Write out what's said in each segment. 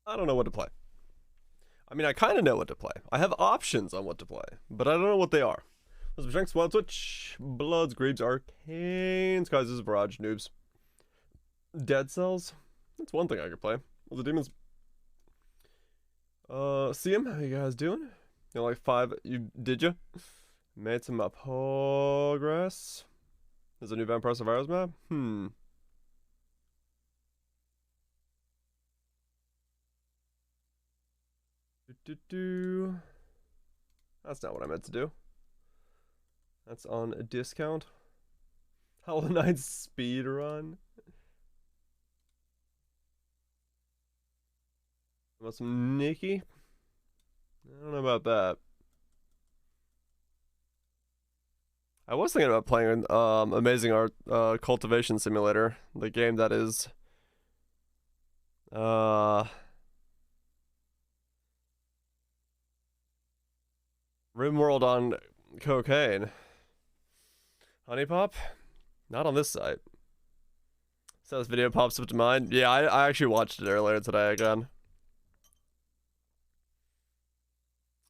I don't know what to play. I mean, I kind of know what to play. I have options on what to play, but I don't know what they are. Let's Shanks, Wild Switch, Bloods, Greaves, Arcane, Skies, Barrage, Noobs, Dead Cells. That's one thing I could play. Well, the demons. See him? How you guys doing? You know, like 5. Did you? Made some progress. There's a new Vampire Survivors map? That's not what I meant to do. That's on a discount. Hollow Knight speed run. About some Nikki? I don't know about that. I was thinking about playing Amazing Art Cultivation Simulator, the game that is RimWorld on cocaine. Honey Pop? Not on this site. So this video pops up to mind. Yeah, I actually watched it earlier today again.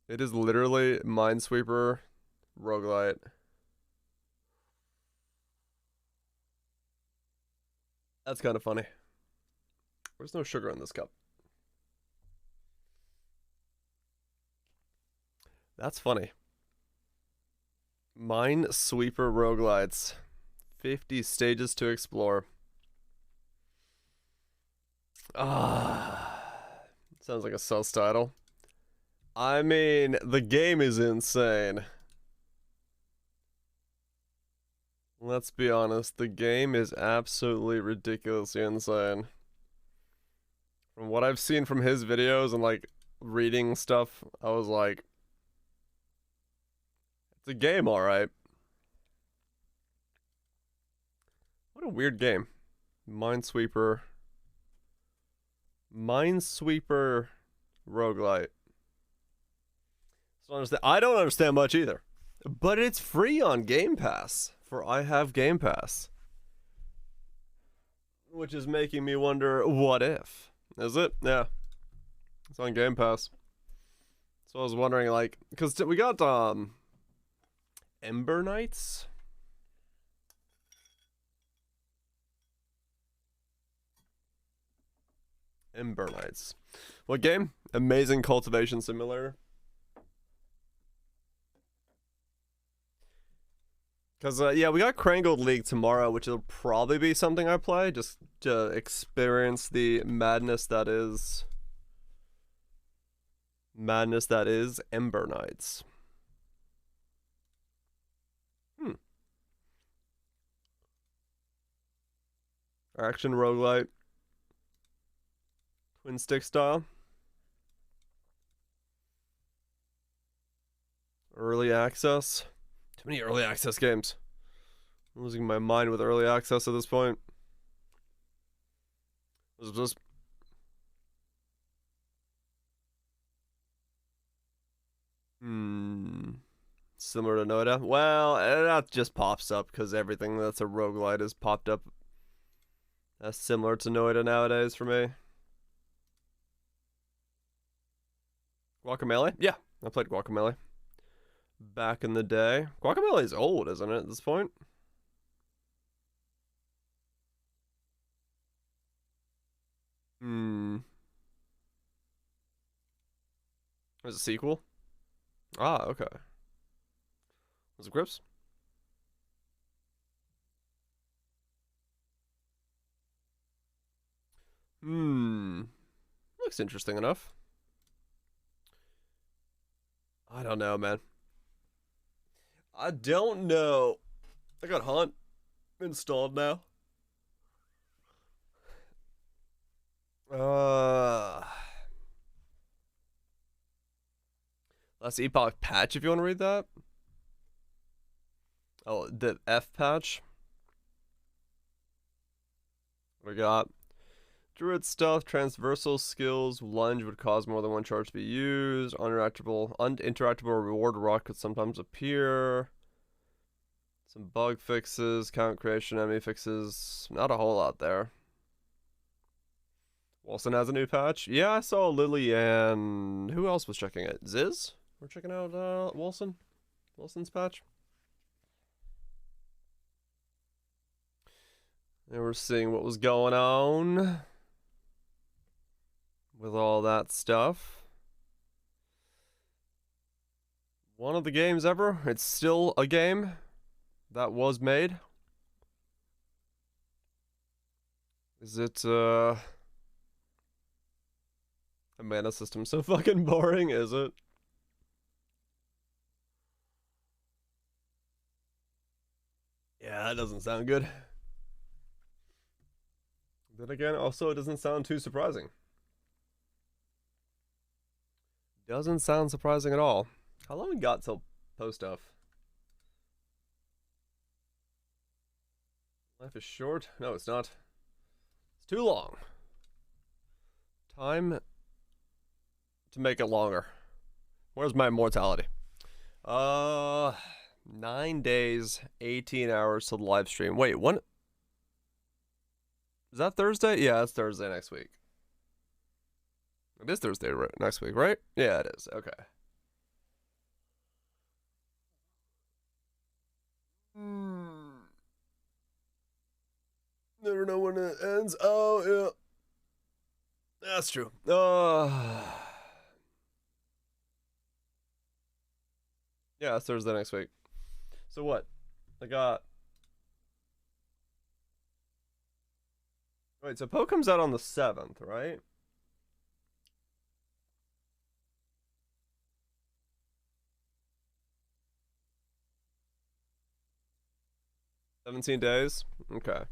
It is literally Minesweeper roguelite. That's kind of funny. There's no sugar in this cup. That's funny. Minesweeper roguelites. 50 stages to explore. Sounds like a sus title. I mean, the game is insane. Let's be honest, the game is absolutely ridiculously insane. From what I've seen from his videos and like reading stuff, I was like, it's a game, alright. What a weird game. Minesweeper roguelite. I don't understand much either. But it's free on Game Pass. For I have Game Pass. Which is making me wonder, what if? Is it? Yeah. It's on Game Pass. So I was wondering, like, because we got Ember Knights. Ember Knights. What game? Amazing Cultivation Simulator. Because, yeah, we got Crangled League tomorrow, which will probably be something I play, just to experience the madness that is... Ember Knights. Action roguelite. Twin stick style. Early access. Too many early access games. I'm losing my mind with early access at this point. This is just... Similar to Noda. Well, that just pops up because everything that's a roguelite is popped up as similar to Noida nowadays for me. Guacamelee? Yeah, I played Guacamelee back in the day. Guacamelee is old, isn't it, at this point? There's a sequel? Ah, okay. Was it Grips? Looks interesting enough. I don't know, man. I don't know. I got Hunt installed now. Last Epoch patch, if you want to read that. Oh, the F patch. We got Druid Stealth, Transversal Skills, Lunge would cause more than one charge to be used. Uninteractable Reward Rock could sometimes appear. Some bug fixes, count creation, enemy fixes. Not a whole lot there. Wilson has a new patch. Yeah, I saw Lily and who else was checking it? Ziz? We're checking out Wilson. Wilson's patch. And we're seeing what was going on with all that stuff. One of the games ever. It's still a game that was made. Is it a mana system so fucking boring, is it? Yeah, that doesn't sound good. Then again, also, it doesn't sound too surprising. Doesn't sound surprising at all. How long we got till post stuff? Life is short? No, it's not. It's too long. Time to make it longer. Where's my immortality? 9 days, 18 hours to the live stream. Wait, when? Is that Thursday? Yeah, it's Thursday next week. It is Thursday next week, right? Yeah, it is. Okay. Never know when it ends. Oh, yeah. That's true. Yeah, it's Thursday next week. So what? I got... Wait, so Poe comes out on the 7th, right? $17 days? Okay.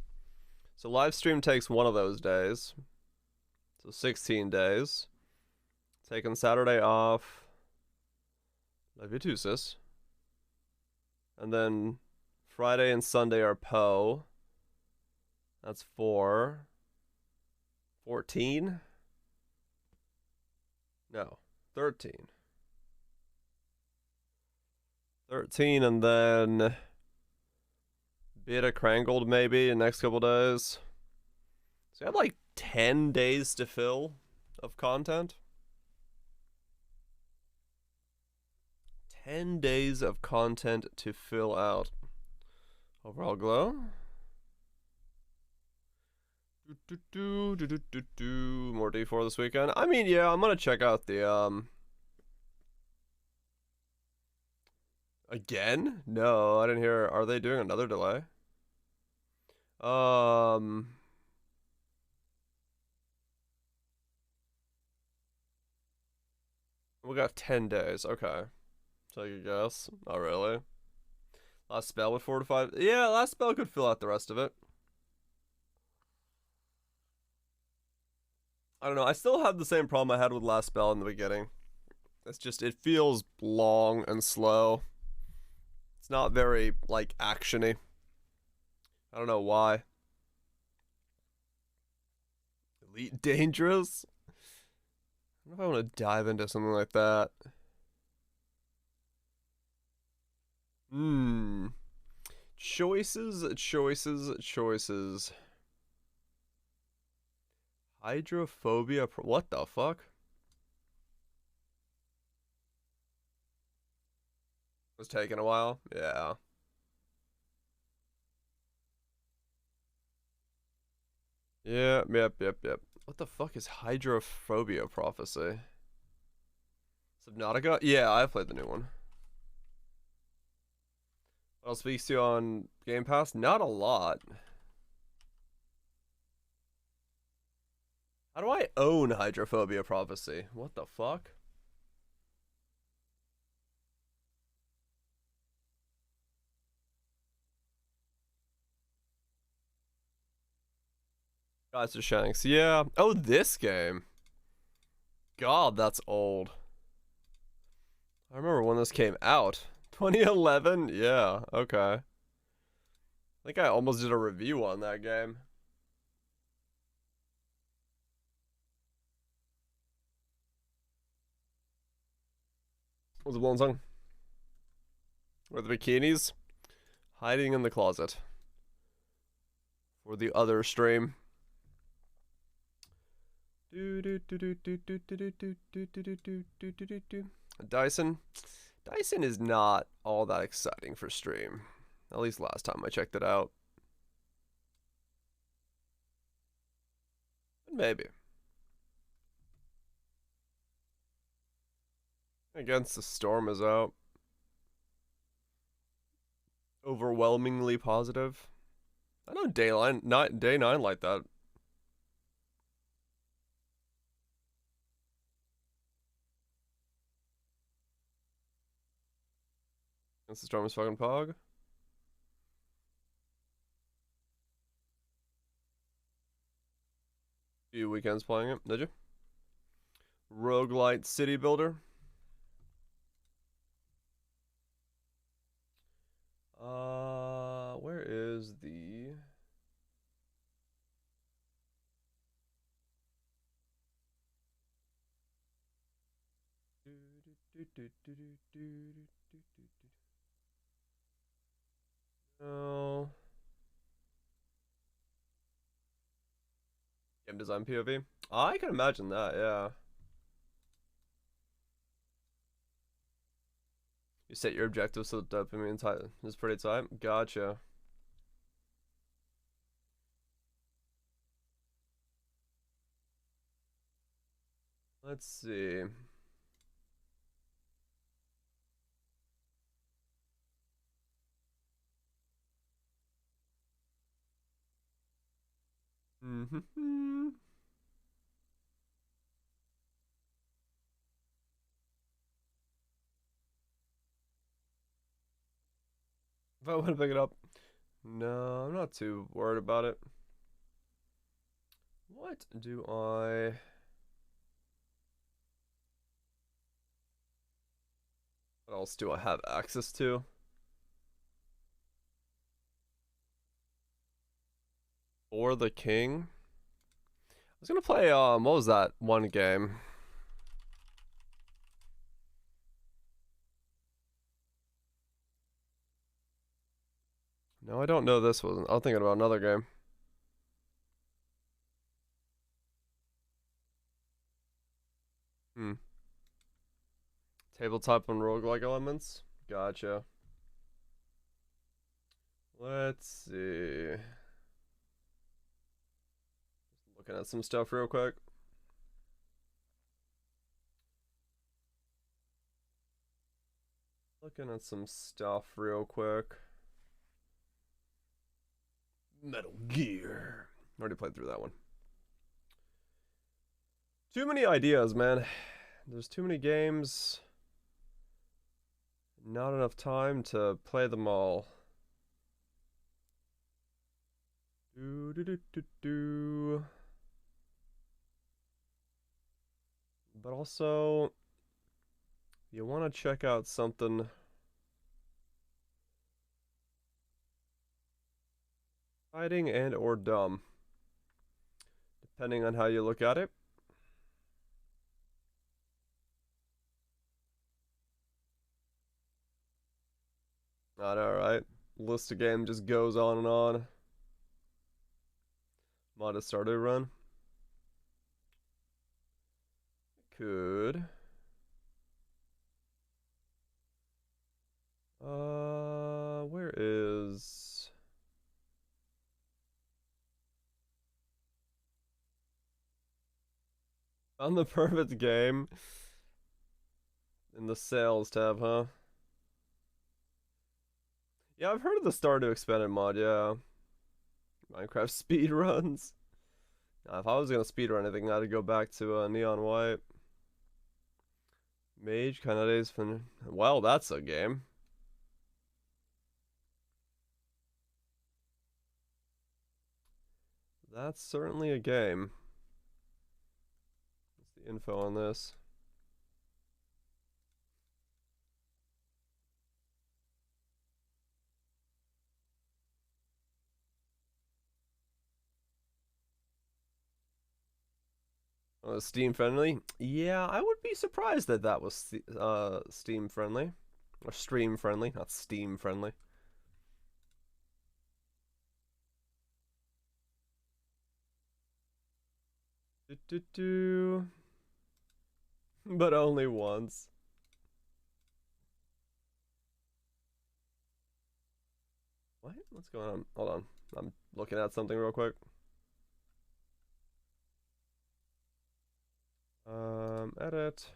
So live stream takes one of those days. So 16 days. Taking Saturday off. Love you too, sis. And then Friday and Sunday are Poe. That's 4. 14? No, 13. 13 and then Beta Crangled maybe in the next couple days. So you have like 10 days to fill of content. 10 days of content to fill out. Overall glow. More D4 this weekend. I mean, yeah, I'm gonna check out the Again? No, I didn't hear. Are they doing another delay? We got 10 days. Okay. So you guess. Not really. Last spell with 4 to 5. Yeah, last spell could fill out the rest of it. I don't know. I still have the same problem I had with last spell in the beginning. It's just, it feels long and slow. It's not very, like, action-y. I don't know why. Elite Dangerous? I don't know if I want to dive into something like that. Choices. Hydrophobia. What the fuck? Was taking a while. Yeah. Yep. What the fuck is Hydrophobia Prophecy? Subnautica? Yeah, I've played the new one. What else speaks to you on Game Pass? Not a lot. How do I own Hydrophobia Prophecy? What the fuck? Guys are Shanks. Yeah. Oh, this game. God, that's old. I remember when this came out. 2011? Yeah, okay. I think I almost did a review on that game. What was the blown song? Where the bikinis? Hiding in the closet. For the other stream. Dyson. Dyson is not all that exciting for stream. At least last time I checked it out. Maybe. Against the Storm is out. Overwhelmingly positive. I know Dayline, not day 9 like that. Against the Storm is fucking pog. Few weekends playing it, did you? Roguelite City Builder. Where is the... No. Game design POV. I can imagine that, yeah. You set your objectives so the dopamine is pretty tight. Gotcha. Let's see. Mm-hmm. If I want to pick it up. No, I'm not too worried about it. What do I... What else do I have access to? For the King? I was gonna play, what was that one game? No, I don't know this one. I'm thinking about another game. Tabletop and roguelike elements? Gotcha. Let's see. Just looking at some stuff real quick. Looking at some stuff real quick. Metal Gear. Already played through that one. Too many ideas, man. There's too many games. Not enough time to play them all. But also, you want to check out something exciting and or dumb, depending on how you look at it. Not alright. List of game just goes on and on. Might have started a run. Could. Where is... On the perfect game. In the sales tab, huh? Yeah, I've heard of the Stardew Expanded mod, yeah. Minecraft speed runs. If I was gonna speedrun anything, I'd go back to Neon White. Mage, Kanades, well, that's a game. That's certainly a game. What's the info on this? Steam friendly? Yeah, I would be surprised that that was Steam friendly. Or stream friendly, not Steam friendly. But only once. What? What's going on? Hold on. I'm looking at something real quick. Edit.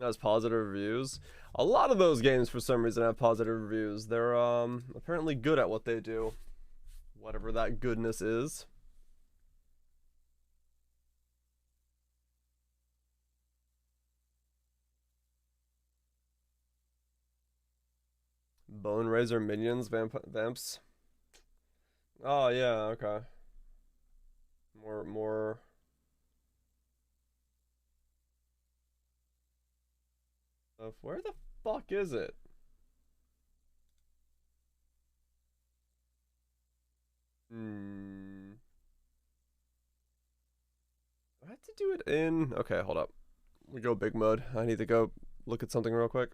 Has positive reviews. A lot of those games, for some reason, have positive reviews. They're apparently good at what they do, whatever that goodness is. Bone Razor minions, vamps. Oh yeah, okay. More. Stuff. Where the fuck is it? I have to do it in. Okay, hold up. We go big mode. I need to go look at something real quick.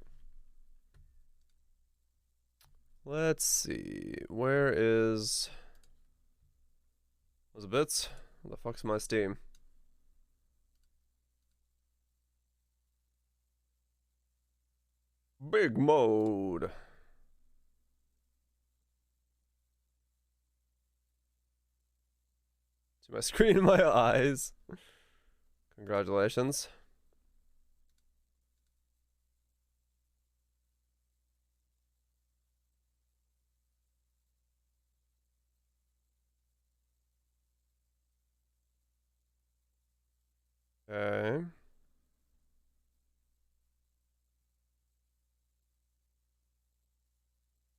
Let's see. Where is. Was it bits? What the fuck's my Steam? Big mode. See my screen in my eyes. Congratulations. Okay.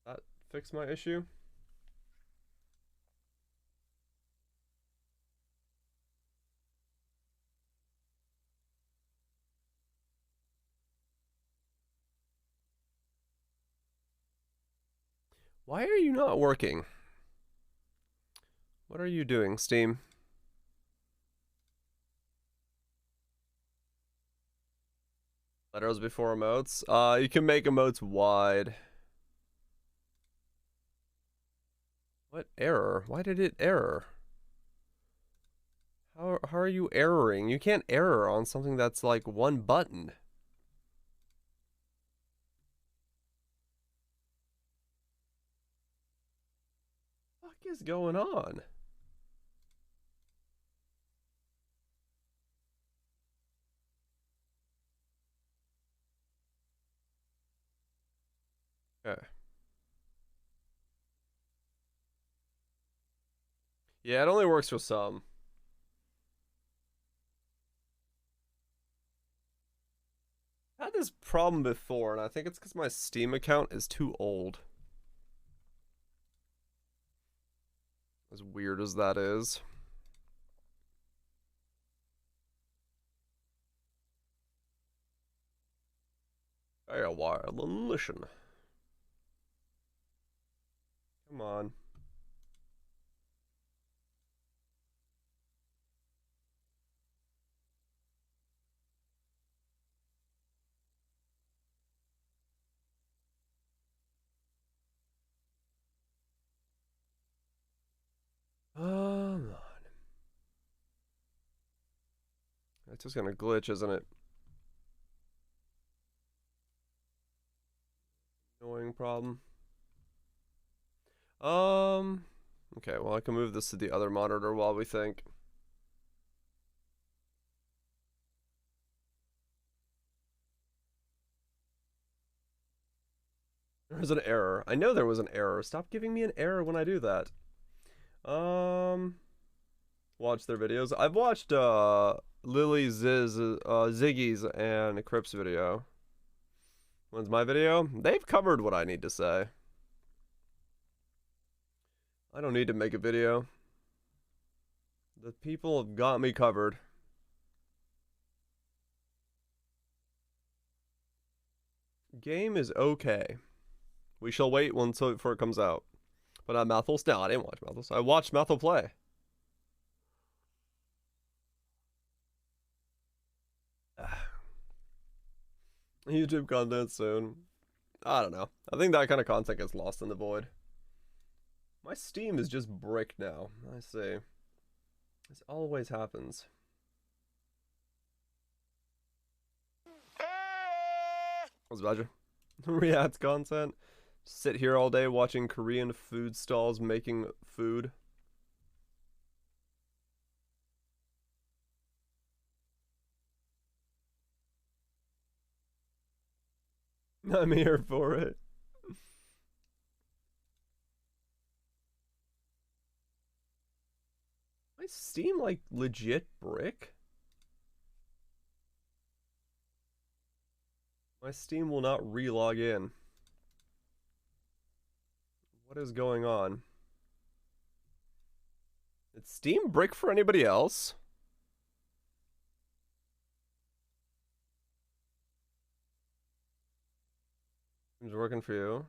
That fixed my issue. Why are you not working? What are you doing, Steam? Letters before emotes. You can make emotes wide. What error? Why did it error? How are you erroring? You can't error on something that's like one button. What the fuck is going on? Okay. Yeah, it only works for some. I had this problem before, and I think it's because my Steam account is too old. As weird as that is. Hey, a wild listen. Come on. Come on. It's just gonna glitch, isn't it? Annoying problem. Okay, well I can move this to the other monitor while we think. There's an error. I know there was an error. Stop giving me an error when I do that. Watch their videos. I've watched Lily Ziggy's and Crip's video. When's my video? They've covered what I need to say. I don't need to make a video. The people have got me covered. Game is okay. We shall wait before it comes out. But Mouthfuls? No, I didn't watch Mouthfuls. I watched Mouthful play. YouTube content soon. I don't know. I think that kind of content gets lost in the void. My Steam is just bricked now. I see. This always happens. What's Badger? React content. Sit here all day watching Korean food stalls making food. I'm here for it. My Steam like legit brick? My Steam will not re-log in. What is going on? Did Steam brick for anybody else? It's working for you.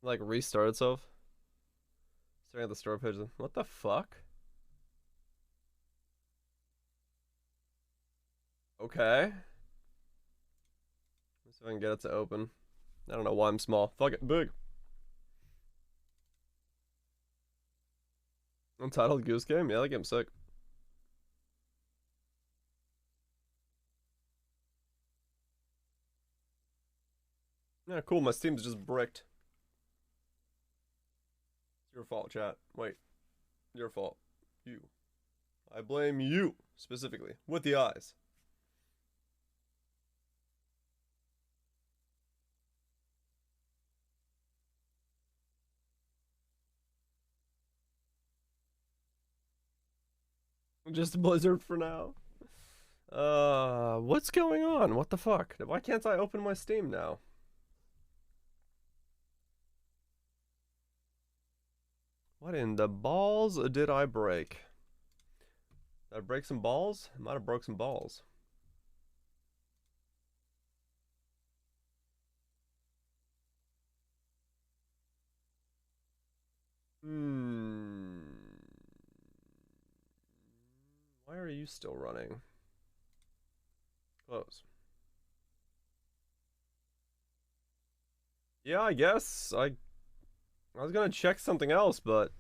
Like restart itself. Staring at the store page. What the fuck? Okay. Let's see if I can get it to open. I don't know why I'm small. Fuck it, big. Untitled Goose Game? Yeah, that game's sick. Yeah, cool. My Steam's just bricked. It's your fault, chat. Wait. Your fault. You. I blame you, specifically. With the eyes. Just Blizzard for now. What's going on? What the fuck? Why can't I open my Steam now? What in the balls did I break? Did I break some balls? I might have broke some balls. Why are you still running? Close. Yeah, I guess. I was gonna check something else, but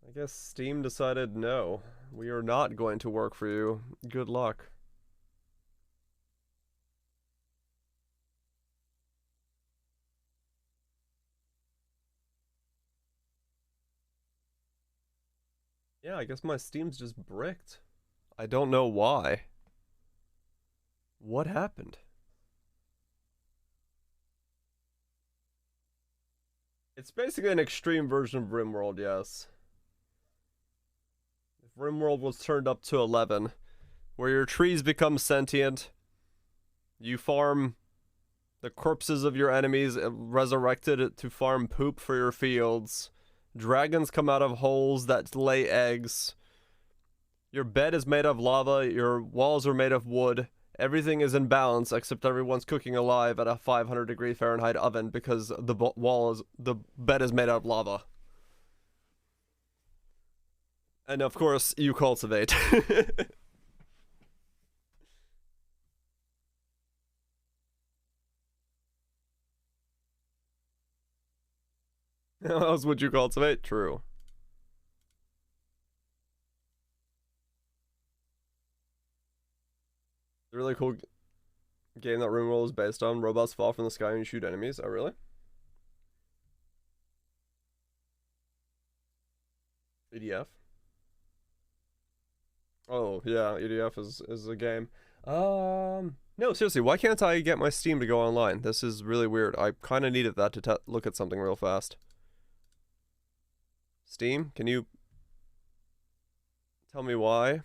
I guess Steam decided no. We are not going to work for you. Good luck. Yeah, I guess my Steam's just bricked. I don't know why. What happened? It's basically an extreme version of RimWorld, yes. If RimWorld was turned up to 11, where your trees become sentient, you farm the corpses of your enemies resurrected to farm poop for your fields. Dragons come out of holes that lay eggs. Your bed is made of lava. Your walls are made of wood. Everything is in balance except everyone's cooking alive at a 500-degree Fahrenheit oven because the bed is made out of lava. And of course, you cultivate. How else would you cultivate? True. The really cool game that RimWorld is based on. Robots fall from the sky and you shoot enemies. Oh, really? EDF? Oh, yeah, EDF is a game. No, seriously, why can't I get my Steam to go online? This is really weird. I kind of needed that to look at something real fast. Steam, can you tell me why?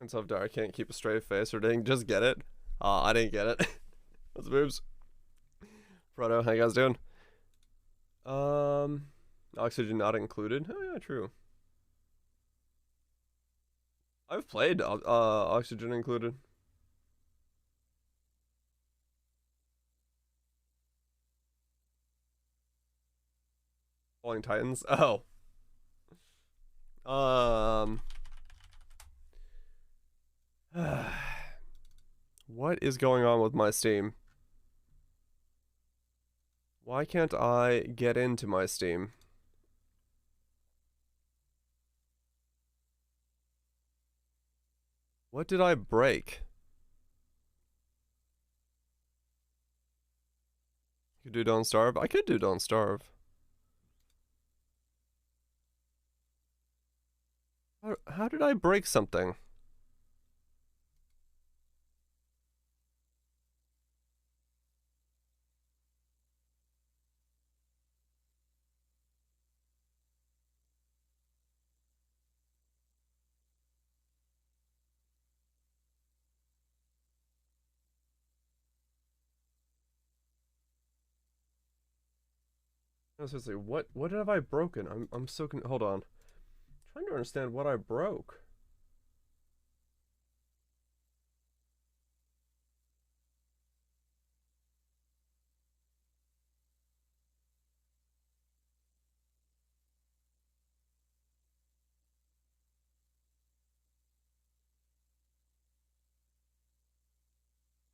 And so I can't keep a straight face or didn't just get it. I didn't get it. What's boobs? Proto, how you guys doing? Oxygen not included. Oh yeah, true. I've played Oxygen Included. Falling Titans. Oh. Um. What is going on with my Steam? Why can't I get into my Steam? What did I break? You could do Don't Starve? I could do Don't Starve. How did I break something? No, seriously, what have I broken? I'm so hold on. I'm trying to understand what I broke.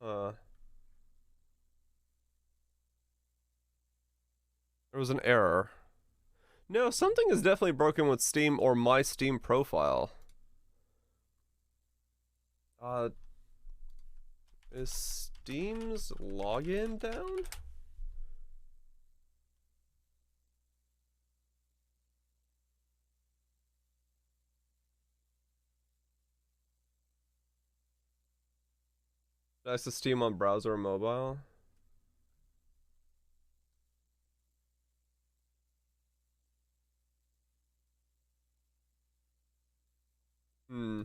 Uh, there was an error. No, something is definitely broken with Steam or my Steam profile. Uh, is Steam's login down? That's the Steam on browser or mobile. Hmm.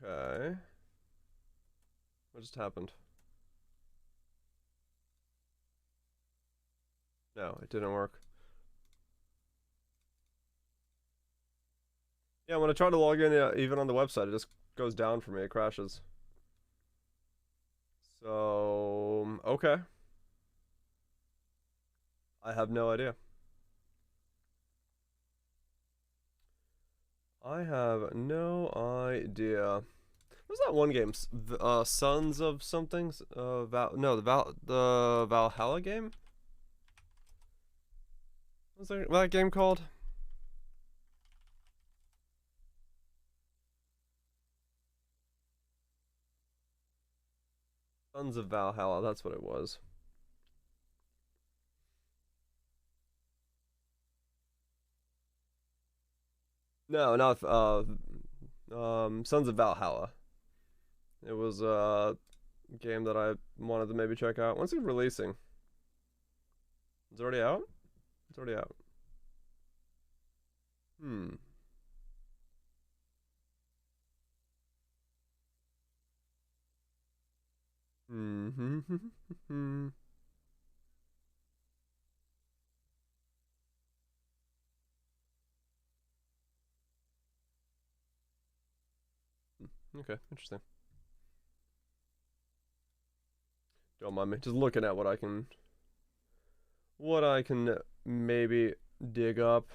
Okay. What just happened? No, it didn't work. Yeah, when I try to log in, even on the website, it just goes down for me. It crashes. So, okay. I have no idea. I have no idea. What's that one game? Sons of something? No, the Valhalla game? What's that game called? Sons of Valhalla, that's what it was. No, not Sons of Valhalla. It was a game that I wanted to maybe check out. When's it releasing? It's already out? It's already out. Hmm. Hmm. Okay, interesting. Don't mind me. Just looking at what I can maybe dig up.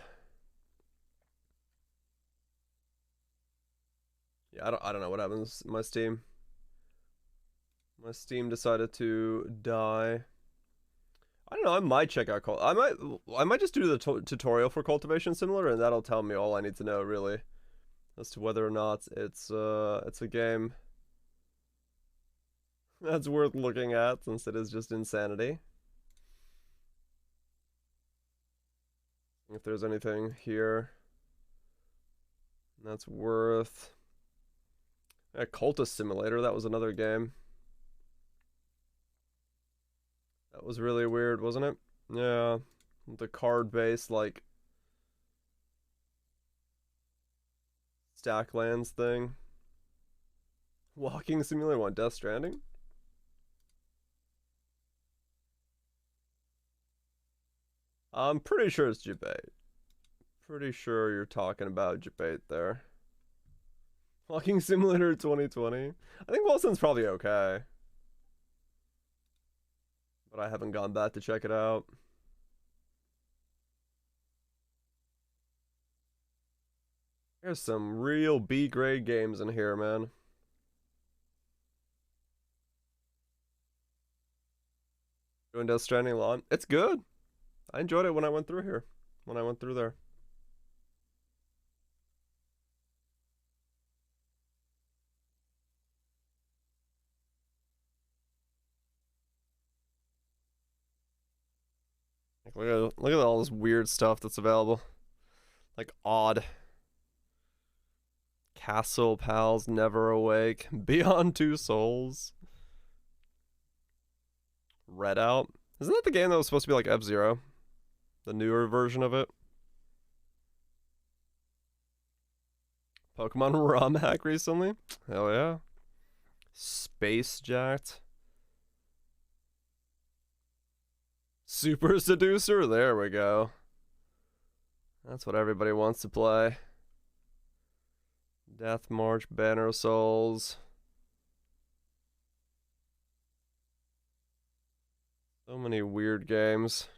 Yeah, I don't know what happens. My Steam decided to die. I don't know. I might check out I might just do the tutorial for Cultivation Similar, and that'll tell me all I need to know really as to whether or not it's a game that's worth looking at, since it is just insanity. If there's anything here that's worth a Cultist Simulator, that was another game. That was really weird, wasn't it? Yeah, the card-based like stack lands thing. Walking Simulator 1, Death Stranding. I'm pretty sure it's debate. Pretty sure you're talking about debate there. Walking Simulator 2020. I think Wilson's probably okay, but I haven't gone back to check it out. There's some real B grade games in here, man. Doing Death Stranding Lawn. It's good. I enjoyed it when I went through here. When I went through there. Like, look at all this weird stuff that's available. Like odd. Castle Pals Never Awake. Beyond Two Souls. Red Out. Isn't that the game that was supposed to be like F-Zero? The newer version of it? Pokemon ROM hack recently? Hell yeah. Space Jacked. Super Seducer? There we go. That's what everybody wants to play. Death March, Banner Souls. So many weird games.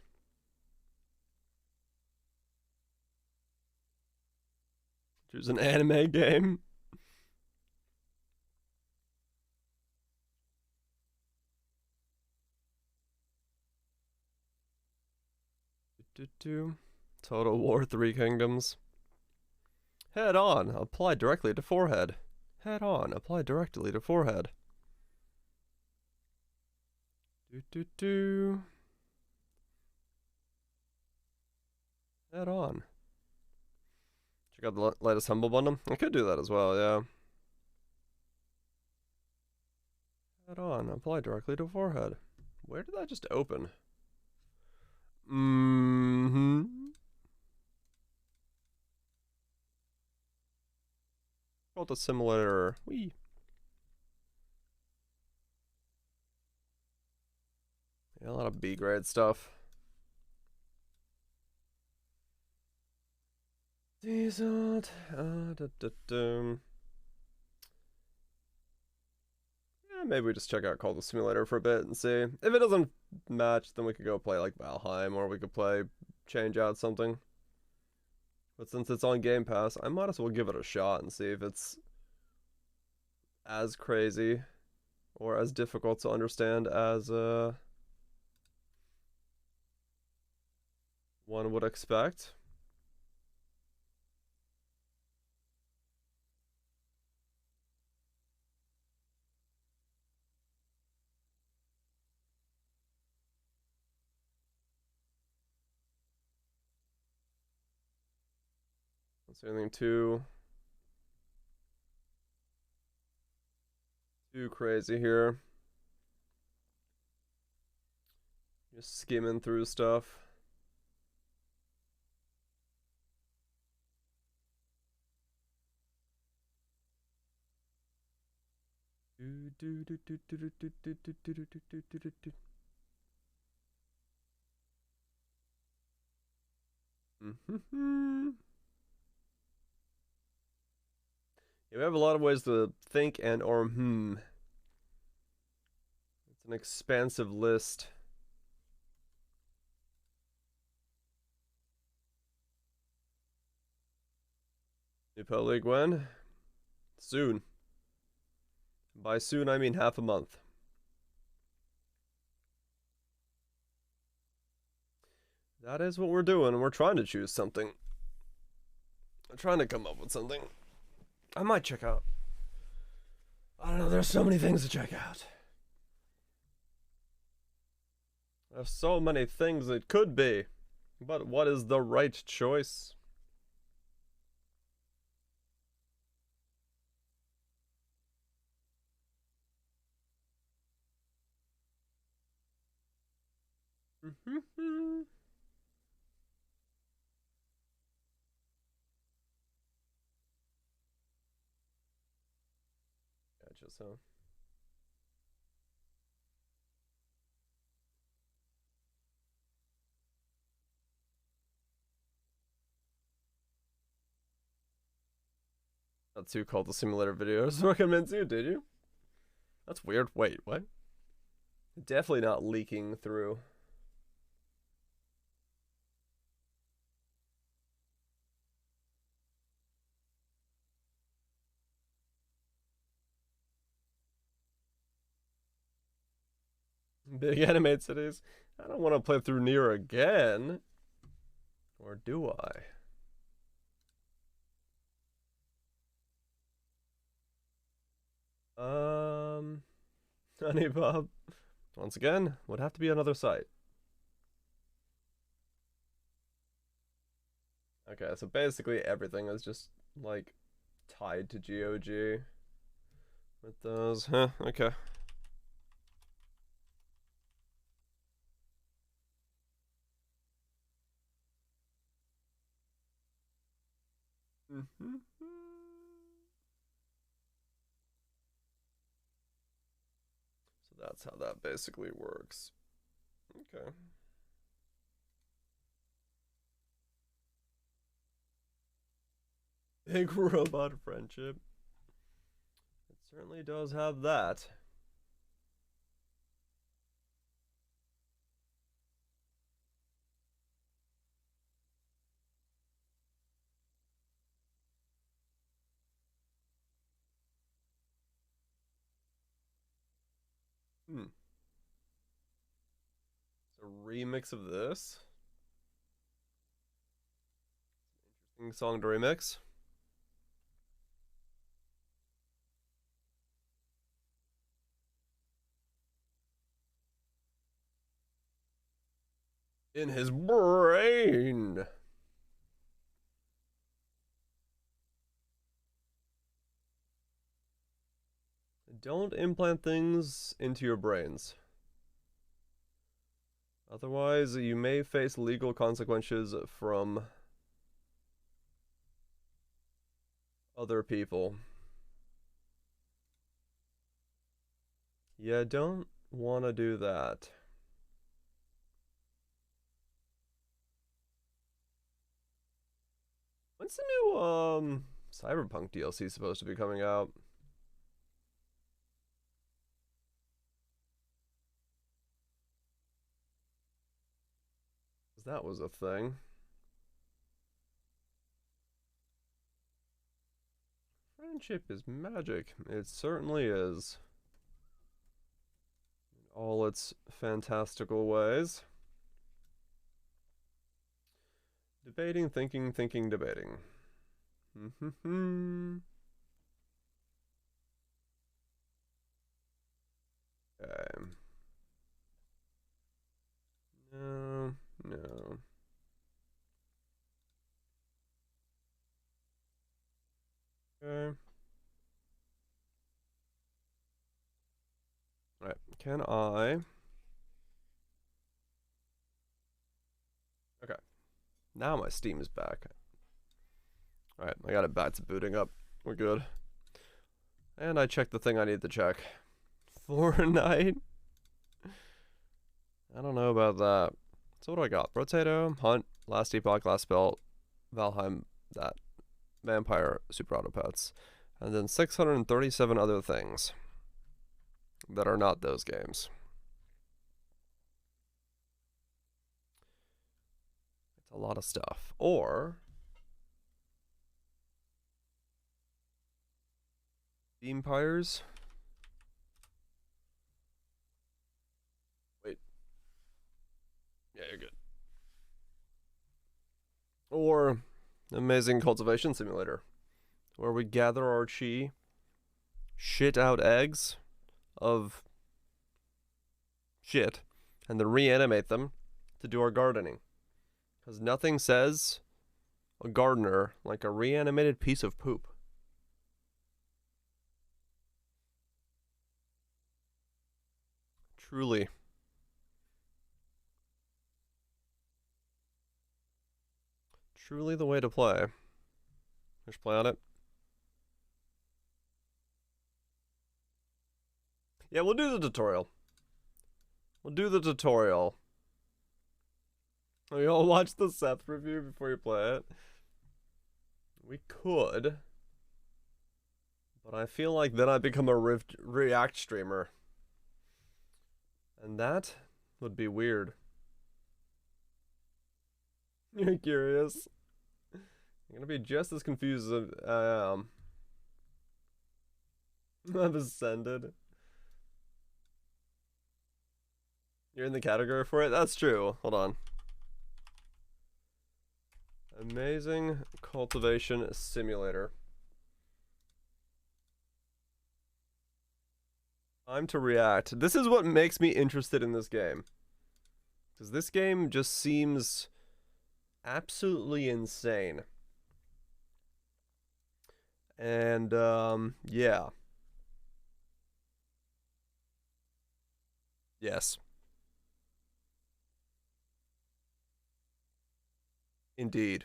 Choose an anime game. Total War 3 Kingdoms. Head on, apply directly to forehead. Head on, apply directly to forehead. Head on. Check out the latest Humble Bundle. I could do that as well, yeah. Head on, apply directly to forehead. Where did that just open? Mm-hmm. Called a simulator. Wee. Yeah, a lot of B grade stuff. Decent. Yeah, maybe we just check out Call the Simulator for a bit and see. If it doesn't match, then we could go play like Valheim, or we could play change out something. But since it's on Game Pass, I might as well give it a shot and see if it's as crazy or as difficult to understand as one would expect. Don't see anything too crazy here. Just skimming through stuff. Yeah, we have a lot of ways to think and or It's an expansive list. New Pro League when? Soon. By soon, I mean half a month. That is what we're doing. We're trying to choose something. I'm trying to come up with something. I might check out. I don't know. There's so many things to check out. There's so many things it could be. But what is the right choice? Gotcha, so. 2 called the simulator videos recommends you, did you? That's weird. Wait, what? Definitely not leaking through. Big animated cities. I don't want to play through Nier again. Or do I? Honey Bob. Once again, would have to be another site. Okay, so basically everything is just, like, tied to GOG with those. Huh, okay. So that's how that basically works. Okay. Big robot friendship. It certainly does have that. Hmm. It's a remix of this. Interesting song to remix. In his brain. Don't implant things into your brains. Otherwise, you may face legal consequences from other people. You don't want to do that. When's the new Cyberpunk DLC supposed to be coming out? That was a thing. Friendship is magic. It certainly is. In all its fantastical ways. Debating, thinking, thinking, debating. Okay. No, no. Okay. Alright, can I... Okay. Now my Steam is back. Alright, I got it back to booting up. We're good. And I checked the thing I need to check. Fortnite? I don't know about that. So what do I got? Rotato, Hunt, Last Epoch, Last Belt, Valheim, that. Vampire, Super Auto Pets. And then 637 other things that are not those games. It's a lot of stuff. Or... Empires. Wait. Yeah, you're good. Or Amazing Cultivation Simulator, where we gather our chi, shit out eggs of shit, and then reanimate them to do our gardening. Because nothing says a gardener like a reanimated piece of poop. Truly. Truly the way to play. Let's play on it. Yeah, we'll do the tutorial. We'll do the tutorial. We all watch the Seth review before you play it. We could. But I feel like then I become a React streamer. And that would be weird. You're curious? I'm gonna be just as confused as I am. I've ascended. You're in the category for it? That's true. Hold on. Amazing cultivation simulator. Time to react. This is what makes me interested in this game. Because this game just seems absolutely insane. And, yeah. Yes. Indeed.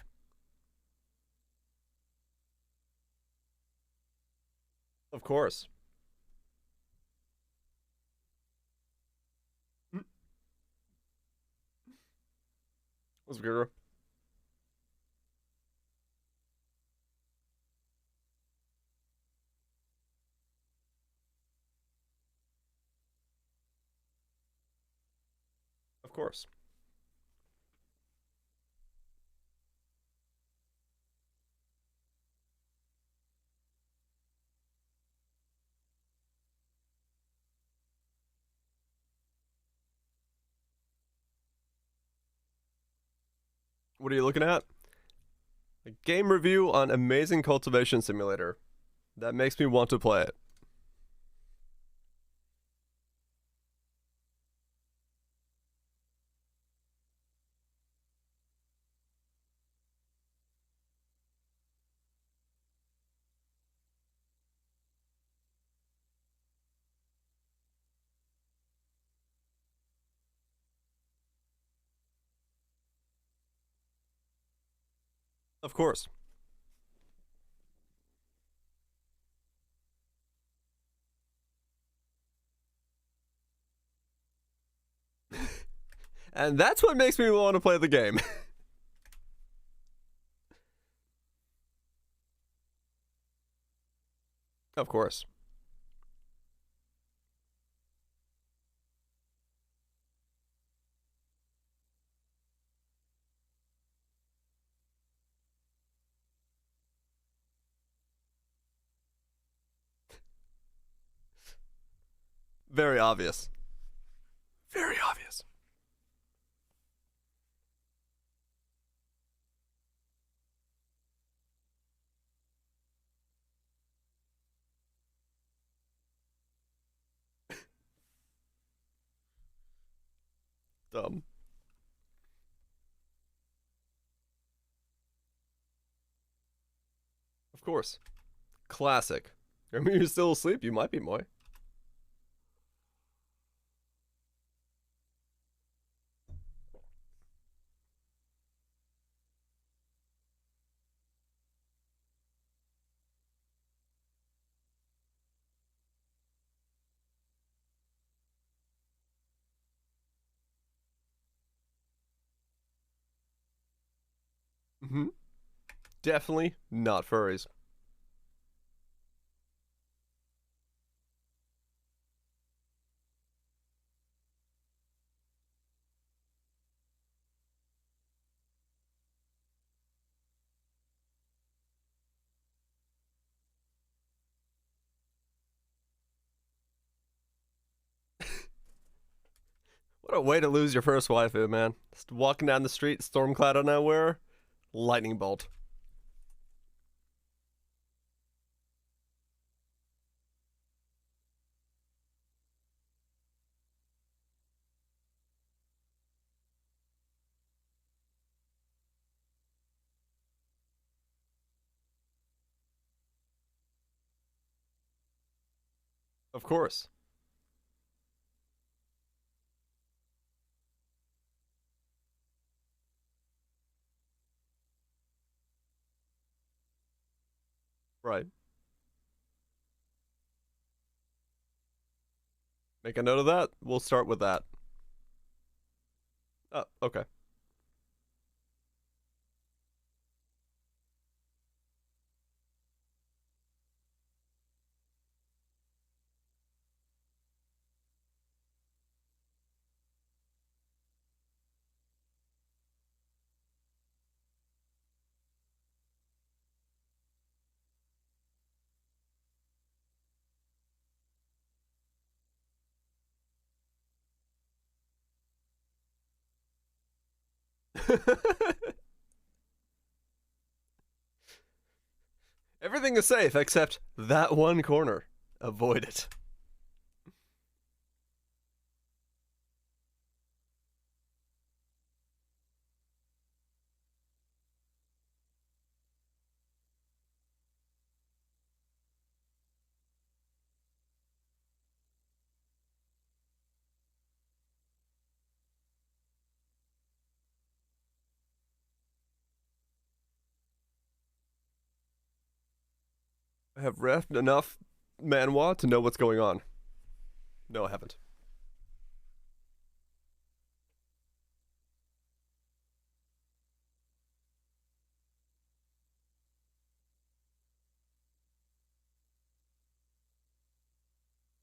Of course. What's good? Of course. What are you looking at? A game review on Amazing Cultivation Simulator. That makes me want to play it. Of course. And that's what makes me want to play the game. Of course. Very obvious. Very obvious. Dumb. Of course. Classic. I mean, you're still asleep. You might be, Moy. Mm-hmm. Definitely not furries. What a way to lose your first waifu, man. Just walking down the street, storm cloud out of nowhere, lightning bolt. Of course. Right. Make a note of that. We'll start with that. Oh, okay. Everything is safe except that one corner. Avoid it. I have read enough manhwa to know what's going on. No, I haven't.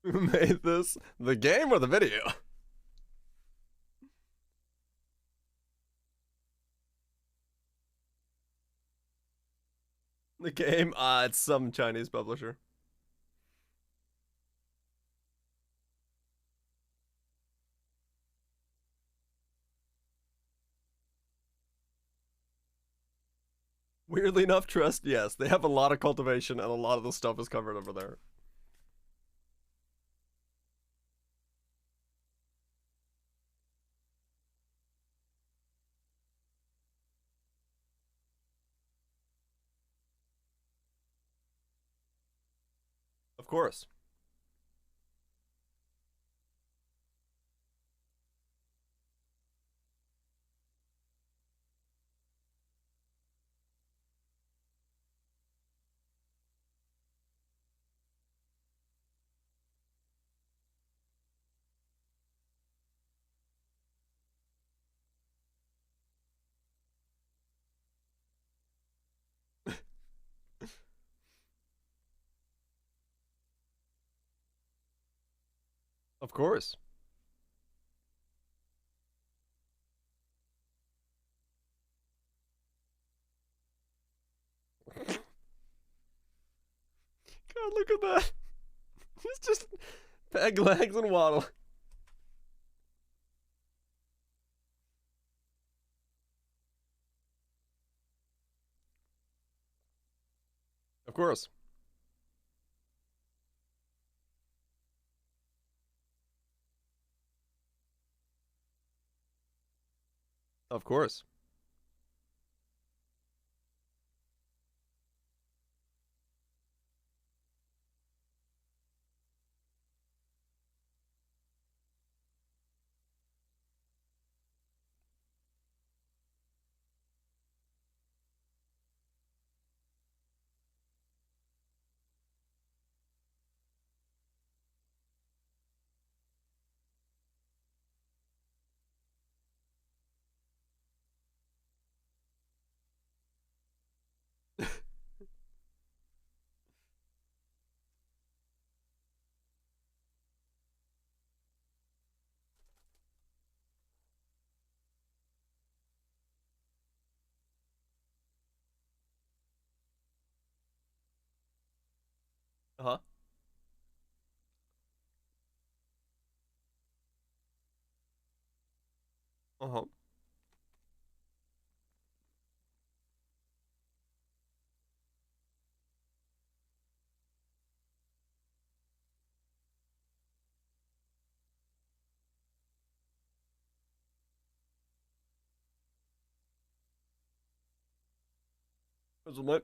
Who made this? The game or the video? The game? It's some Chinese publisher. Weirdly enough, Trust, yes. They have a lot of cultivation and a lot of the stuff is covered over there. Of course. Of course. God, look at that. It's just peg legs and waddle. Of course. Of course. Uh huh. Uh huh. That's what.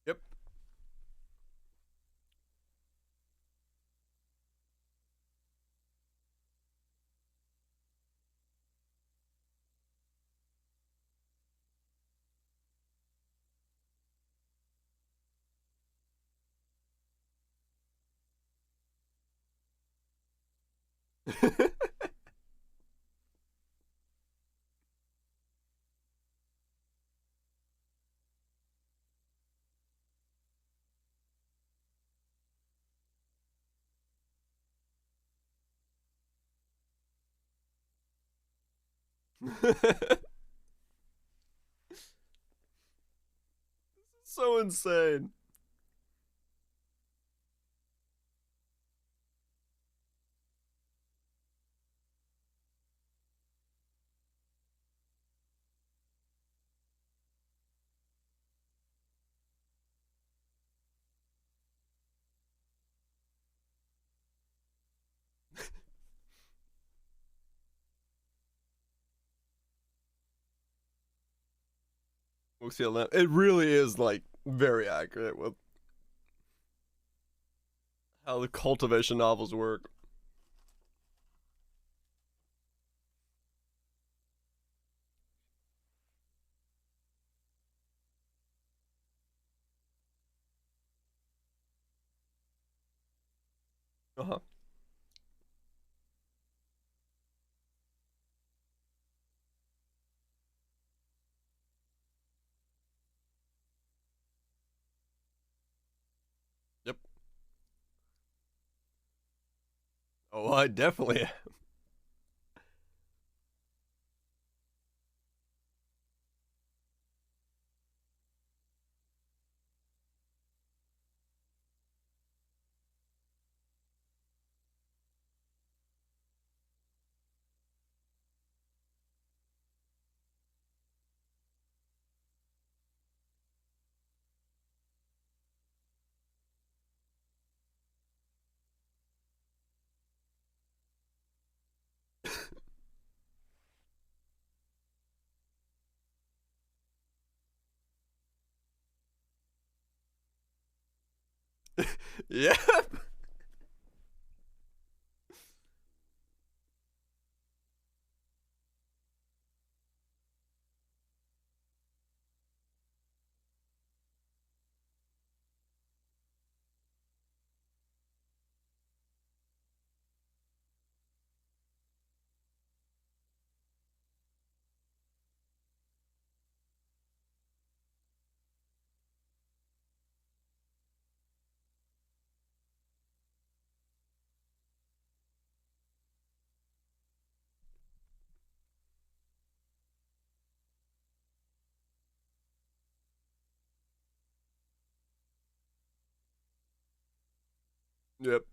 Yep. So insane. It really is like very accurate with how the cultivation novels work. Uh huh. Yep. Oh, I definitely. Yep. Yep.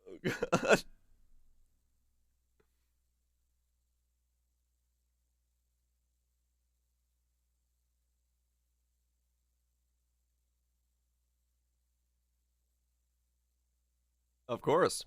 Oh, God. Of course.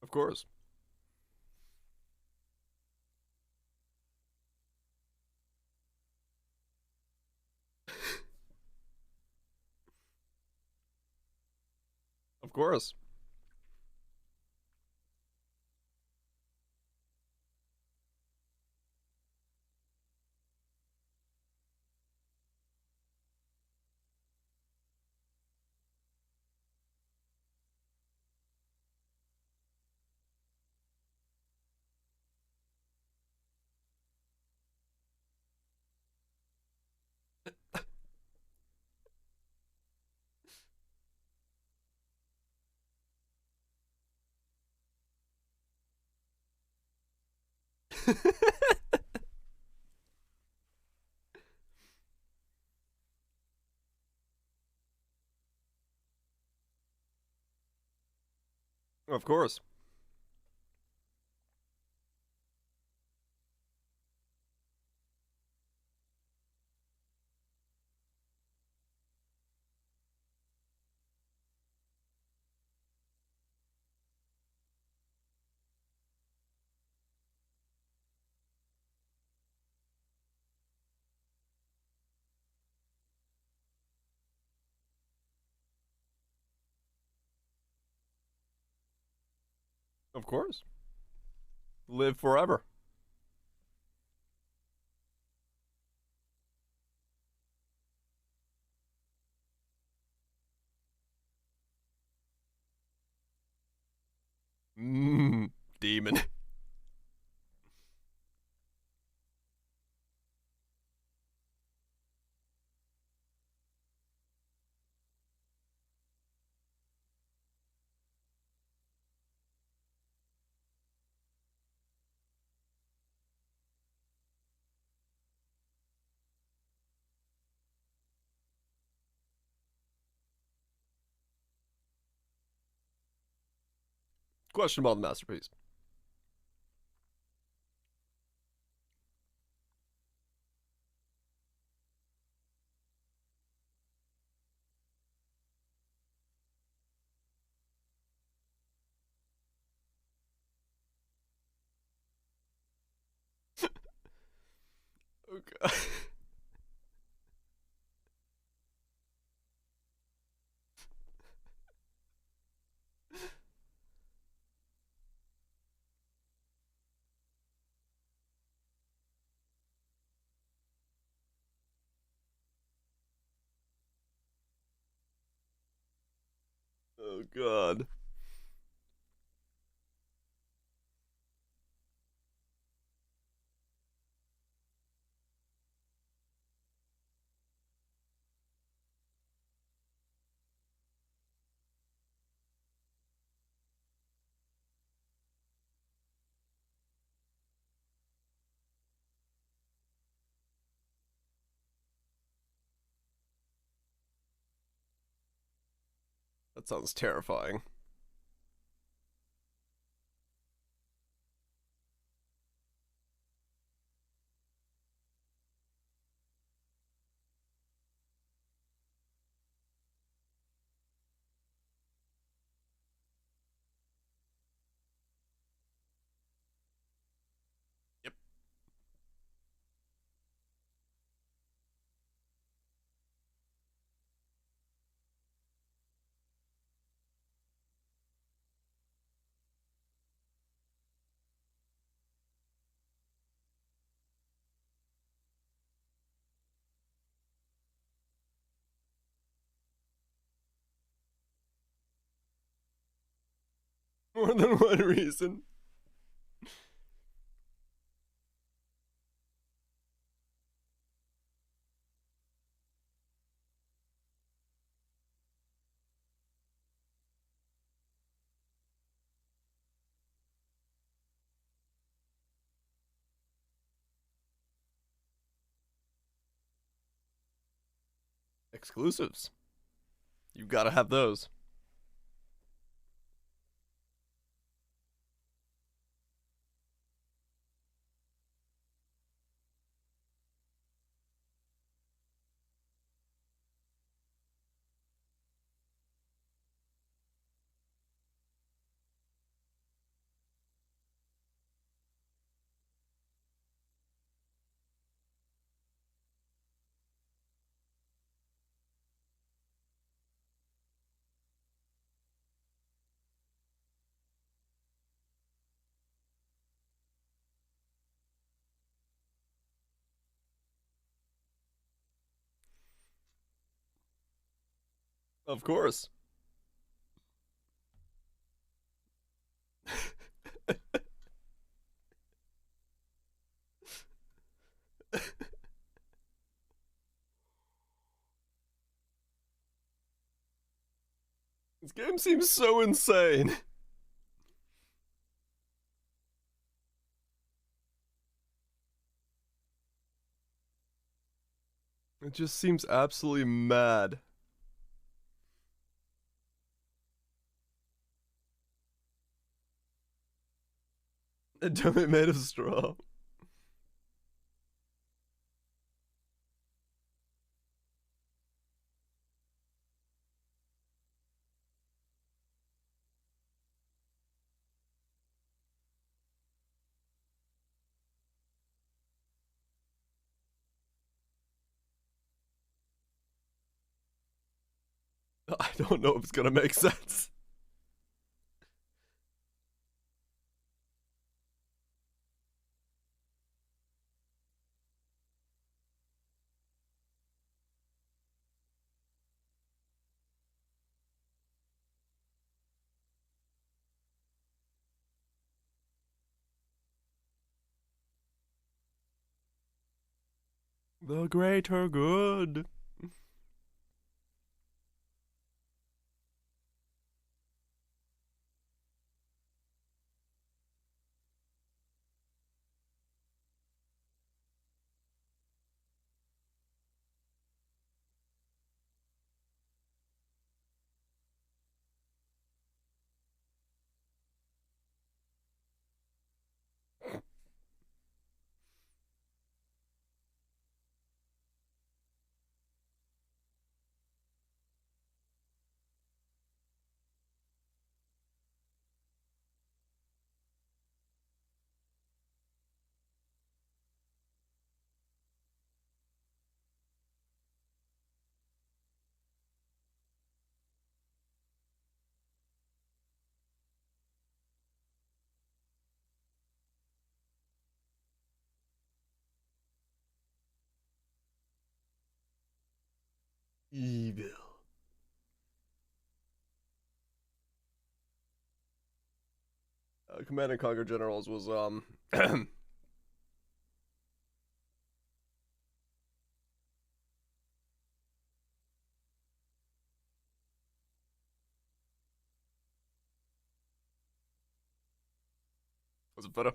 Of course. Of course. Of course. Of course. Live forever. Demon. Question about the masterpiece. Oh god. Oh god. That sounds terrifying. Yep. More than one reason. Exclusives. You gotta have those. Of course. This game seems so insane. It just seems absolutely mad. A dummy made of straw. I don't know if it's gonna make sense. The greater good. Evil. Command and Conquer Generals was was it better?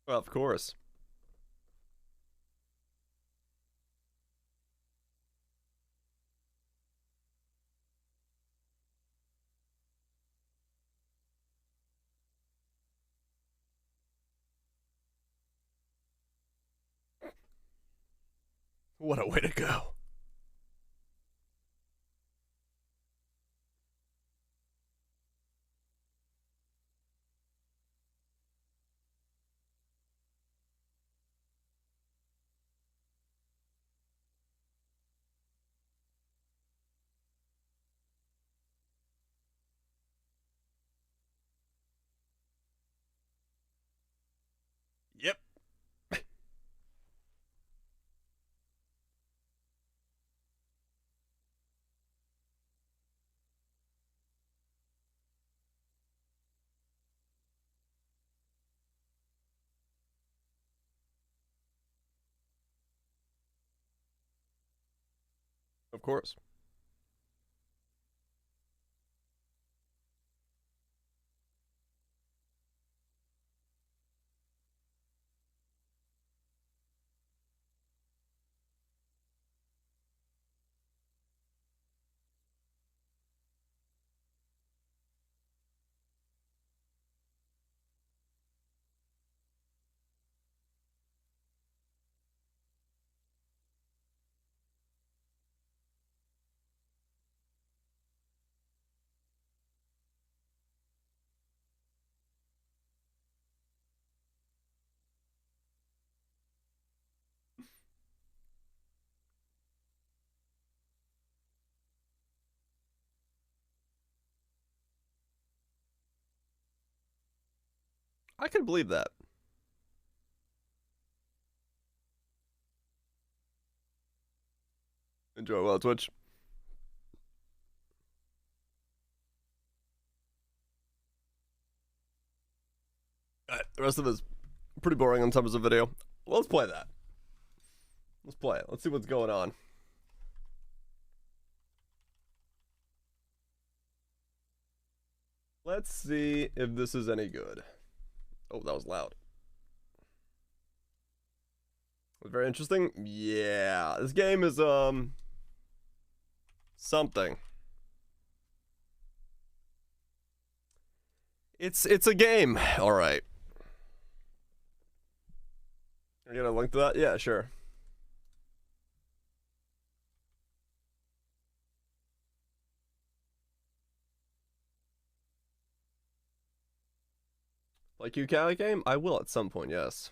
Well, of course. What a way to go. Yep, of course. I can believe that. Enjoy well, Twitch. Alright, the rest of it is pretty boring in terms of video. Well, let's play that. Let's play it. Let's see what's going on. Let's see if this is any good. Oh, that was loud. Very interesting. Yeah, this game is something. It's a game. All right. Are you gonna link to that? Yeah, sure. Like you, Cali game? I will at some point, yes.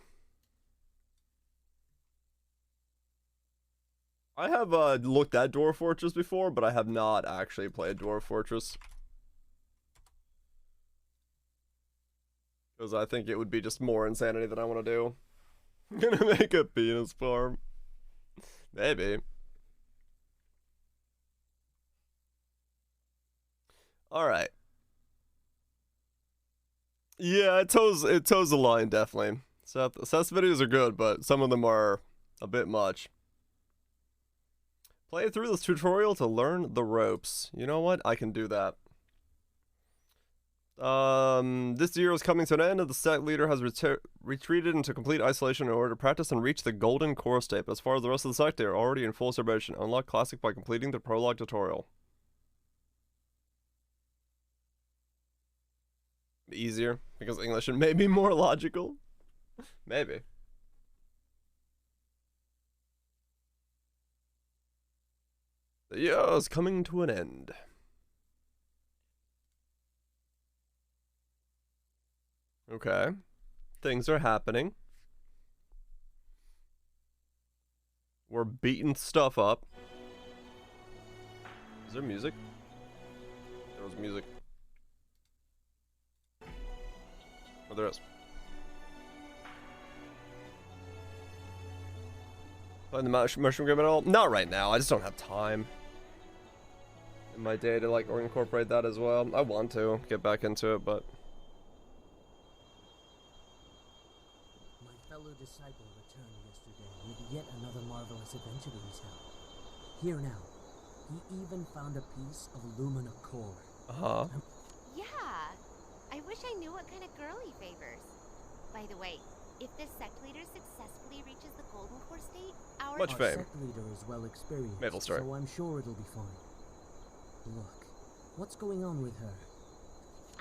I have looked at Dwarf Fortress before, but I have not actually played Dwarf Fortress. Because I think it would be just more insanity than I want to do. I'm gonna make a penis farm. Maybe. Alright. Yeah, it toes the line, definitely. Seth's videos are good, but some of them are a bit much. Play through this tutorial to learn the ropes. You know what? I can do that. This year is coming to an end, and the sect leader has retreated into complete isolation in order to practice and reach the golden core state. But as far as the rest of the sect, they are already in full celebration. Unlock classic by completing the prologue tutorial. Easier because English may be more logical. Maybe. The year is coming to an end. Okay. Things are happening. We're beating stuff up. Is there music? There was music. Oh, there is. Playing the mushroom game at all? Not right now. I just don't have time in my day to like incorporate that as well. I want to get back into it, but my fellow disciple returned yesterday with yet another marvelous adventure to retell. Here now, he even found a piece of Lumina core. Yeah, I wish I knew what kind of girl he favors. By the way, if this sect leader successfully reaches the golden core state, our fame. Sect leader is well experienced, Maple story. so I'm sure it'll be fine. Look, what's going on with her?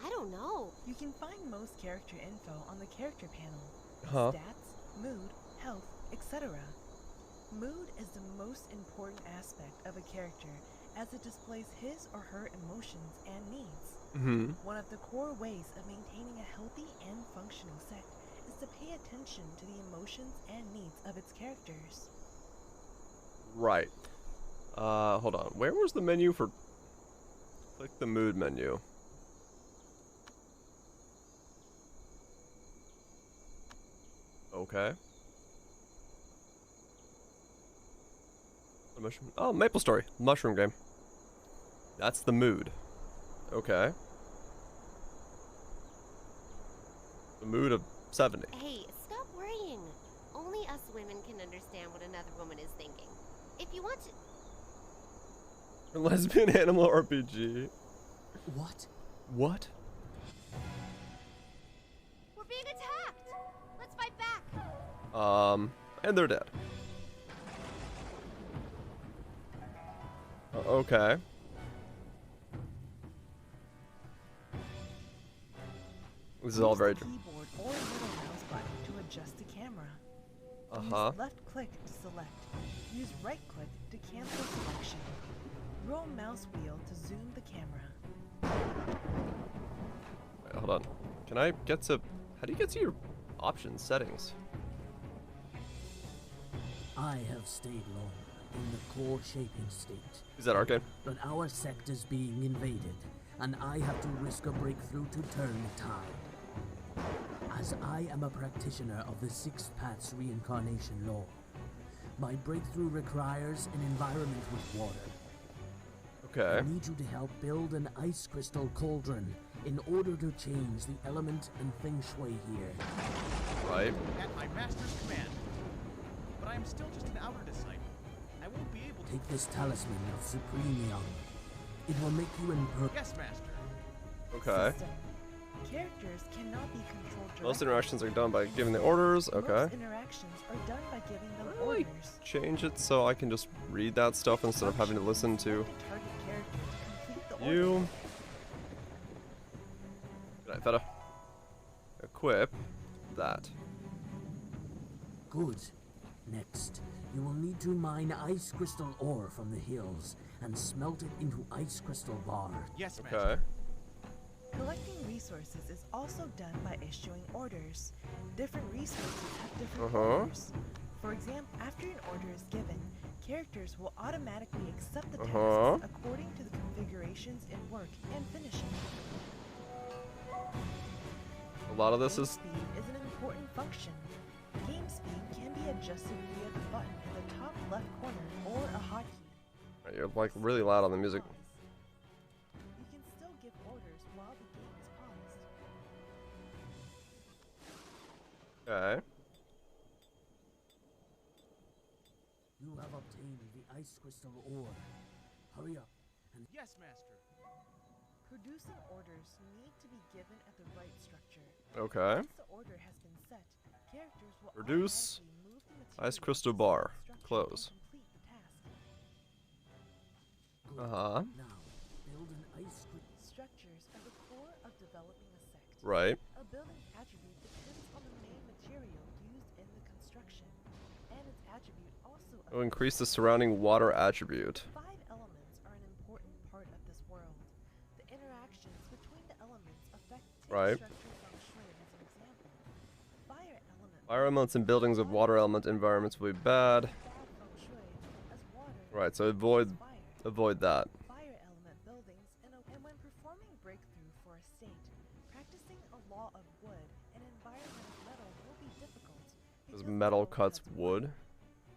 I don't know. You can find most character info on the character panel. Stats, mood, health, etc. Mood is the most important aspect of a character as it displays his or her emotions and needs. One of the core ways of maintaining a healthy and functional sect is to pay attention to the emotions and needs of its characters. Right. Hold on. Where was the menu for... Click the mood menu. Okay. The mushroom... Oh, Maple Story. Mushroom game. That's the mood. Okay. The mood of 70. Hey, stop worrying. Only us women can understand what another woman is thinking. If you want to... Lesbian animal RPG. What? What? We're being attacked! Let's fight back! And they're dead. Okay. This is all very Use the keyboard or middle mouse button to adjust the camera. Use left click to select. Use right click to cancel selection. Roll mouse wheel to zoom the camera. Wait, hold on. Can I get to... How do you get to your options settings? I have stayed long in the core shaping state. Is that arcade? But our sect is being invaded, and I have to risk a breakthrough to turn the tide. As I am a practitioner of the Sixth Path's reincarnation law, my breakthrough requires an environment with water. Okay. I need you to help build an ice crystal cauldron in order to change the element and feng shui here. Right. At my master's command. But I am still just an outer disciple. I won't be able to. Take this talisman of Supreme Young. It will make you impervious. Yes, master. Okay. System. Characters cannot be controlled directly. Most interactions are done by giving the orders. Okay. Most interactions are done by giving them orders. Change it so I can just read that stuff instead of having to listen to Select a target character to complete the order. you. Good night, feta. Equip that. Good. Next, you will need to mine ice crystal ore from the hills and smelt it into ice crystal bar. Yes, master. Okay. Collecting resources is also done by issuing orders. Different resources have different Uh-huh. orders. For example, after an order is given, characters will automatically accept the Uh-huh. tasks according to the configurations in work and finishing. A lot of this Game is speed is an important function. Game speed can be adjusted via the button in the top left corner or a hotkey. you're like really loud on the music. Pause. You can still give orders while the game is paused. Okay. You have obtained the ice crystal ore. Hurry up and Yes, master. Producing orders need to be given at the right structure. Okay. Once the order has been set, characters will Reduce automatically move the ice material crystal to bar. the structure Close. and complete the task. good. Uh-huh. Now, build an ice crystal. Structures are the core of developing a sect. Right. A building attribute depends on the main material used in the construction, and its attribute also It'll increase the surrounding water attribute. 5 elements are an important part of this world. The interactions between the elements affect Right. structure feng shui as an example. Fire element Fire elements in buildings of water element environments will be bad. bad feng shui as water Right, so is fire. avoid that. Fire element buildings and when performing breakthrough for a state, practicing a law of wood and environment of metal will be difficult. Because because metal cuts wood.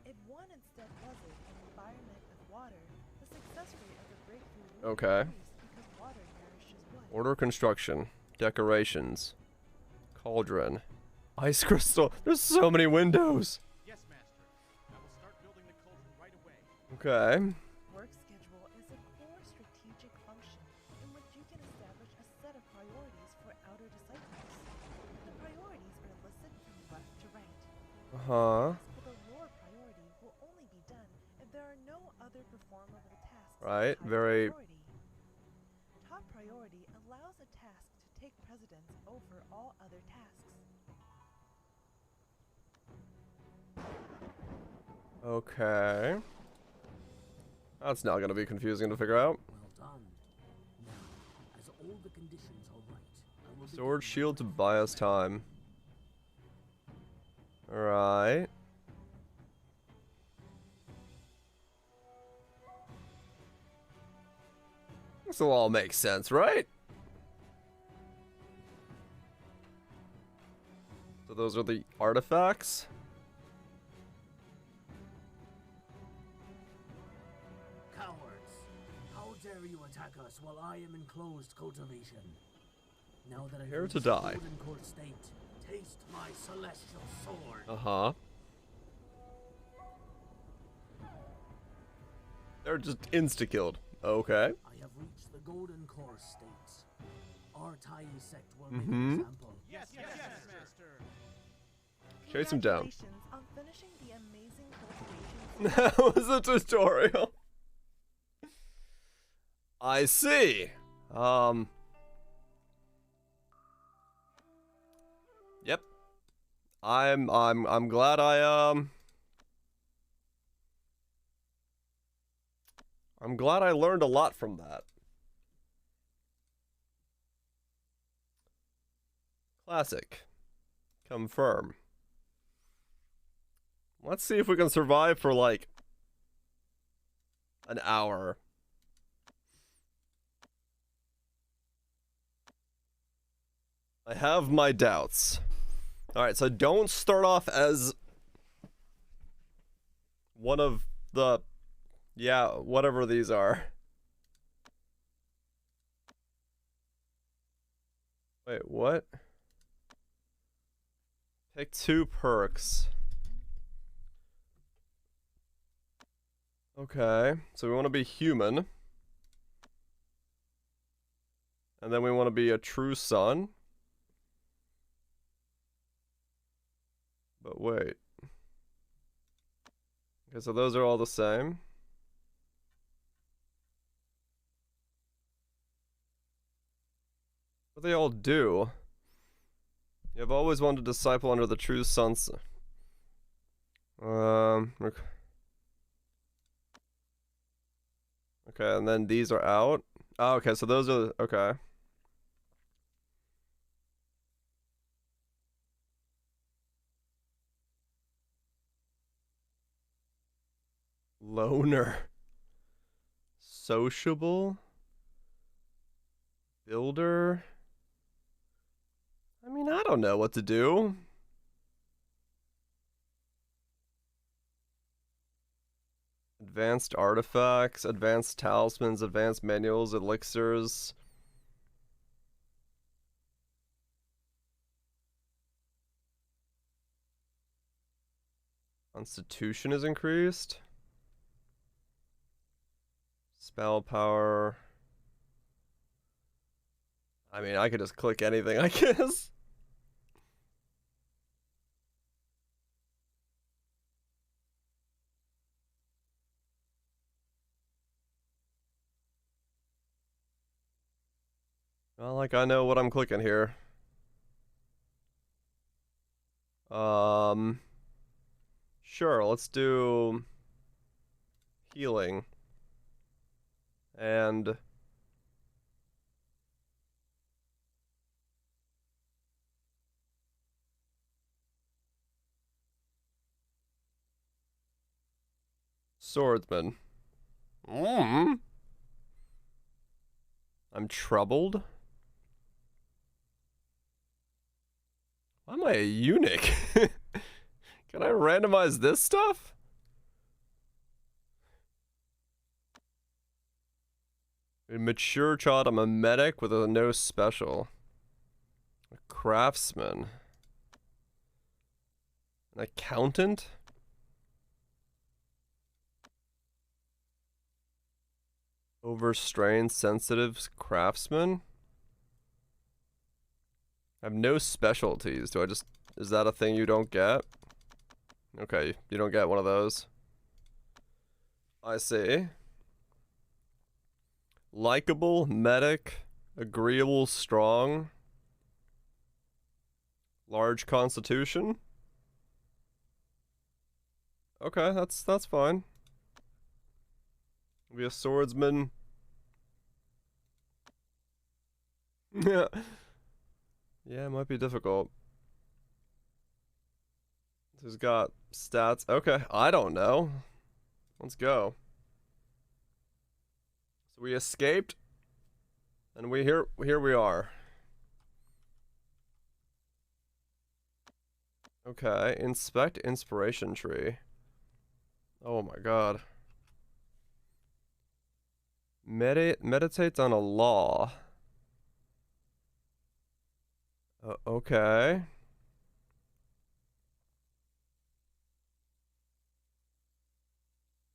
If one instead was it an environment of water, the success rate of the breakthrough will Okay. increase because water nourishes wood. Order construction. Decorations. Cauldron. Ice crystal. There's so many windows. Yes, master. I will start building the cauldron right away. Okay. Work schedule is a core strategic function in which you can establish a set of priorities for outer disciples. The priorities are listed from left to right. Uh-huh. Tasks with a lower priority will only be done if there are no other performable tasks. of Right, higher very- priority. Top priority allows a task to take precedence over all other tasks. Okay. That's not gonna be confusing to figure out. Well done. Now, as all the conditions are right, I will Sword begin my shield to breakthrough. buy us time. Alright. This will all make sense, right? So those are the artifacts? Cowards! How dare you attack us while I am in closed cultivation? Now that I've Here to reached the die. Golden Court state, taste my celestial sword. Uh-huh. They're just insta-killed. Okay. I have reached the Golden Core state. Our tiny sect will Mhm. make an example. Yes, master. Chase him down. Congratulations on finishing the amazing cultivation. That was a tutorial. I see. Yep. I'm glad I'm glad I learned a lot from that. Classic. Confirm. Let's see if we can survive for like an hour. I have my doubts. Alright, so don't start off as one of the, yeah, whatever these are. Wait, what? Pick 2 perks. Okay, so we want to be human. And then we want to be a true son. But wait. Okay, so those are all the same. What they all do? You have always wanted to disciple under the true son's. Okay. Okay, and then these are out. Oh, okay, so those are okay. Loner. Sociable. Builder. I mean, I don't know what to do. Advanced artifacts, advanced talismans, advanced manuals, elixirs. Constitution is increased. Spell power. I mean, I could just click anything, I guess. Well, like, I know what I'm clicking here. Sure, let's do healing. And swordsman. I'm troubled. Why am I a eunuch? Can I randomize this stuff? A mature child, I'm a medic with a no special. A craftsman. An accountant? Overstrained, sensitive craftsman? I have no specialties. Do I just... Is that a thing you don't get? Okay, you don't get one of those. I see. Likeable, medic, agreeable, strong. Large constitution. Okay, that's fine. Be a swordsman. Yeah. Yeah, it might be difficult. Who's got stats? Okay, I don't know. Let's go. So we escaped, and here we are. Okay, inspect inspiration tree. Oh my god. Meditates on a law. Okay.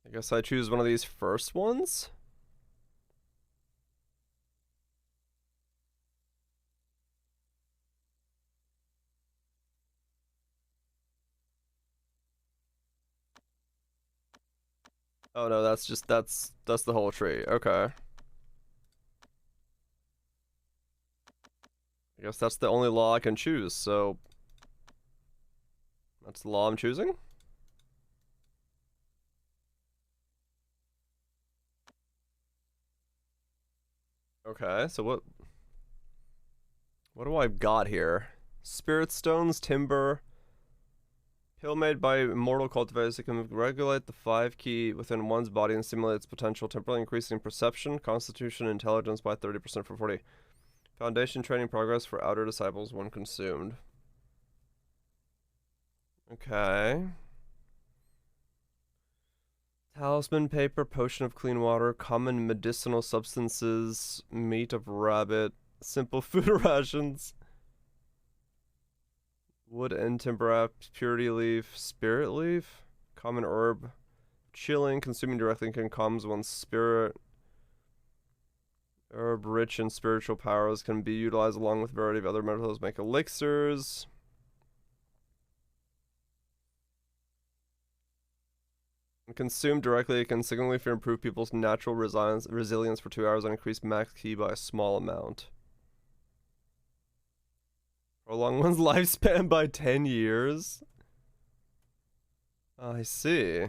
I guess I choose one of these first ones? Oh no, that's the whole tree. Okay. I guess that's the only law I can choose, so that's the law I'm choosing? Okay, so what do I got here? Spirit stones, timber, pill made by immortal cultivators that can regulate the 5 key within one's body and stimulate its potential, temporarily increasing perception, constitution, intelligence by 30% for 40. Foundation training progress for outer disciples when consumed. Okay. Talisman paper, potion of clean water, common medicinal substances, meat of rabbit, simple food rations, wood and timber apps, purity leaf, spirit leaf, common herb, chilling, consuming directly can calm one's spirit. Herb rich in spiritual powers can be utilized along with a variety of other metals, make elixirs. Consumed directly, it can significantly improve people's natural resilience for 2 hours and increase max ki by a small amount. Prolong one's lifespan by 10 years? I see.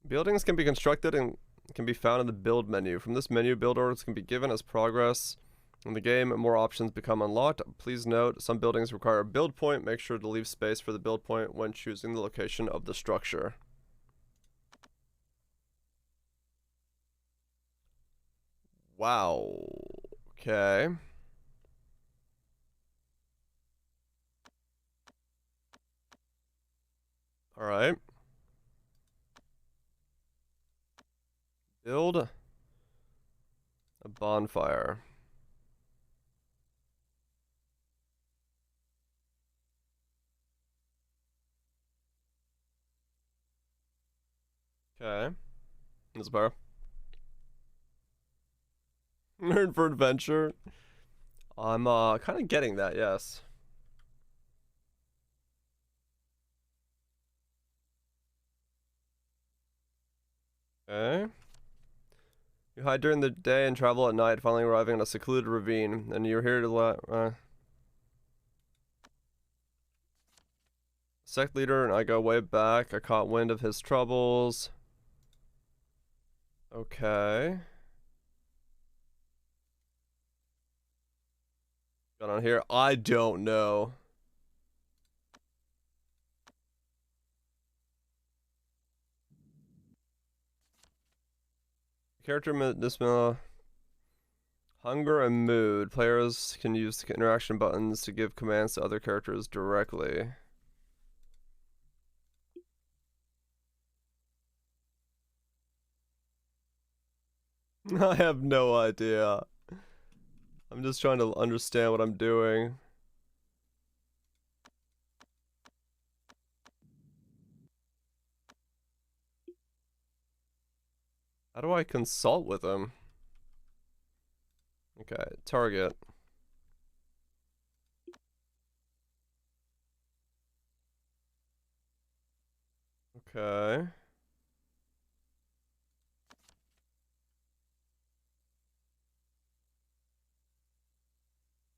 Buildings can be constructed and can be found in the build menu. From this menu, build orders can be given as progress in the game. More options become unlocked. Please note, some buildings require a build point. Make sure to leave space for the build point when choosing the location of the structure. Wow. Okay. Alright. Build a bonfire. Okay. This bar. Nerd for adventure. I'm kind of getting that, yes. Okay. You hide during the day and travel at night, finally arriving in a secluded ravine, and you're here to let sect leader, and I go way back. I caught wind of his troubles. Okay. Got on here. I don't know. Character this hunger and mood. Players can use interaction buttons to give commands to other characters directly. I have no idea. I'm just trying to understand what I'm doing. How do I consult with him? Okay, target. Okay.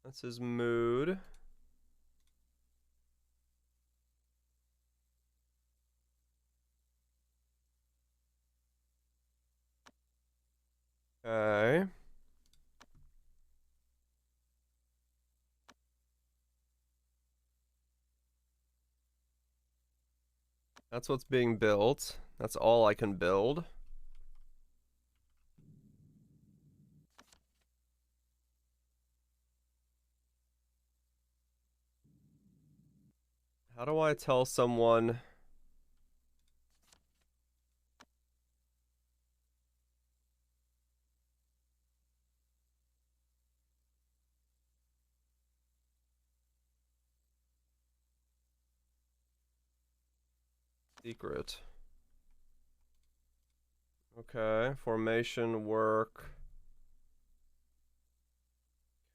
That's his mood. Okay. That's what's being built. That's all I can build. How do I tell someone? Secret. Okay, formation, work.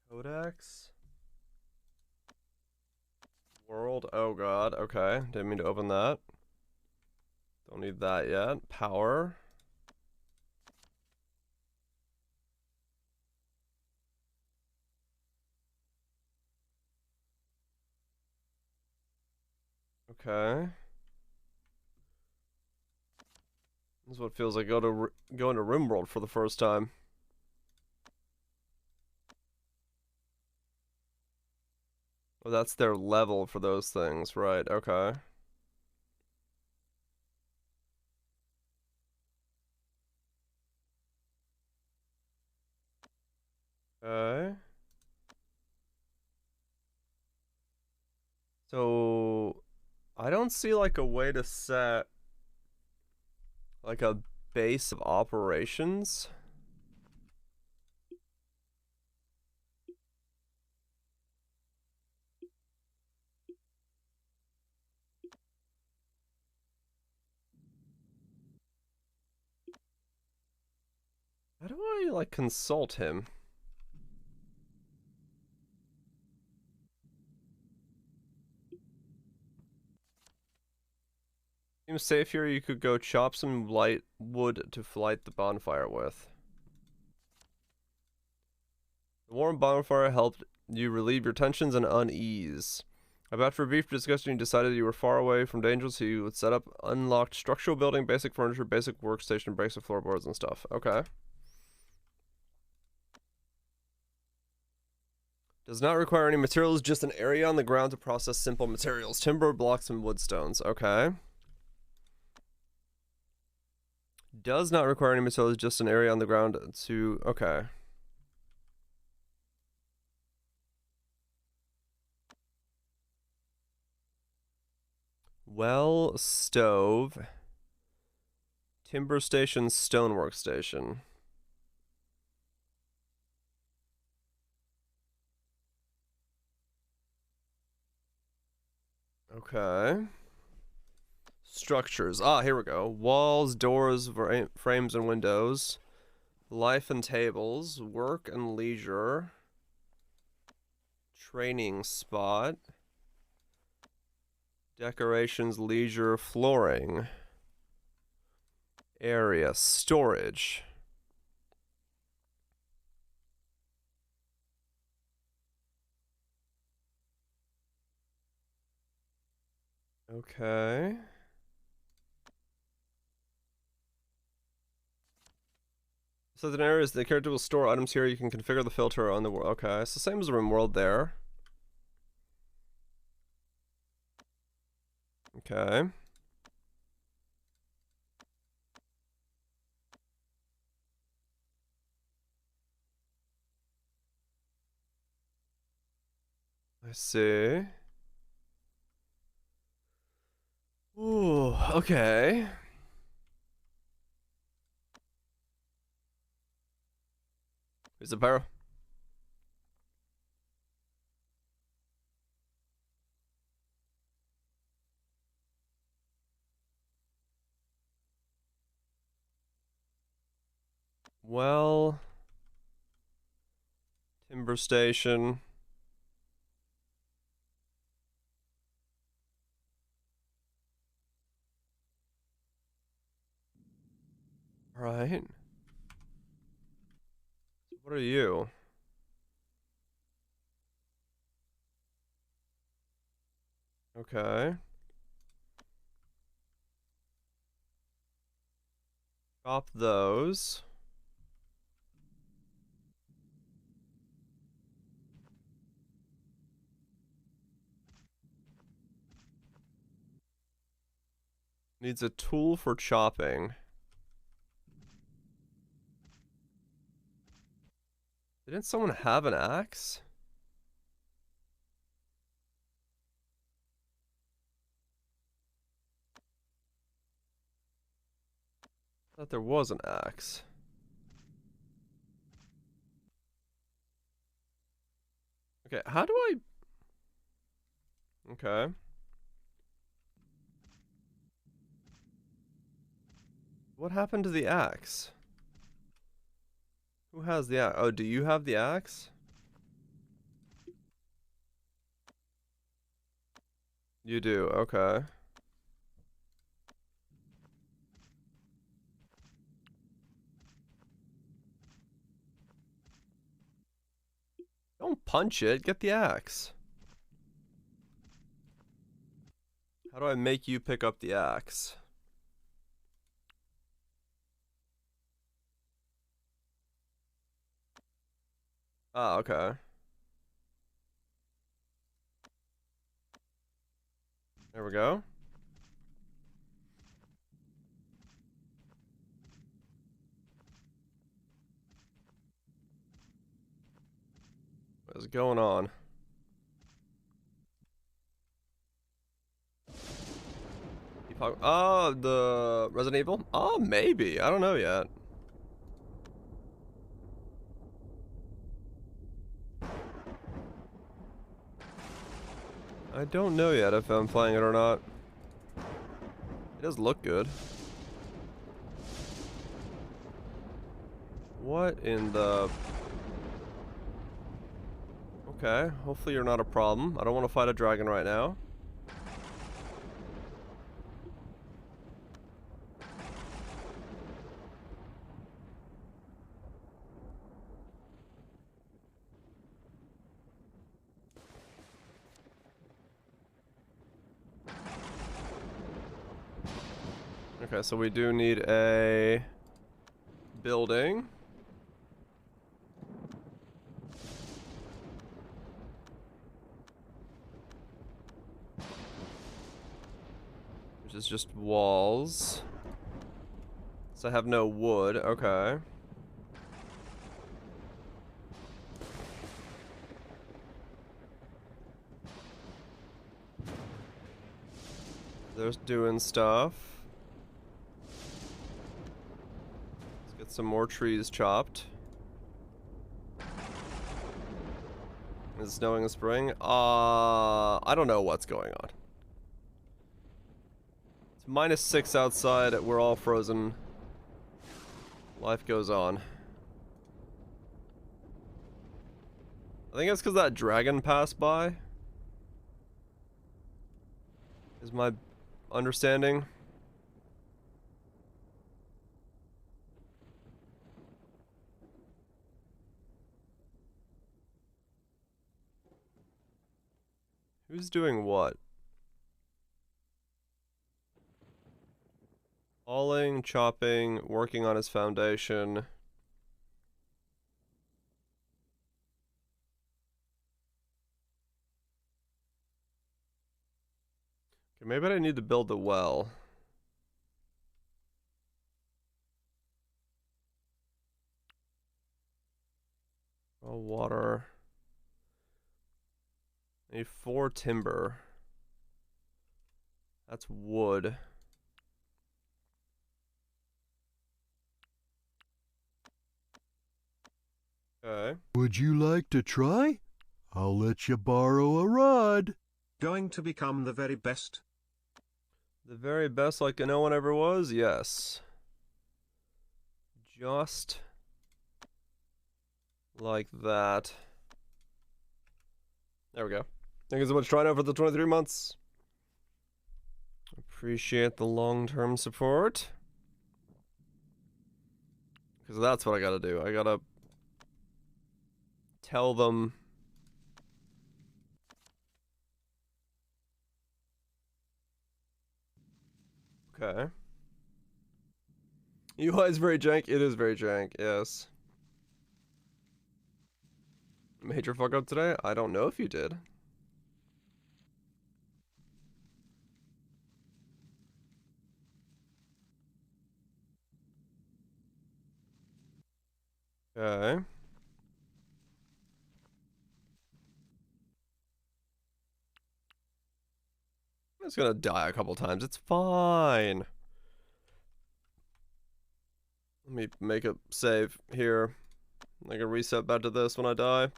Codex? World, oh god, okay. Didn't mean to open that. Don't need that yet. Power. Okay. This is what it feels like go into RimWorld for the first time. Oh, that's their level for those things, right? Okay. Okay. So I don't see like a way to set like a base of operations. How do I like consult him? Seems safe here. You could go chop some light wood to light the bonfire with. The warm bonfire helped you relieve your tensions and unease. After a brief discussion, you decided you were far away from danger, so you would set up unlocked structural building, basic furniture, basic workstation, basic floorboards, and stuff. Okay. Does not require any materials, just an area on the ground to process simple materials. Timber, blocks, and wood stones. Okay. Does not require any materials, just an area on the ground to... Okay. Well, stove. Timber station, stonework station. Okay. Structures. Ah, here we go. Walls, doors, frames, and windows. Life and tables. Work and leisure. Training spot. Decorations, leisure, flooring. Area. Storage. Okay. So the area is the character will store items here. You can configure the filter on the world. Okay, it's the same as the room world there. Okay. I see. Ooh, okay. Who's the pyro? Well, timber station. Right. What are you? Okay. Drop those. Needs a tool for chopping. Didn't someone have an axe? I thought there was an axe. Okay, how do I... Okay. What happened to the axe? Who has the axe? Oh, do you have the axe? You do, okay. Don't punch it, get the axe. How do I make you pick up the axe? Ah, okay. There we go. What is going on? The Resident Evil? Oh, maybe. I don't know yet. I don't know yet if I'm playing it or not. It does look good. What in the... Okay, hopefully you're not a problem. I don't want to fight a dragon right now. Okay, so we do need a building. Which is just walls. So I have no wood, okay. There's doing stuff. Let's get some more trees chopped. Is it snowing in spring? I don't know what's going on. It's -6 outside, we're all frozen. Life goes on. I think it's because that dragon passed by. Is my understanding. Who's doing what? Hauling, chopping, working on his foundation. Okay, maybe I need to build the well. Oh, water. I need 4 timber. That's wood. Okay. Would you like to try? I'll let you borrow a rod. Going to become the very best? The very best like no one ever was? Yes. Just like that. There we go. Thank you so much, Trino, for the 23 months. Appreciate the long-term support. Because that's what I gotta do. I gotta tell them. Okay. UI is very jank. It is very jank, yes. Major fuck up today? I don't know if you did. Okay. It's gonna die a couple times. It's fine. Let me make a save here. I can reset back to this when I die.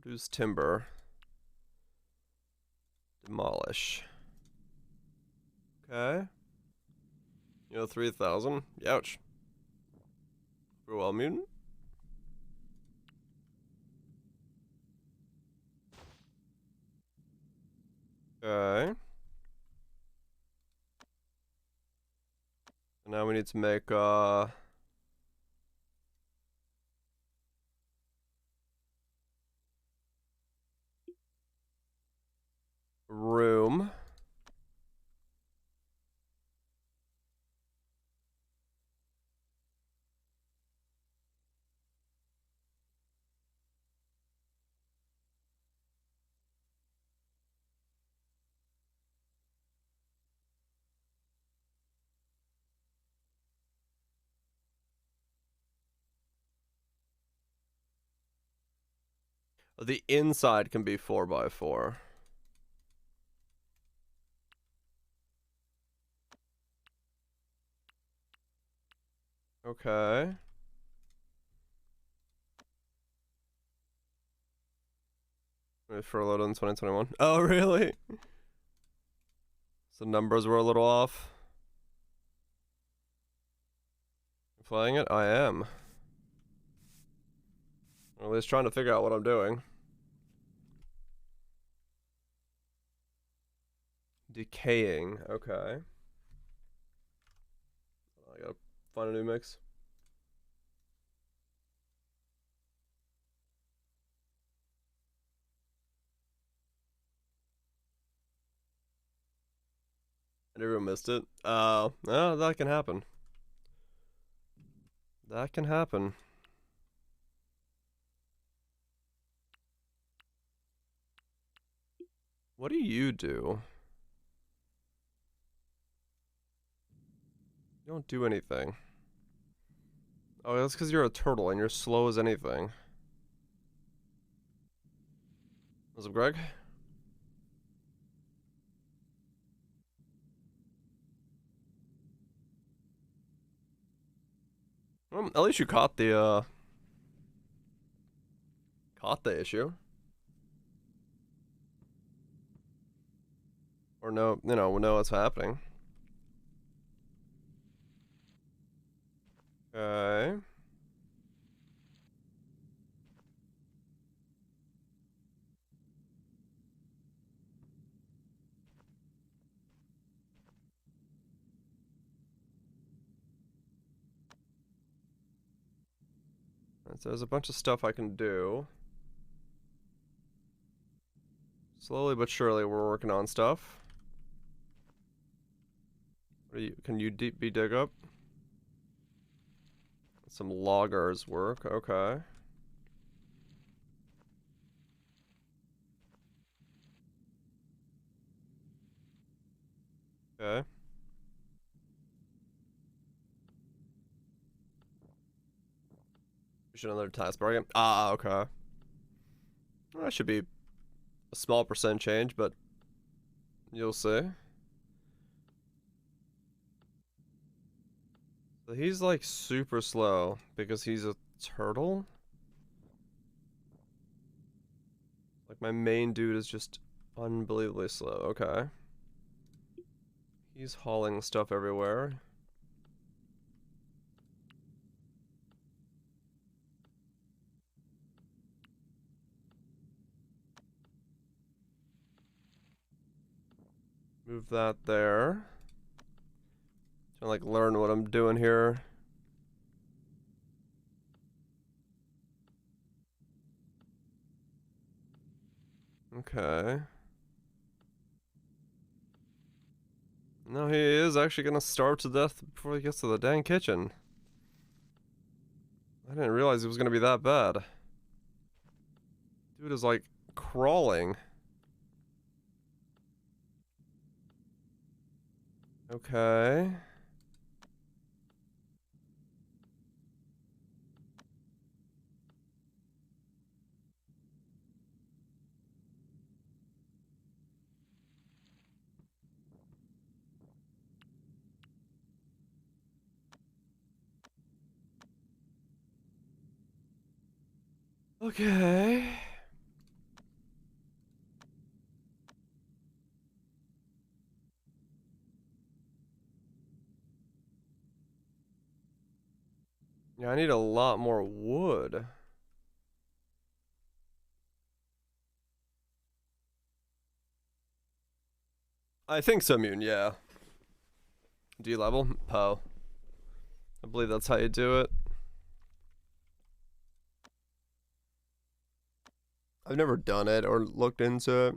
Reduce timber. Demolish. Okay. 3,000. Ouch. Well, mutant. Okay. Now we need to make room. The inside can be 4x4. Okay. Furloughed in 2021. Oh, really? So numbers were a little off. Playing it? I am. Or at least trying to figure out what I'm doing. Decaying. Okay. I gotta find a new mix. Everyone missed it. Oh, that can happen. That can happen. What do you do? You don't do anything. Oh, that's because you're a turtle and you're slow as anything. What's up, Greg? Well, at least you caught the issue. Or know what's happening. Okay. So there's a bunch of stuff I can do. Slowly but surely, we're working on stuff. Can you be dig up? Some loggers work. Okay. Okay. Push another taskbar again. Ah, okay. Well, that should be a small percent change, but you'll see. So he's like super slow because he's a turtle. Like my main dude is just unbelievably slow. Okay. He's hauling stuff everywhere. Move that there. Trying to like learn what I'm doing here. Okay. No, he is actually gonna starve to death before he gets to the dang kitchen. I didn't realize it was gonna be that bad. Dude is like crawling. Okay. Okay. Yeah, I need a lot more wood. I think so, Mune, yeah. D level? Poe. I believe that's how you do it. I've never done it or looked into it.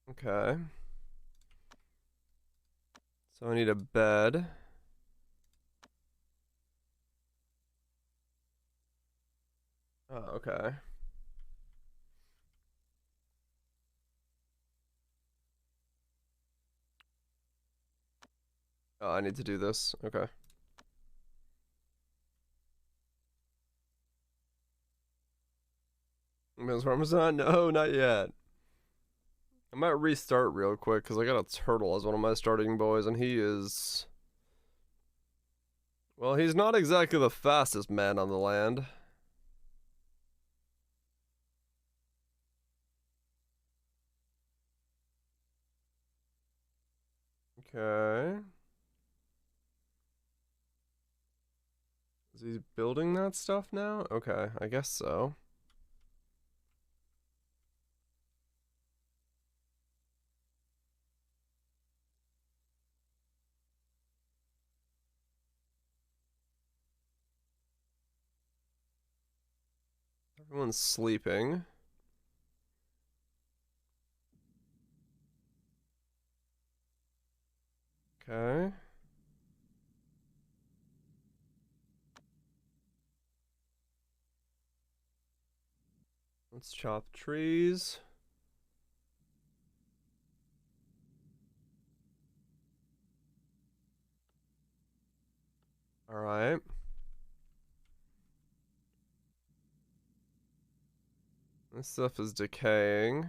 Okay. So I need a bed. Oh, okay. Oh, I need to do this. Okay. Ms. Parmesan? No, not yet. I might restart real quick because I got a turtle as one of my starting boys, and he is... Well, he's not exactly the fastest man on the land. Okay. Is he building that stuff now? Okay, I guess so. Everyone's sleeping. Okay. Let's chop trees. Alright. This stuff is decaying.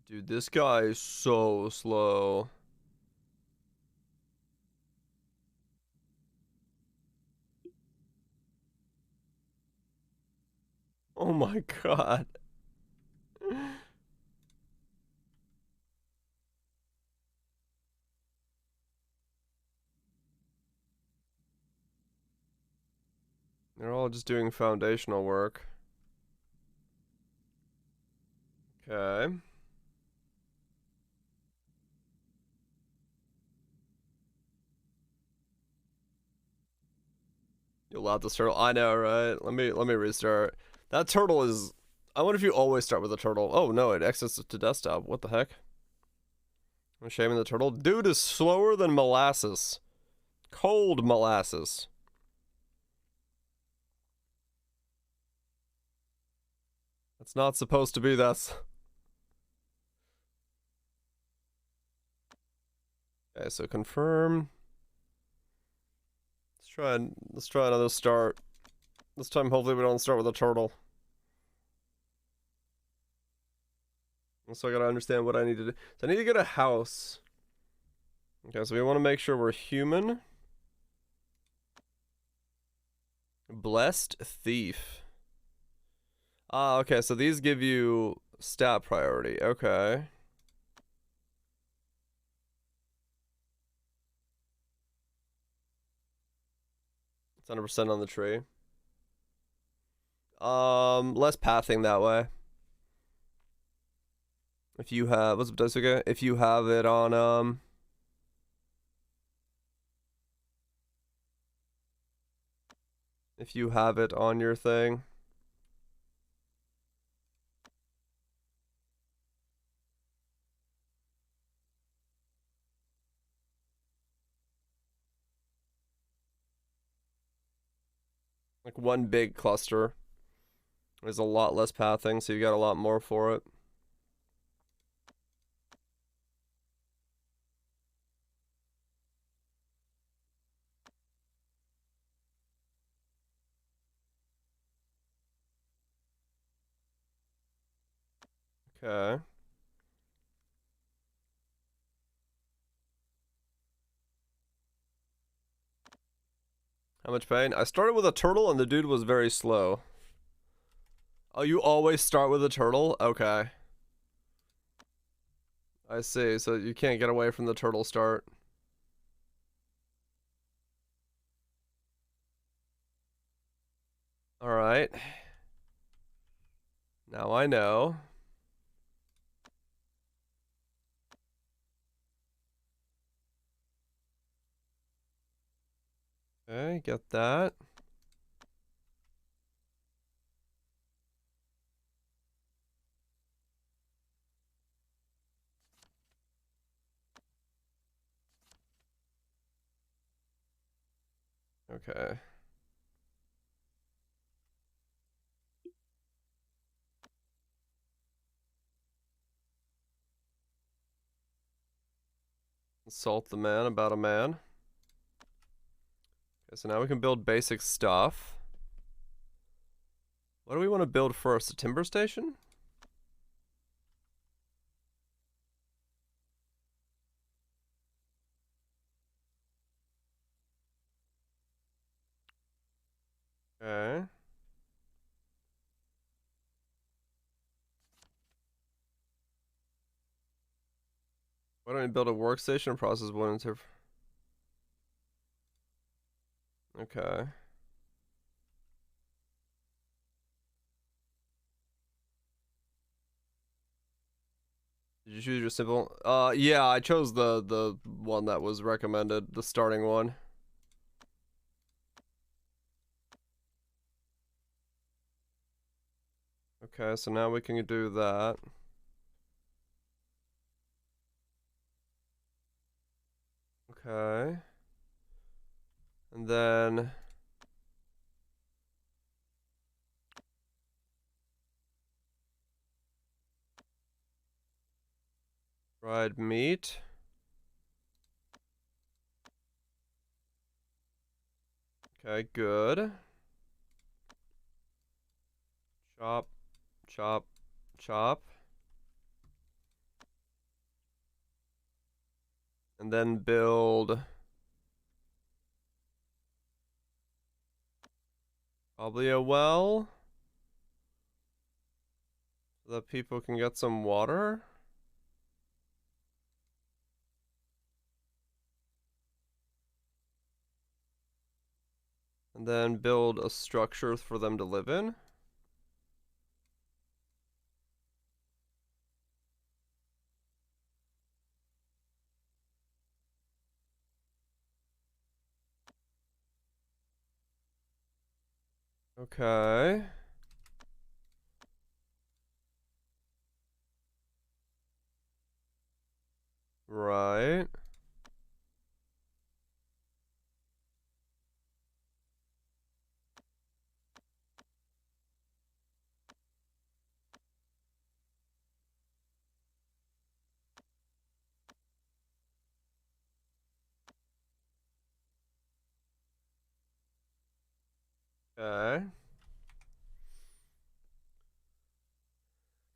Dude, this guy is so slow. Oh my god. They're all just doing foundational work. Okay. You allowed this turtle. I know, right? Let me restart. That turtle is... I wonder if you always start with a turtle. Oh no, it exits to desktop. What the heck? I'm shaming the turtle. Dude is slower than molasses. Cold molasses. It's not supposed to be that. Okay, so confirm. Let's try another start. This time hopefully we don't start with a turtle. So I gotta understand what I need to do. So I need to get a house. Okay, so we want to make sure we're human. Blessed thief. Ah, okay, so these give you stat priority. Okay. It's 100% on the tree. Less pathing that way. If you have, what's up, Daisuke? If you have it on, if you have it on your thing. Like one big cluster. There's a lot less pathing, so you got a lot more for it. Okay. How much pain? I started with a turtle and the dude was very slow. Oh, you always start with a turtle? Okay. I see, so you can't get away from the turtle start. Alright. Now I know. Okay, get that. Okay. Insult the man about a man. Okay, so now we can build basic stuff. What do we want to build first? A timber station? Okay. Why don't we build a workstation and process one into... Okay. Did you choose your simple? Yeah, I chose the one that was recommended, the starting one. Okay, so now we can do that. Okay. And then... fried meat. Okay, good. Chop, chop, chop. And then build... probably a well. So that people can get some water. And then build a structure for them to live in. Okay. Right. Okay.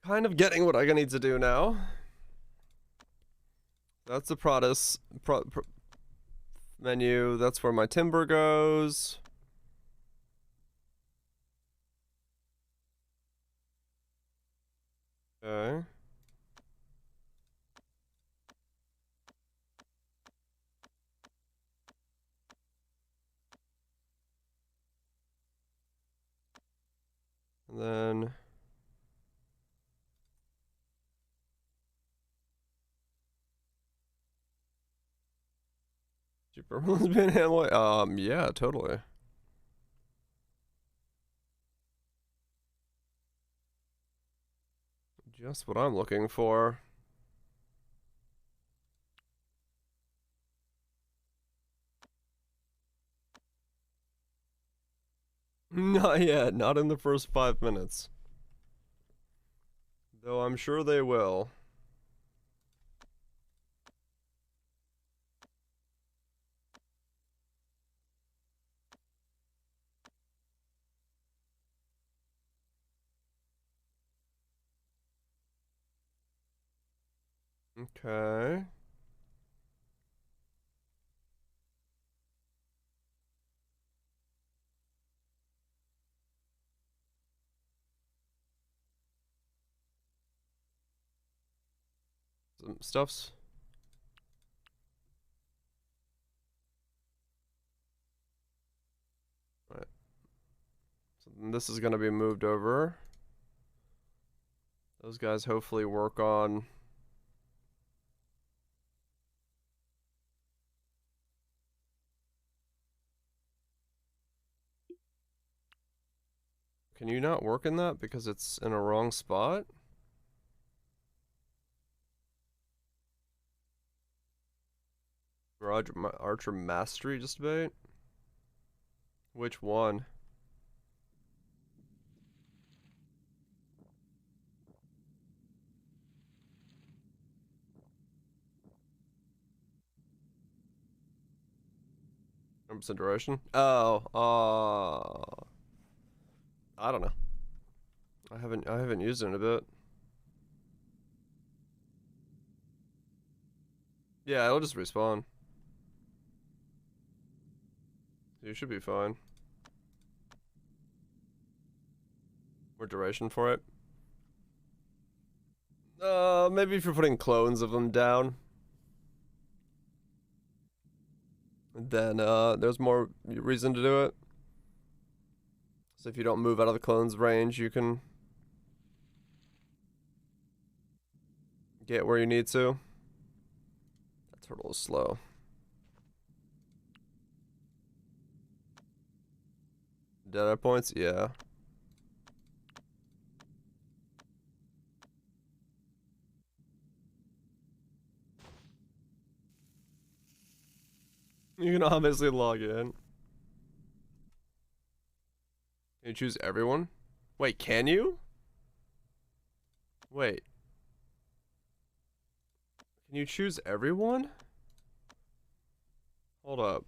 Kind of getting what I need to do now. That's the produce menu. That's where my timber goes. Okay. And then... super lesbian Hanway. Yeah, totally. Just what I'm looking for. Not yet, not in the first 5 minutes. Though I'm sure they will. Okay. Some stuffs. Right. So this is gonna be moved over. Those guys hopefully work on... Can you not work in that because it's in a wrong spot? Archer Mastery just debate? Which one? % duration? Oh, I don't know. I haven't used it in a bit. Yeah, it'll just respawn. You should be fine. More duration for it. Maybe if you're putting clones of them down, then there's more reason to do it. So if you don't move out of the clone's range, you can get where you need to. That turtle is slow. Dead eye points? Yeah. You can obviously log in. Can you choose everyone? Wait, can you? Wait. Can you choose everyone? Hold up.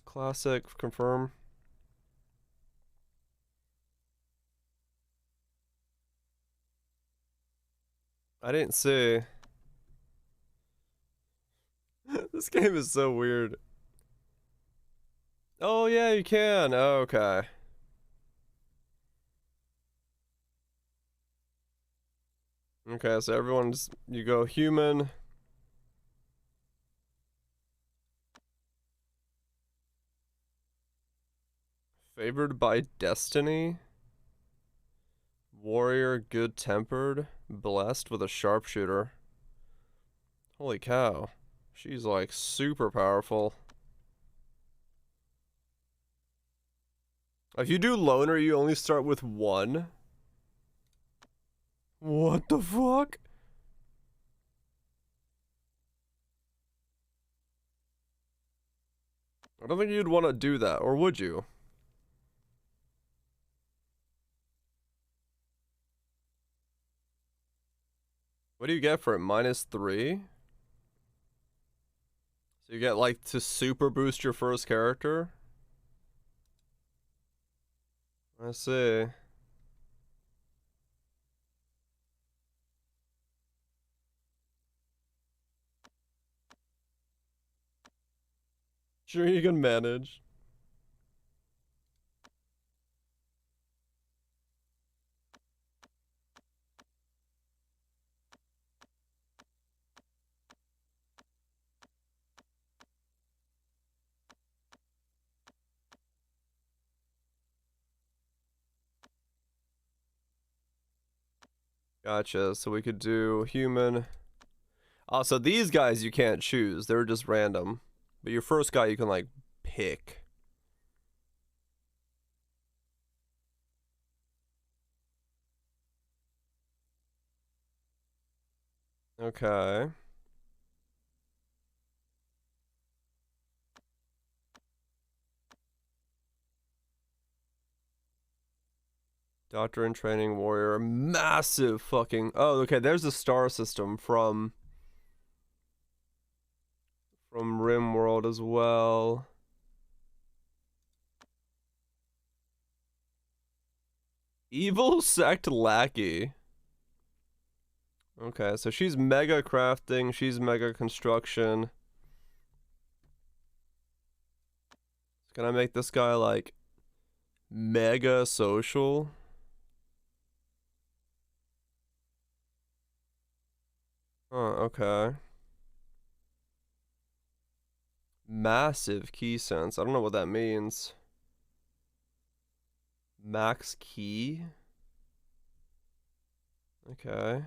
Classic, confirm. I didn't see. This game is so weird. Oh, yeah, you can. Oh, okay. Okay, so everyone's, you go human. Favored by destiny. Warrior, good-tempered. Blessed with a sharpshooter. Holy cow. She's like super powerful. If you do loner, you only start with 1. What the fuck? I don't think you'd want to do that, or would you? What do you get for it? -3? So you get like to super boost your first character? I see. Sure, you can manage. Gotcha, so we could do human. Oh, so these guys you can't choose. They're just random. But your first guy you can, like, pick. Okay. Doctor in training, warrior. Massive fucking... Oh, okay, there's the star system from RimWorld as well. Evil Sect Lackey. Okay, so she's mega crafting, she's mega construction. Can I make this guy, like, mega social? Oh, okay. Massive key sense. I don't know what that means. Max key? Okay.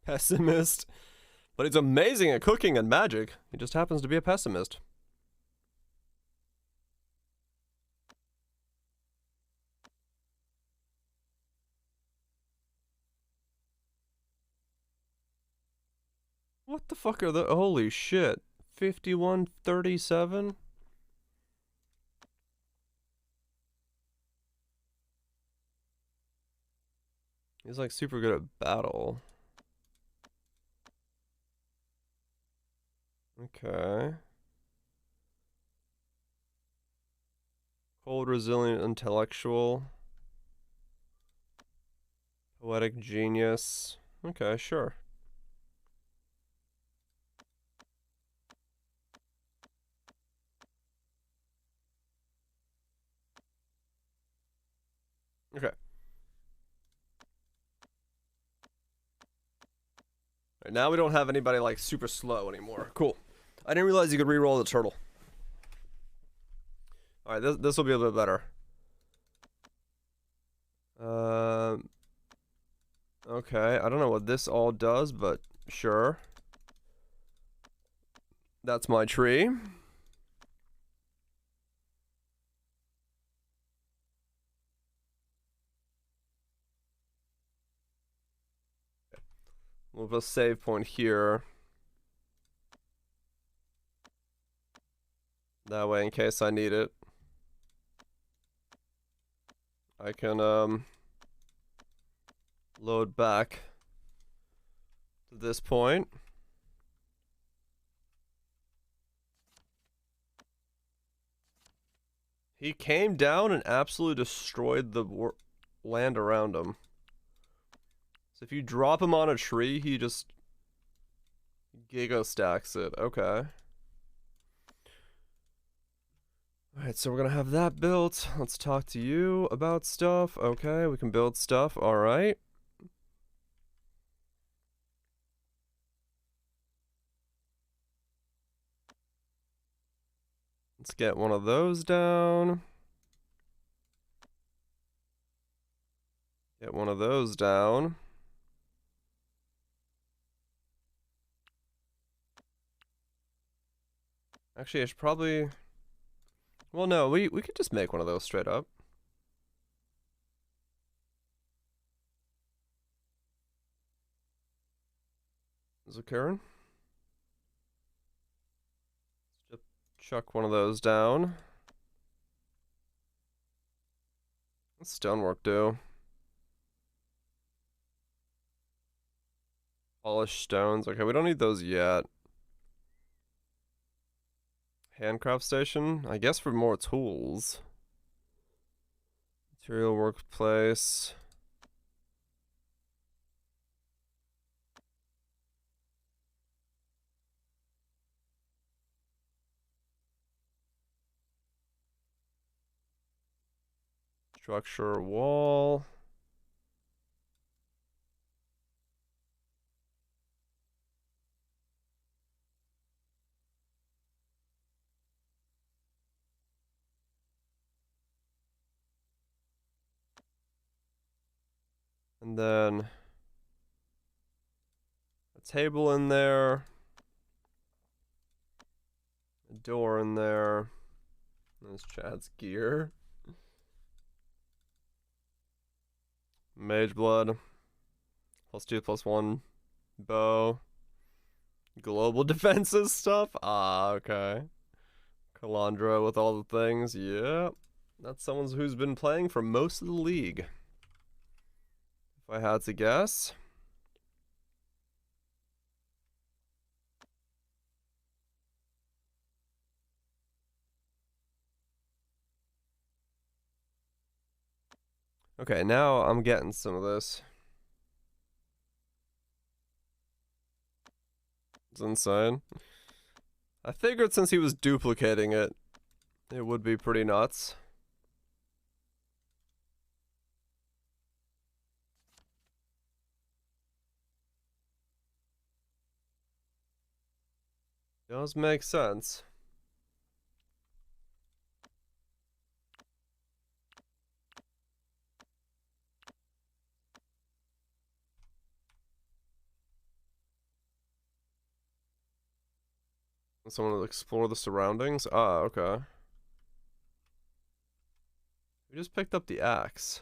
Pessimist. But he's amazing at cooking and magic. He just happens to be a pessimist. What the fuck are the... Holy shit. 5137? He's like super good at battle. Okay. Cold, resilient, intellectual. Poetic genius. Okay, sure. Okay. Right, now we don't have anybody like super slow anymore. Cool. I didn't realize you could re-roll the turtle. All right, this will be a bit better. Okay, I don't know what this all does, but sure. That's my tree. We'll have a save point here. That way, in case I need it, I can load back to this point. He came down and absolutely destroyed the land around him. So if you drop him on a tree, he just giga stacks it. Okay. Alright, so we're gonna have that built. Let's talk to you about stuff. Okay, we can build stuff. Alright. Let's get one of those down. Get one of those down. Actually, I should probably... Well, no, we could just make one of those straight up. Is it Karen? Let's just chuck one of those down. What's stonework do? Polished stones. Okay, we don't need those yet. Handcraft station? I guess for more tools. Material workplace. Structure wall. And then a table in there. A door in there. There's Chad's gear. Mage blood. +2/+1. Bow. Global defenses stuff? Ah, okay. Calandra with all the things. Yep. That's someone who's been playing for most of the league. If I had to guess. Okay, now I'm getting some of this. It's insane. I figured since he was duplicating it, it would be pretty nuts. Does make sense. Someone will explore the surroundings? Ah, okay. We just picked up the axe.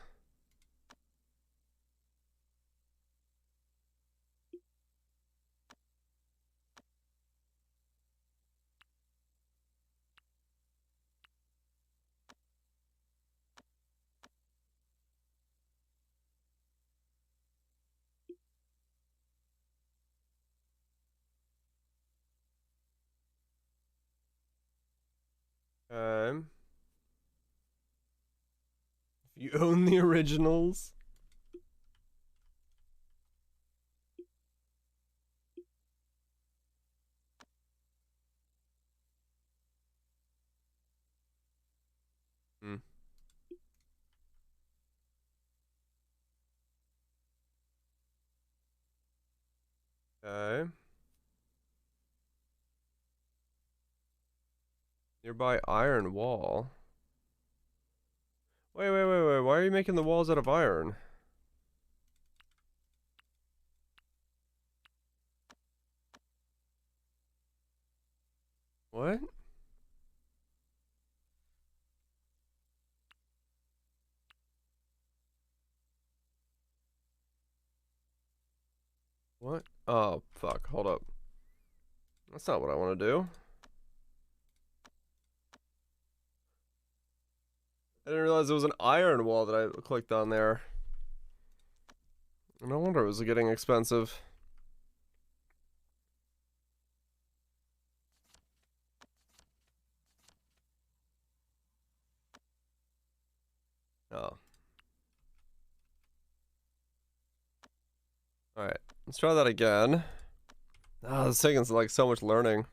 Okay. If you own the originals. Hmm. Okay. Nearby iron wall. Wait. Why are you making the walls out of iron? What? What? Oh, fuck. Hold up. That's not what I want to do. I didn't realize it was an iron wall that I clicked on there. No wonder it was getting expensive. Oh. Alright. Let's try that again. Ah, this is taking like so much learning.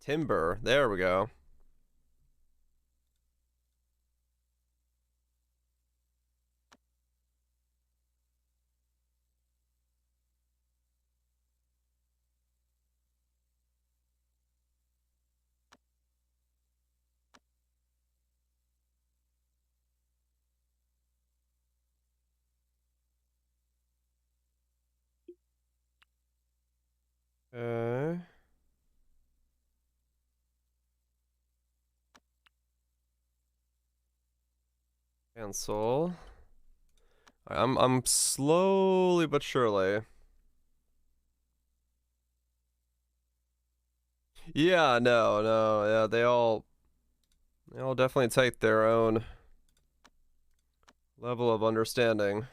Timber. There we go. Okay. Cancel. I'm slowly but surely. Yeah, no, yeah, they all definitely take their own level of understanding.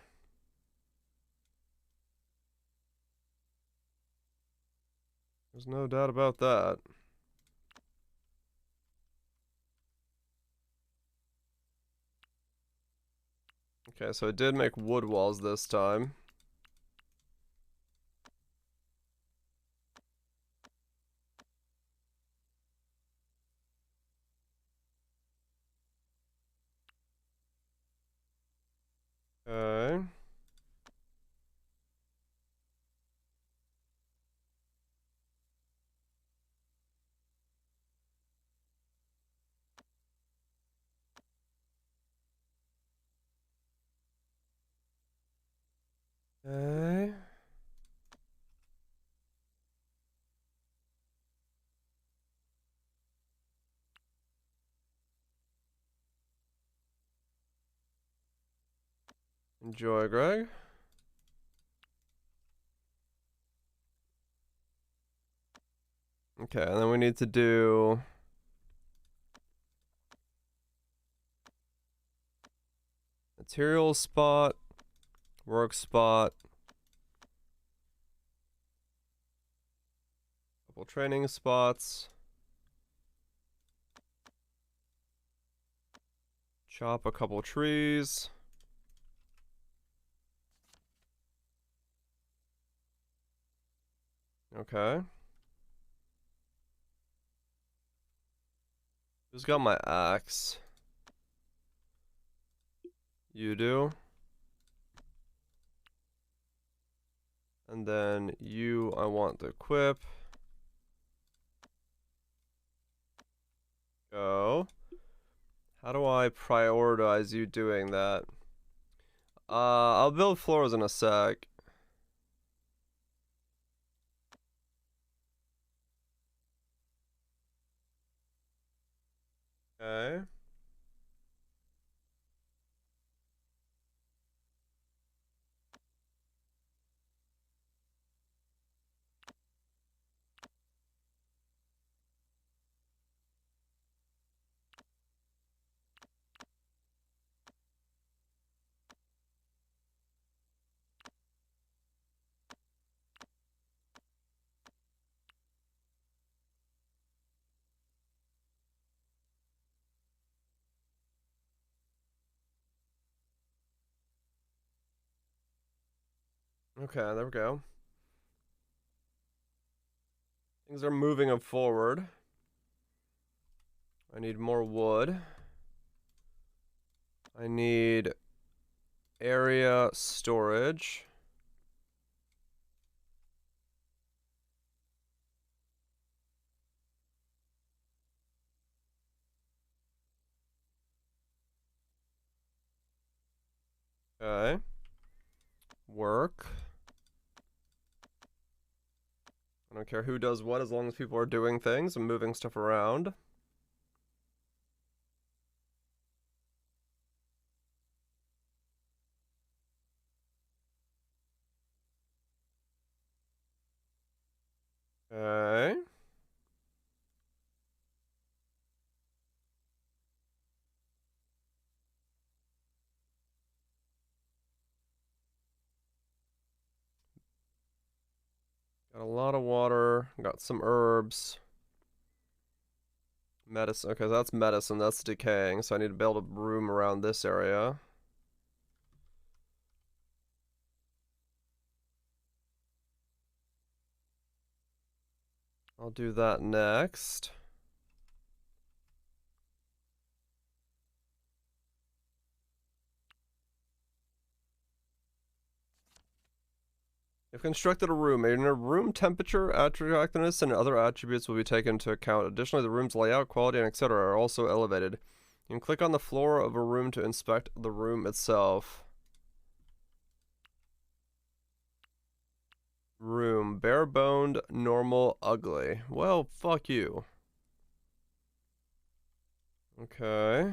There's no doubt about that. Okay, so I did make wood walls this time. Okay. Okay. Enjoy, Greg. Okay, and then we need to do material spot, work spot, couple training spots, chop a couple trees. Okay. Who's got my axe? You do. And then you, I want to equip. Go. How do I prioritize you doing that? I'll build floors in a sec. Okay. Okay, there we go. Things are moving forward. I need more wood. I need area storage. Okay. Work. I don't care who does what as long as people are doing things and moving stuff around. Okay. Got a lot of water. Got some herbs. Medicine. Okay, that's medicine. That's decaying. So I need to build a room around this area. I'll do that next. You've constructed a room. In a room, temperature, attractiveness, and other attributes will be taken into account. Additionally, the room's layout, quality, and etc. are also elevated. You can click on the floor of a room to inspect the room itself. Room. Bare-boned, normal, ugly. Well, fuck you. Okay.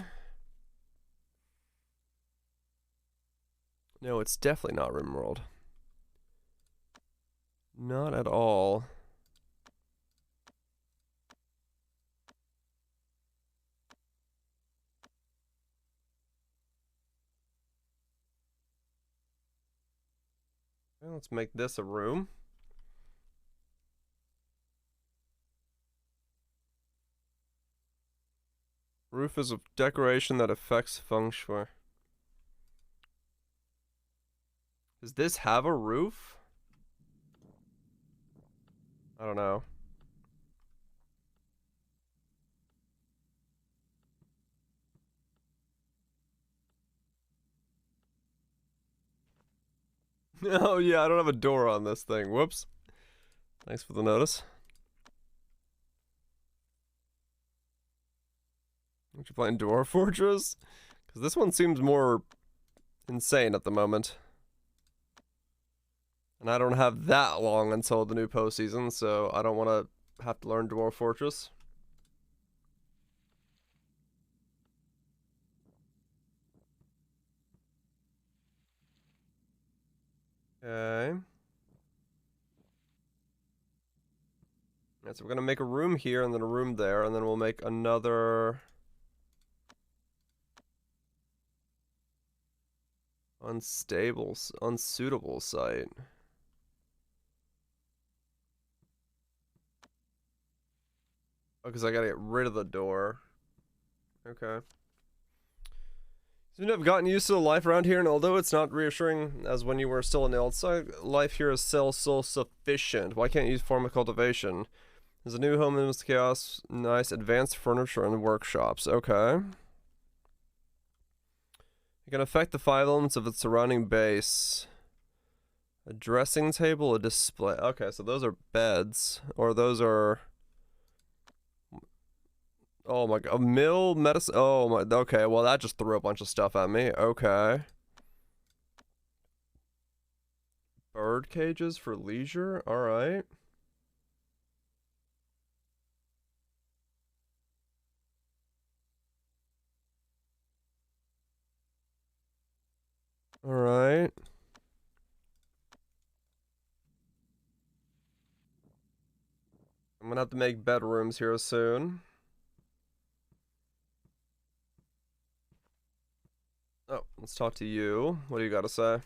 No, it's definitely not RimWorld. Not at all. Okay, let's make this a room. Roof is a decoration that affects feng shui. Does this have a roof? I don't know. Oh yeah, I don't have a door on this thing. Whoops. Thanks for the notice. Aren't you playing Dwarf Fortress? Because this one seems more insane at the moment. And I don't have that long until the new postseason, so I don't want to have to learn Dwarf Fortress. Okay. Yeah, so we're gonna make a room here and then a room there, and then we'll make another unsuitable site. Oh, because I gotta get rid of the door. Okay. Seem to have gotten used to the life around here, and although it's not reassuring as when you were still in the outside, life here is still so sufficient. Why can't you use form of cultivation? There's a new home in Mr. Chaos, nice advanced furniture and workshops. Okay. You can affect the 5 elements of its surrounding base. A dressing table, a display. Okay, so those are beds, or those are. Oh my god, a mill, medicine. Oh my, okay, well that just threw a bunch of stuff at me. Okay. Bird cages for leisure, alright. Alright. I'm gonna have to make bedrooms here soon. Oh, let's talk to you. What do you gotta say?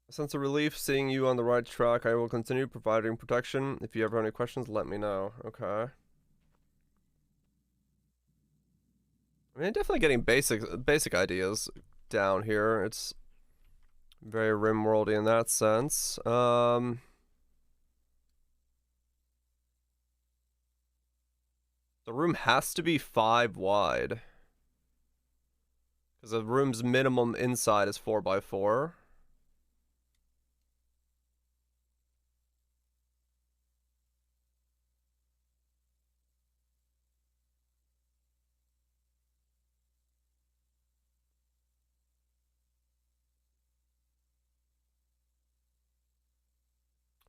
A sense of relief seeing you on the right track. I will continue providing protection. If you ever have any questions, let me know. Okay. I mean, definitely getting basic ideas down here. It's very rimworldy in that sense. The room has to be 5 wide. Because the room's minimum inside is 4x4.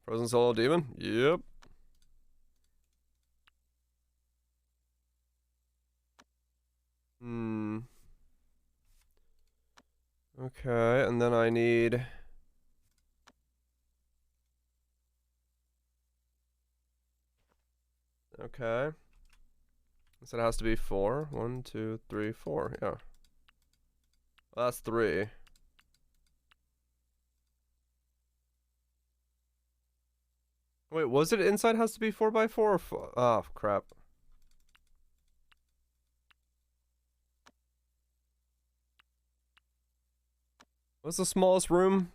Frozen Solo Demon? Yep. Okay, and then I need... Okay. So it has to be 4. 1, 2, 3, 4. Yeah. Well, that's 3. Wait, was it inside has to be 4x4 or oh, crap. What's the smallest room?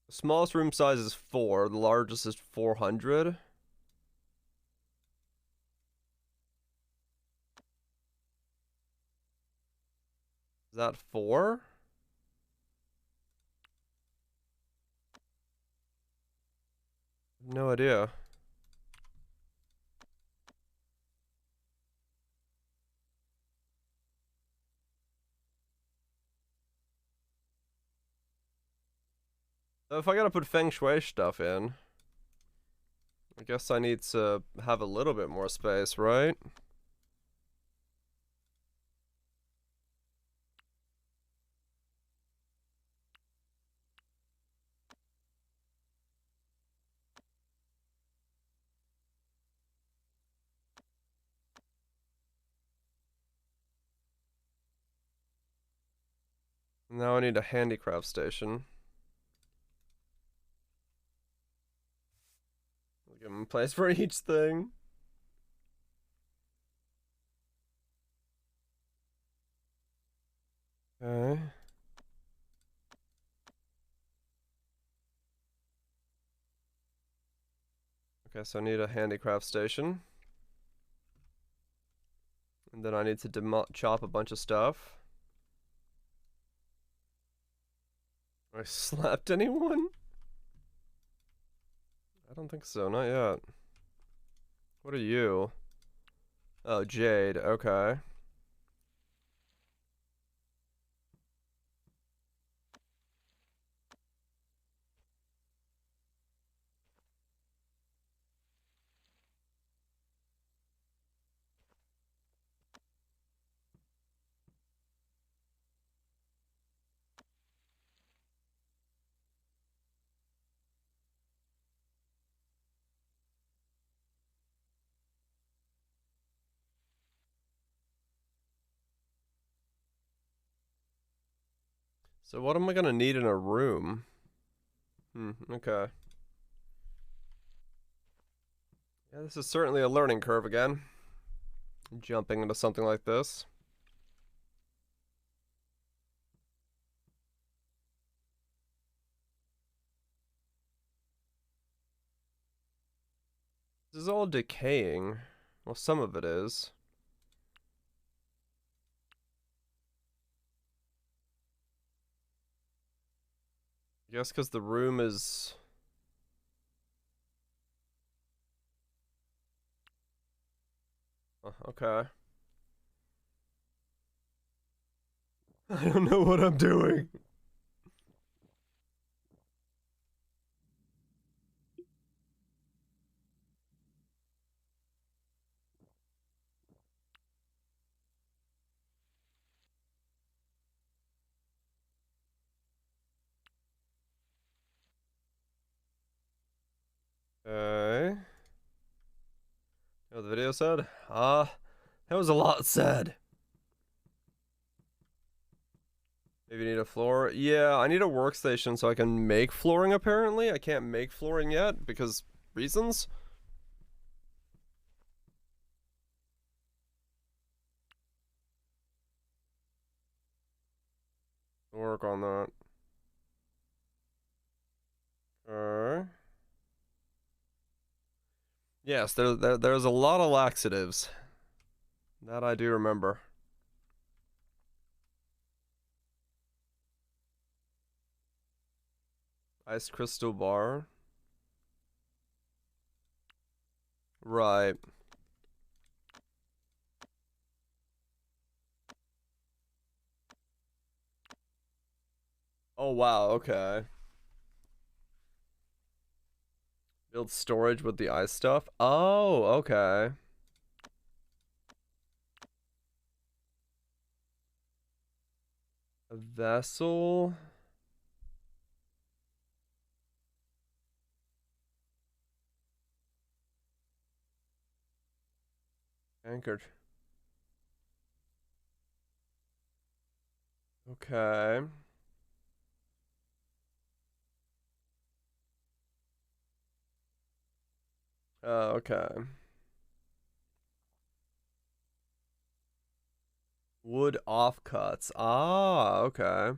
The smallest room size is 4. The largest is 400. Is that 4? No idea. So if I gotta put feng shui stuff in, I guess I need to have a little bit more space, right? Now I need a handicraft station. I'll give them a place for each thing. Okay. Okay, so I need a handicraft station. And then I need to chop a bunch of stuff. I slapped anyone? I don't think so, not yet. What are you? Oh, Jade, okay. So what am I gonna need in a room? Okay. Yeah, this is certainly a learning curve again. Jumping into something like this. This is all decaying. Well, some of it is. I guess because the room is... okay. I don't know what I'm doing. Okay. You know what the video said? That was a lot said. Maybe you need a floor. Yeah, I need a workstation so I can make flooring apparently. I can't make flooring yet because reasons. Work on that. Okay. Yes, there's a lot of laxatives. That I do remember. Ice crystal bar. Right. Oh wow, okay. Build storage with the ice stuff. Oh, okay. A vessel. Anchored. Okay. Okay. Wood offcuts. Ah, okay.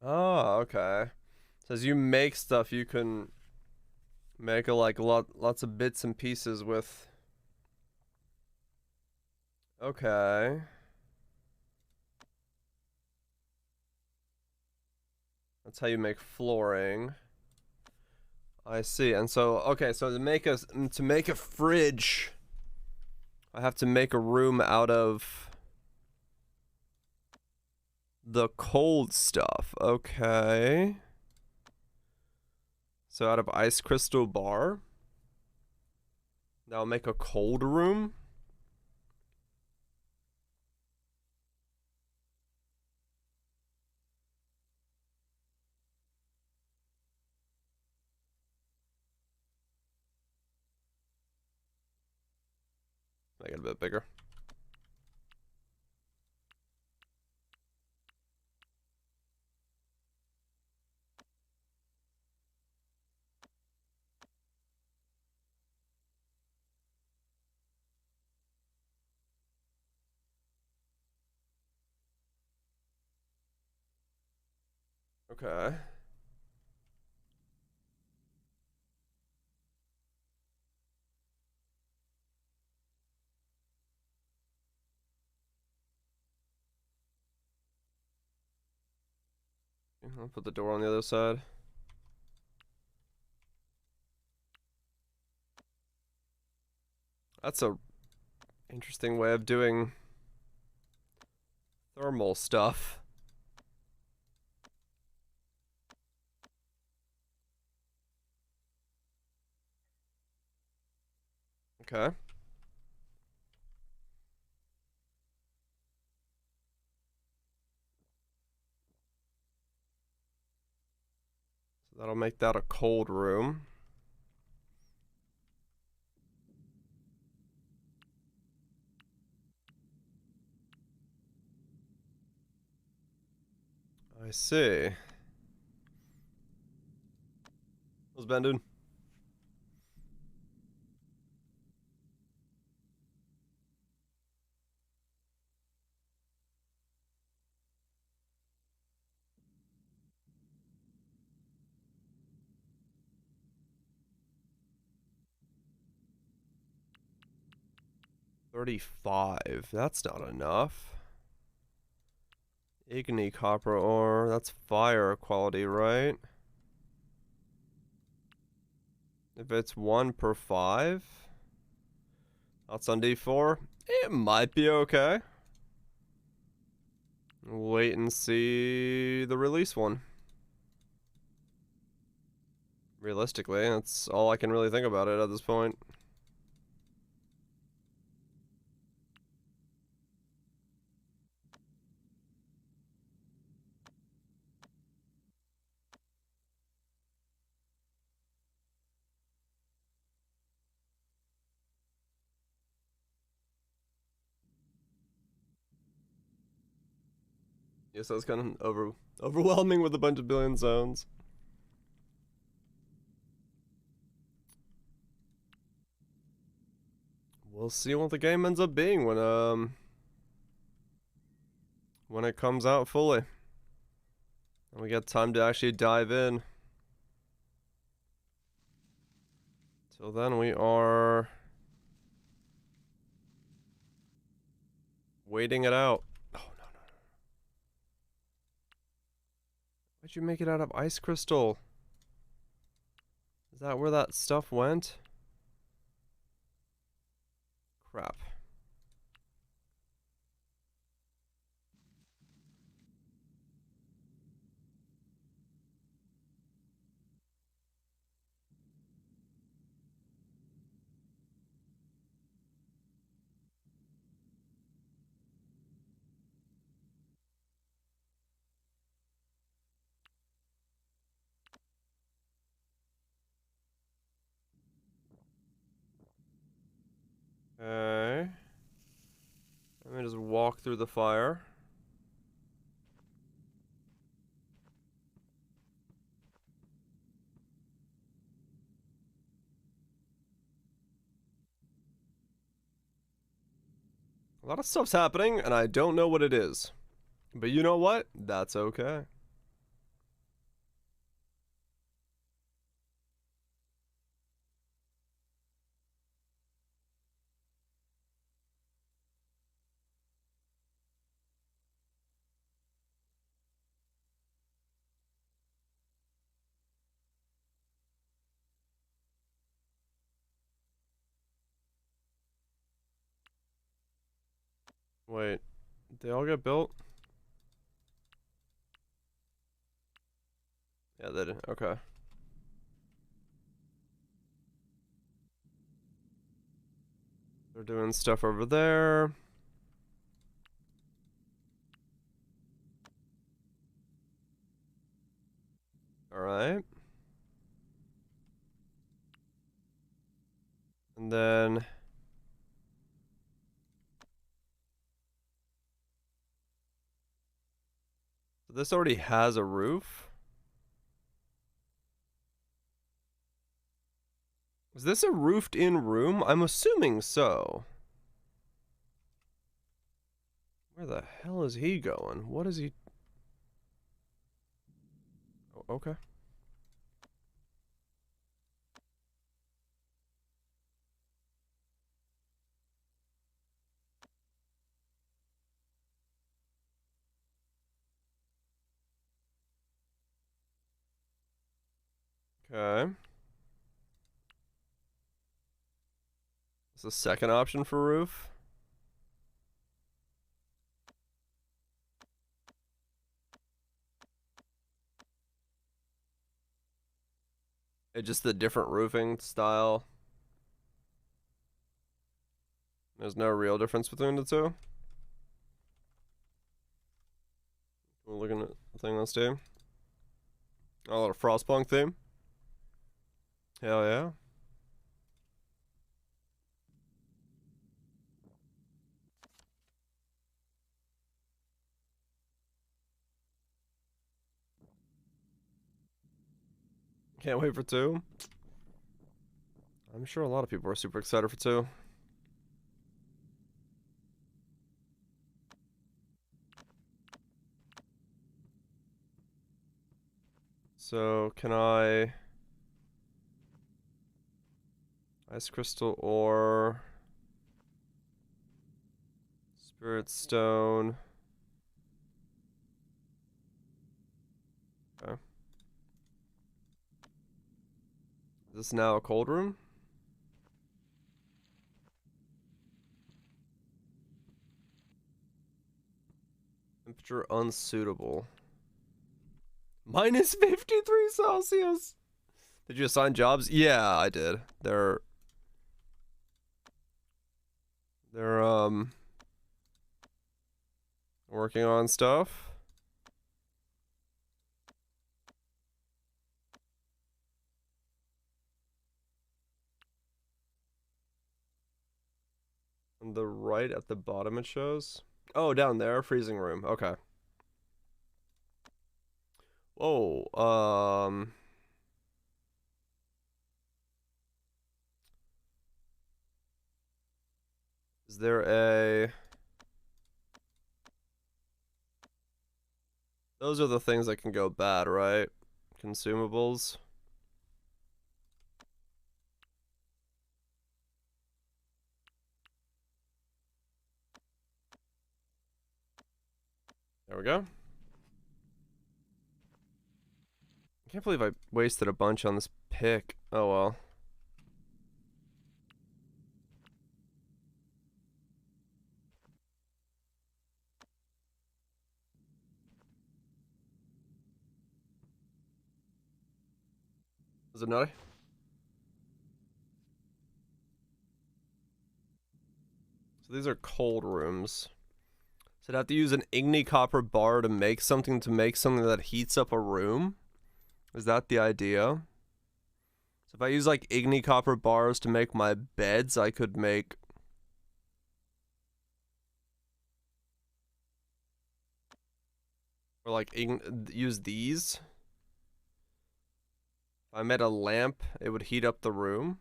Ah, okay. So as you make stuff, you can make a lots of bits and pieces with. Okay. That's how you make flooring. I see. And so, okay, so to make a fridge, I have to make a room out of the cold stuff. Okay. So out of ice crystal bar, that'll make a cold room. Make it a bit bigger. Okay. I'll put the door on the other side. That's a interesting way of doing thermal stuff. Okay. So that'll make that a cold room. I see. What's Ben doing? $35. That's not enough. Igni copper ore. That's fire quality, right? If it's 1 per 5. That's on D4. It might be okay. Wait and see the release one. Realistically, that's all I can really think about it at this point. Yes, that's kind of overwhelming with a bunch of billion zones. We'll see what the game ends up being when it comes out fully. And we get time to actually dive in. Till then, we are waiting it out. Oh, no, no, no. Why'd you make it out of ice crystal? Is that where that stuff went? Crap. Okay. Let me just walk through the fire. A lot of stuff's happening, and I don't know what it is. But you know what? That's okay. Wait, they all get built? Yeah, they did. Okay. They're doing stuff over there. Alright. And then... this already has a roof? Is this a roofed-in room? I'm assuming so. Where the hell is he going? What is he... oh, okay. Okay. Is the second option for roof? It's just the different roofing style. There's no real difference between the two. We're looking at the thing on Steam. Oh, a little Frostpunk theme. Hell yeah. Can't wait for 2. I'm sure a lot of people are super excited for 2. So, can I... ice crystal ore... spirit stone... okay. Is this now a cold room? Temperature unsuitable. Minus 53 Celsius! Did you assign jobs? Yeah, I did. They're working on stuff. On the right at the bottom it shows. Oh, down there, freezing room. Okay. Is there a... Those are the things that can go bad, right? Consumables. There we go. I can't believe I wasted a bunch on this pick. Oh well. Is it nutty? So these are cold rooms. So I'd have to use an igni copper bar to make something that heats up a room? Is that the idea? So if I use like igni copper bars to make my beds, I could make... Or like use these. If I made a lamp, it would heat up the room.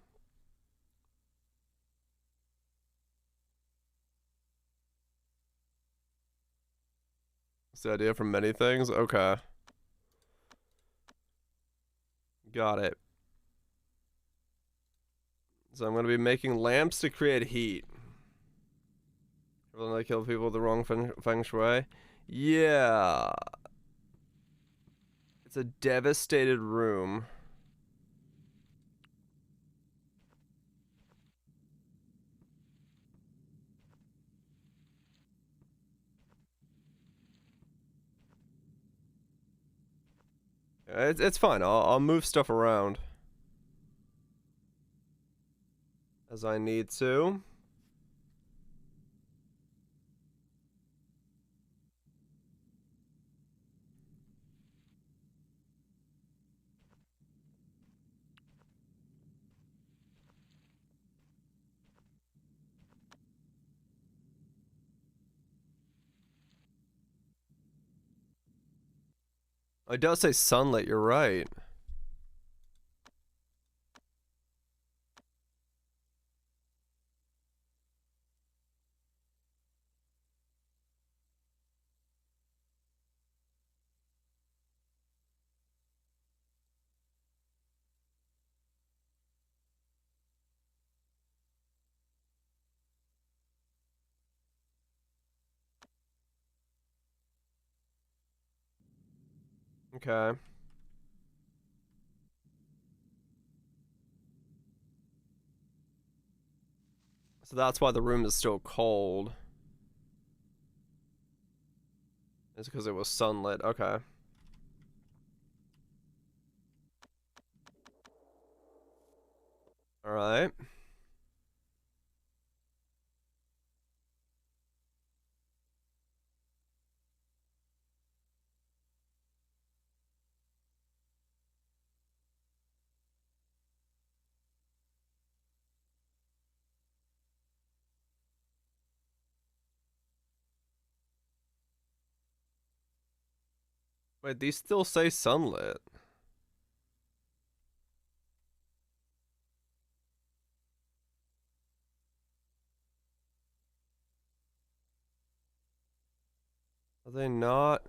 That's the idea for many things? Okay. Got it. So I'm going to be making lamps to create heat. Will I kill people with the wrong feng shui? Yeah. It's a devastated room. It's fine. I'll move stuff around as I need to. It does say sunlit, you're right. Okay. So that's why the room is still cold. It's because it was sunlit. Okay. Alright. Wait, these still say sunlit. Are they not?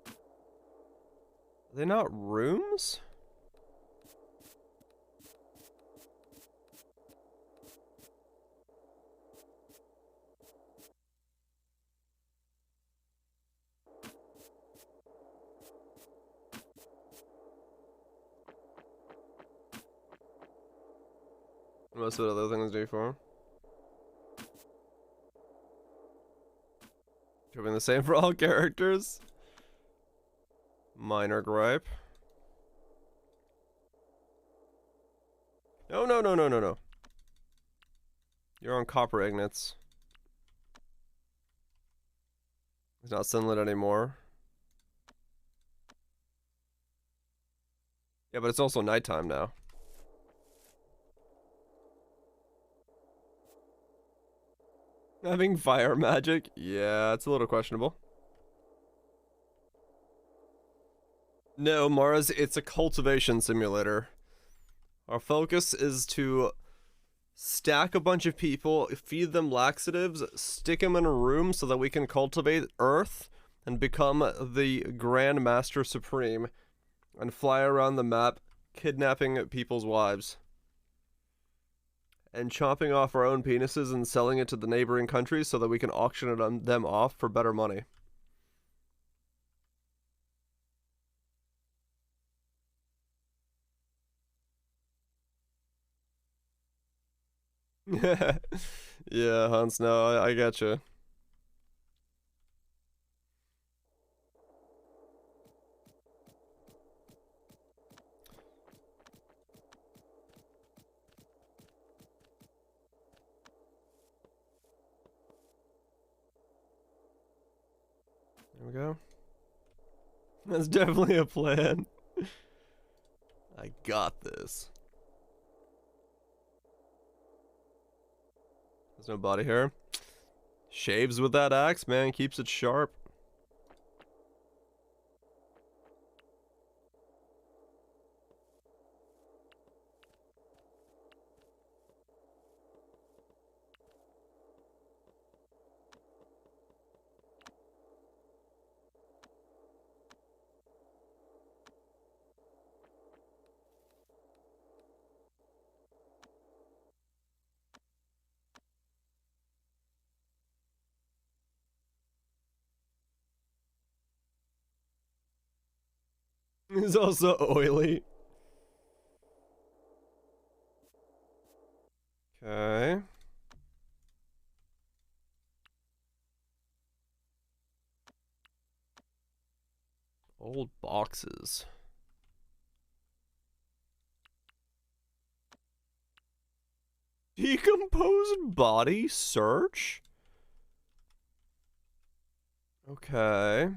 Are they not rooms? Most of the other things do for. Doing the same for all characters. Minor gripe. No, no, no, no, no, no. You're on copper ignits. It's not sunlit anymore. Yeah, but it's also nighttime now. Having fire magic? Yeah, it's a little questionable. No, Mars, it's a cultivation simulator. Our focus is to stack a bunch of people, feed them laxatives, stick them in a room so that we can cultivate Earth and become the Grand Master Supreme and fly around the map kidnapping people's wives and chopping off our own penises and selling it to the neighboring countries so that we can auction them off for better money. Yeah, Hans, no, I get you. There we go. That's definitely a plan. I got this. There's no body hair. Shaves with that axe, man. Keeps it sharp. He's also oily. Okay. Old boxes. Decomposed body search? Okay.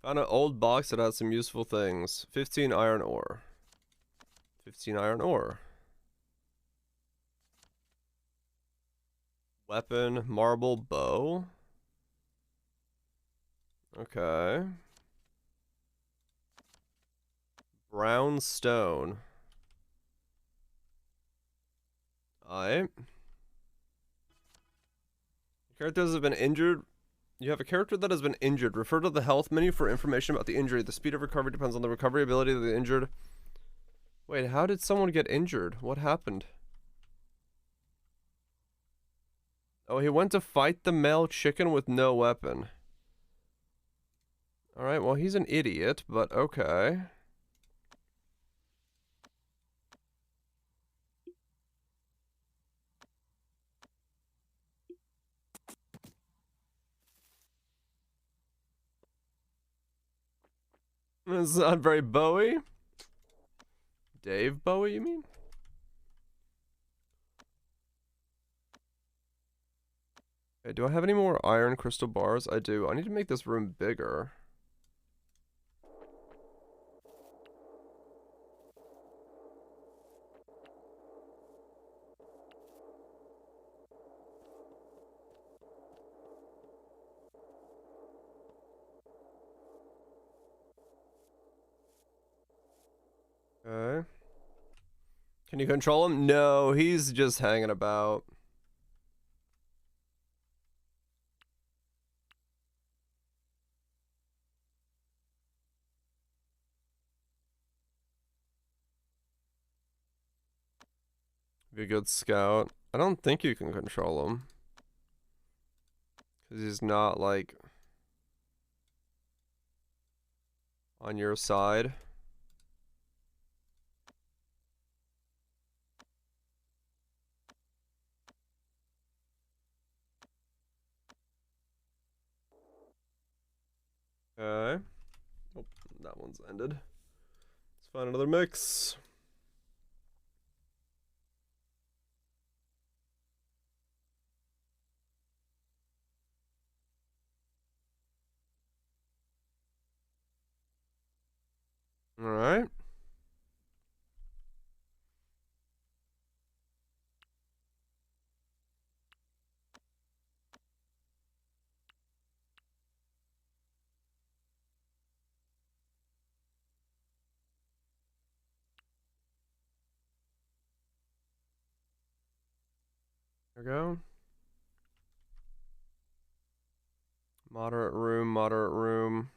Found an old box that has some useful things. 15 iron ore. 15 iron ore. Weapon, marble, bow. Okay. Brown stone. Alright. Characters have been injured. You have a character that has been injured. Refer to the health menu for information about the injury. The speed of recovery depends on the recovery ability of the injured. Wait, how did someone get injured? What happened? Oh, he went to fight the male chicken with no weapon. Alright, well, he's an idiot, but okay. It's not very Bowie. Dave Bowie, you mean? Okay, do I have any more iron crystal bars? I do. I need to make this room bigger. Okay. Can you control him? No, he's just hanging about. Be a good scout. I don't think you can control him. Because he's not, like, on your side. Okay. Oh, that one's ended. Let's find another mix. Alright. There we go. Moderate room, moderate room.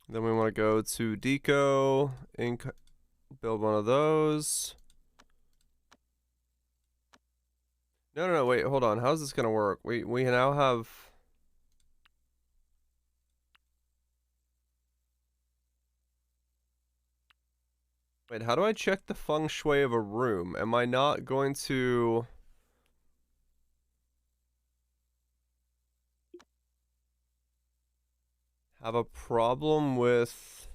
Then we want to go to Deco, build one of those. No, wait, hold on. How's this gonna work? We now have. Wait, how do I check the feng shui of a room? Am I not going to have a problem with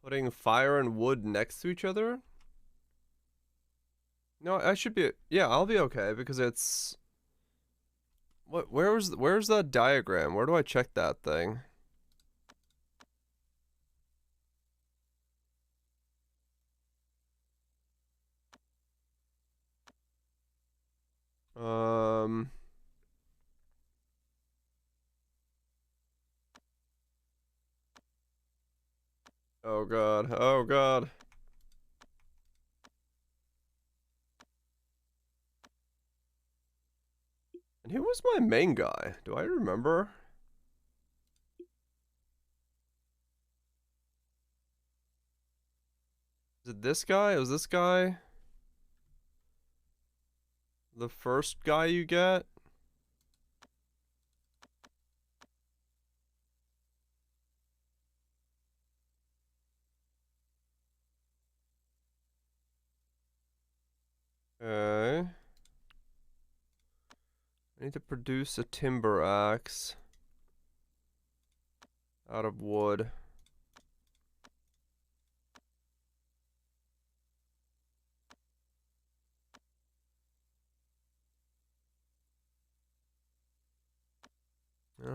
putting fire and wood next to each other? No, I should be. Yeah, I'll be okay because it's. What? Where's that diagram? Where do I check that thing? Um. Oh god. Oh god. And who was my main guy? Do I remember? Is it this guy? Was this guy the first guy you get? Okay. I need to produce a timber axe out of wood.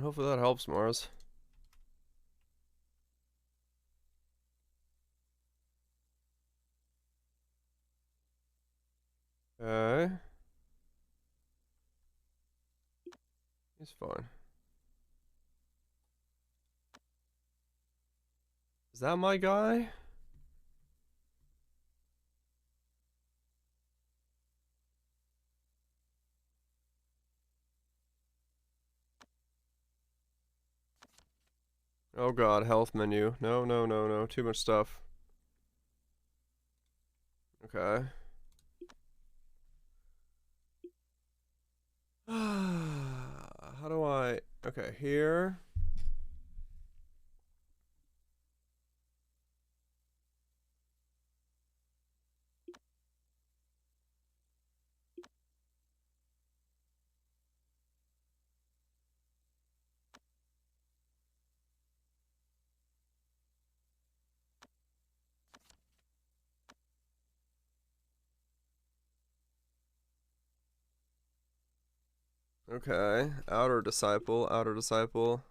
Hopefully that helps, Mars. Okay. He's fine. Is that my guy? Oh god, health menu. No. Too much stuff. Okay. How do I... Okay, here. Okay. Outer disciple, outer disciple.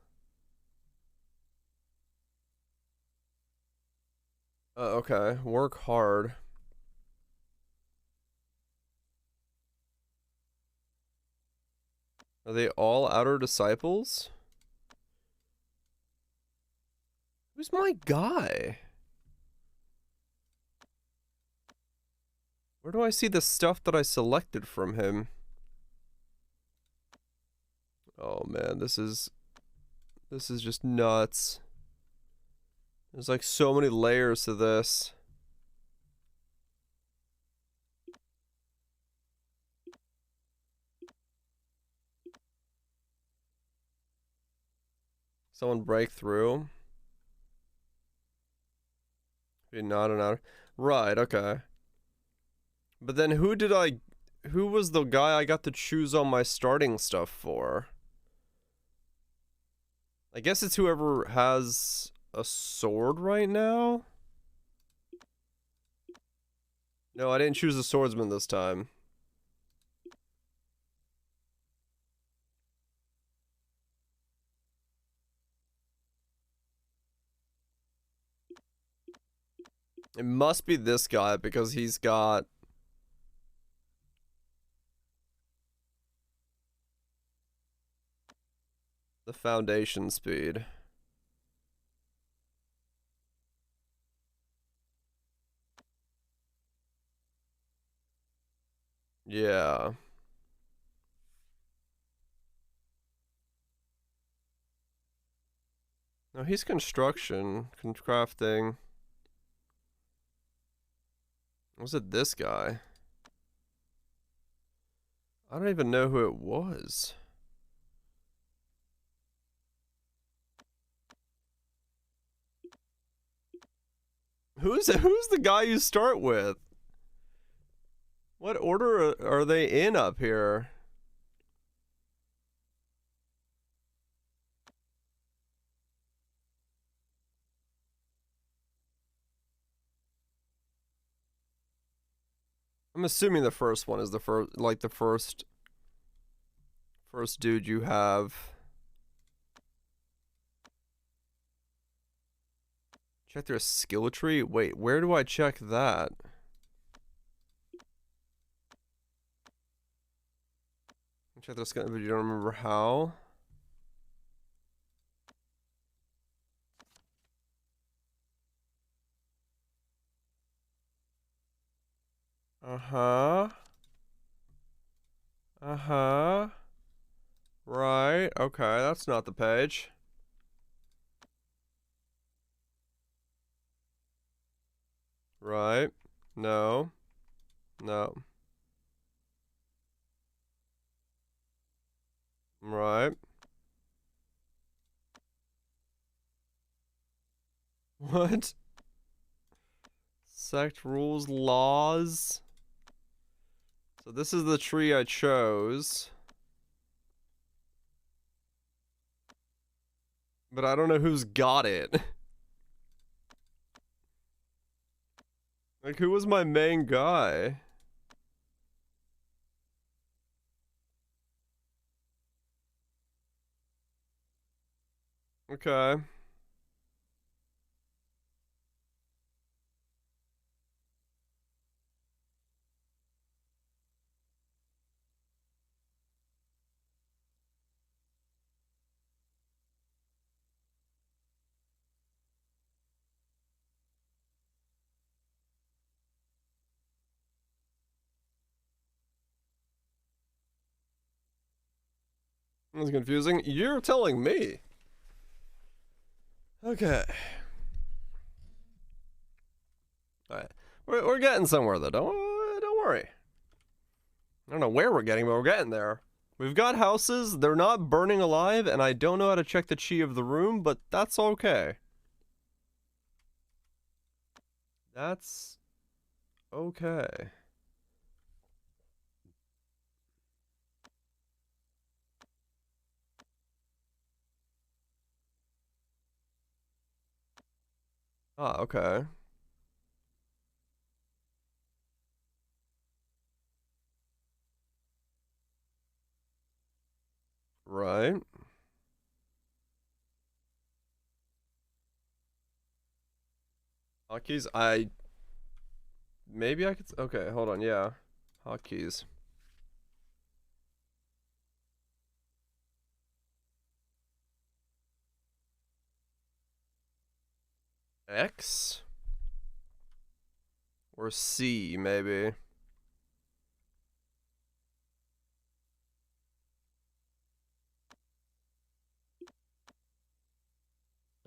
Okay. Work hard. Are they all outer disciples? Who's my guy? Where do I see the stuff that I selected from him? Oh man, this is just nuts. There's like so many layers to this. Someone break through. Be not an outer. Right, okay. But then who was the guy I got to choose all my starting stuff for? I guess it's whoever has a sword right now? No, I didn't choose a swordsman this time. It must be this guy because he's got the foundation speed. Yeah. No, he's construction, crafting. Was it this guy? I don't even know who it was. Who's the guy you start with? What order are they in up here? I'm assuming the first one is the first, like the first dude you have. Check their skill tree. Wait, where do I check that? Check their skill, but you don't remember how? Uh-huh. Uh-huh. Right. Okay, that's not the page. Right. No. No. Right. What? Sect rules, laws. So this is the tree I chose. But I don't know who's got it. Like, who was my main guy? Okay. That's confusing. You're telling me. Okay. Alright. We're getting somewhere though. Don't worry. I don't know where we're getting, but we're getting there. We've got houses, they're not burning alive, and I don't know how to check the chi of the room, but that's okay. That's okay. Ah, okay. Right. Hotkeys, maybe I could, okay, hold on, yeah. Hotkeys. X? Or C, maybe.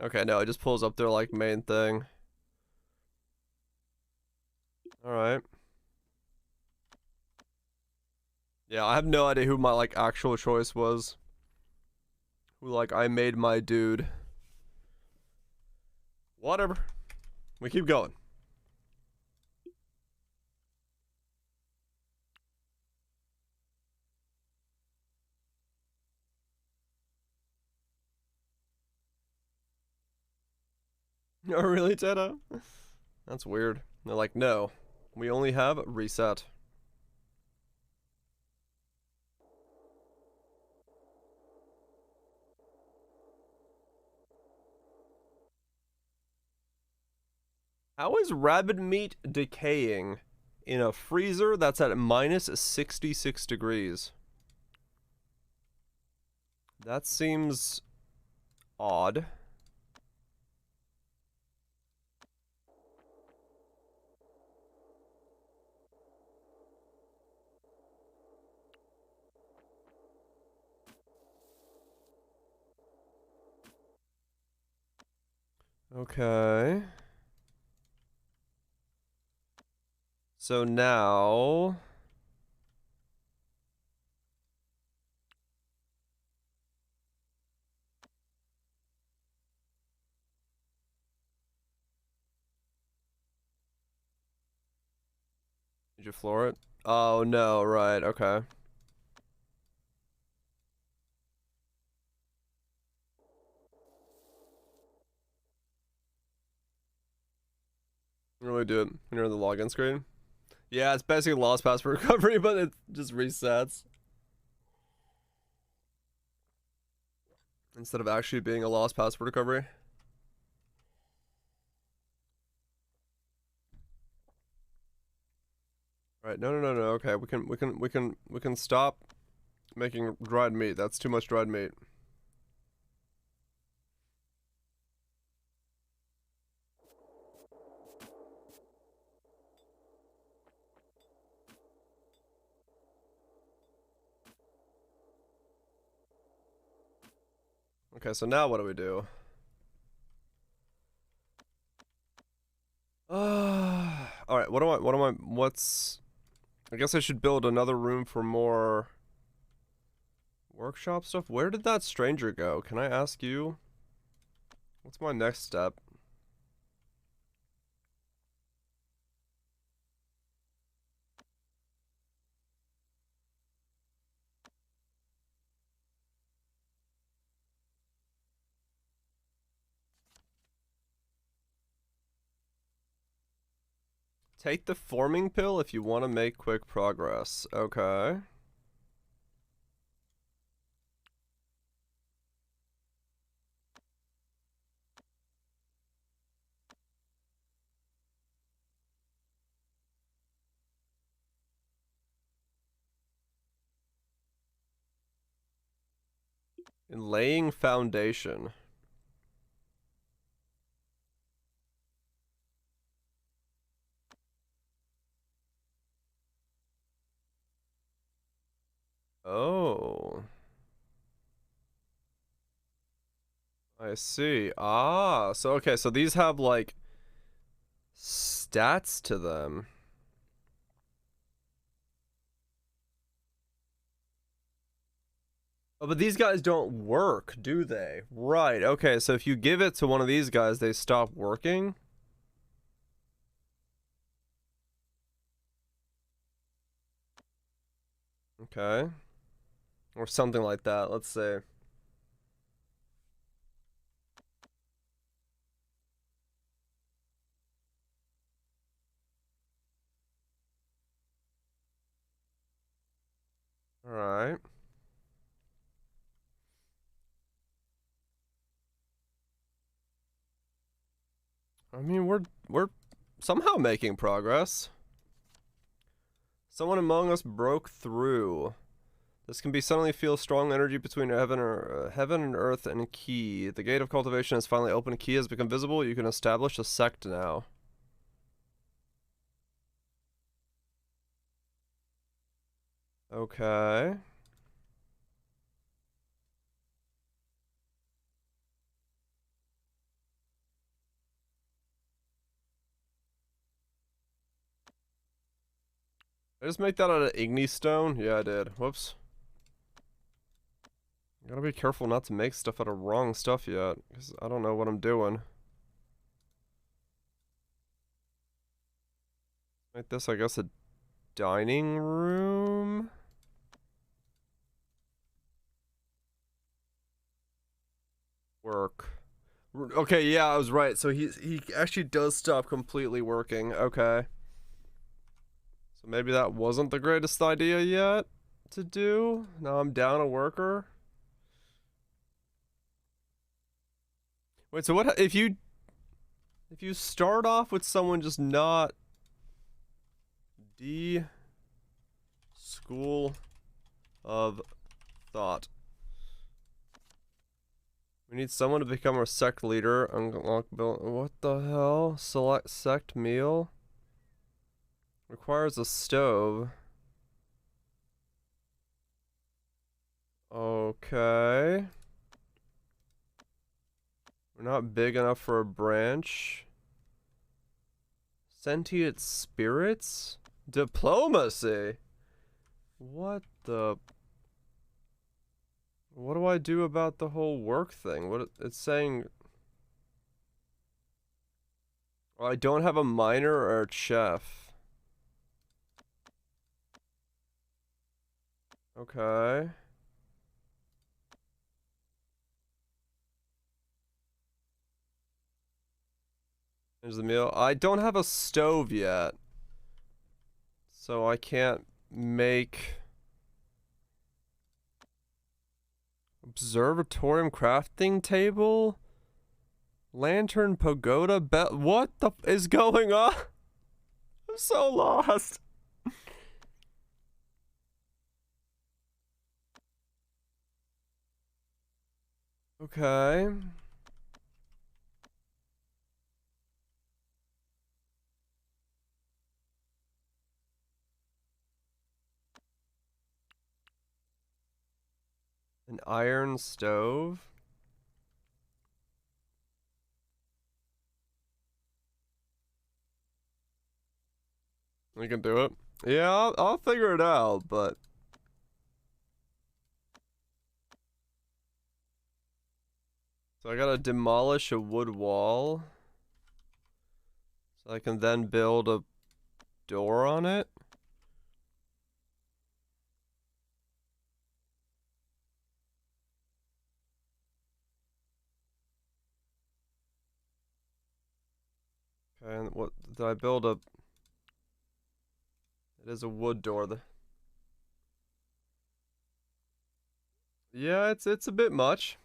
Okay, no, it just pulls up their, like, main thing. Alright. Yeah, I have no idea who my, like, actual choice was. Who, like, I made my dude. Whatever. We keep going. Oh, really, Teta? That's weird. They're like, no. We only have reset. How is rabbit meat decaying in a freezer that's at minus 66 degrees? That seems odd. Okay. So now... Did you floor it? Oh no, right, okay. Really do it when you're on the login screen. Yeah, it's basically lost password recovery, but it just resets. Instead of actually being a lost password recovery. Right, no, okay, we can stop making dried meat. That's too much dried meat. Okay, so now what do we do? Alright, I guess I should build another room for more workshop stuff. Where did that stranger go? Can I ask you? What's my next step? Take the forming pill if you want to make quick progress. Okay. In laying foundation. Oh. I see. Ah, so okay, so these have like stats to them. Oh, but these guys don't work, do they? Right, okay, so if you give it to one of these guys, they stop working? Okay. Or something like that, let's say. Alright. I mean, we're somehow making progress. Someone among us broke through. This can be suddenly feel strong energy between heaven and earth and key. The gate of cultivation has finally opened. Key has become visible. You can establish a sect now. Okay. Did I just make that out of igni stone? Yeah, I did. Whoops. Gotta be careful not to make stuff out of wrong stuff yet, because I don't know what I'm doing. Make this, I guess, a dining room? Work. Okay, yeah, I was right. So he actually does stop completely working. Okay. So maybe that wasn't the greatest idea yet to do. Now I'm down a worker. Wait, so what if you If you start off with someone just not D school of thought. We need someone to become our sect leader. Unlock build. What the hell? Select sect meal. Requires a stove. Okay. We're not big enough for a branch. Sentient spirits? Diplomacy? What the... What do I do about the whole work thing? What it's saying... Well, I don't have a miner or a chef. Okay. Here's the meal. I don't have a stove yet. So I can't make... Observatorium crafting table? Lantern pagoda bell? What the f is going on? I'm so lost. Okay. An iron stove? We can do it. Yeah, I'll figure it out, but... So I gotta demolish a wood wall. So I can then build a door on it. Okay, and what did I build a... It is a wood door. Yeah, it's a bit much.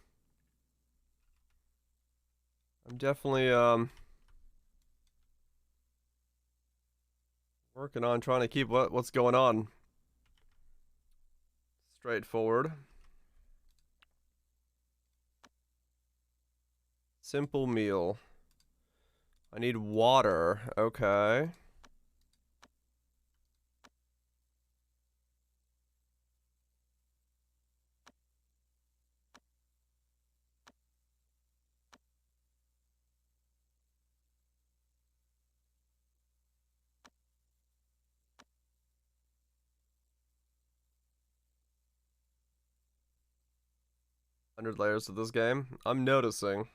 I'm definitely working on trying to keep what's going on straightforward. Simple meal. I need water. Okay. Hundred layers of this game. I'm noticing.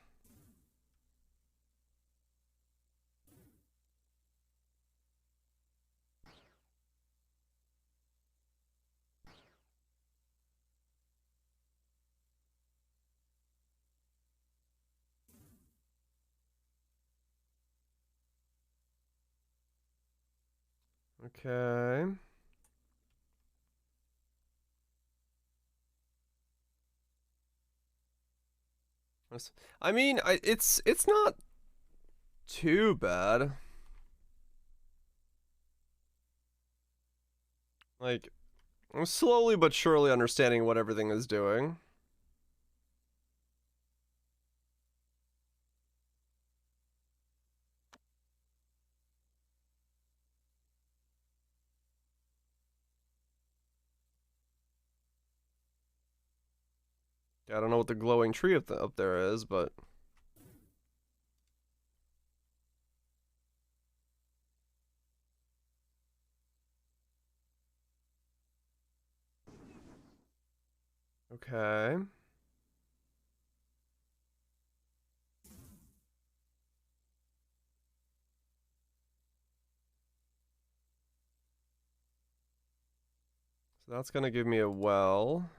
Okay. I mean, it's not too bad. Like, I'm slowly but surely understanding what everything is doing. I don't know what the glowing tree up there is, but... Okay. So that's gonna give me a well.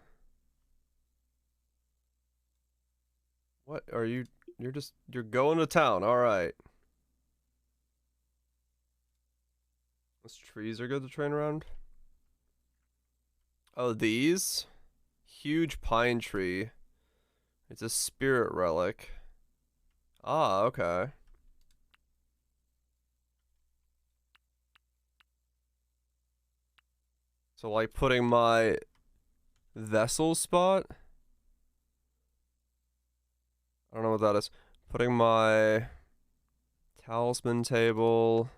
What are you? You're going to town. All right. Those trees are good to train around. Oh, these? Huge pine tree. It's a spirit relic. Ah, okay. So like putting my vessel spot. I don't know what that is. Putting my talisman table.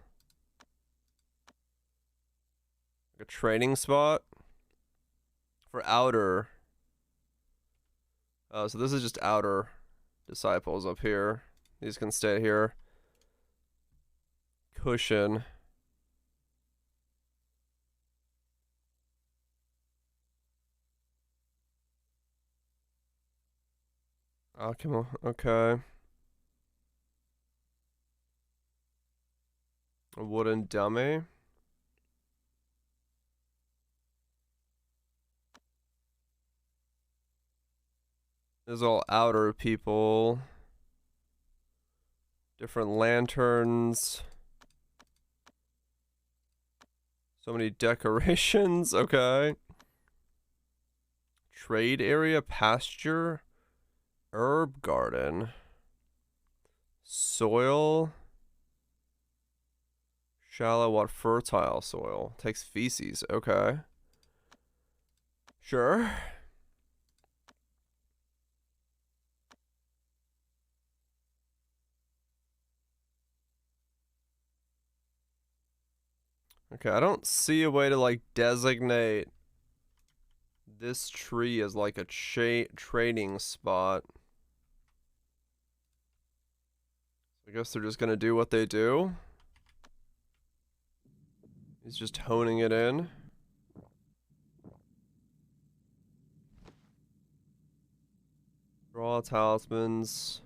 Like a training spot for outer. So this is just outer disciples up here. These can stay here. Cushion. Alchemy. Okay. A wooden dummy. This is all outer people. Different lanterns. So many decorations. Okay. Trade area, pasture, herb garden, soil, shallow water, fertile soil. Takes feces. Okay. Sure. Okay, I don't see a way to like designate this tree as like a trading spot. I guess they're just gonna do what they do. He's just honing it in. Draw talismans.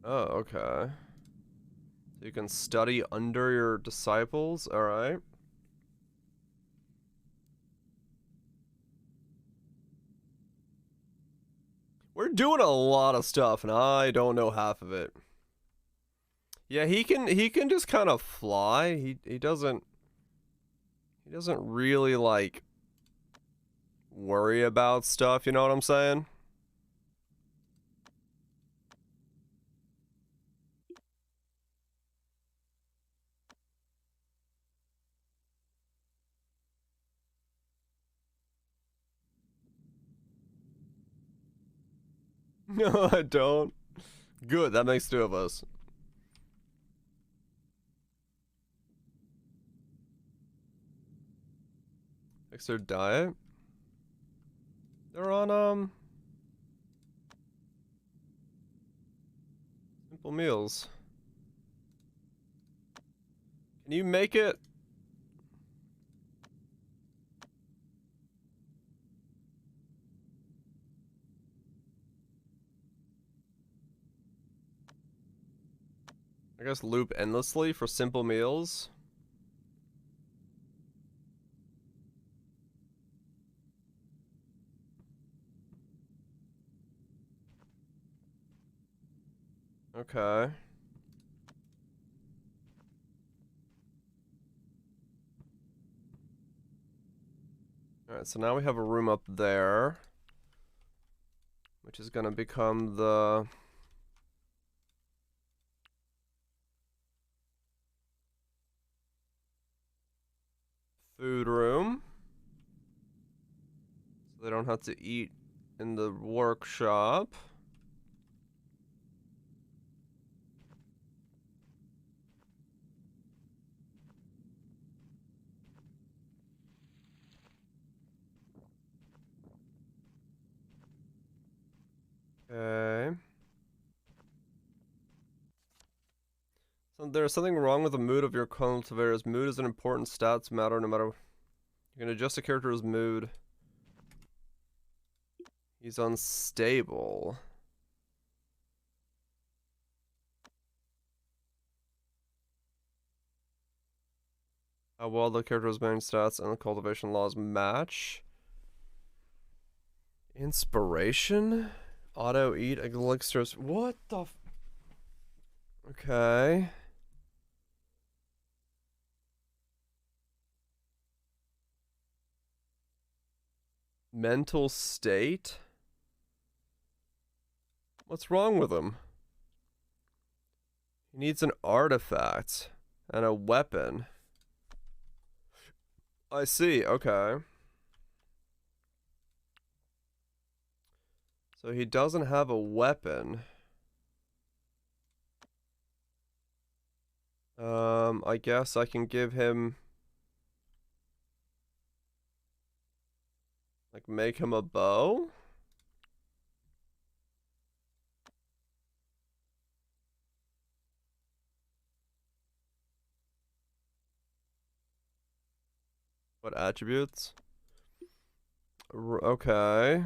Oh, okay. So you can study under your disciples, alright. We're doing a lot of stuff, and I don't know half of it. Yeah, he can just kind of fly. He doesn't really like worry about stuff, you know what I'm saying? No, I don't. Good, that makes two of us. Fix their diet. They're on simple meals. Can you make it? I guess loop endlessly for simple meals. Okay. Alright, so now we have a room up there, which is gonna become the food room. So they don't have to eat in the workshop. Okay. So there's something wrong with the mood of your cultivators. Mood is an important stats matter no matter. You can adjust a character's mood. He's unstable. How well the character's main stats and the cultivation laws match. Inspiration? Auto eat elixirs. What the f. Okay. Mental state? What's wrong with him? He needs an artifact and a weapon. I see, okay. So he doesn't have a weapon. I guess I can give him... Like, make him a bow? What attributes? Okay.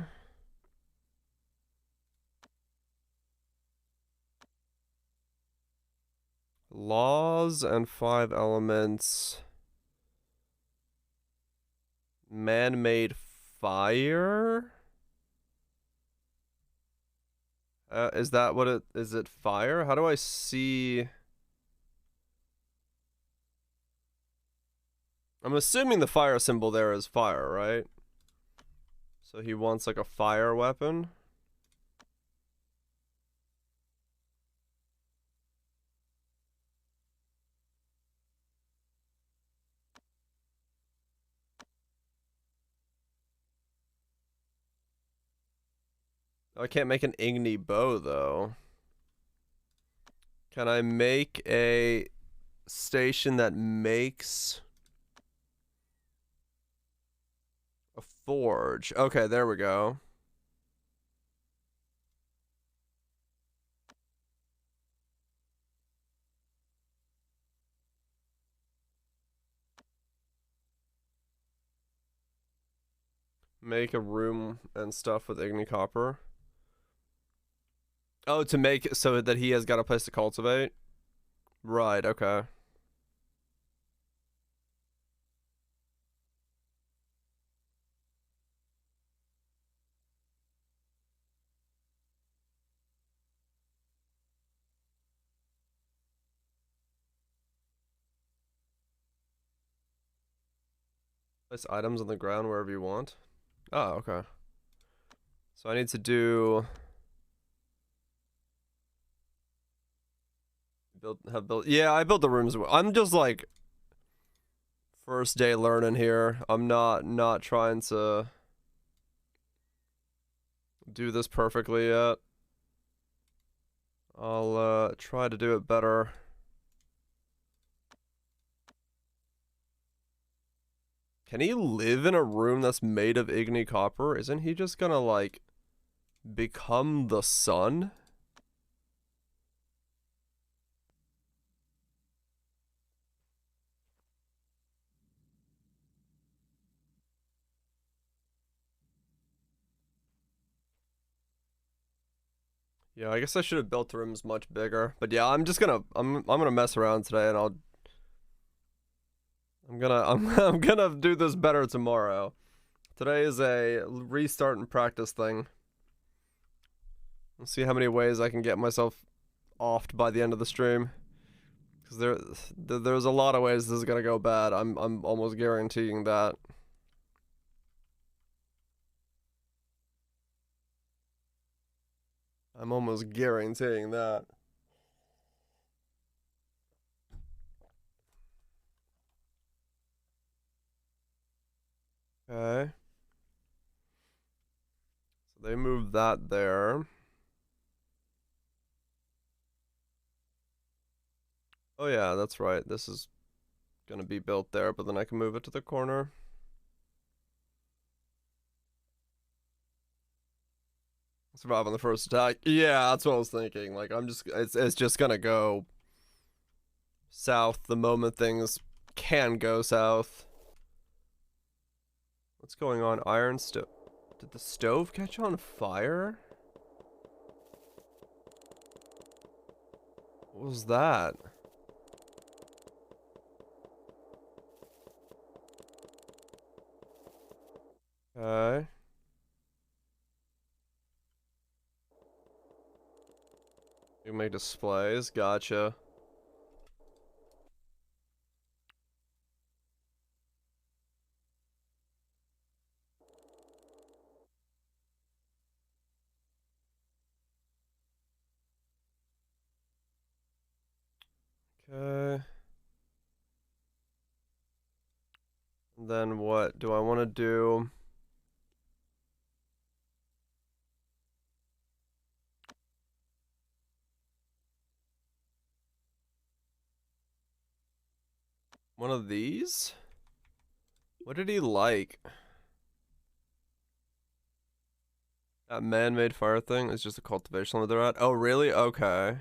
Laws and 5 elements. Man-made fire? Is that what it is? It fire? How do I see? I'm assuming the fire symbol there is fire, right? So he wants like a fire weapon. Oh, I can't make an igni bow though. Can I make a station that makes a forge? Okay, there we go. Make a room and stuff with igni copper. Oh, to make it so that he has got a place to cultivate? Right, okay. Place items on the ground wherever you want. Oh, okay. So I need to do... Yeah, I built the rooms. I'm just like first day learning here. I'm not trying to do this perfectly yet. I'll try to do it better. Can he live in a room that's made of igni copper? Isn't he just gonna like become the sun? Yeah, I guess I should have built the rooms much bigger. But yeah, I'm gonna mess around today and I'm gonna do this better tomorrow. Today is a restart and practice thing. Let's see how many ways I can get myself offed by the end of the stream. Because there's a lot of ways this is gonna go bad. I'm almost guaranteeing that. I'm almost guaranteeing that. Okay. So they moved that there. Oh yeah, that's right. This is gonna be built there, but then I can move it to the corner. Survive on the first attack. Yeah, that's what I was thinking. Like it's just gonna go south the moment things can go south. What's going on? Iron stove. Did the stove catch on fire? What was that? Okay. You make displays. Gotcha. And then what do I want to do? One of these? What did he like? That man-made fire thing is just a cultivation that they're at. Oh, really? Okay.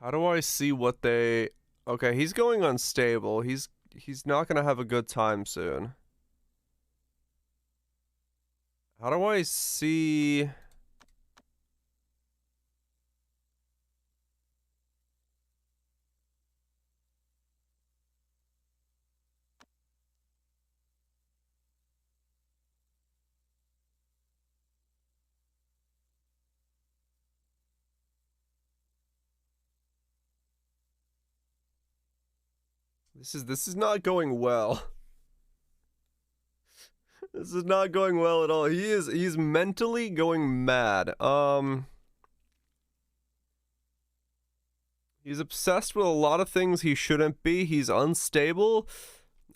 How do I see what they... Okay, he's going unstable. He's not gonna have a good time soon. How do I see... This is not going well. This is not going well at all. He's mentally going mad. He's obsessed with a lot of things he shouldn't be. He's unstable.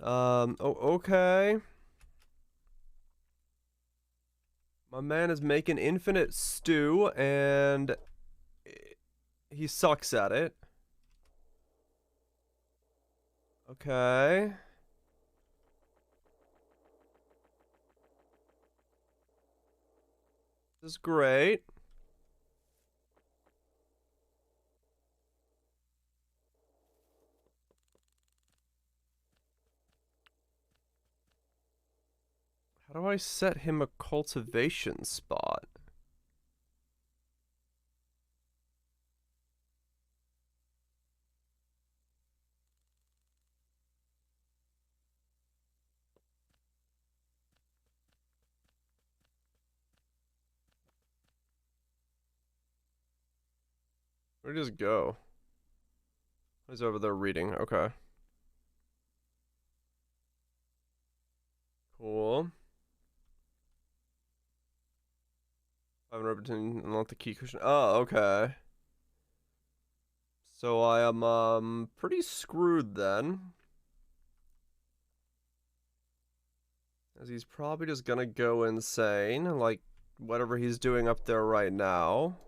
Okay. My man is making infinite stew and he sucks at it. Okay. This is great. How do I set him a cultivation spot? Where'd he just go? He's over there reading. Okay. Cool. I haven't opened unlock the key cushion. Oh, okay. So I am pretty screwed then. As he's probably just gonna go insane, like whatever he's doing up there right now.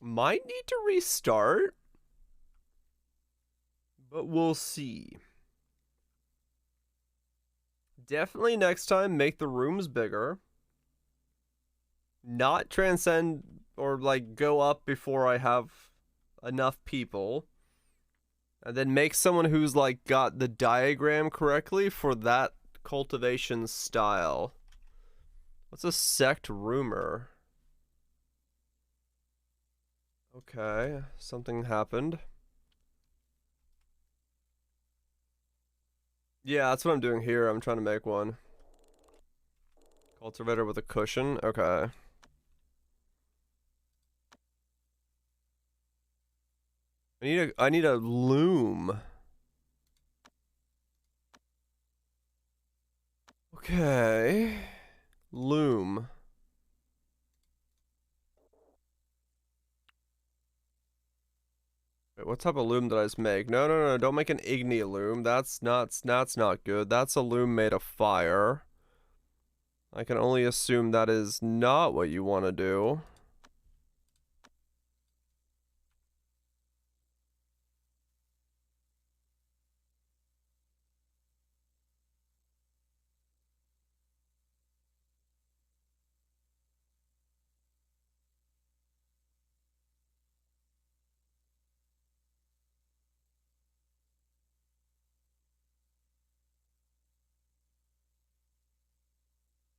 Might need to restart, but we'll see. Definitely next time make the rooms bigger. Not transcend or like go up before I have enough people. And then make someone who's like got the diagram correctly for that cultivation style. What's a sect rumor? Okay, something happened. Yeah, that's what I'm doing here. I'm trying to make one. Cultivator with a cushion. Okay. I need a loom. Okay. Loom. Wait, what type of loom did I just make? No, don't make an igni loom. That's not good. That's a loom made of fire. I can only assume that is not what you want to do.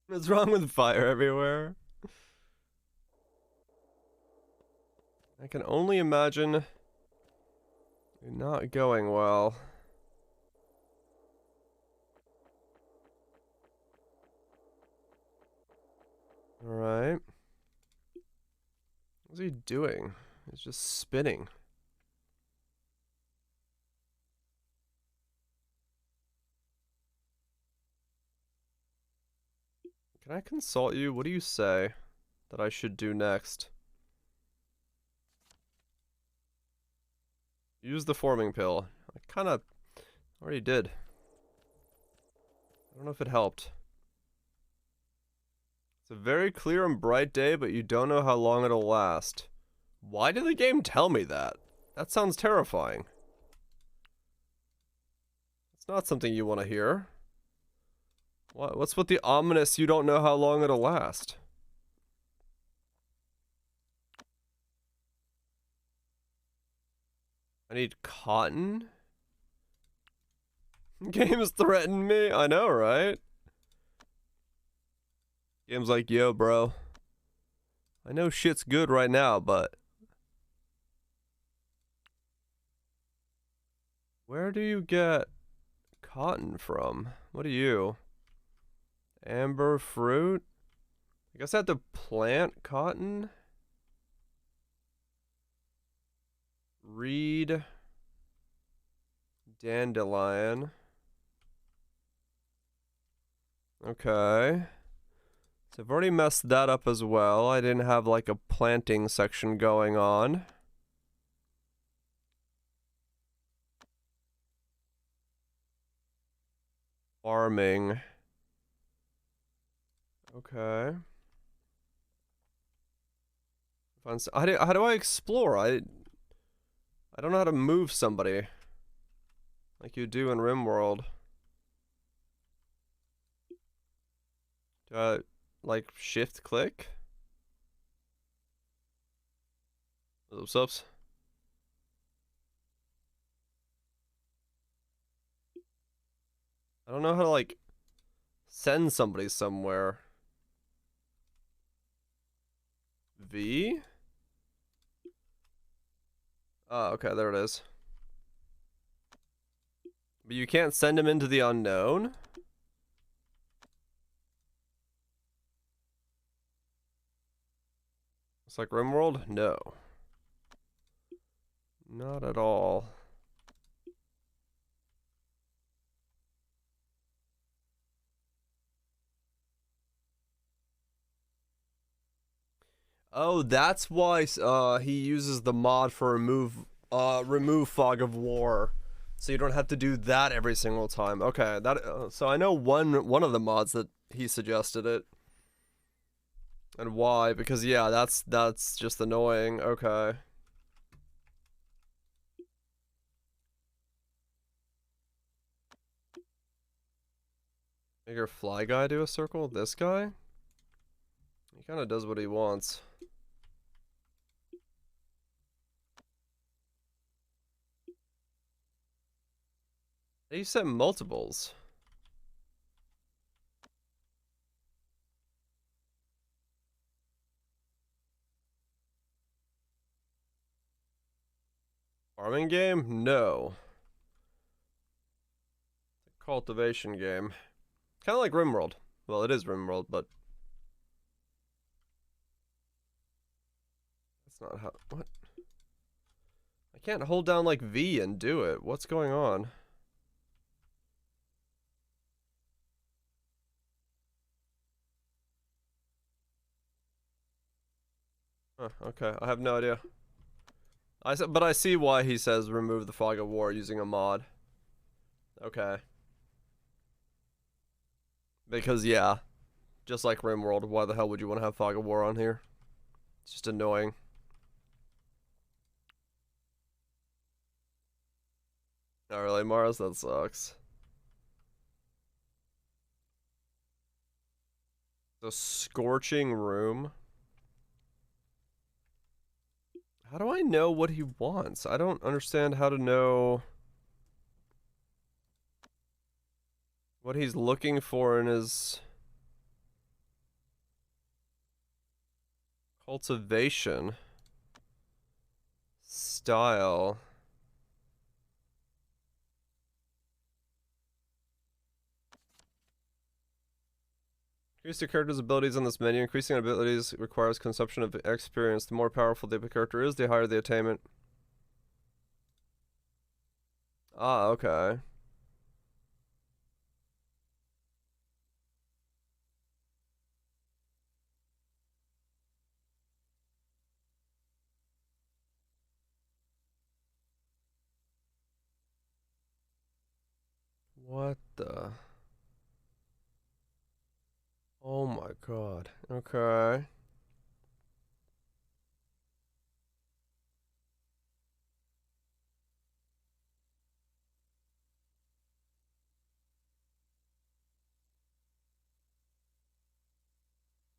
What's wrong with fire everywhere? I can only imagine you're not going well. Alright. What's he doing? He's just spinning. Can I consult you? What do you say that I should do next? Use the forming pill. I kind of already did. I don't know if it helped. It's a very clear and bright day, but you don't know how long it'll last. Why did the game tell me that? That sounds terrifying. It's not something you want to hear. What's with the ominous, you don't know how long it'll last? I need cotton? Games threaten me? I know, right? Game's like, yo, bro. I know shit's good right now, but... where do you get cotton from? What are you? Amber fruit? I guess I have to plant cotton? Reed. Dandelion. Okay. So I've already messed that up as well. I didn't have like a planting section going on. Farming. Okay. How do I explore? I don't know how to move somebody like you do in RimWorld. Do I like shift click? Oops. I don't know how to like send somebody somewhere. V? Oh, okay, there it is. But you can't send him into the unknown? It's like RimWorld? No. Not at all. Oh, that's why he uses the mod for remove fog of war, so you don't have to do that every single time. Okay, that so I know one of the mods that he suggested it, and why? Because yeah, that's just annoying. Okay. Make your fly guy do a circle. This guy, he kind of does what he wants. He set multiples. Farming game? No. Cultivation game. Kind of like RimWorld. Well, it is RimWorld, but that's not how. What? I can't hold down like V and do it. What's going on? Huh, okay, I have no idea. But I see why he says remove the fog of war using a mod. Okay. Because yeah, just like RimWorld, why the hell would you want to have fog of war on here? It's just annoying. Not really, Mars. That sucks. The scorching room. How do I know what he wants? I don't understand how to know what he's looking for in his cultivation style. Increase your character's abilities on this menu. Increasing abilities requires consumption of experience. The more powerful the character is, the higher the attainment. Ah, okay. What the? Oh my god. Okay.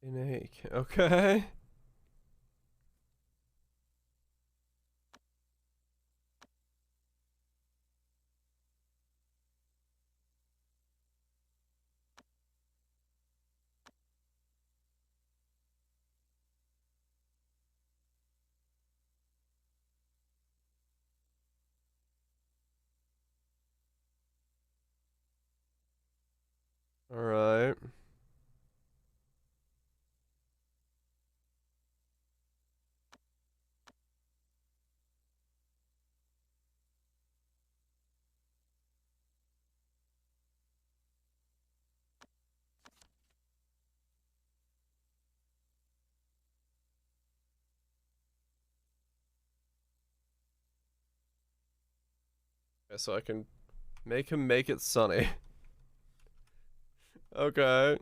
Innate. Okay. All right. Okay, so I can make him make it sunny. Okay.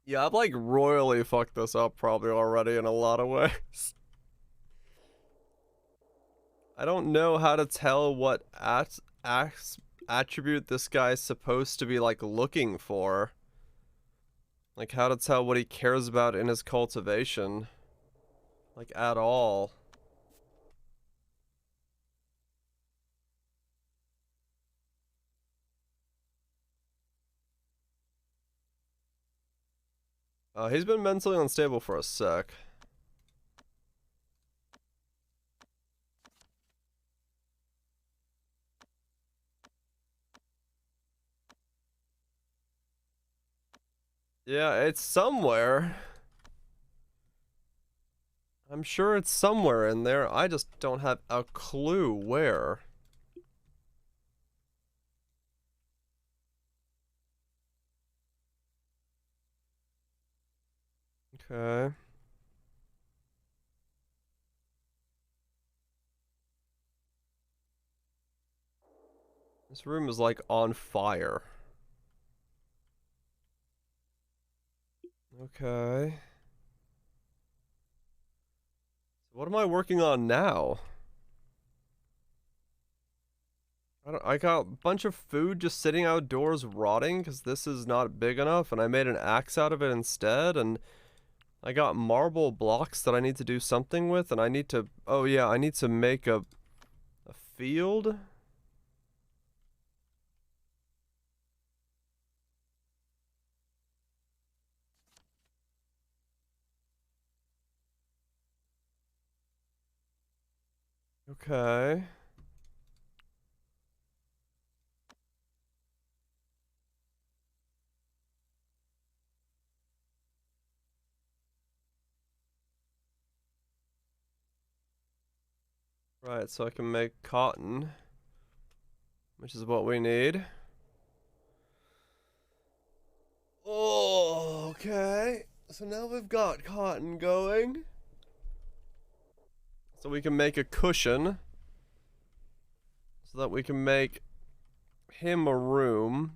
Yeah, I've like royally fucked this up probably already in a lot of ways. I don't know how to tell what attribute this guy's supposed to be like looking for. Like how to tell what he cares about in his cultivation. Like at all. He's been mentally unstable for a sec. Yeah, it's somewhere. I'm sure it's somewhere in there. I just don't have a clue where. Okay. This room is like on fire. Okay. So what am I working on now? I got a bunch of food just sitting outdoors rotting because this is not big enough, and I made an axe out of it instead, and I got marble blocks that I need to do something with, and I need to, oh yeah, I need to make a field. Okay. Right, so I can make cotton, which is what we need. Oh, okay. So now we've got cotton going. So we can make a cushion. So that we can make him a room.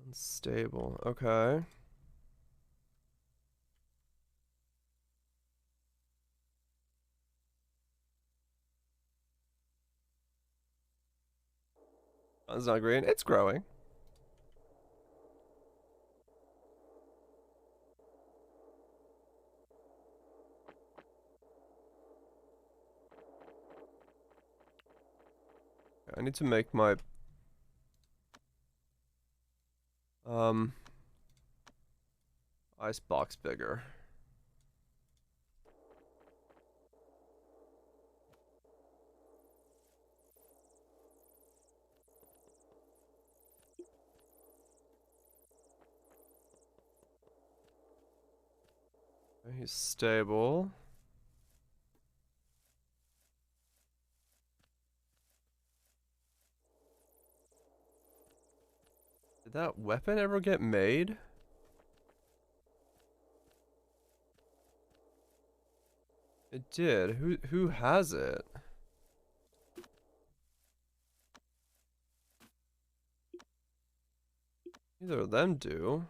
Unstable. Okay. It's not green. It's growing. I need to make my um ice box bigger. Okay, he's stable. Did that weapon ever get made? It did. Who has it? Neither of them do.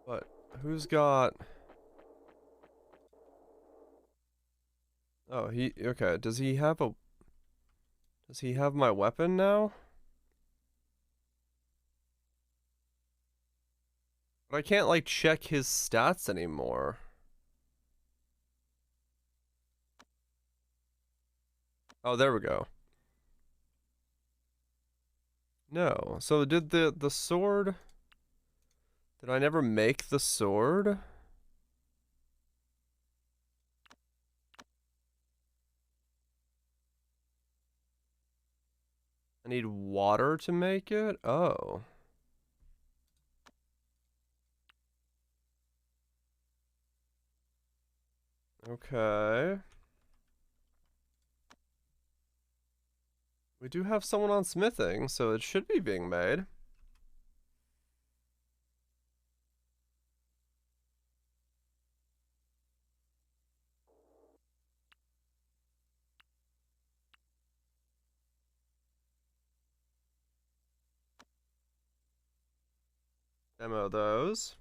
But who's got... Oh, okay, does he have my weapon now? But I can't like check his stats anymore. Oh, there we go. No. So did the sword... Did I never make the sword? I need water to make it? Oh. Okay. We do have someone on smithing, so it should be being made. Demo those.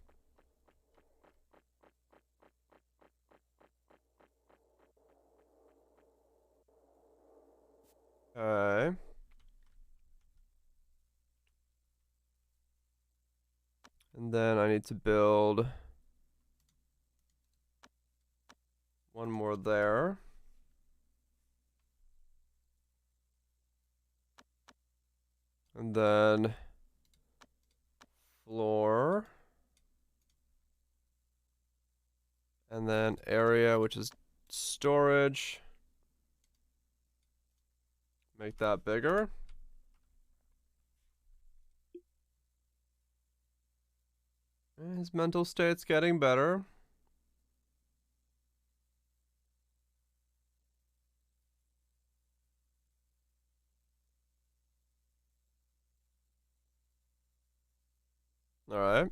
Okay. And then I need to build one more there. And then floor. And then area, which is storage. Make that bigger. His mental state's getting better. All right.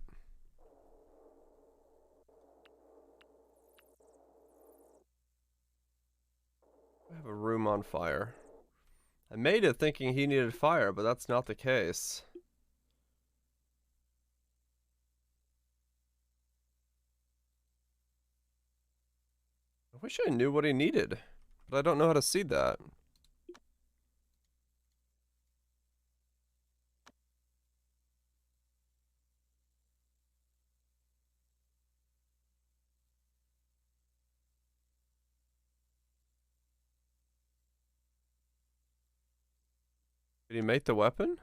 I have a room on fire. I made it thinking he needed fire, but that's not the case. I wish I knew what he needed, but I don't know how to see that. Did he make the weapon?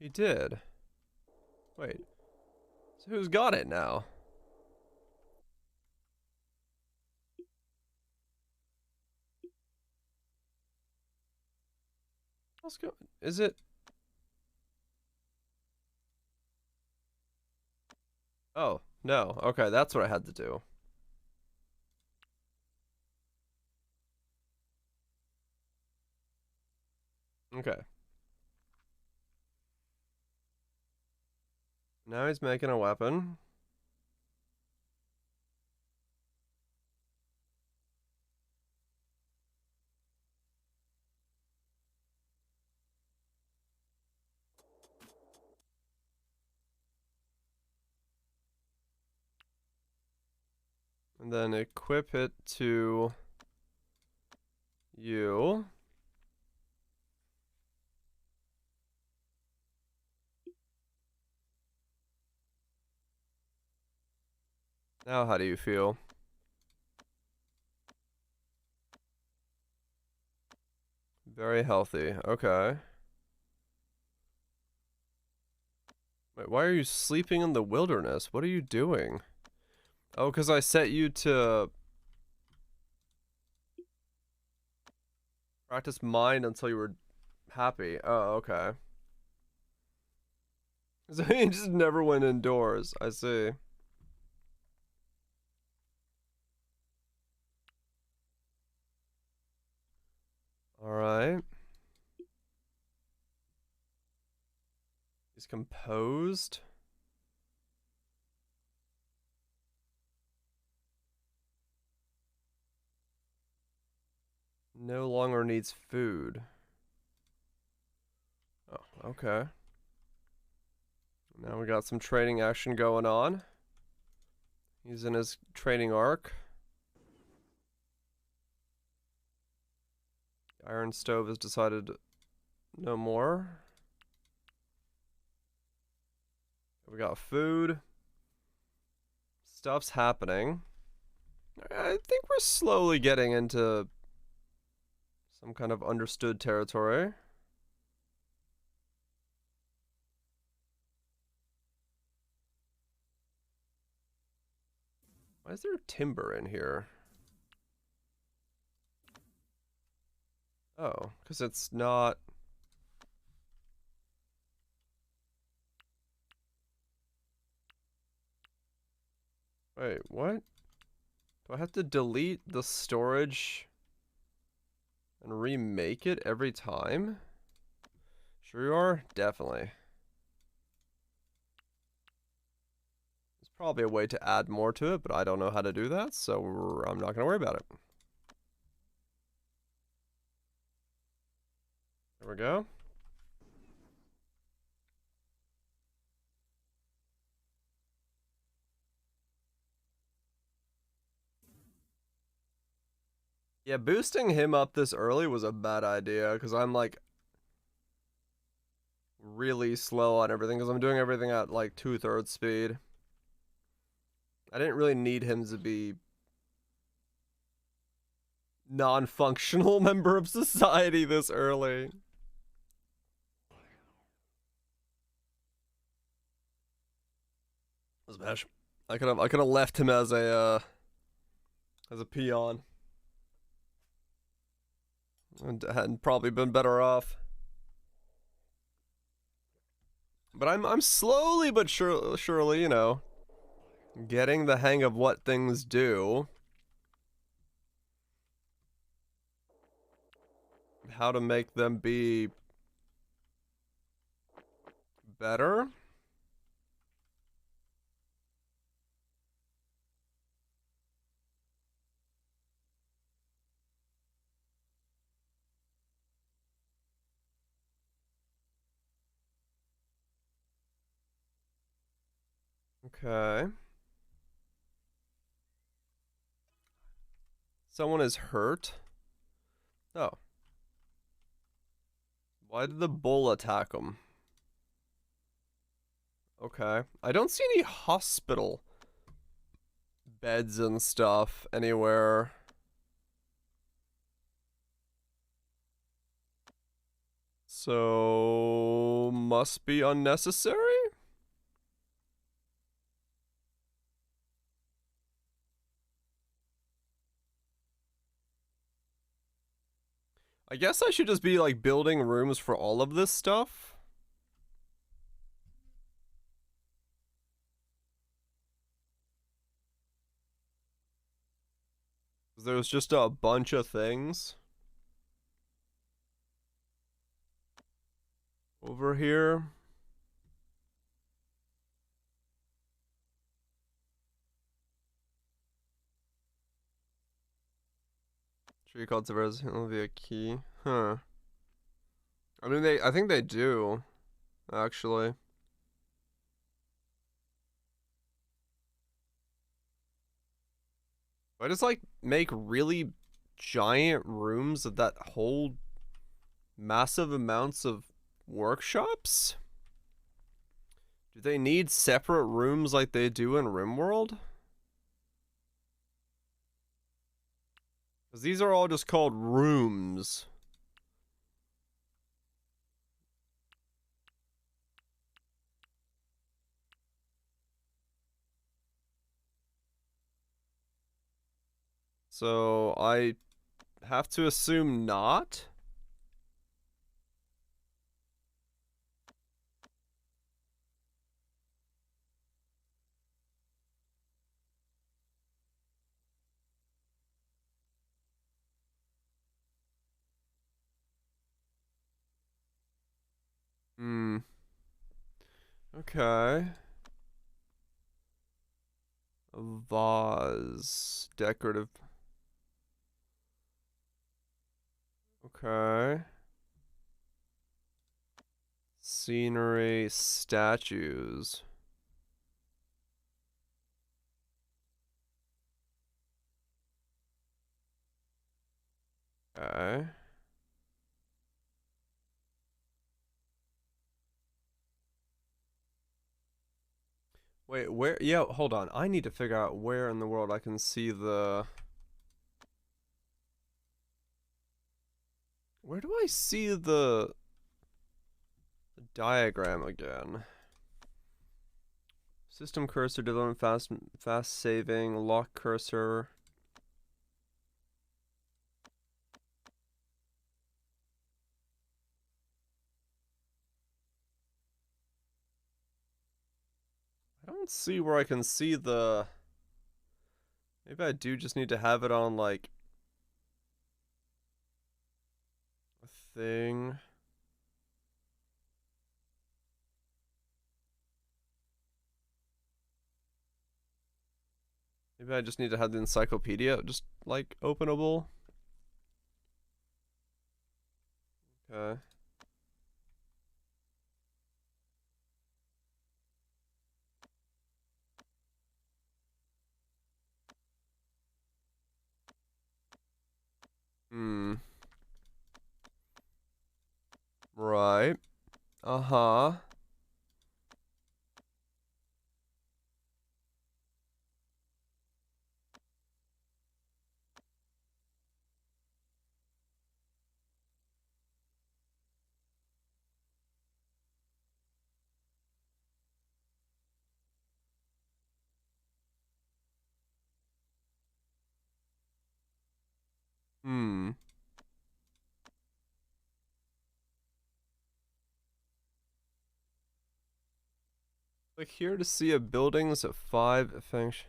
He did. Wait. So who's got it now? Let's go. Is it? Oh, no. Okay, that's what I had to do. Okay. Now he's making a weapon. And then equip it to you. Now how do you feel? Very healthy. Okay. Wait, why are you sleeping in the wilderness? What are you doing? Oh, because I set you to practice mind until you were happy. Oh, okay. So he just never went indoors. I see. Alright. He's composed. No longer needs food. Oh, okay. Now we got some training action going on. He's in his training arc. Iron Stove has decided no more. We got food. Stuff's happening. I think we're slowly getting into some kind of understood territory. Why is there timber in here? Oh, because it's not... Wait, what? Do I have to delete the storage and remake it every time? Sure you are? Definitely. There's probably a way to add more to it, but I don't know how to do that, so I'm not going to worry about it. There we go. Yeah, boosting him up this early was a bad idea, because I'm, like, really slow on everything, because I'm doing everything at, like, 2/3 speed. I didn't really need him to be non-functional member of society this early. Smash. I could have left him as a peon. And had probably been better off. But I'm slowly but surely, you know, getting the hang of what things do. How to make them be better. Okay. Someone is hurt. Oh. Why did the bull attack him? Okay. I don't see any hospital beds and stuff anywhere. So must be unnecessary? I guess I should just be like building rooms for all of this stuff. There's just a bunch of things over here. Tree cultivars will be a key. Huh. I mean, I think they do, actually. I just like make really giant rooms that hold massive amounts of workshops? Do they need separate rooms like they do in RimWorld? Because these are all just called rooms. So I have to assume not. Okay. A vase. Decorative. Okay. Scenery. Statues. Okay. Wait, where? Yeah, hold on. I need to figure out where in the world I can see the... Where do I see the diagram again? System cursor, development fast saving, lock cursor. I don't see where I can see the... Maybe I do just need to have it on, like, a thing. Maybe I just need to have the encyclopedia just, like, openable. Okay. Hmm. Right. Uh-huh. Hmm. Click here to see a building's 5 function.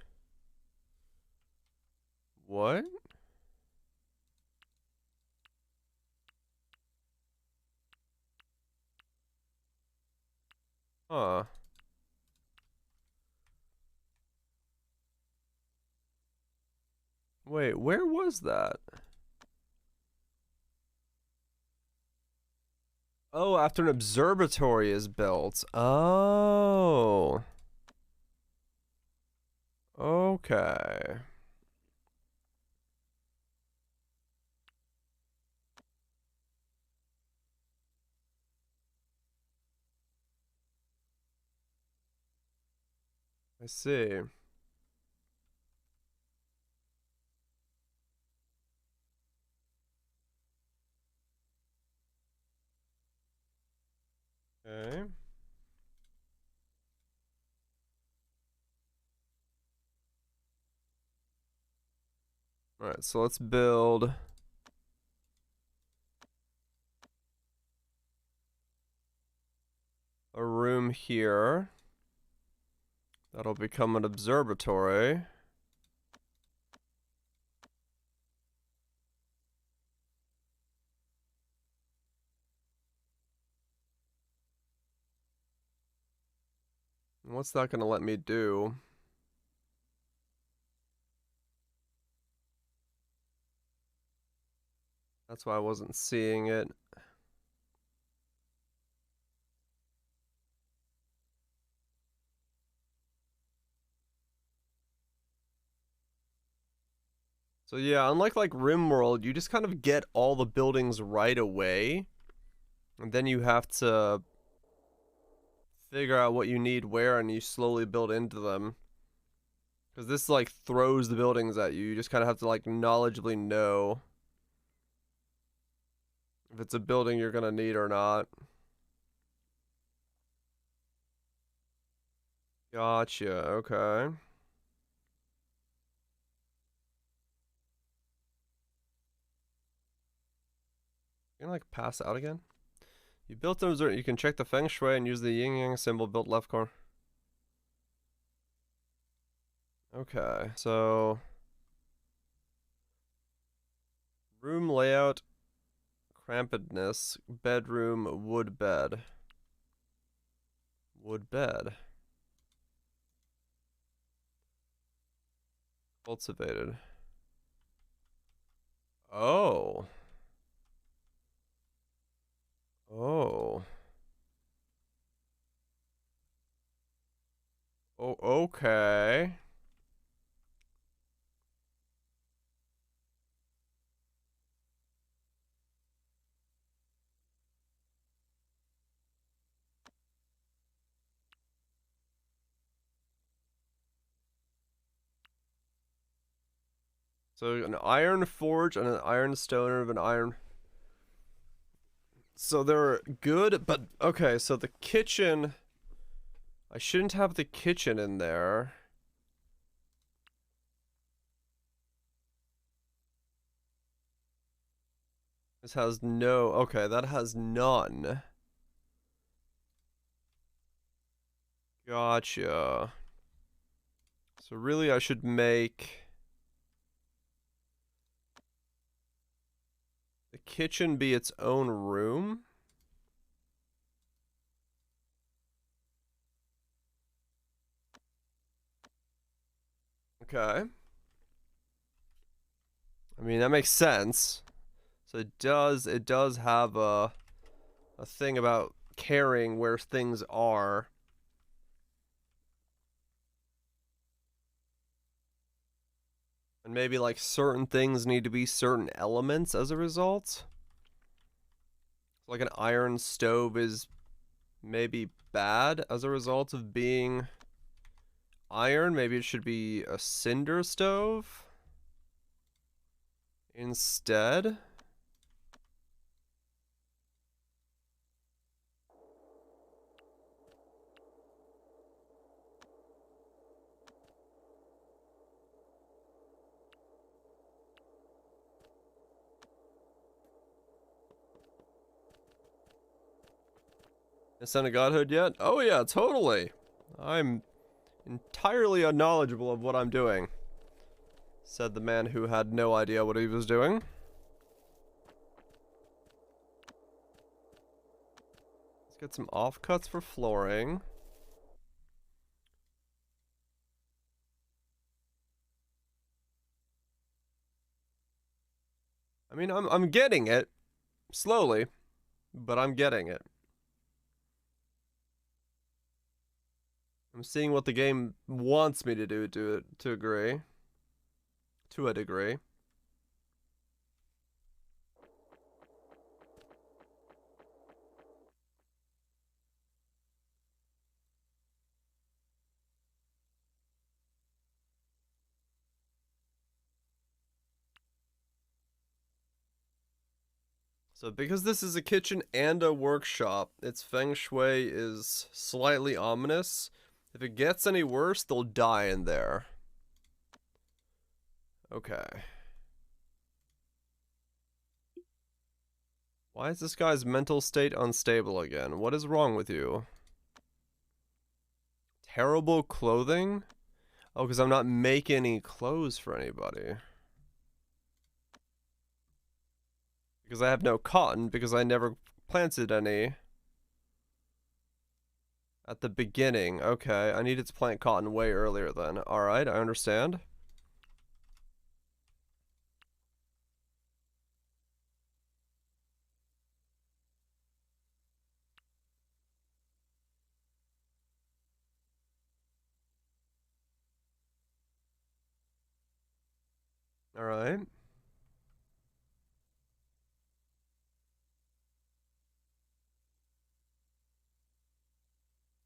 What? Huh. Wait, where was that? Oh, after an observatory is built. Oh. Okay. I see. Okay. Alright, so let's build a room here. That'll become an observatory. And what's that gonna let me do? That's why I wasn't seeing it. So yeah, unlike like RimWorld, you just kind of get all the buildings right away. And then you have to figure out what you need where and you slowly build into them. Because this like throws the buildings at you. You just kind of have to like knowledgeably know if it's a building you're gonna need or not. Gotcha, okay. You can like pass out again? You built those, you can check the feng shui and use the yin yang symbol built left corner. Okay, so room layout, crampedness, bedroom, wood bed. Wood bed. Cultivated. Oh. Oh. Oh, okay. So an iron forge and an iron stone of an iron. So they're good, but okay, so the kitchen, I shouldn't have the kitchen in there. This has no, okay, that has none. Gotcha. So really I should make the kitchen be its own room. Okay. I mean, that makes sense. So it does have a thing about caring where things are. And maybe like certain things need to be certain elements as a result. Like an iron stove is maybe bad as a result of being iron. Maybe it should be a cinder stove instead. Ascended Godhood yet? Oh yeah, totally. I'm entirely unknowledgeable of what I'm doing, said the man who had no idea what he was doing. Let's get some offcuts for flooring. I mean, I'm getting it slowly, but I'm getting it. I'm seeing what the game wants me to do to agree. To a degree. So because this is a kitchen and a workshop, its feng shui is slightly ominous. If it gets any worse, they'll die in there. Okay. Why is this guy's mental state unstable again? What is wrong with you? Terrible clothing? Oh, because I'm not making any clothes for anybody. Because I have no cotton, because I never planted any at the beginning. Okay, I needed to plant cotton way earlier then. Alright, I understand. Alright.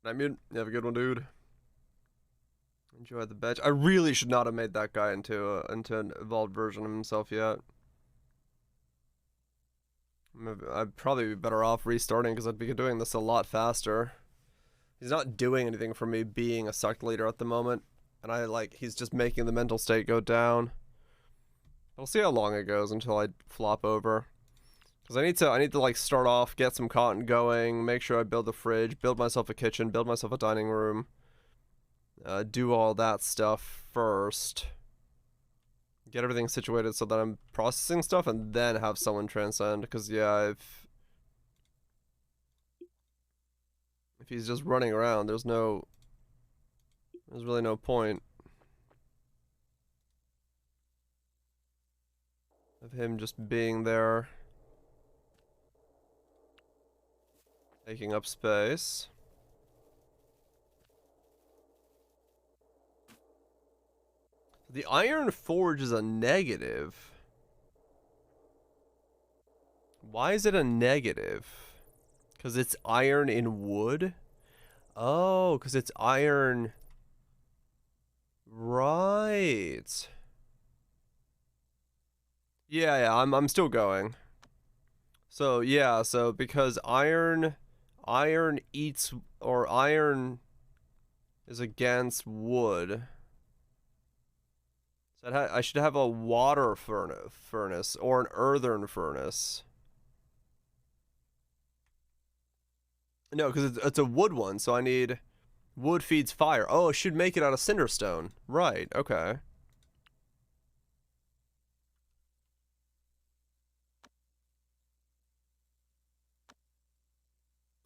I mute. You have a good one, dude. Enjoy the badge. I really should not have made that guy into an evolved version of himself yet. I'd probably be better off restarting because I'd be doing this a lot faster. He's not doing anything for me being a sect leader at the moment, and he's just making the mental state go down. We'll see how long it goes until I flop over. Because I need to like start off, get some cotton going, make sure I build a fridge, build myself a kitchen, build myself a dining room. Do all that stuff first. Get everything situated so that I'm processing stuff and then have someone transcend. Because yeah, if he's just running around, there's really no point of him just being there, taking up space. The iron forge is a negative. Why is it a negative? Because it's iron in wood? Oh, because it's iron. Right. Yeah, I'm still going. So yeah, so because iron eats, or iron is against wood. So I should have a water furnace or an earthen furnace. No, because it's a wood one, so I need wood feeds fire. Oh, I should make it out of cinder stone. Right, okay.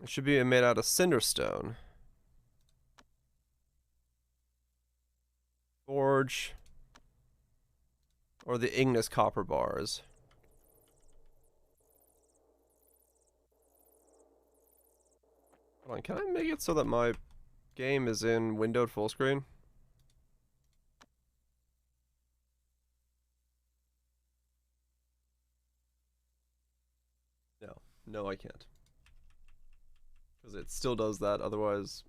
It should be made out of cinder stone. Forge. Or the igneous copper bars. Hold on, can I make it so that my game is in windowed full screen? No. No, I can't. Because it still does that, otherwise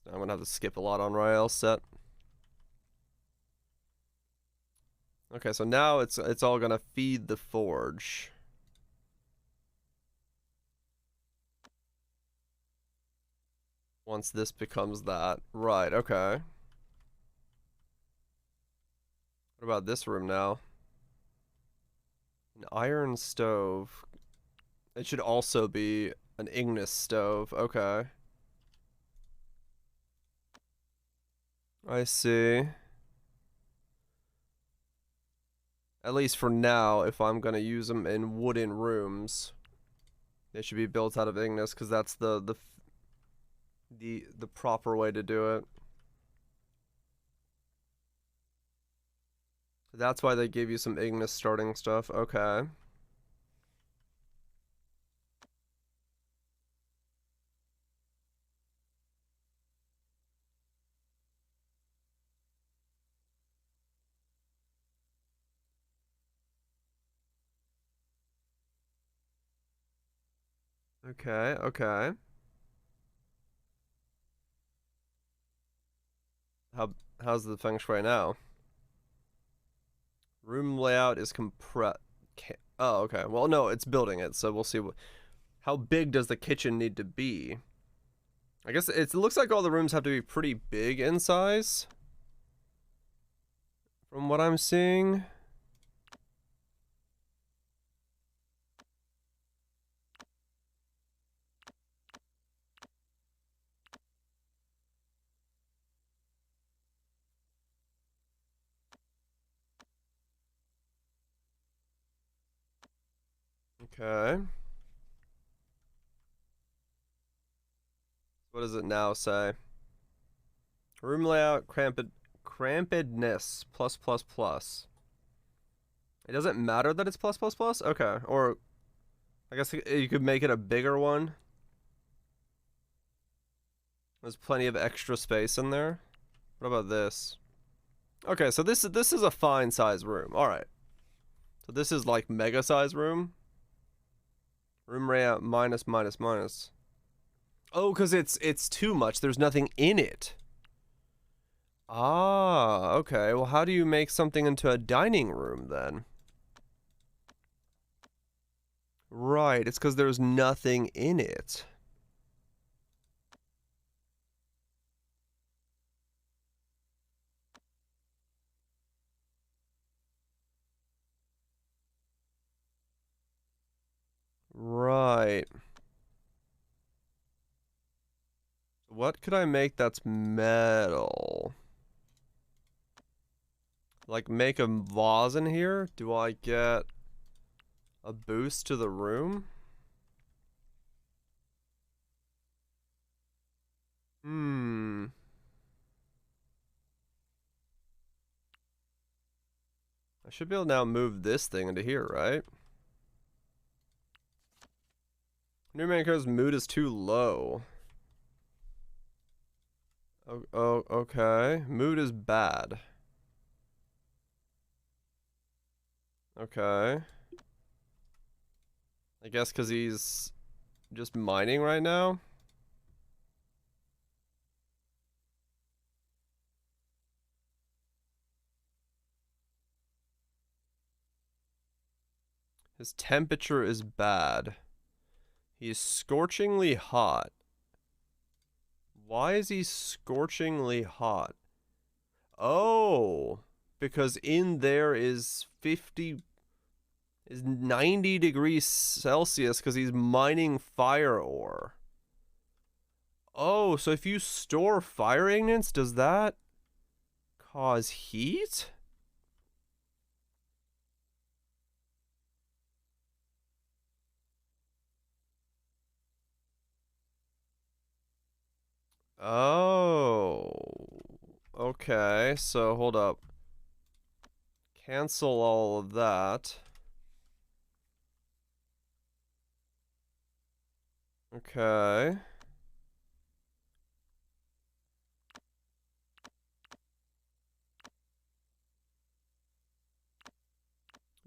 I'm gonna have to skip a lot on Rael's set. Okay, so now it's all gonna feed the forge. Once this becomes that. Right, okay. What about this room now? An iron stove. It should also be an igneous stove. Okay. I see. At least for now, if I'm gonna use them in wooden rooms, they should be built out of igneous, because that's the proper way to do it. That's why they give you some igneous starting stuff. Okay. Okay, okay. How's the feng shui now? Room layout is compressed. Oh, okay. Well, no, it's building it, so we'll see how big does the kitchen need to be? I guess it looks like all the rooms have to be pretty big in size, from what I'm seeing. Okay. What does it now say? Room layout, crampedness, plus plus plus. It doesn't matter that it's plus plus plus? Okay, or I guess you could make it a bigger one. There's plenty of extra space in there. What about this? Okay, so this is a fine size room. All right. So this is like mega size room. Room layout minus minus minus. Oh, because it's too much. There's nothing in it. Ah, okay. Well, how do you make something into a dining room then? Right, it's because there's nothing in it. Right. What could I make that's metal? Like make a vase in here? Do I get a boost to the room? Hmm. I should be able to now move this thing into here, right? New main character's mood is too low. Oh, okay. Mood is bad. Okay. I guess because he's just mining right now? His temperature is bad. He's scorchingly hot. Why is he scorchingly hot? Oh, because in there is 90 degrees Celsius because he's mining fire ore. Oh, so if you store fire ignites, does that cause heat? Oh. Okay, so hold up. Cancel all of that. Okay.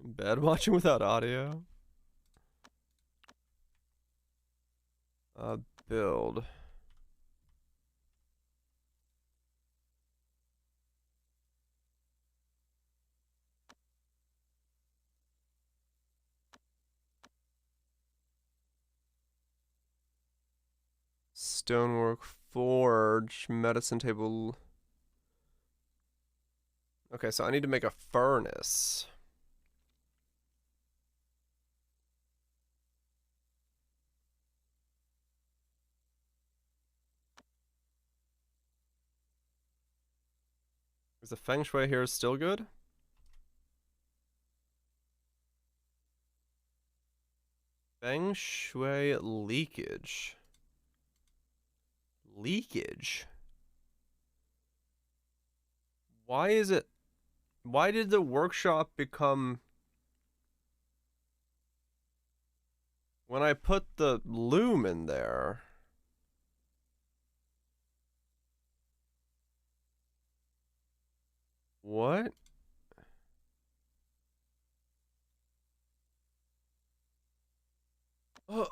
Bed watching without audio. Uh, build. Stonework forge. Medicine table. Okay, so I need to make a furnace. Is the feng shui here still good? Feng shui leakage. Leakage? Why is it... Why did the workshop become... When I put the loom in there... What? Oh.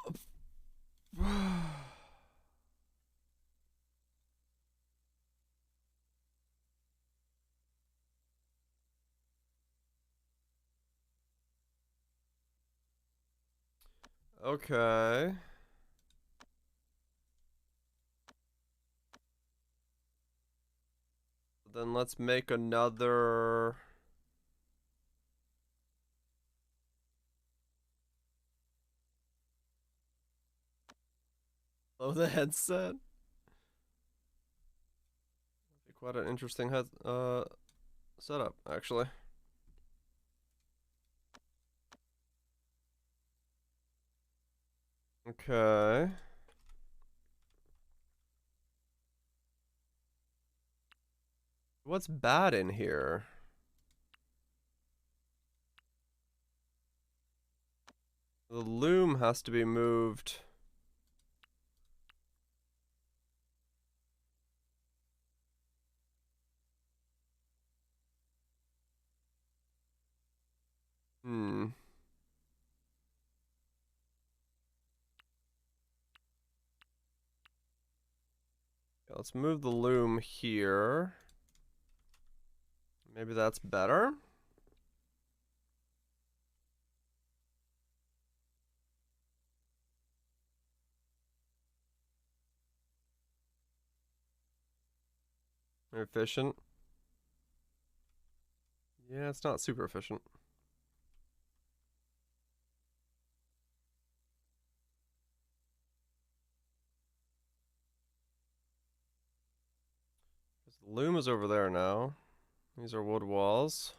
Okay. Then let's make another... Oh, the headset. Quite an interesting setup, actually. Okay. What's bad in here? The loom has to be moved. Hmm. Yeah, let's move the loom here. Maybe that's better. Efficient. Yeah, it's not super efficient. The loom is over there now. These are wood walls.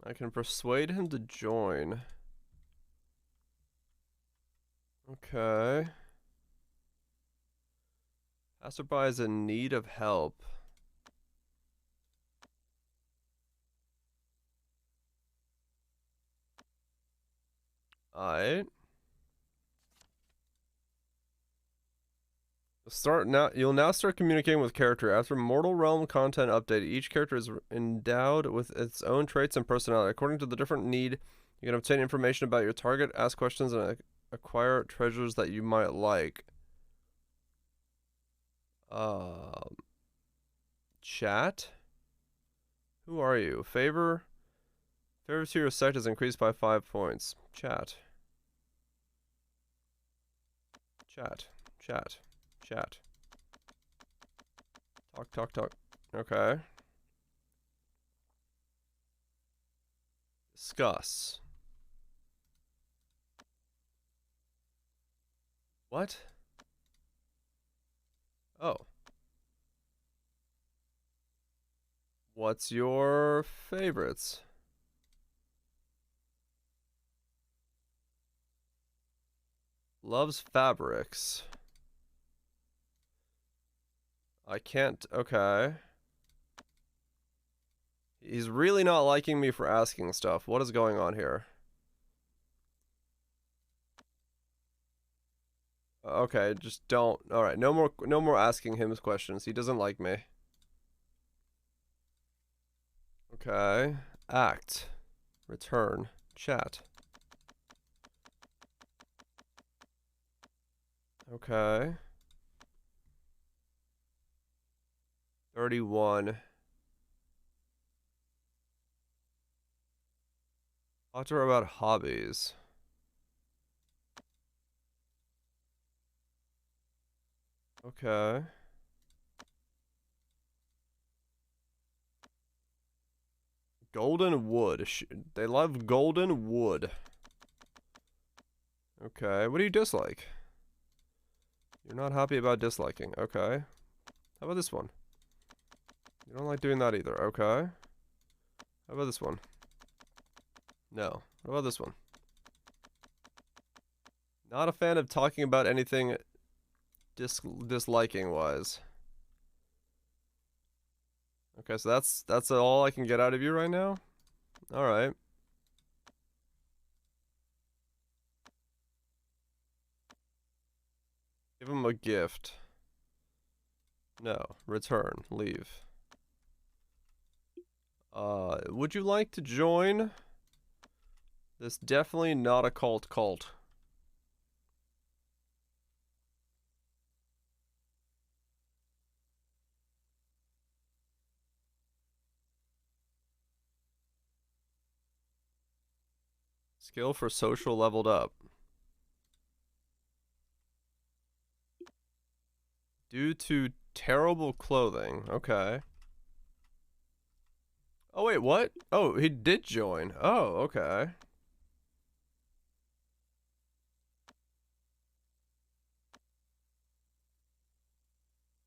I can persuade him to join. Okay. Passerby is in need of help. Alright. You'll now start communicating with character. After Mortal Realm content update, each character is endowed with its own traits and personality. According to the different need, you can obtain information about your target, ask questions, and acquire treasures that you might like. Chat? Who are you? Favors to your sect is increased by 5 points. Chat. Chat. Chat. Chat. Talk, talk, talk. Okay. Discuss. What? Oh. What's your favorites? Loves fabrics. I can't. Okay. He's really not liking me for asking stuff. What is going on here? Okay, just don't. All right, no more asking him questions. He doesn't like me. Okay. Act. Return. Chat. Okay. 31. Talk to her about hobbies. Okay. Golden wood. They love golden wood. Okay. What do you dislike? You're not happy about disliking. Okay. How about this one? You don't like doing that either. Okay. How about this one? No. What about this one? Not a fan of talking about anything disliking wise. Okay, so that's all I can get out of you right now? Alright. Give him a gift. No. Return. Leave. Would you like to join this definitely not a cult? Skill for social leveled up. Due to terrible clothing. Okay. Oh, wait, what? Oh, he did join. Oh, okay.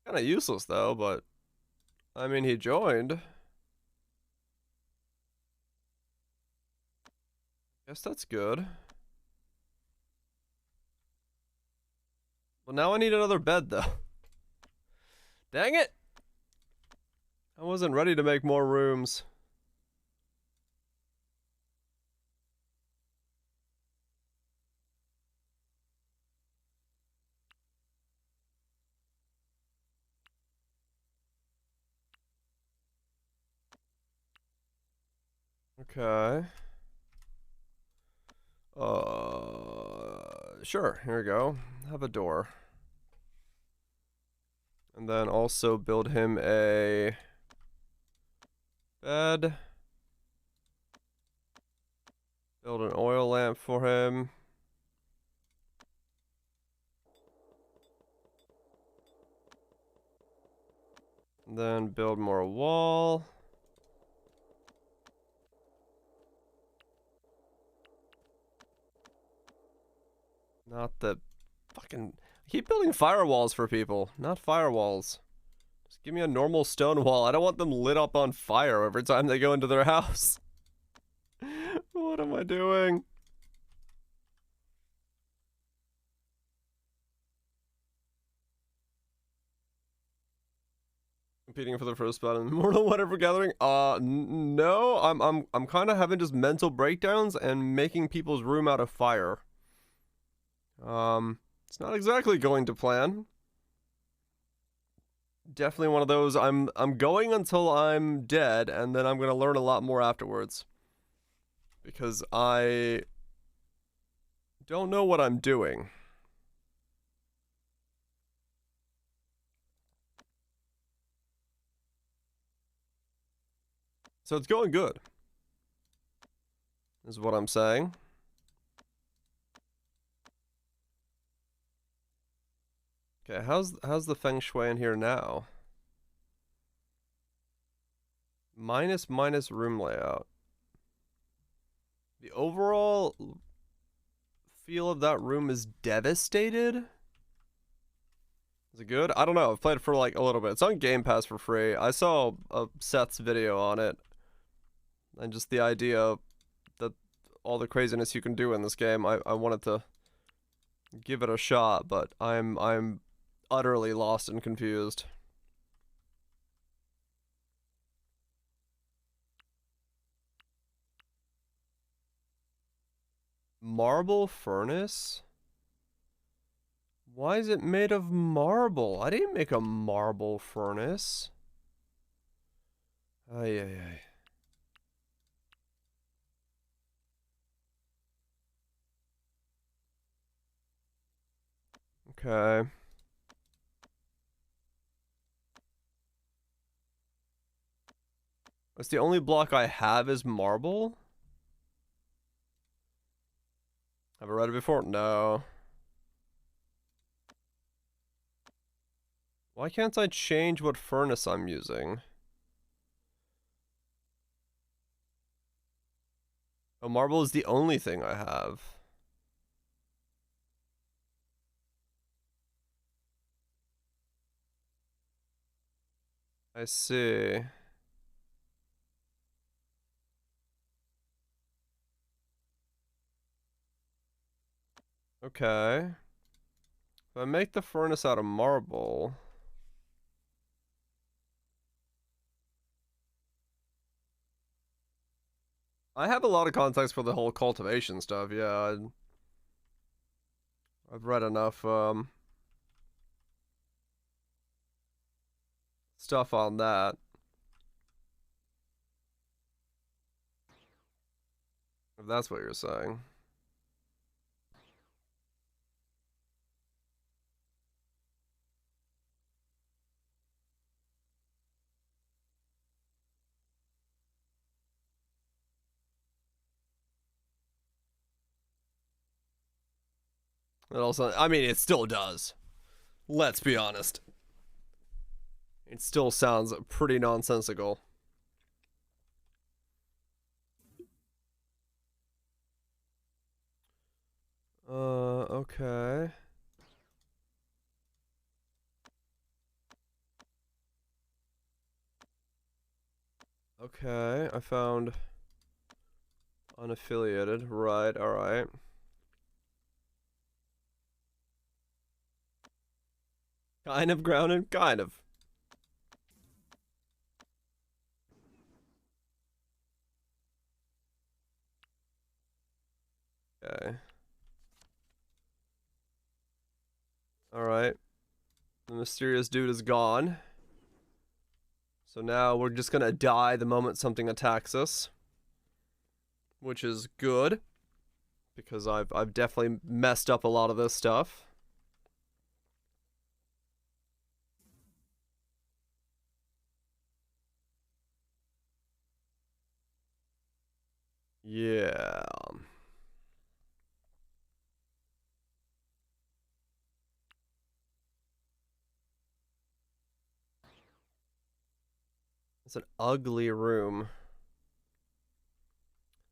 Kinda useless, though, but... I mean, he joined. Guess that's good. Well, now I need another bed, though. Dang it! I wasn't ready to make more rooms. Okay. Sure, here we go. Have a door. And then also build him a bed. Build an oil lamp for him. And then build more wall. Not the fucking... I keep building firewalls for people, not firewalls. Just give me a normal stone wall. I don't want them lit up on fire every time they go into their house. What am I doing? Competing for the first spot in Immortal Whatever Gathering? No. I'm kind of having just mental breakdowns and making people's room out of fire. It's not exactly going to plan. Definitely one of those. I'm going until I'm dead, and then I'm gonna learn a lot more afterwards. Because I don't know what I'm doing. So it's going good, is what I'm saying. Okay, how's the feng shui in here now? Minus room layout. The overall feel of that room is devastated. Is it good? I don't know. I've played it for like a little bit. It's on Game Pass for free. I saw a Seth's video on it, and just the idea that all the craziness you can do in this game. I wanted to give it a shot, but I'm utterly lost and confused. Marble furnace? Why is it made of marble? I didn't make a marble furnace. Ay, ay, ay. Okay. That's the only block I have is marble? Have I read it before? No. Why can't I change what furnace I'm using? Oh, marble is the only thing I have. I see. Okay. If I make the furnace out of marble... I have a lot of context for the whole cultivation stuff, yeah. I've read enough, stuff on that. If that's what you're saying. It also, I mean, it still does. Let's be honest. It still sounds pretty nonsensical. Okay. Okay, I found unaffiliated. Right, alright. Kind of grounded, kind of. Okay. Alright. The mysterious dude is gone. So now we're just gonna die the moment something attacks us. Which is good. Because I've definitely messed up a lot of this stuff. Yeah. It's an ugly room.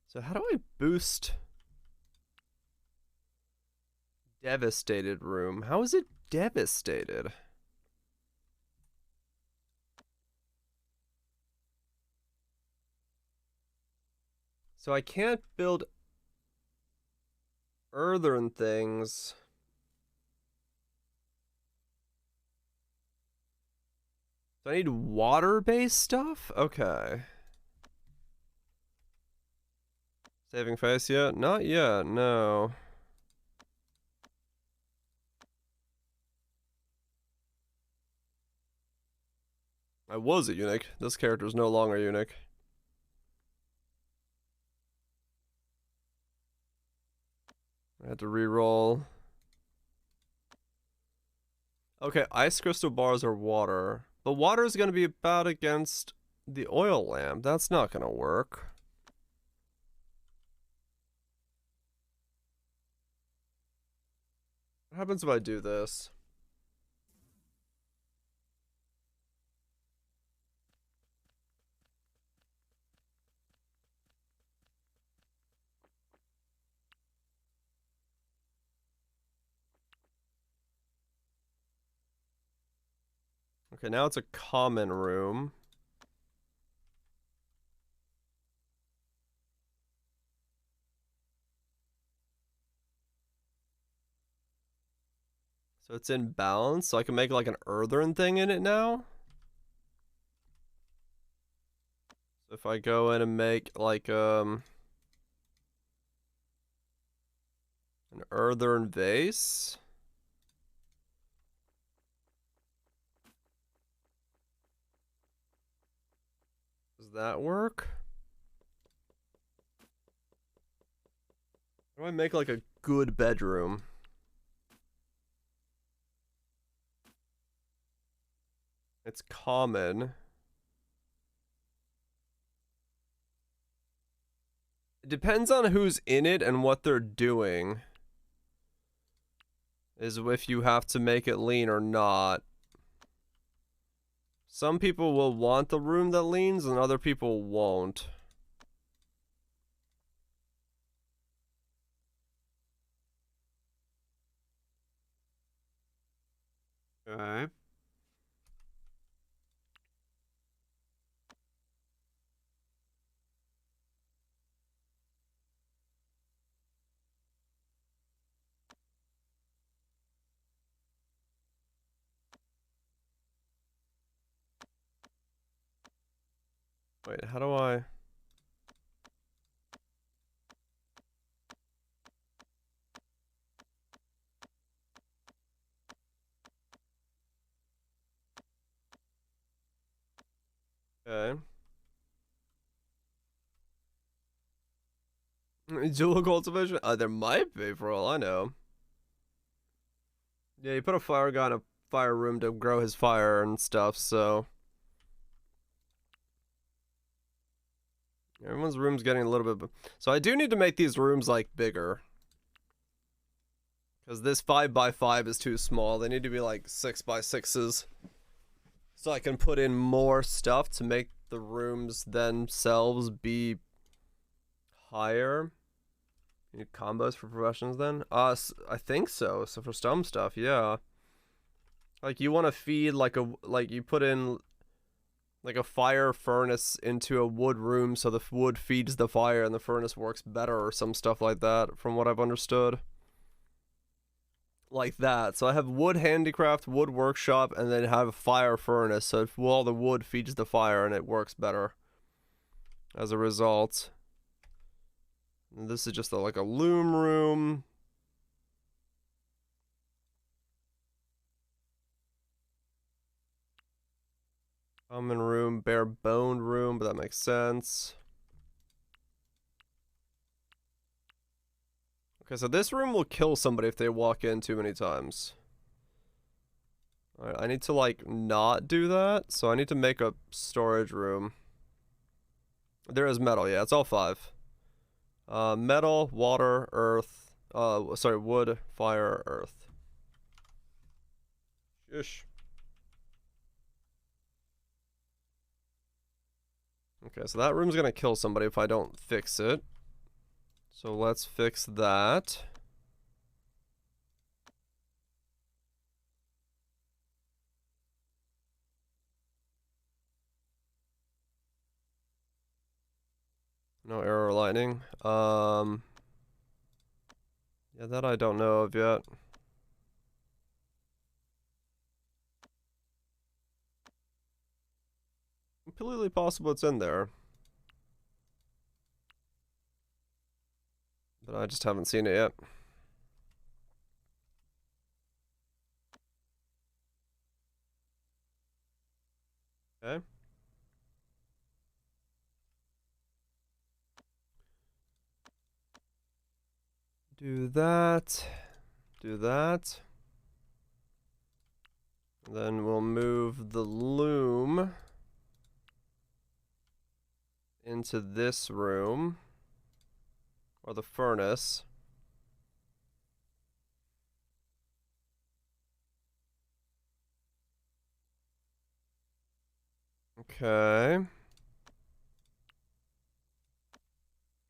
So how do I boost devastated room? How is it devastated? So I can't build earthen things. So I need water-based stuff? Okay. Saving face yet? Not yet, no. I was a eunuch. This character is no longer a eunuch. I had to re-roll. Okay, ice crystal bars are water. But water is going to be about against the oil lamp. That's not going to work. What happens if I do this? Okay, now it's a common room. So it's in balance, so I can make like an earthen thing in it now. So if I go in and make like an earthen vase. Does that work? How do I make like a good bedroom? It's common. It depends on who's in it and what they're doing. Is if you have to make it lean or not. Some people will want the room that leans and other people won't. Okay. Wait, how do I... Okay. Dual cultivation? There might be, for all I know. Yeah, you put a fire guy in a fire room to grow his fire and stuff, so... Everyone's room's getting a little bit... So I do need to make these rooms, like, bigger. Because this 5x5 is too small. They need to be, like, 6x6s. So I can put in more stuff to make the rooms themselves be higher. You need combos for professions then? I think so. So for some stuff, yeah. Like you want to feed like you put in like a fire furnace into a wood room so the wood feeds the fire and the furnace works better or some stuff like that from what I've understood. Like that. So I have wood handicraft, wood workshop, and then have a fire furnace so if all the wood feeds the fire and it works better as a result. And this is just like a loom room. Common room, bare bone room, but that makes sense. Okay, so this room will kill somebody if they walk in too many times. Alright, I need to, like, not do that. So I need to make a storage room. There is metal, yeah, it's all 5. Metal, water, earth. Sorry, wood, fire, earth. Shush. Okay, so that room's gonna kill somebody if I don't fix it. So let's fix that. No arrow or lightning. Yeah, that I don't know of yet. Completely possible it's in there. But I just haven't seen it yet. Okay. Do that. Do that. Then we'll move the loom into this room. Or the furnace. Okay.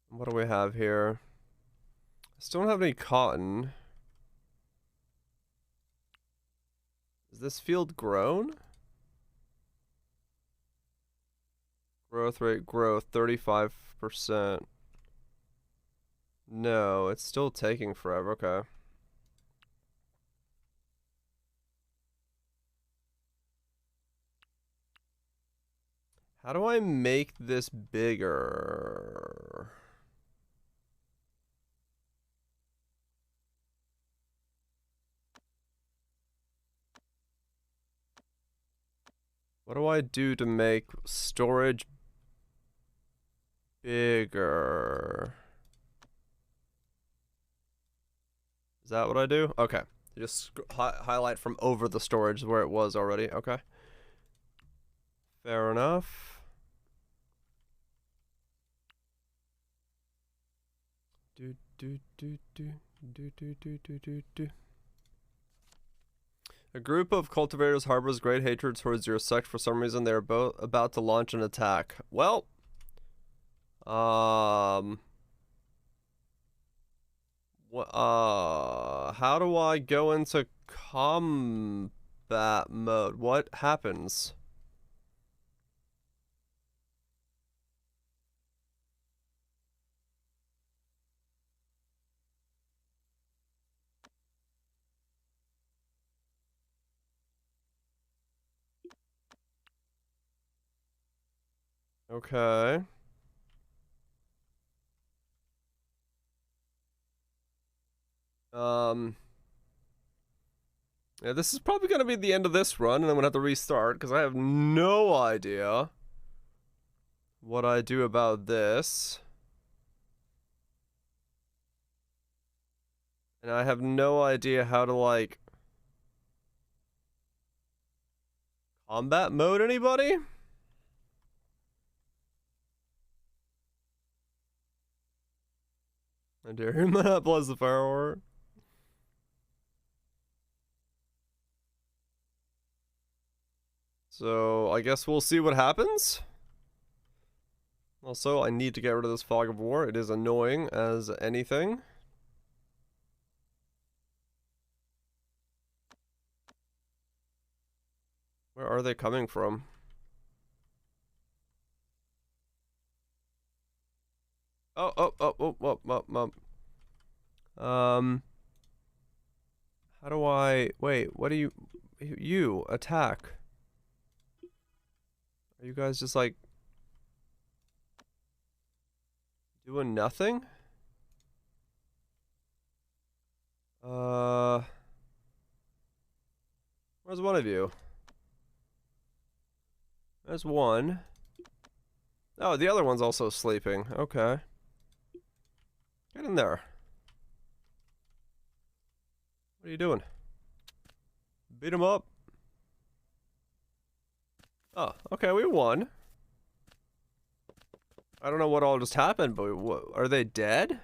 What do we have here? I still don't have any cotton. Is this field grown? Growth rate, growth, 35%. No, it's still taking forever. Okay. How do I make this bigger? What do I do to make storage bigger? Is that what I do? Okay. Just highlight from over the storage where it was already. Okay. Fair enough. Do do do do do do do do do do. A group of cultivators harbors great hatred towards your sect for some reason. They are both about to launch an attack. Well, how do I go into combat mode? What happens? Okay. Yeah, this is probably gonna be the end of this run, and I'm gonna have to restart because I have no idea what I do about this. And I have no idea how to, like, combat mode anybody? I dare him that plus the firework. So, I guess we'll see what happens. Also, I need to get rid of this fog of war. It is annoying as anything. Where are they coming from? Oh. How do I... Wait, what do you... You, attack. Are you guys just, like... doing nothing? Where's one of you? There's one. Oh, the other one's also sleeping. Okay. Get in there. What are you doing? Beat him up. Oh, okay, we won. I don't know what all just happened, but are they dead?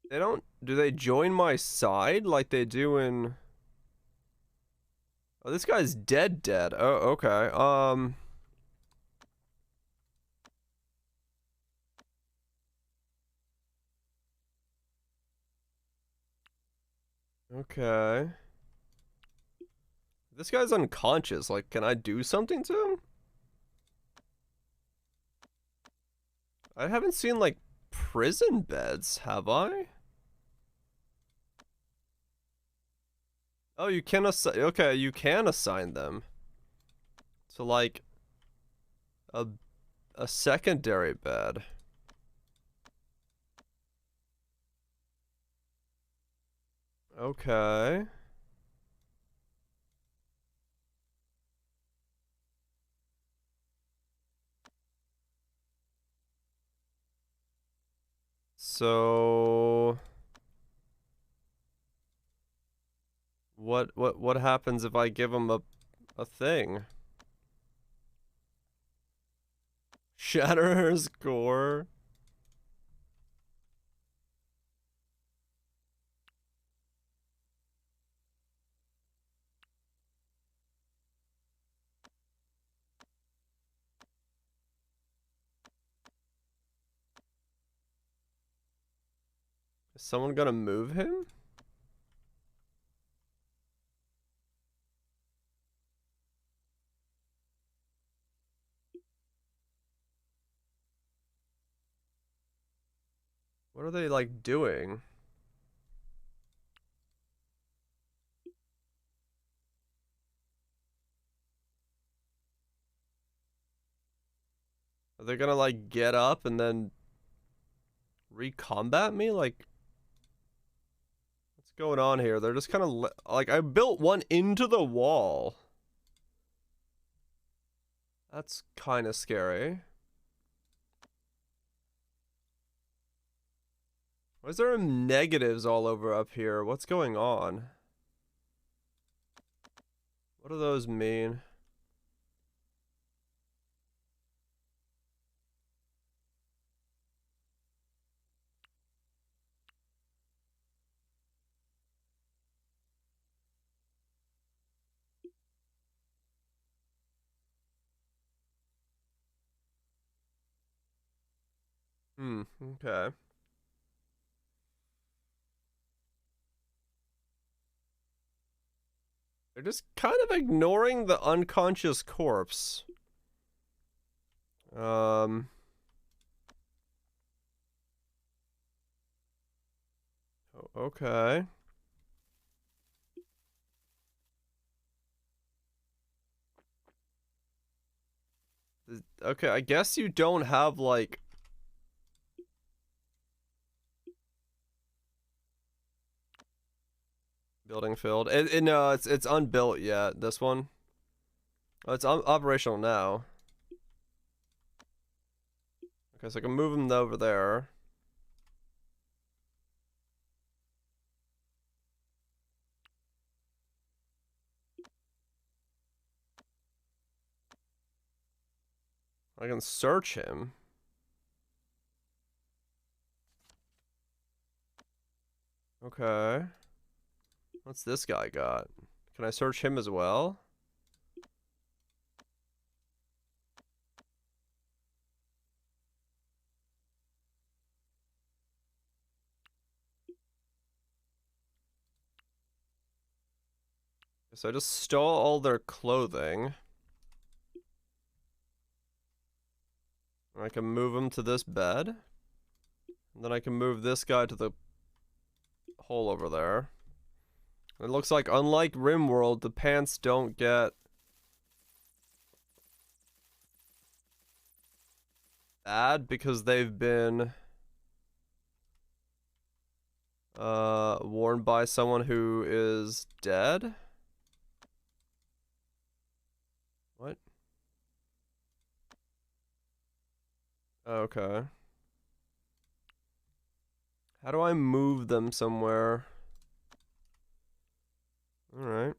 They don't... Do they join my side like they do in... Oh, this guy's dead. Oh, okay. Okay. This guy's unconscious. Like, can I do something to him? I haven't seen, like, prison beds, have I? Oh, you can assign. Okay, you can assign them. So, like, a, a secondary bed. Okay. So what happens if I give him a thing? Shatter's gore. Is someone gonna move him? What are they like doing? Are they gonna like get up and then recombat me? Like, what's going on here? They're just kind of like, I built one into the wall. That's kind of scary. Why is there negatives all over up here? What's going on? What do those mean? Okay. They're just kind of ignoring the unconscious corpse. Okay. Okay, I guess you don't have, like... Building filled. No, it's unbuilt yet, this one. Oh, it's operational now. Okay, so I can move them over there. I can search him. Okay. What's this guy got? Can I search him as well? So I just stole all their clothing. I can move him to this bed. And then I can move this guy to the hole over there. It looks like, unlike RimWorld, the pants don't get bad because they've been worn by someone who is dead. What? Okay. How do I move them somewhere? Alright.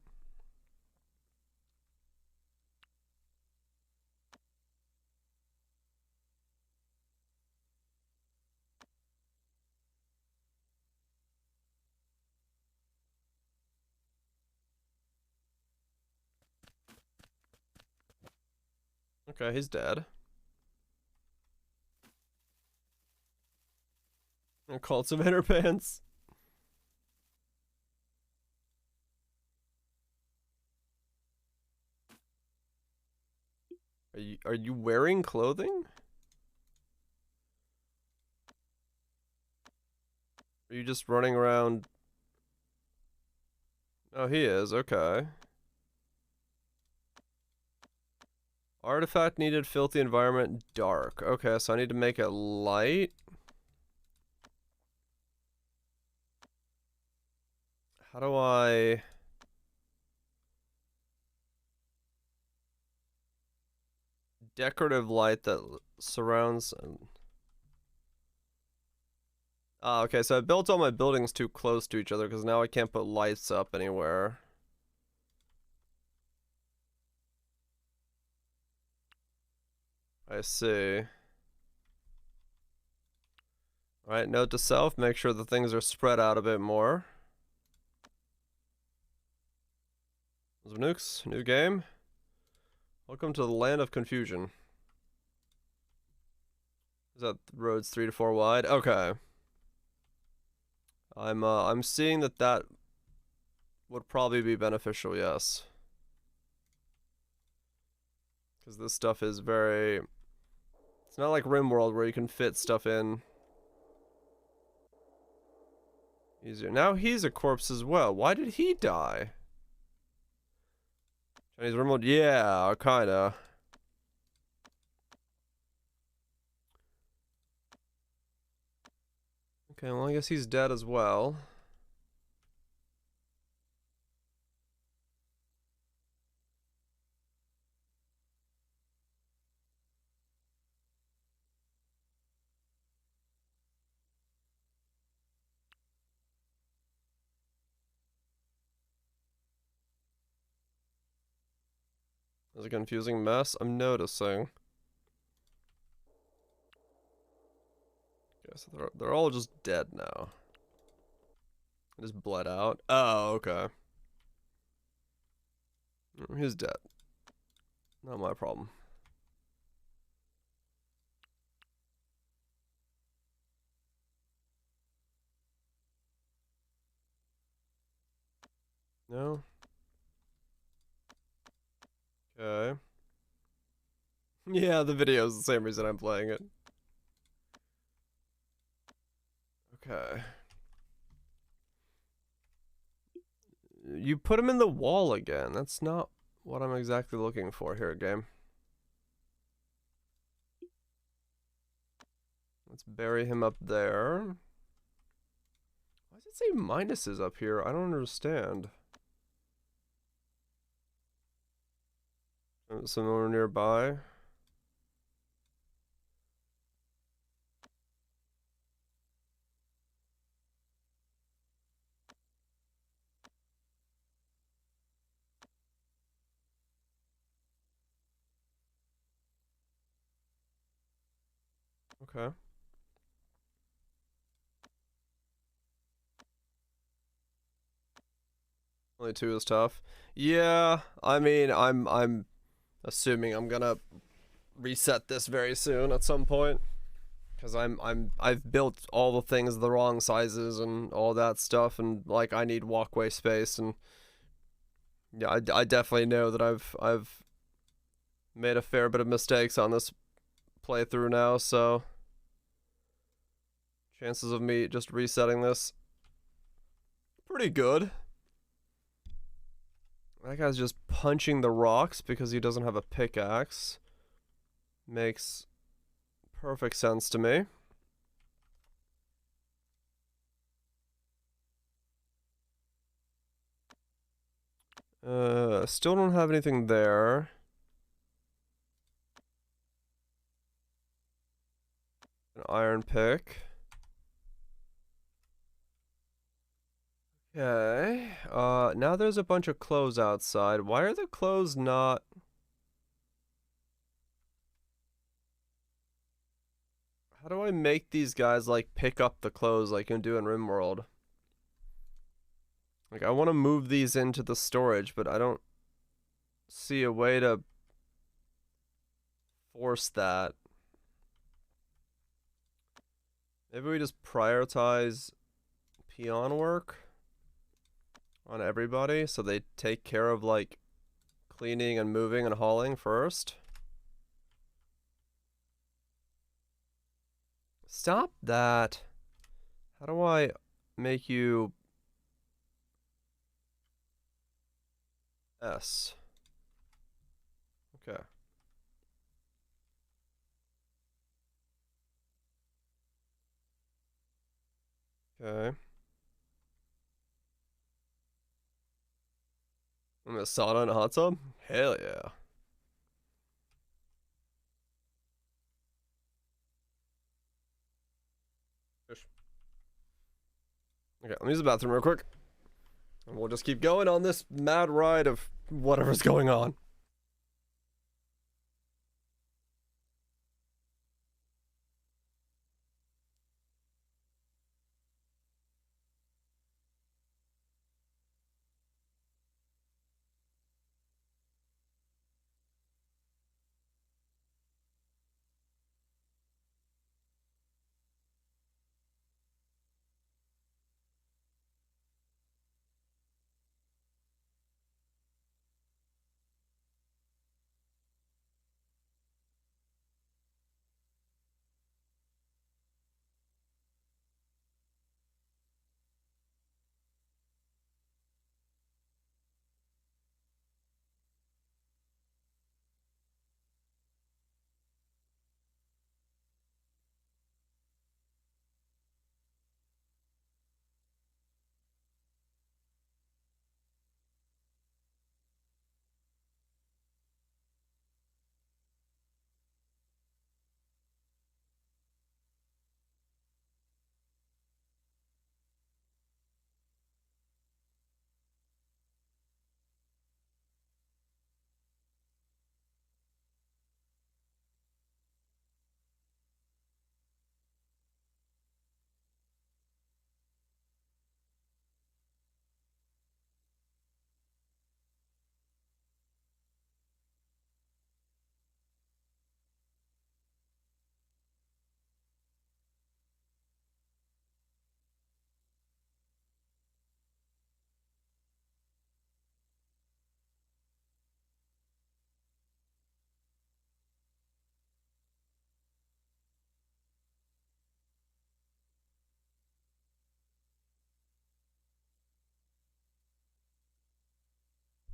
Okay, he's dead. And Cultivator pants. Are you wearing clothing? Are you just running around? Oh, he is. Okay. Artifact needed filthy environment dark. Okay, so I need to make it light. How do I... Decorative light that surrounds... okay, so I built all my buildings too close to each other because now I can't put lights up anywhere. I see. Alright, note to self, make sure the things are spread out a bit more. Nukes, new game. Welcome to the land of confusion. Is that roads 3 to 4 wide? Okay. I'm seeing that would probably be beneficial, yes. Because this stuff is very... It's not like RimWorld where you can fit stuff in easier. Now he's a corpse as well. Why did he die? Chinese RimWorld? Yeah, kinda. Okay, well I guess he's dead as well. It's a confusing mess, I'm noticing. Okay, so they're all just dead now. Just bled out. Oh, okay. He's dead. Not my problem. No? Okay. Yeah, the video is the same reason I'm playing it. Okay. You put him in the wall again. That's not what I'm exactly looking for here, game. Let's bury him up there. Why does it say minuses up here? I don't understand. Somewhere nearby. Okay. Only 2 is tough. Yeah, I mean, I'm assuming I'm gonna reset this very soon at some point. Because I've built all the things the wrong sizes and all that stuff, and like I need walkway space, and yeah, I definitely know that I've made a fair bit of mistakes on this playthrough now, so chances of me just resetting this pretty good. That guy's just punching the rocks because he doesn't have a pickaxe. Makes perfect sense to me. Still don't have anything there. An iron pick. Okay. Now there's a bunch of clothes outside. Why are the clothes not... How do I make these guys, like, pick up the clothes like you do in RimWorld? Like, I want to move these into the storage, but I don't see a way to force that. Maybe we just prioritize peon work on everybody so they take care of, like, cleaning and moving and hauling first. Stop that. How do I make you S? Okay. Okay. I'm gonna sauna in a hot tub? Hell yeah. Fish. Okay, let me use the bathroom real quick. And we'll just keep going on this mad ride of whatever's going on.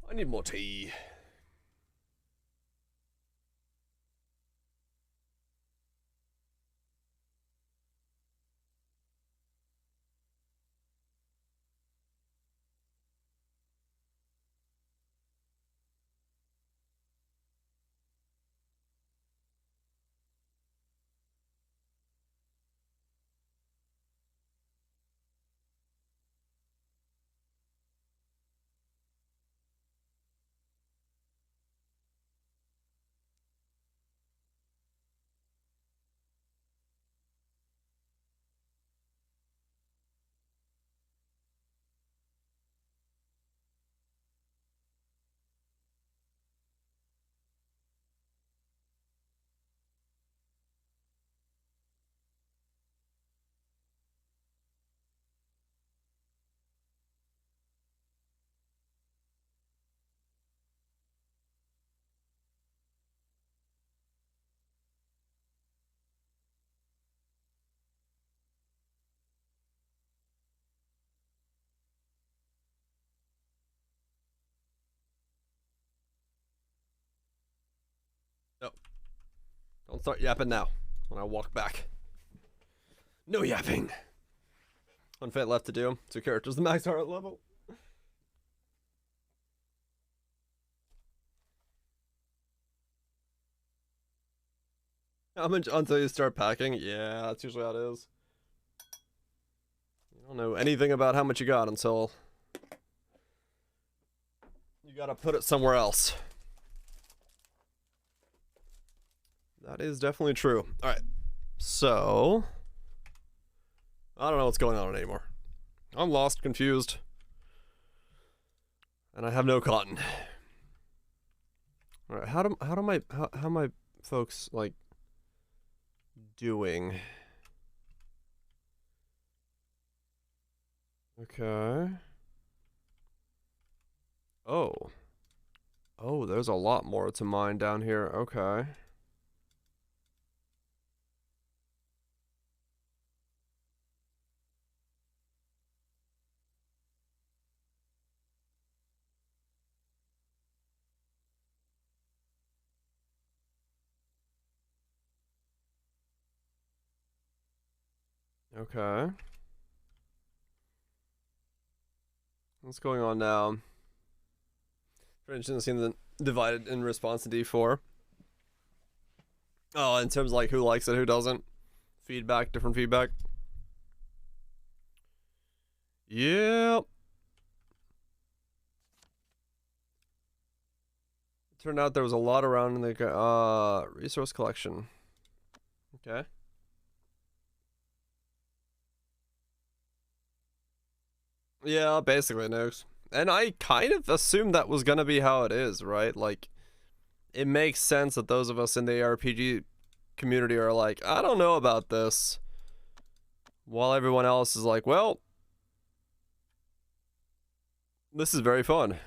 I need more tea. No. Don't start yapping now. When I walk back. No yapping. Unfit left to do. 2 characters, the max heart level. How much until you start packing? Yeah, that's usually how it is. You don't know anything about how much you got until you gotta put it somewhere else. That is definitely true. Alright. So I don't know what's going on anymore. I'm lost, confused. And I have no cotton. Alright, how my folks like doing? Okay. Oh. Oh, there's a lot more to mine down here. Okay. Okay. What's going on now? Very interesting seeing the divided in response to D4. Oh, in terms of like who likes it, who doesn't. Feedback, different feedback. Yeah. Turned out there was a lot around in the resource collection. Okay. Yeah, basically nukes. And I kind of assumed that was gonna be how it is, right? Like, it makes sense that those of us in the ARPG community are like, I don't know about this. While everyone else is like, well, this is very fun.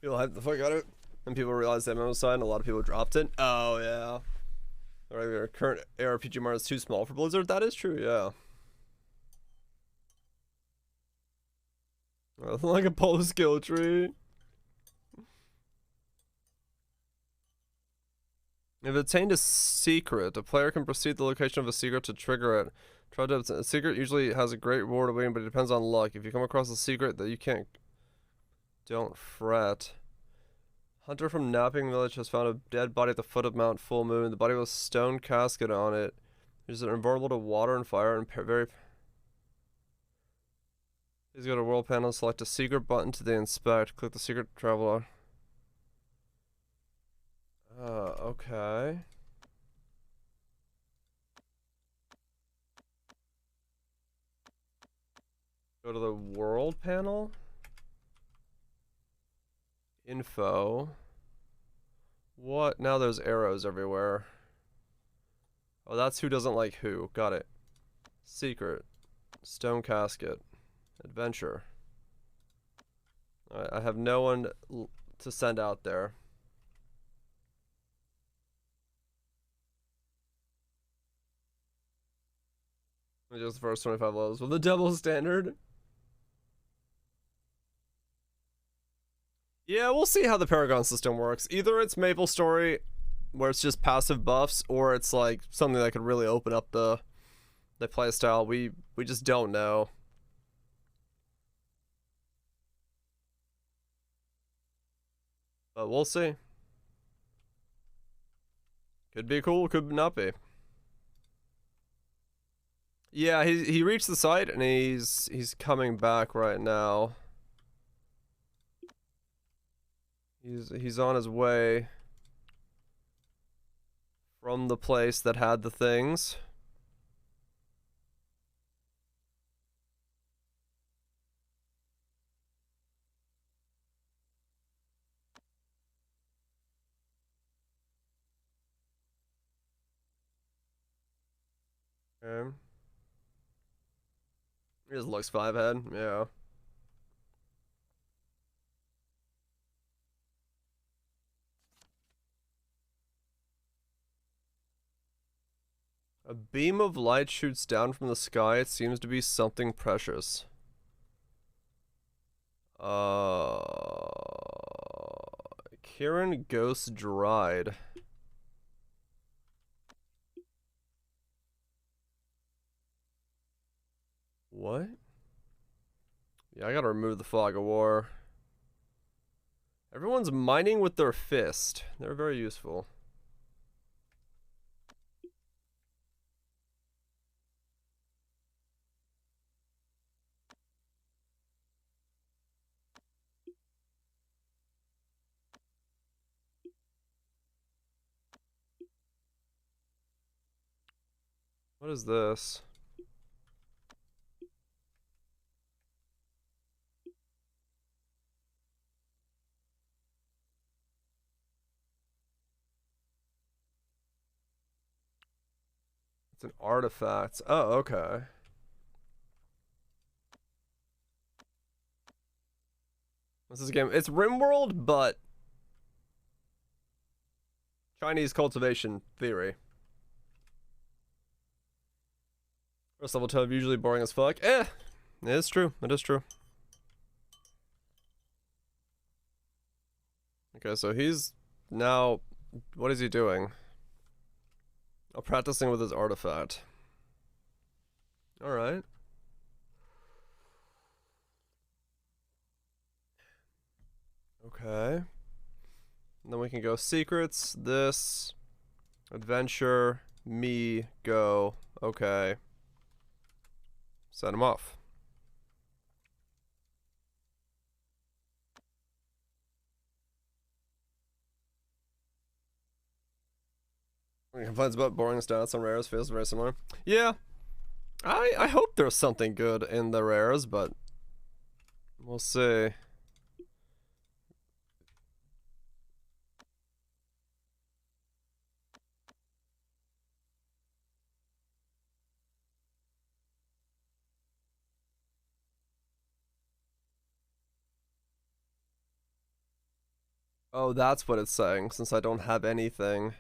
People hype the fuck out of it. And people realized the MMO side, and a lot of people dropped it. Oh, yeah. Our current ARPG market is too small for Blizzard. That is true, yeah. Like a pole skill tree. If obtained a secret, a player can proceed the location of a secret to trigger it. Try to a secret usually has a great reward waiting, but it depends on luck. If you come across a secret that you can't, don't fret. Hunter from Napping Village has found a dead body at the foot of Mount Full Moon. The body was a stone casket on it. Is it invulnerable to water and fire and very. Please go to world panel, select a secret button to the inspect. Click the secret traveler. Okay. Go to the world panel. Info. What? Now there's arrows everywhere. Oh, that's who doesn't like who. Got it. Secret. Stone casket. Adventure. Alright, I have no one to send out there. Just the first 25 levels with the double standard. Yeah, we'll see how the Paragon system works. Either it's MapleStory, where it's just passive buffs, or it's like something that could really open up the playstyle. We just don't know. But we'll see. Could be cool, could not be. Yeah, he reached the site and he's coming back right now. He's on his way from the place that had the things. Okay. He just looks 5 head, yeah. A beam of light shoots down from the sky. It seems to be something precious. Kieran Ghost Dried. What? Yeah, I gotta remove the fog of war. Everyone's mining with their fist. They're very useful. What is this? It's an artifact. Oh, okay. This is a game. It's RimWorld, but Chinese cultivation theory. First level 12 usually boring as fuck. It is true. It is true. Okay, so he's now. What is he doing? Oh, practicing with his artifact. Alright. Okay. And then we can go secrets, this, adventure, me, go. Okay. Set him off. Complaints about boring stats on rares feels very similar. Yeah. I hope there's something good in the rares, but we'll see. Oh, that's what it's saying. Since I don't have anything,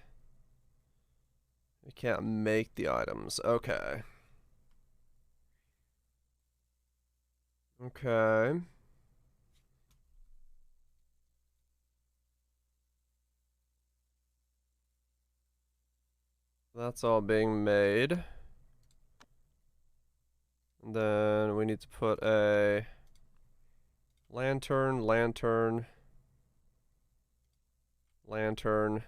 I can't make the items. Okay. Okay. That's all being made. And then we need to put a lantern, lantern, lantern.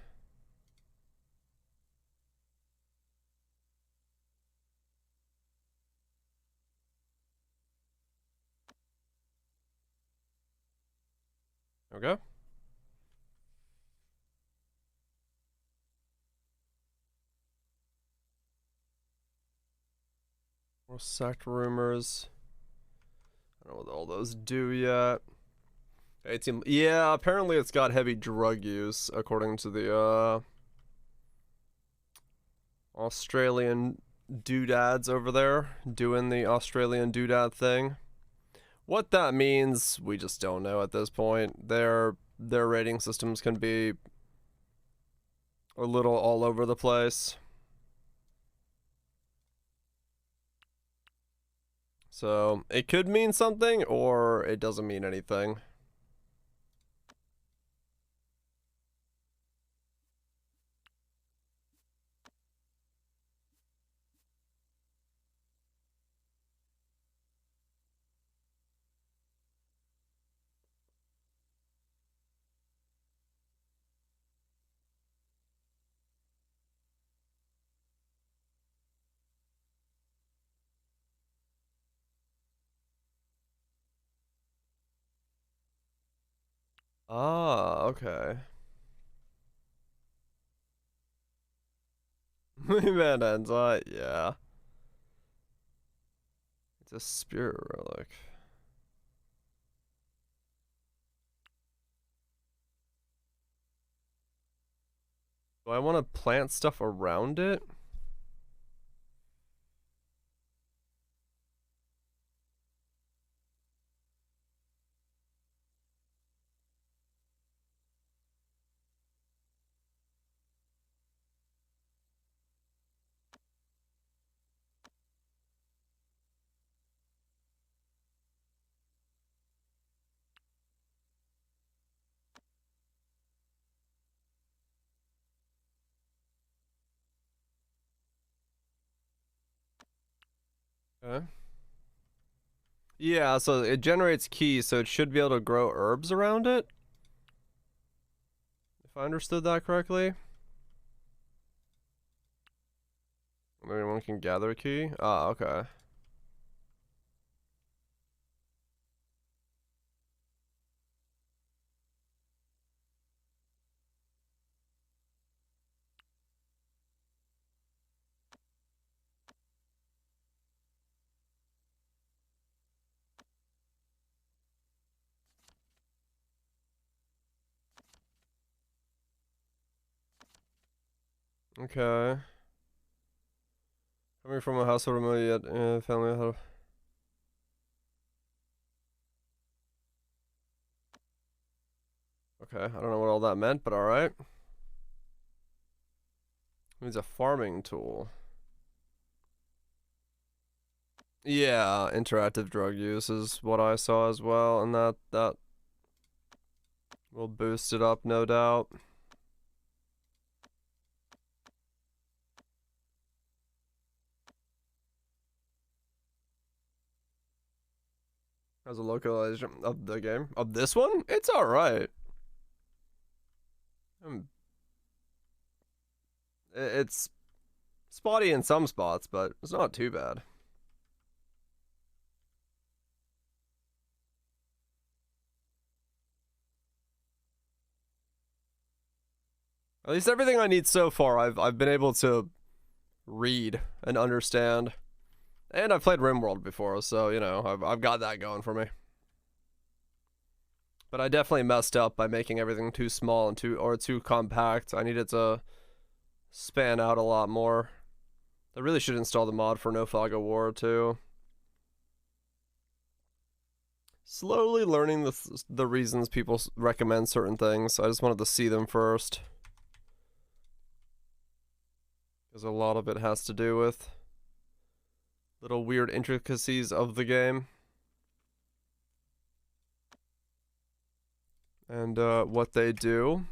Okay. More sect rumors. I don't know what all those do yet. 18. Yeah, apparently it's got heavy drug use, according to the Australian doodads over there doing the Australian doodad thing. What that means, we just don't know at this point. Their rating systems can be a little all over the place. So it could mean something, or it doesn't mean anything. Ah, okay. Man, ends yeah. It's a spirit relic. Do I want to plant stuff around it? Okay. Yeah, so it generates keys, so it should be able to grow herbs around it. If I understood that correctly. Maybe one can gather a key. Ah, okay. Okay. Coming from a household of yet family. Okay, I don't know what all that meant, but alright. Means a farming tool. Yeah, interactive drug use is what I saw as well, and that will boost it up, no doubt. As a localization of the game. Of this one? It's alright. It's spotty in some spots, but it's not too bad. At least everything I need so far, I've been able to read and understand. And I've played RimWorld before, so you know, I've got that going for me. But I definitely messed up by making everything too small and too compact. I needed to span out a lot more. I really should install the mod for No Fog of War too. Slowly learning the reasons people recommend certain things. I just wanted to see them first. Because a lot of it has to do with little weird intricacies of the game. And what they do.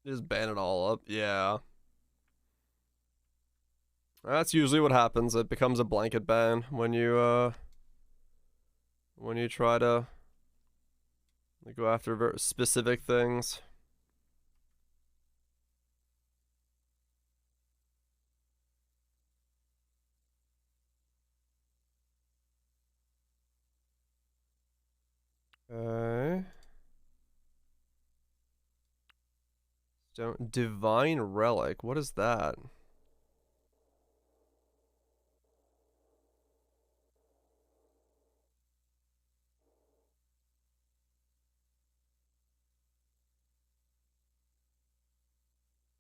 Just ban it all up. Yeah. That's usually what happens. It becomes a blanket ban when you try to go after very specific things. Okay. Divine Relic. What is that?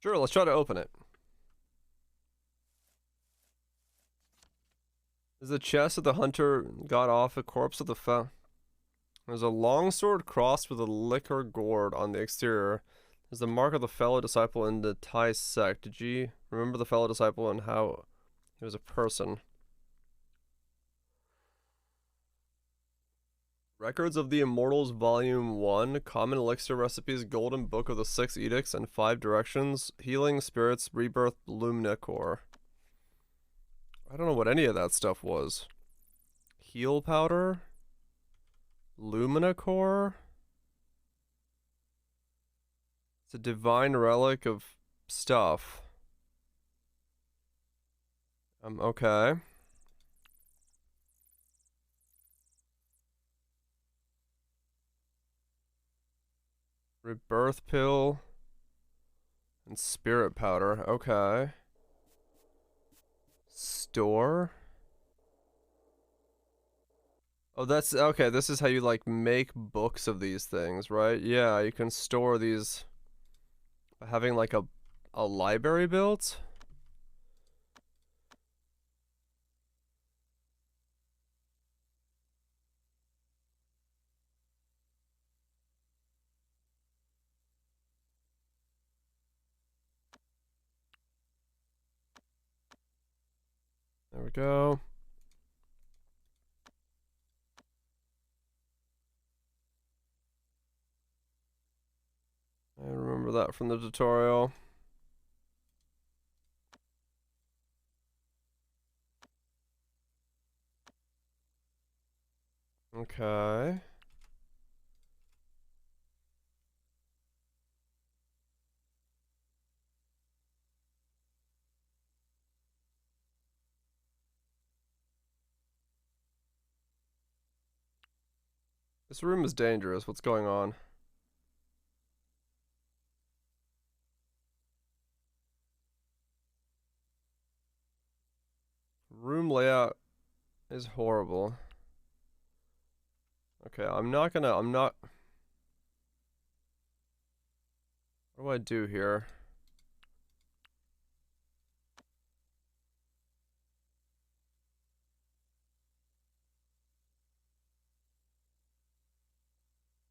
Sure, let's try to open it. Is the chest that the hunter got off a corpse of the There's a longsword crossed with a liquor gourd on the exterior. There's the mark of the fellow disciple in the Thai sect. Did you remember the fellow disciple and how he was a person? Records of the Immortals Volume 1, Common Elixir Recipes, Golden Book of the Six Edicts, and 5 Directions, Healing Spirits, Rebirth, Lumina Core. I don't know what any of that stuff was. Heal Powder? Lumina Core? It's a divine relic of stuff. Okay. Rebirth pill and spirit powder. Okay. Store. Oh, that's okay. This is how you like make books of these things, right? Yeah, you can store these by having like a library built. There we go. I remember that from the tutorial. Okay. This room is dangerous. What's going on? Room layout is horrible. Okay, I'm not. What do I do here?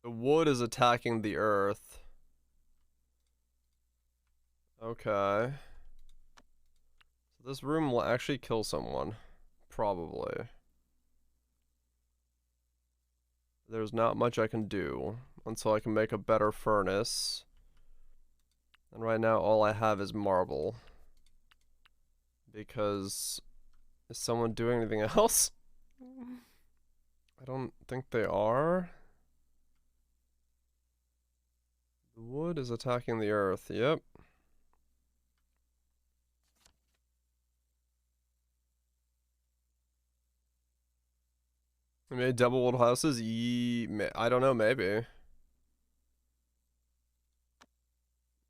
The wood is attacking the earth. Okay. So this room will actually kill someone. Probably. There's not much I can do until I can make a better furnace. And right now all I have is marble. Because is someone doing anything else? I don't think they are. The wood is attacking the earth. Yep. I made double wood houses? I don't know, maybe.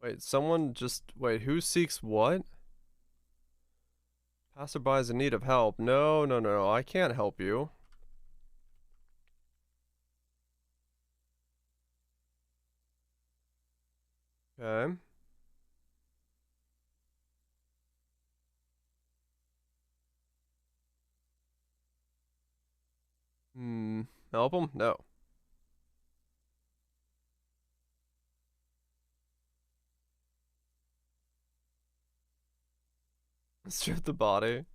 Wait, someone just... Wait, who seeks what? Passerby is in need of help. No, no, no, I can't help you. Okay. Help him? No. Strip the body.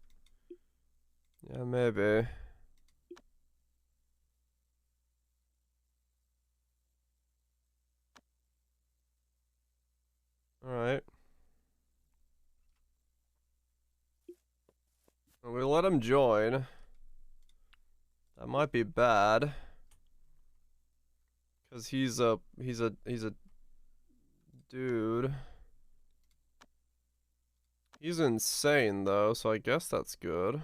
Yeah, maybe. Alright. We let him join. That might be bad. Cause he's a dude. He's insane though, so I guess that's good.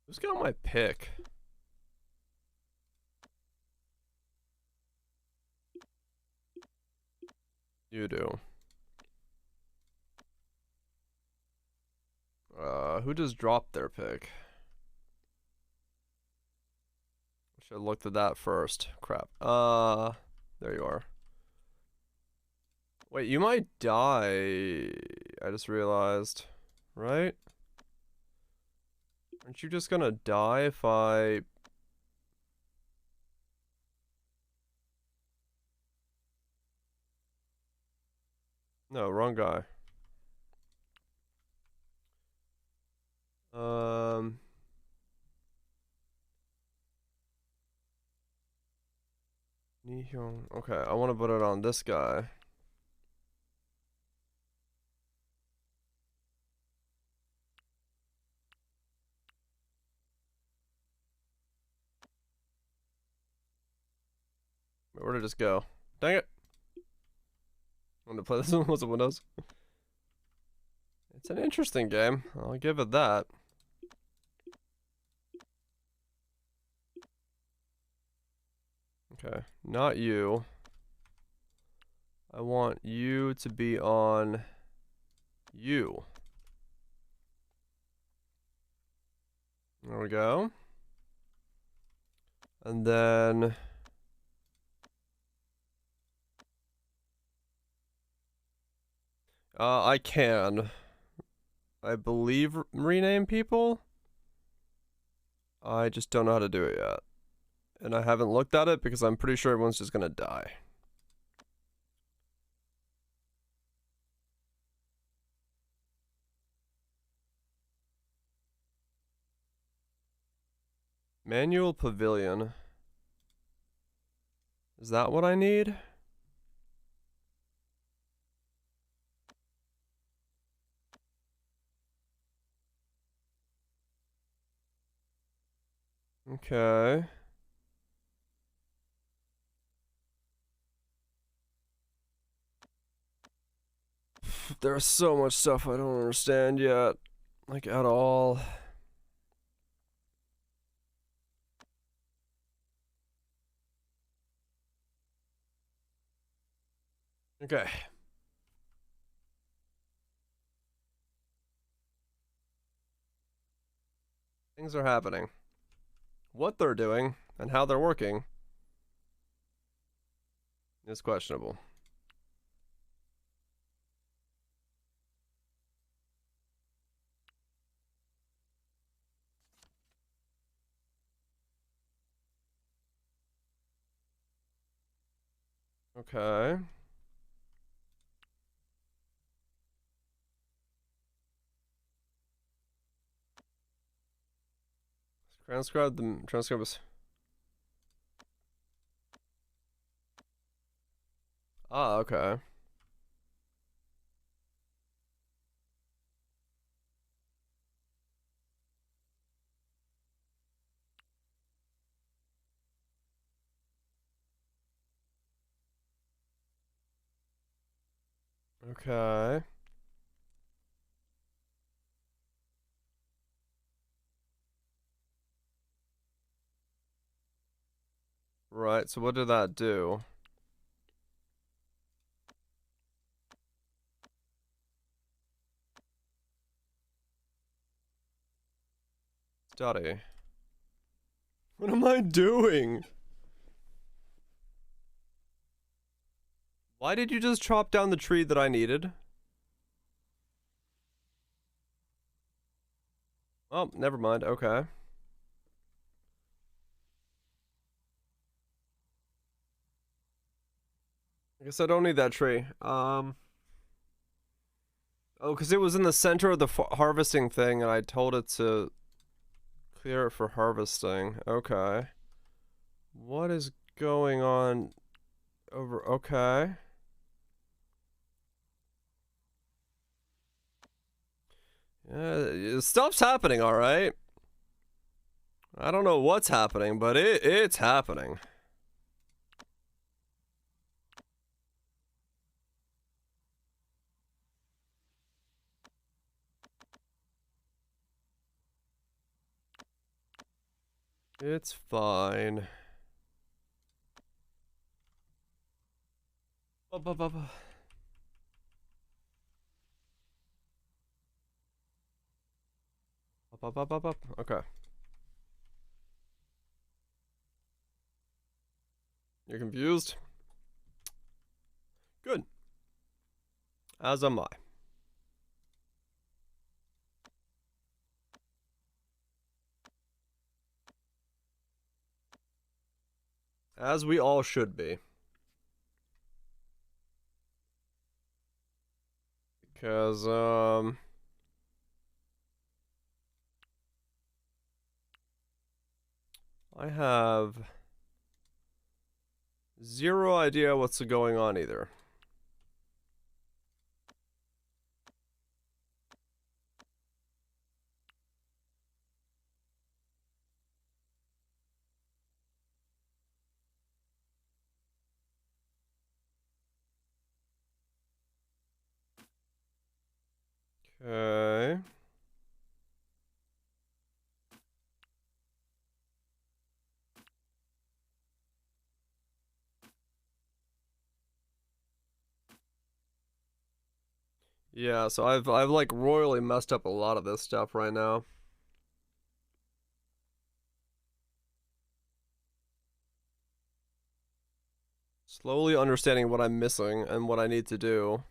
Who's got my pick? You do. Who just dropped their pick? Should have looked at that first. Crap. There you are. Wait, you might die. I just realized. Right? Aren't you just gonna die if I... No, wrong guy. Nihyong. Okay, I want to put it on this guy. Where did it just go? Dang it! I want to play this one with Windows. It's an interesting game. I'll give it that. Okay, not you. I want you to be on you. There we go. And then... I can, I believe, rename people. I just don't know how to do it yet. And I haven't looked at it because I'm pretty sure everyone's just gonna die. Manual Pavilion. Is that what I need? Okay. There's so much stuff I don't understand yet. Like, at all. Okay. Things are happening. What they're doing and how they're working is questionable. Okay. Transcribe us. Ah, okay. Okay. Right, so what did that do? Study. What am I doing? Why did you just chop down the tree that I needed? Oh, never mind. Okay. I guess I don't need that tree. Oh, because it was in the center of the harvesting thing, and I told it to clear it for harvesting. Okay. What is going on over? Okay. Yeah, stuff's happening, all right. I don't know what's happening, but it's happening. It's fine. Up, up, up. Up, up, up, up, up. Okay. You're confused? Good. As am I. As we all should be. Because, I have zero idea what's going on either. Okay. Yeah, so I've like royally messed up a lot of this stuff right now. Slowly understanding what I'm missing and what I need to do.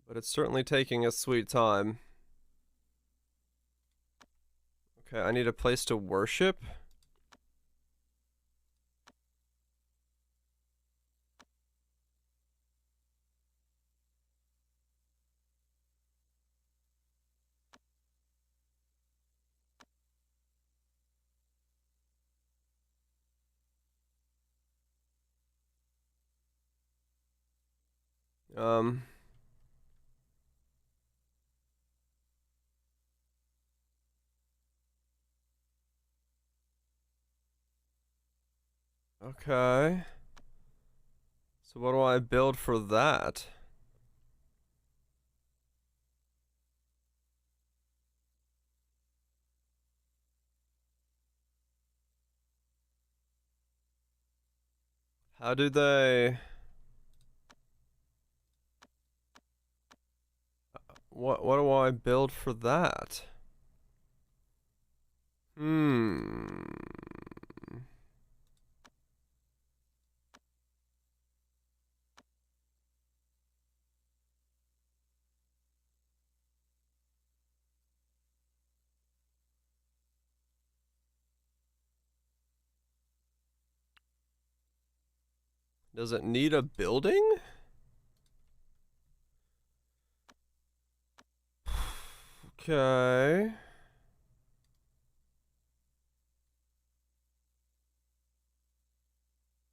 But it's certainly taking a sweet time. Okay, I need a place to worship. Um, okay. So what do I build for that? How do they... what do I build for that? Hmm. Does it need a building? Okay.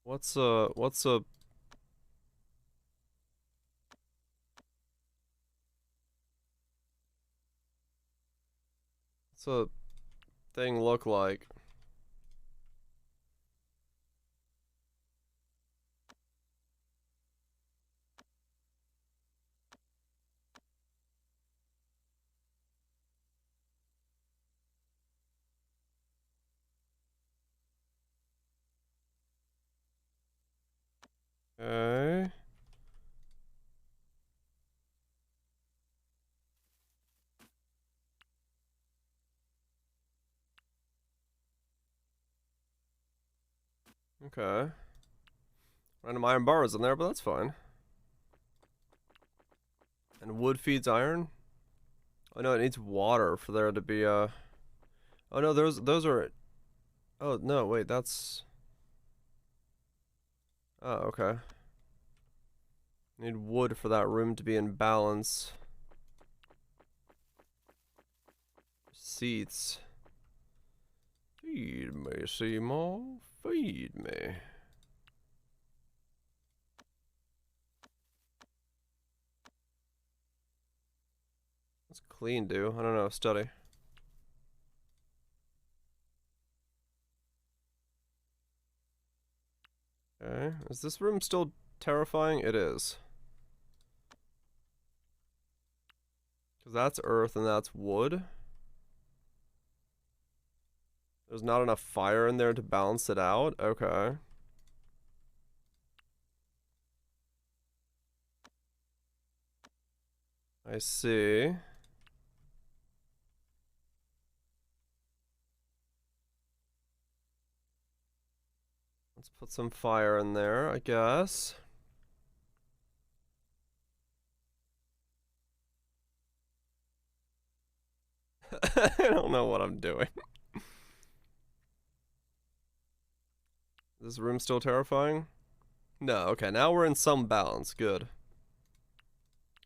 What's a thing look like? Okay. Okay. Random iron bars in there, but that's fine. And wood feeds iron? Oh no, it needs water for there to be a... Oh no, those are... Oh no, wait, that's... Oh, okay. Need wood for that room to be in balance. Seats. Feed me, Seymour. Feed me. What's clean do? I don't know. Study. Okay. Is this room still terrifying? It is. Because that's earth and that's wood. There's not enough fire in there to balance it out? Okay. I see. Let's put some fire in there, I guess. I don't know what I'm doing. Is this room still terrifying? No, okay, now we're in some balance. Good.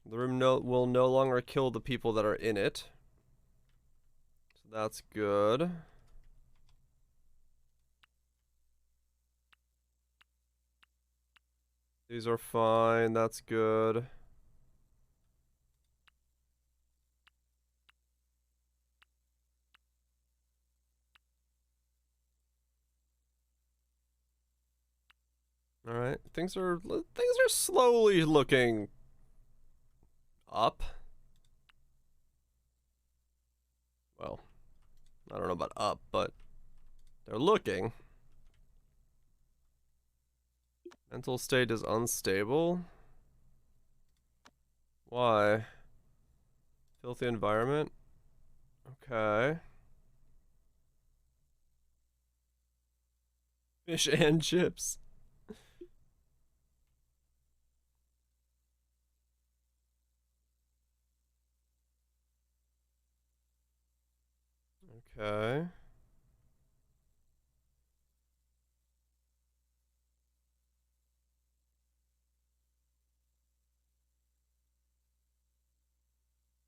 The room will no longer kill the people that are in it. So that's good. These are fine, that's good. Alright, things are slowly looking up. Well, I don't know about up, but they're looking. Mental state is unstable. Why? Filthy environment? Okay. Fish and chips. Okay.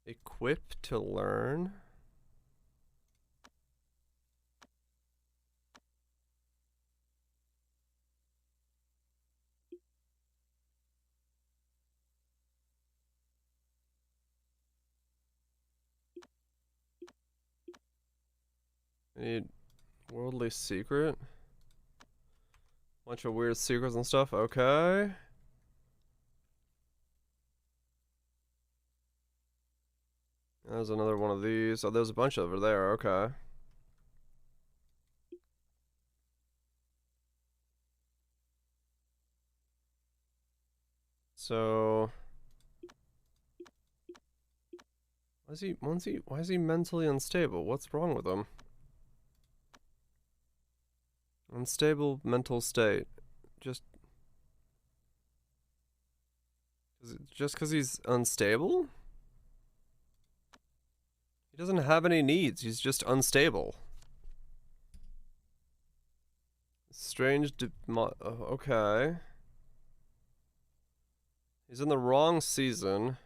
Equip to learn. Need worldly secret. Bunch of weird secrets and stuff. Okay. There's another one of these. Oh, there's a bunch over there. Okay. So Why is he mentally unstable? What's wrong with him? Unstable mental state. Just because he's unstable? He doesn't have any needs. He's just unstable. Strange. Okay. He's in the wrong season.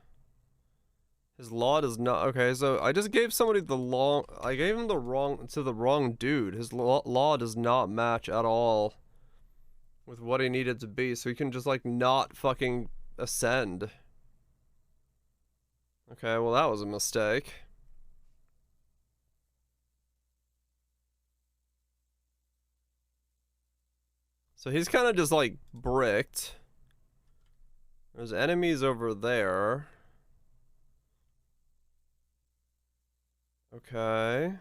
His law does not. Okay, so I just gave somebody the law. I gave him the wrong dude. His law does not match at all with what he needed to be. So he can just like not fucking ascend. Okay, well that was a mistake. So he's kind of just like bricked. There's enemies over there. Okay.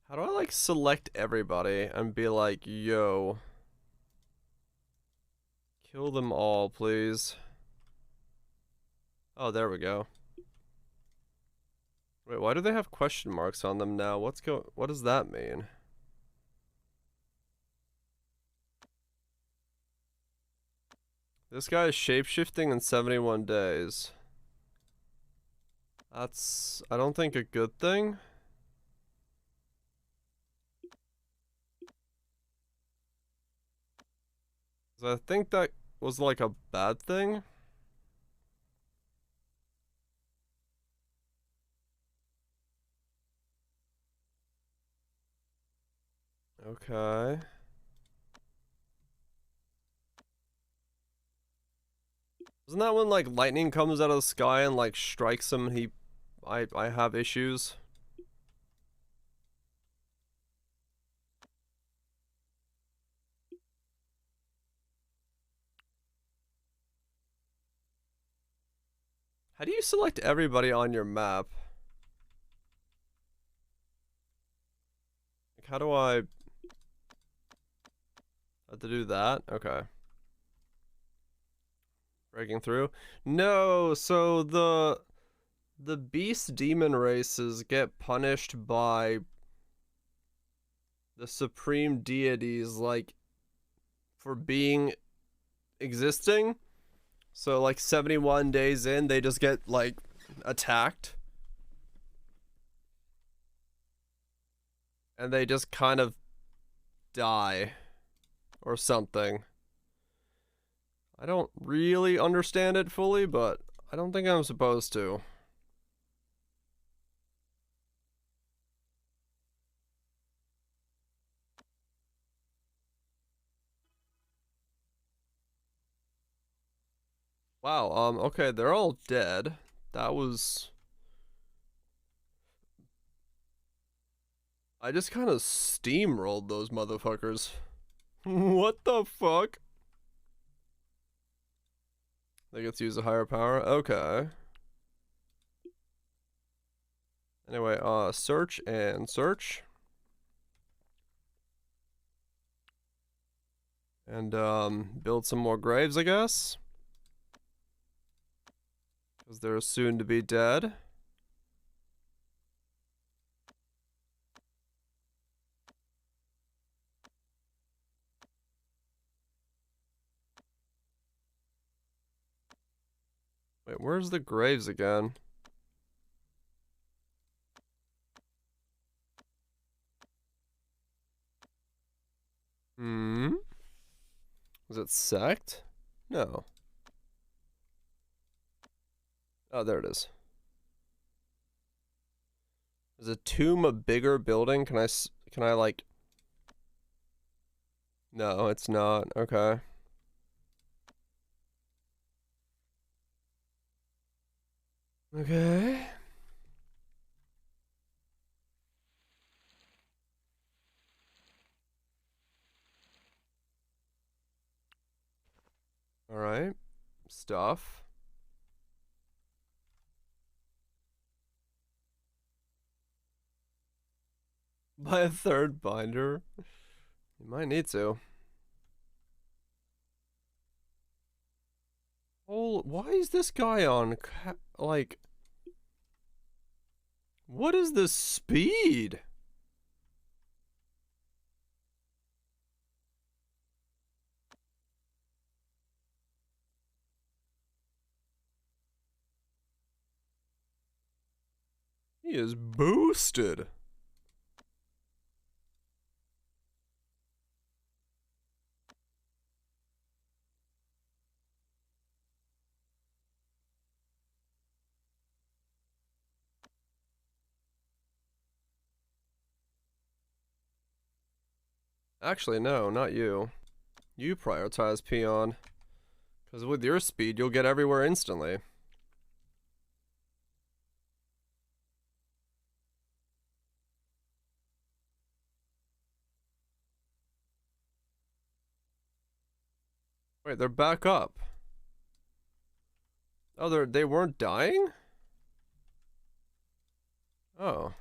How do I like select everybody and be like, yo, kill them all, please? Oh, there we go. Wait, why do they have question marks on them now? What does that mean? This guy is shapeshifting in 71 days. That's, I don't think, a good thing. I think that was like a bad thing. Okay. Isn't that when like lightning comes out of the sky and like strikes him and I have issues? How do you select everybody on your map? Like, how do I have to do that? Okay. Breaking through. No, so the beast demon races get punished by the supreme deities, like, for being existing. So like 71 days in, they just get like attacked. And they just kind of die or something. I don't really understand it fully, but I don't think I'm supposed to. Wow, okay, they're all dead. That was... I just kind of steamrolled those motherfuckers. What the fuck? They get to use a higher power? Okay. Anyway, search and search. And, build some more graves, I guess. Because they're soon to be dead. Wait, where's the graves again? Hmm? Was it sect? No. Oh, there it is. Is a tomb a bigger building? Can I like... No, it's not. Okay. Okay. Alright. Stuff. Buy a third binder. You might need to. Oh, why is this guy on, like, what is this speed? He is boosted. Actually, no, not you. You prioritize peon. Because with your speed, you'll get everywhere instantly. Wait, they're back up. Oh, they weren't dying? Oh.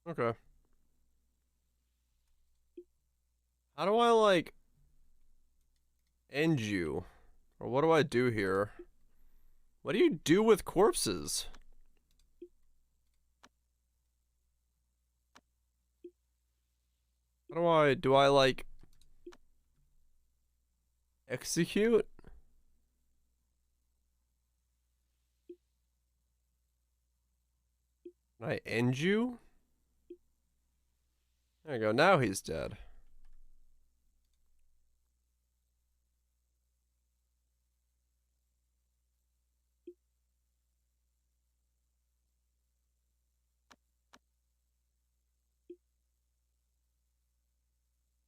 Okay. How do I, like, end you? Or what do I do here? What do you do with corpses? How do I like, execute? Can I end you? There you go, now he's dead.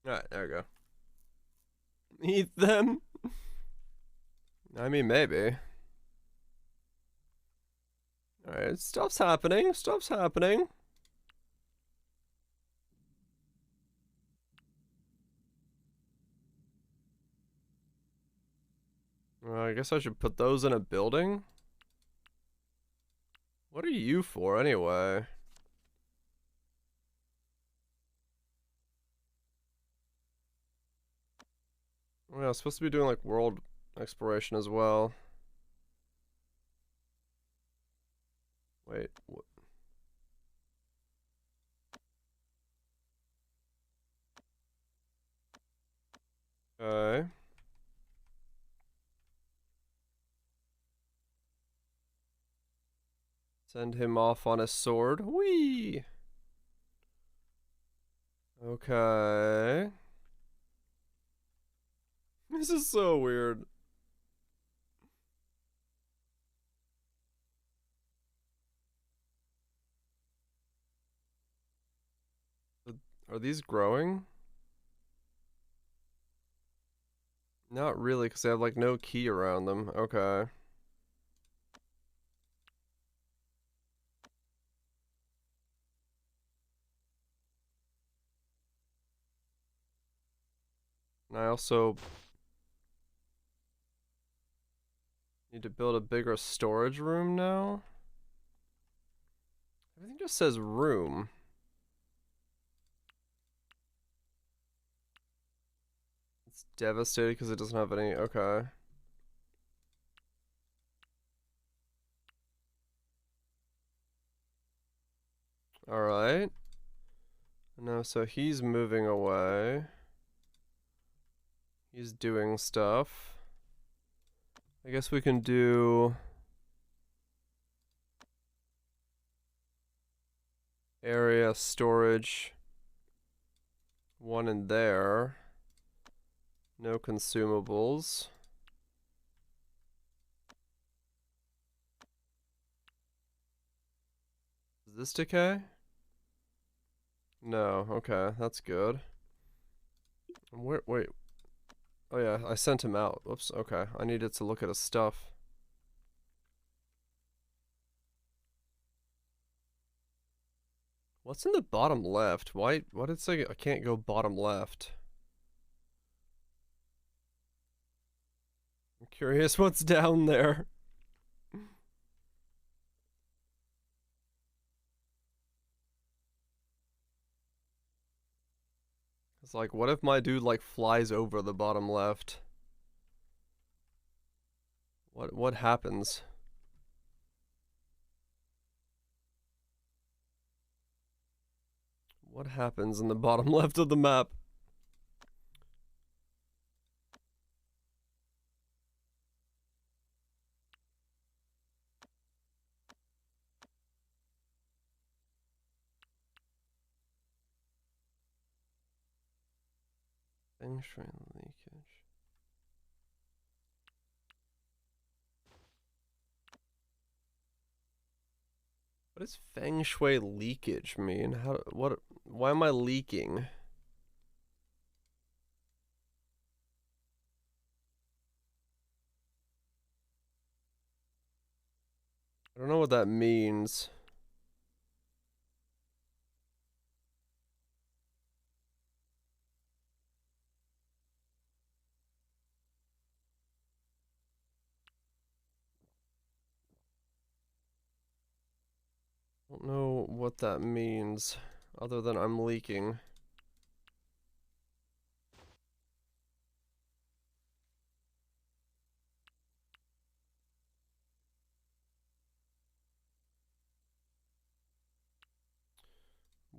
Alright, there we go. Eat them? I mean, maybe. Alright, stuff's happening, stuff's happening. I guess I should put those in a building? What are you for, anyway? Well, I was supposed to be doing, like, world exploration as well. Wait, what? Okay. Send him off on a sword. Whee! Okay. This is so weird. Are these growing? Not really, because they have, like, no key around them. Okay. And I also need to build a bigger storage room now. Everything just says room. It's devastated because it doesn't have any. Okay. Alright. No, so he's moving away. He's doing stuff. I guess we can do area storage. One in there. No consumables. Does this decay? No, okay, that's good. Wait. Oh yeah, I sent him out. Whoops, okay. I needed to look at his stuff. What's in the bottom left? Why did it say I can't go bottom left? Curious what's down there. It's like, what if my dude like flies over the bottom left? What happens? What happens in the bottom left of the map? Feng Shui leakage. What does Feng Shui leakage mean? Why am I leaking? I don't know what that means. I don't know what that means, other than I'm leaking.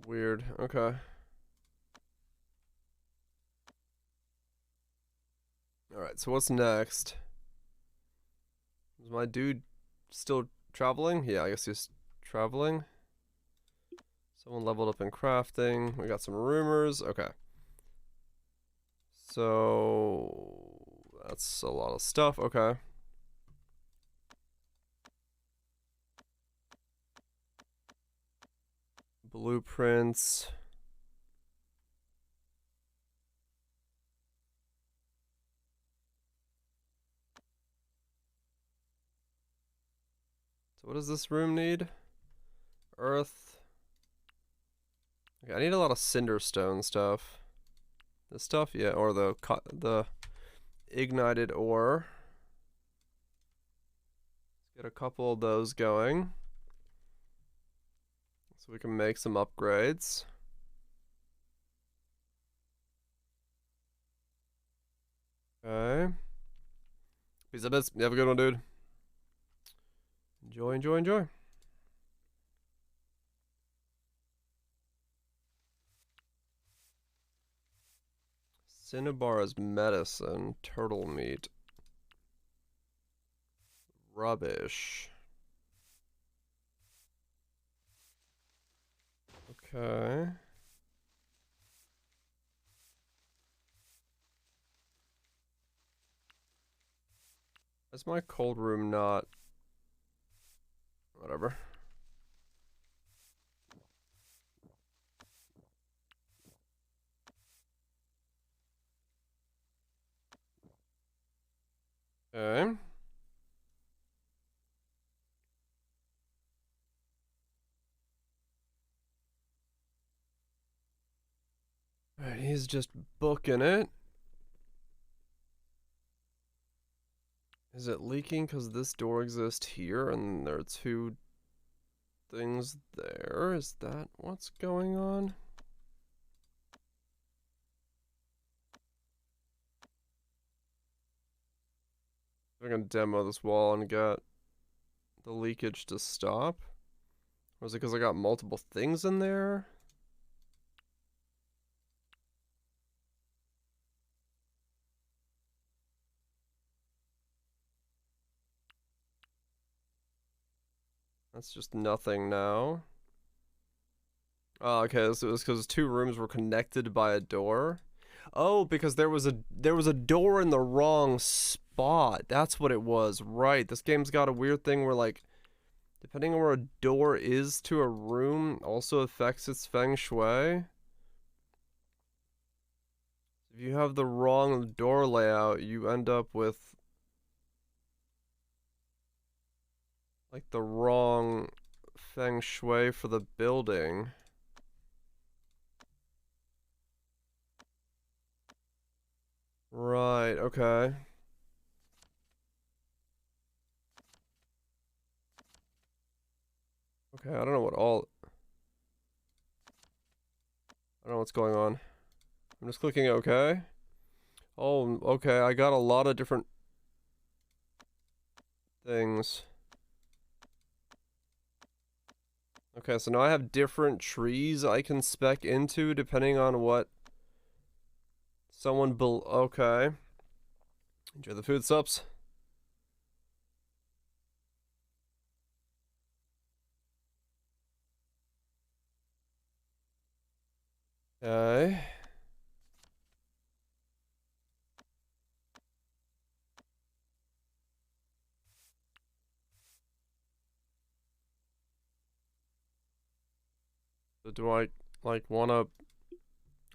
Weird. Okay. Alright, so what's next? Is my dude still traveling? Yeah, I guess he's traveling. Someone leveled up in crafting. We got some rumors. Okay. So that's a lot of stuff. Okay. Blueprints. So what does this room need? Earth. Okay, I need a lot of cinderstone stuff. This stuff, yeah, or the ignited ore. Let's get a couple of those going, so we can make some upgrades. Okay. Peace out, bits. You have a good one, dude. Enjoy, enjoy, enjoy. Cinnabar's medicine, turtle meat. Rubbish. Okay. Is my cold room not? Whatever. Okay. Alright, he's just booking it. Is it leaking because this door exists here and there are two things there? Is that what's going on? I'm gonna demo this wall and get the leakage to stop. Or is it because I got multiple things in there? That's just nothing now. Oh, okay, this was because two rooms were connected by a door. Oh, because there was a door in the wrong spot. That's what it was. Right. This game's got a weird thing where like depending on where a door is to a room also affects its feng shui. If you have the wrong door layout, you end up with like the wrong feng shui for the building. Right, okay. Okay, I don't know what all... I don't know what's going on. I'm just clicking OK. Oh, okay, I got a lot of different things. Okay, so now I have different trees I can spec into depending on what someone okay. Enjoy the food subs. Okay. So do I like wanna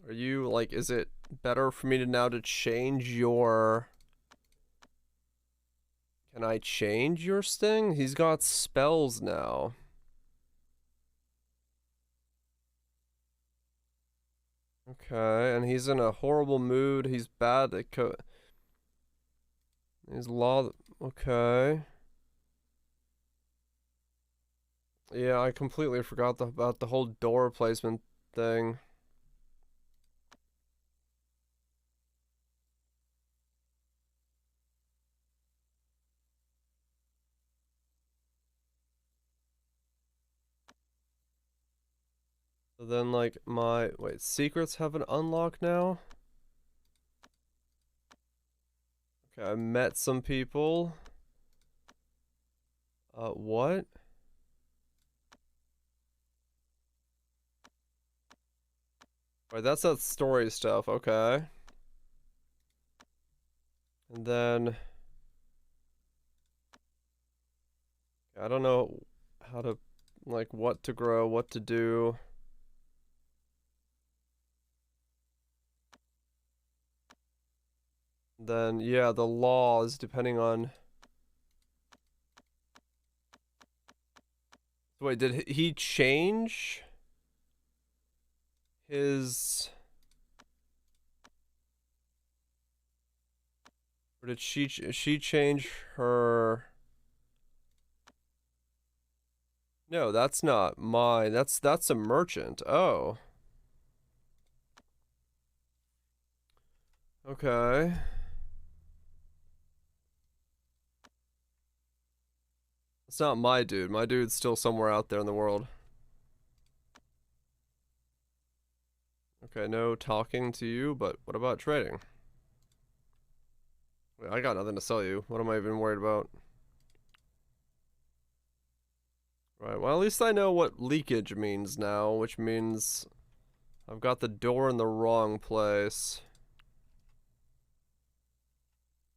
are you like is it better for me to now to change your Can I change your sting? He's got spells now. Okay, and he's in a horrible mood. He's bad at he's law okay. Yeah, I completely forgot about the whole door placement thing. So then, like, wait, secrets have an unlock now? Okay, I met some people. What? Right, that's that story stuff, okay. And then... I don't know how to, like, what to grow, what to do. Then, yeah, the laws, depending on... Wait, did he change his... Or did she change her... No, that's not mine. That's a merchant. Oh. Okay. It's not my dude. My dude's still somewhere out there in the world. Okay, no talking to you, but what about trading? Wait, I got nothing to sell you. What am I even worried about? Right, well, at least I know what leakage means now, which means I've got the door in the wrong place.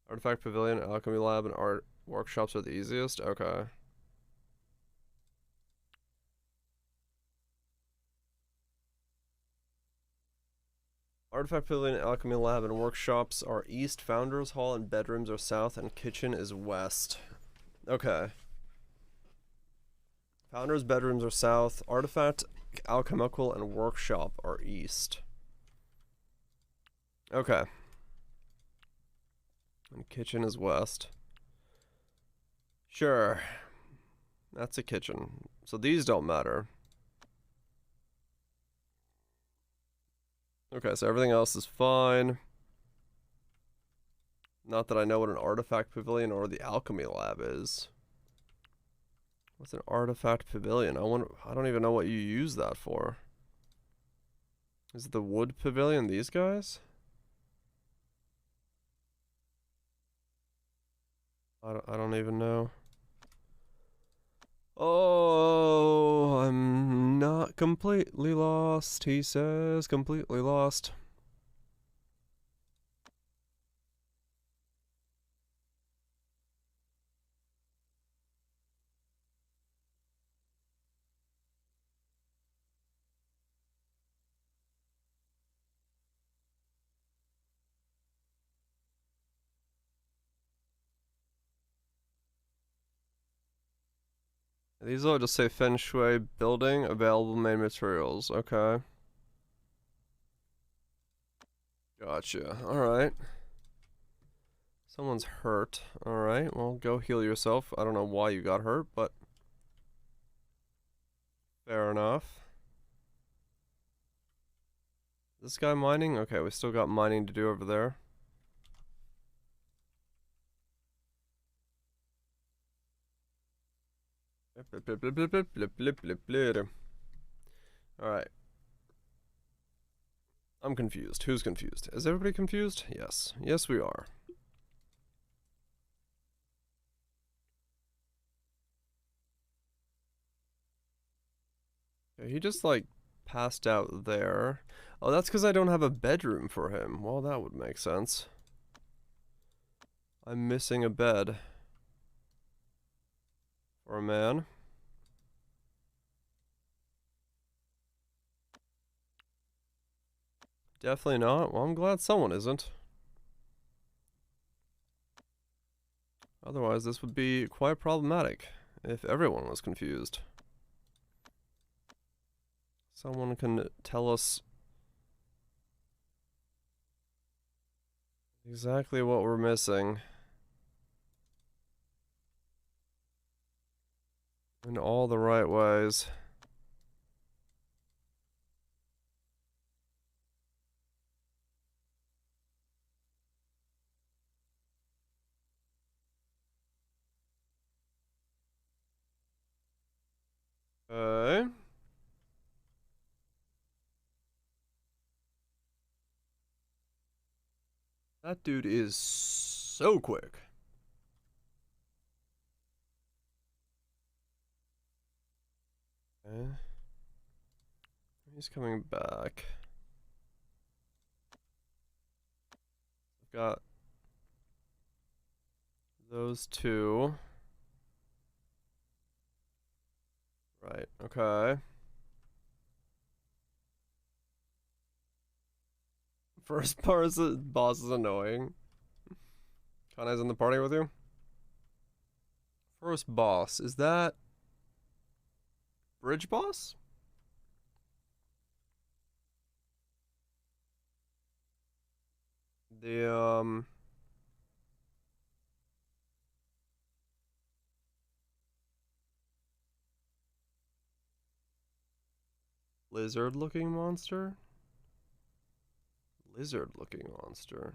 Artifact Pavilion, Alchemy Lab, and Art Workshops are the easiest? Okay. Artifact Pavilion, Alchemy Lab, and Workshops are east, Founders Hall and bedrooms are south, and kitchen is west. Okay. Founders' bedrooms are south, Artifact, Alchemical, and Workshop are east. Okay. And kitchen is west. Sure. That's a kitchen. So these don't matter. Okay, so everything else is fine. Not that I know what an artifact pavilion or the alchemy lab is. What's an artifact pavilion? I don't even know what you use that for. Is it the wood pavilion, these guys? I don't even know. Oh, I'm not completely lost, he says. Completely lost. These all just say Feng Shui building, available main materials. Okay. Gotcha. Alright. Someone's hurt. All right, well, go heal yourself. I don't know why you got hurt, but... Fair enough. This guy mining? Okay, we still got mining to do over there. Alright. I'm confused. Who's confused? Is everybody confused? Yes. Yes, we are. Okay, he just, like, passed out there. Oh, that's because I don't have a bedroom for him. Well, that would make sense. I'm missing a bed. For a man. Definitely not. Well, I'm glad someone isn't. Otherwise, this would be quite problematic if everyone was confused. Someone can tell us exactly what we're missing. In all the right ways. Okay. That dude is so quick. Okay. He's coming back. I've got those two. Right, okay. First boss is annoying. Kanai's in the party with you? First boss, is that bridge boss? The lizard looking monster? Lizard looking monster.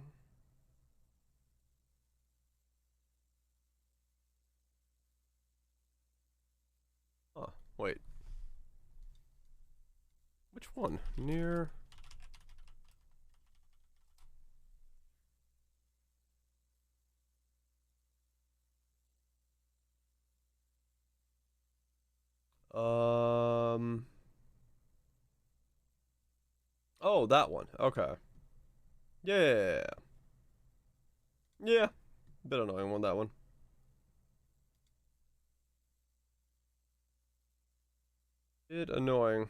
Huh, wait. Which one? Near. Oh, that one. Okay. Yeah. Yeah. Bit annoying one, that one. Bit annoying.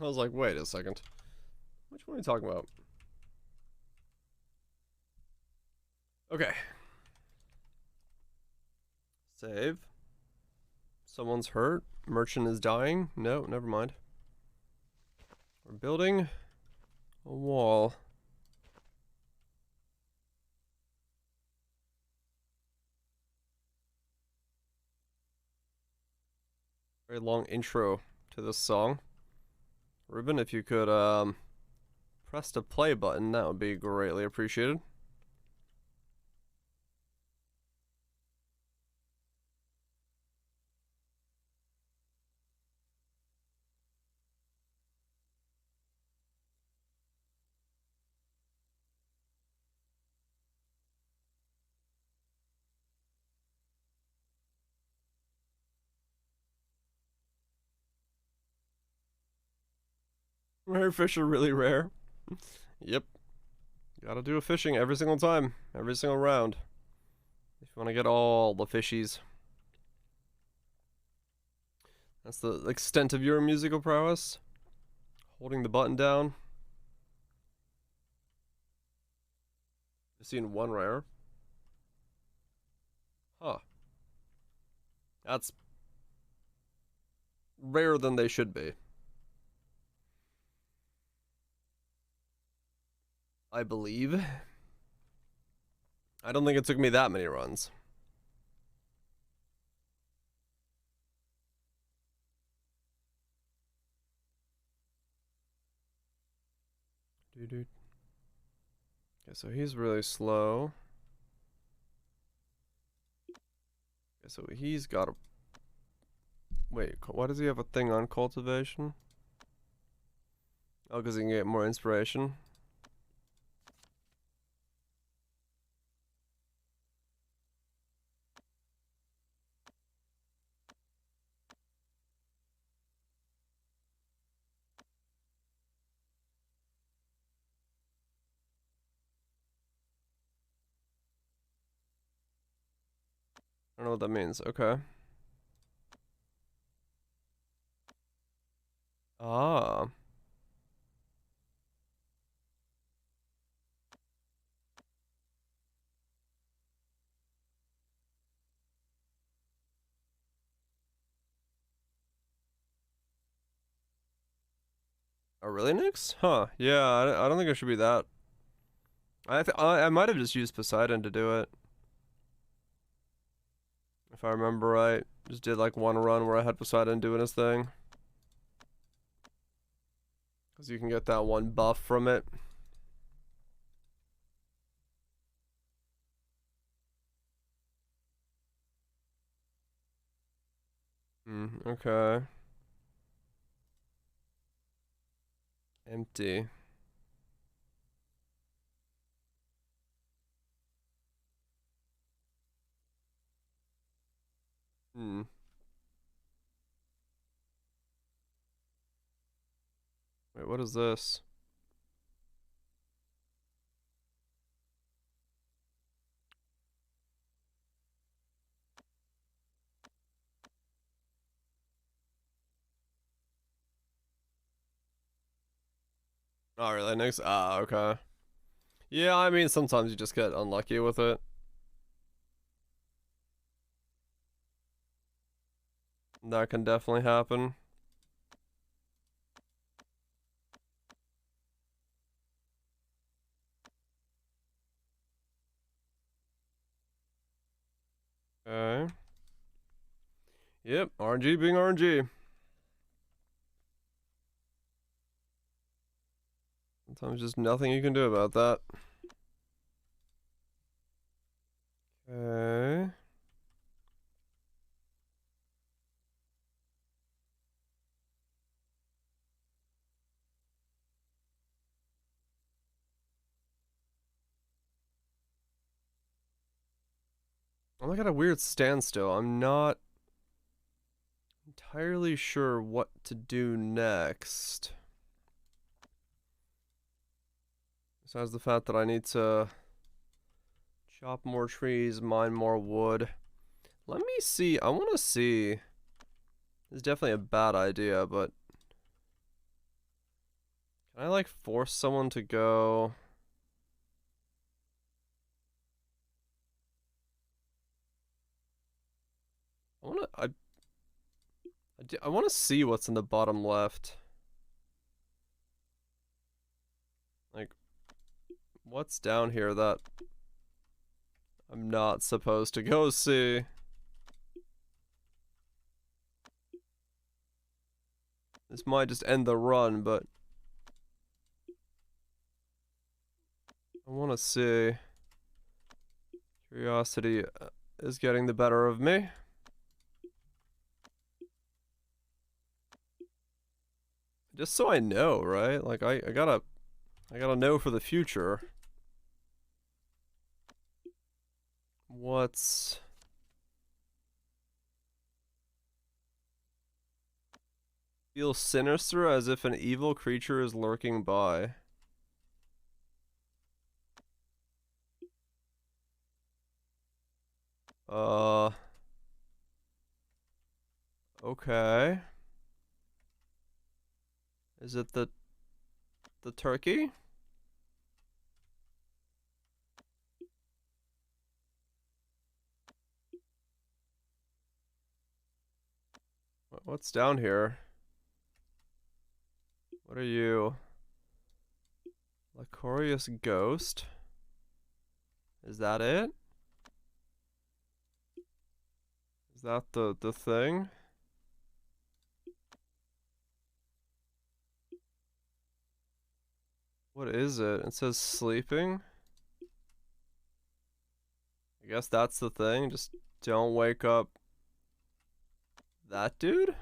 I was like, wait a second. Which one are you talking about? Okay. Save. Someone's hurt. Merchant is dying. No, never mind. We're building a wall. Very long intro to this song. Ruben, if you could press the play button, that would be greatly appreciated. Rare fish are really rare. Yep. Gotta do a fishing every single time, every single round. If you want to get all the fishies. That's the extent of your musical prowess. Holding the button down. I've seen one rare. Huh. That's rarer than they should be. I believe. I don't think it took me that many runs. Okay, so he's really slow. Okay, so he's got a... Wait, why does he have a thing on cultivation? Oh, because he can get more inspiration. I don't know what that means. Okay. Ah. Oh, really, Nyx? Huh. Yeah, I don't think it should be that. I might have just used Poseidon to do it. If I remember right. Just did like one run where I had Poseidon doing his thing. Because you can get that one buff from it. Okay. Empty. Hmm. Wait, what is this? Oh, really, Nyx? Ah, okay. Yeah, I mean, sometimes you just get unlucky with it. That can definitely happen. Okay. Yep, RNG being RNG. Sometimes just nothing you can do about that. Okay. I'm like at a weird standstill. I'm not entirely sure what to do next. Besides the fact that I need to chop more trees, mine more wood. Let me see. I want to see. It's definitely a bad idea, but can I like force someone to go? I want to. I want to see what's in the bottom left. Like, what's down here that I'm not supposed to go see? This might just end the run, but I want to see. Curiosity is getting the better of me. Just so I know, right? Like I gotta know for the future. What's feels sinister as if an evil creature is lurking by. Okay. Is it the turkey? What's down here? What are you? Licorious ghost? Is that it? Is that the thing? What is it? It says sleeping. I guess that's the thing. Just don't wake up that dude?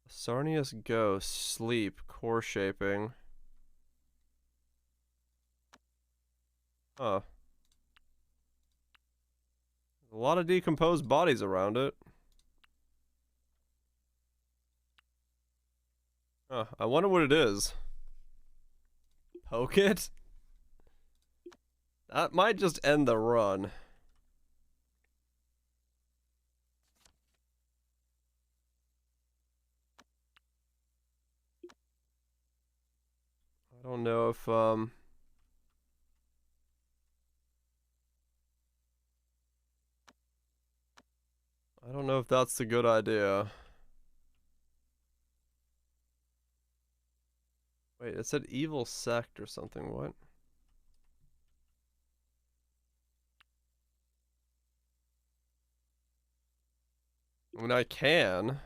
Sarnius ghost, sleep, core shaping. Huh. A lot of decomposed bodies around it. Huh. I wonder what it is. Poke it? That might just end the run. I don't know if, I don't know if that's a good idea. Wait, it said evil sect or something. What? I mean, I can.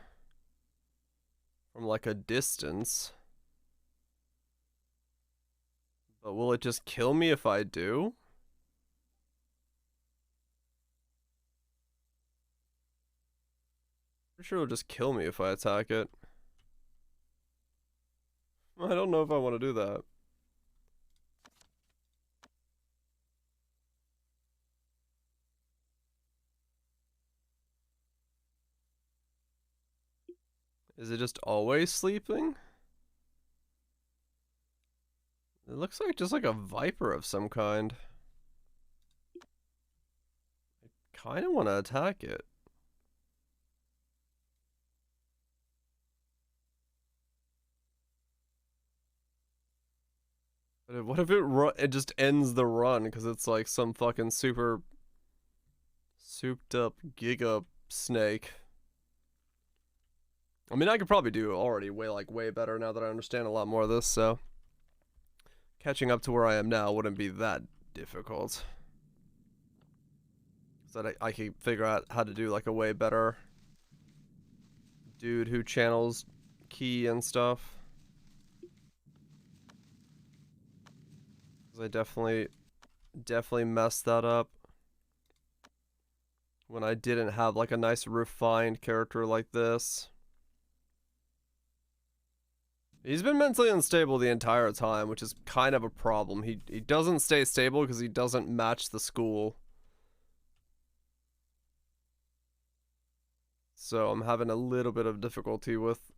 From like a distance. But will it just kill me if I do? Pretty sure it'll just kill me if I attack it. I don't know if I want to do that. Is it just always sleeping? It looks like just like a viper of some kind. I kind of want to attack it. But what if it just ends the run because it's like some fucking super souped up giga snake? I mean, I could probably do already way better now that I understand a lot more of this, so catching up to where I am now wouldn't be that difficult. So that I could figure out how to do like a way better dude who channels ki and stuff. Because I definitely messed that up when I didn't have like a nice refined character like this. He's been mentally unstable the entire time, which is kind of a problem. He doesn't stay stable because he doesn't match the school. So I'm having a little bit of difficulty with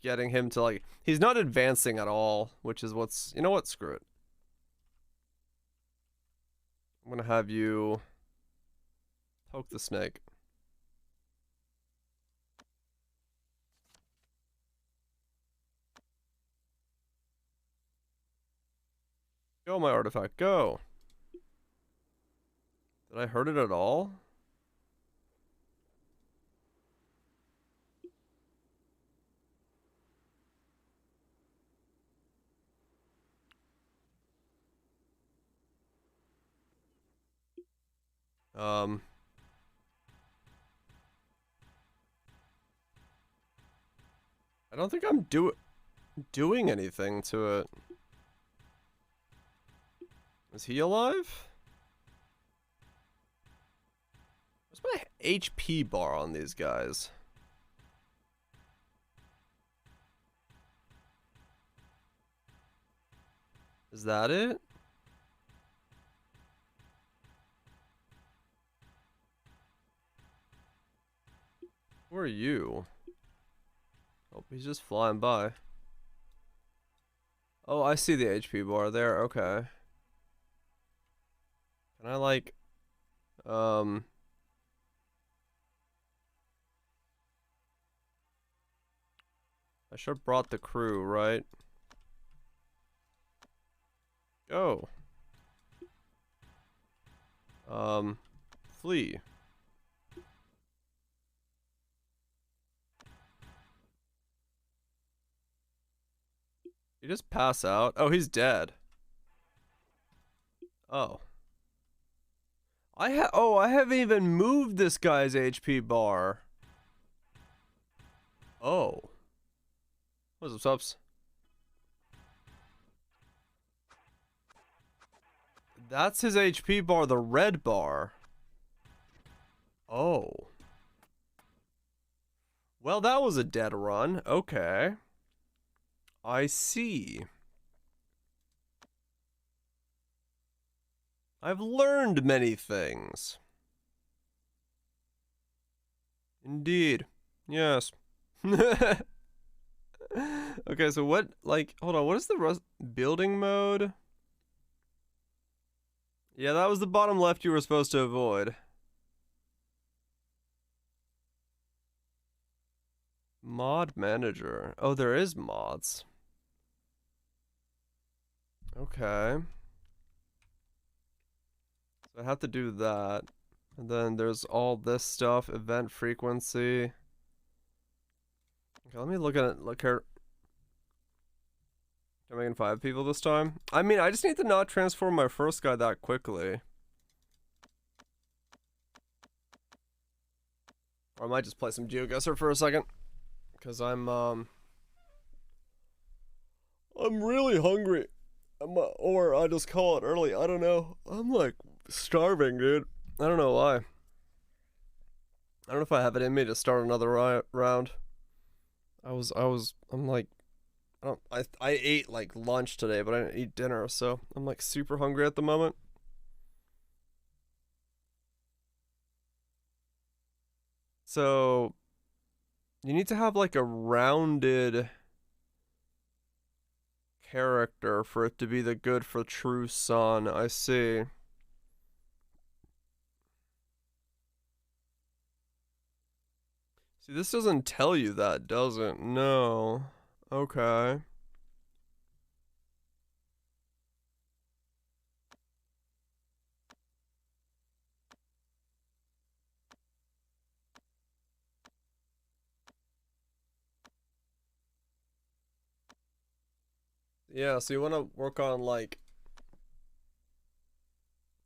getting him to like... He's not advancing at all, which is what's... You know what? Screw it. I'm gonna have you poke the snake. Go, my artifact, go. Did I hurt it at all? I don't think I'm doing anything to it. Is he alive? What's my HP bar on these guys? Is that it? Who are you? Oh, he's just flying by. Oh, I see the HP bar there. Okay. Can I like, I should have brought the crew, right? Go. Flee. He just pass out? Oh, he's dead. Oh. I haven't even moved this guy's HP bar. Oh. What's up, subs? That's his HP bar, the red bar. Oh. Well, that was a dead run. Okay. I see. I've learned many things. Indeed. Yes. Okay, so what, like, hold on, what is the building mode? Yeah, that was the bottom left you were supposed to avoid. Mod manager. Oh, there is mods. Okay. So I have to do that. And then there's all this stuff, event frequency. Okay, let me look at it. Look here. Am I making 5 people this time? I mean, I just need to not transform my first guy that quickly. Or I might just play some GeoGuessr for a second. Because I'm really hungry. Or I just call it early. I don't know. I'm like starving, dude. I don't know why. I don't know if I have it in me to start another round. I'm like, I ate like lunch today, but I didn't eat dinner, so I'm like super hungry at the moment. So, you need to have like a rounded character for it to be the good for true son. I see. See, this doesn't tell you that, does it? No. Okay. Yeah, so you want to work on like,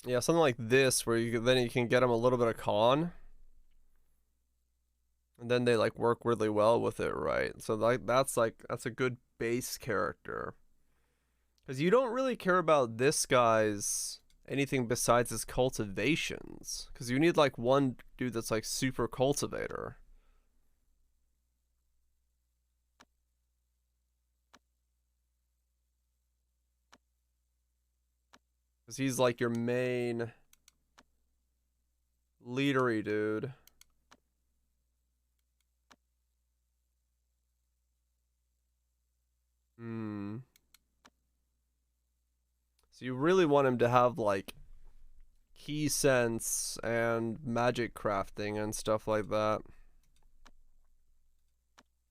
yeah, something like this where then you can get them a little bit of con. And then they like work really well with it, right? So that's a good base character. Cuz you don't really care about this guy's anything besides his cultivations, cuz you need like one dude that's like super cultivator. Cuz he's like your main leadery dude. Hmm. So you really want him to have like key sense and magic crafting and stuff like that.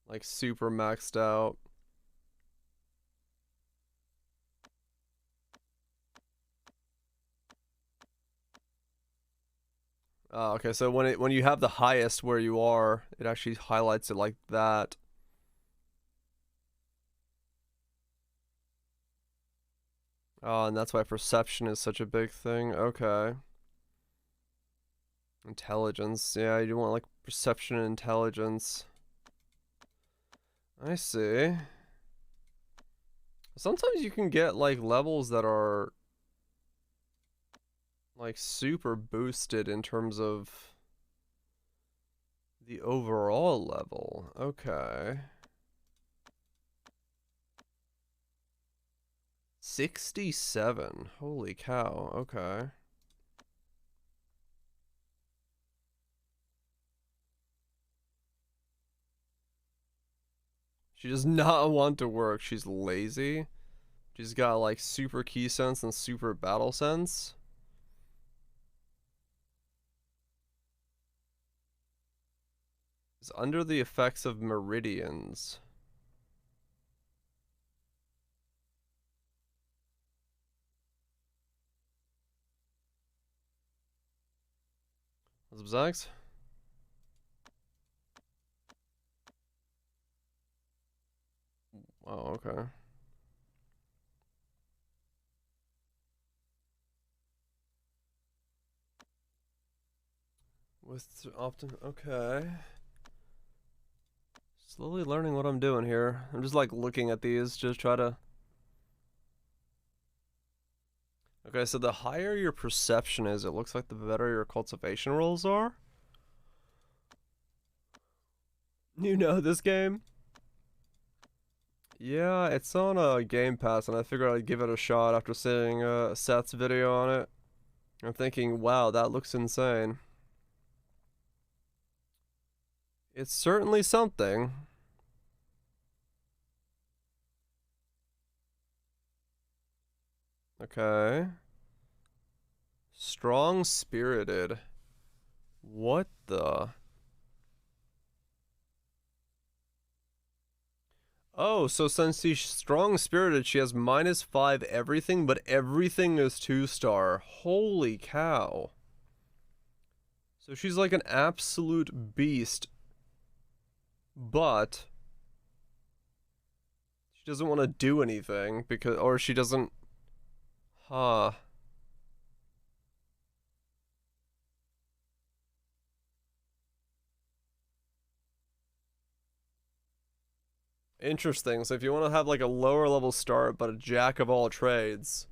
Like super maxed out. Okay, so when you have the highest where you are, it actually highlights it like that. Oh, and that's why perception is such a big thing. Okay. Intelligence. Yeah, you want like perception and intelligence. I see. Sometimes you can get like levels that are like super boosted in terms of the overall level. Okay. 67. Holy cow. Okay. She does not want to work. She's lazy. She's got like super key sense and super battle sense. Is under the effects of meridians. What's up, Zags? Oh, okay. With optim, okay. Slowly learning what I'm doing here. I'm just like looking at these, just try to... Okay, so the higher your perception is, it looks like the better your cultivation rolls are. You know this game? Yeah, it's on Game Pass, and I figured I'd give it a shot after seeing Seth's video on it. I'm thinking, wow, that looks insane. It's certainly something. Okay. Strong-spirited. What the... Oh, so since she's strong-spirited, she has -5 everything, but everything is 2-star. Holy cow. So she's like an absolute beast, but she doesn't want to do anything because, or she doesn't, huh. Interesting. So if you want to have like a lower level start, but a jack of all trades,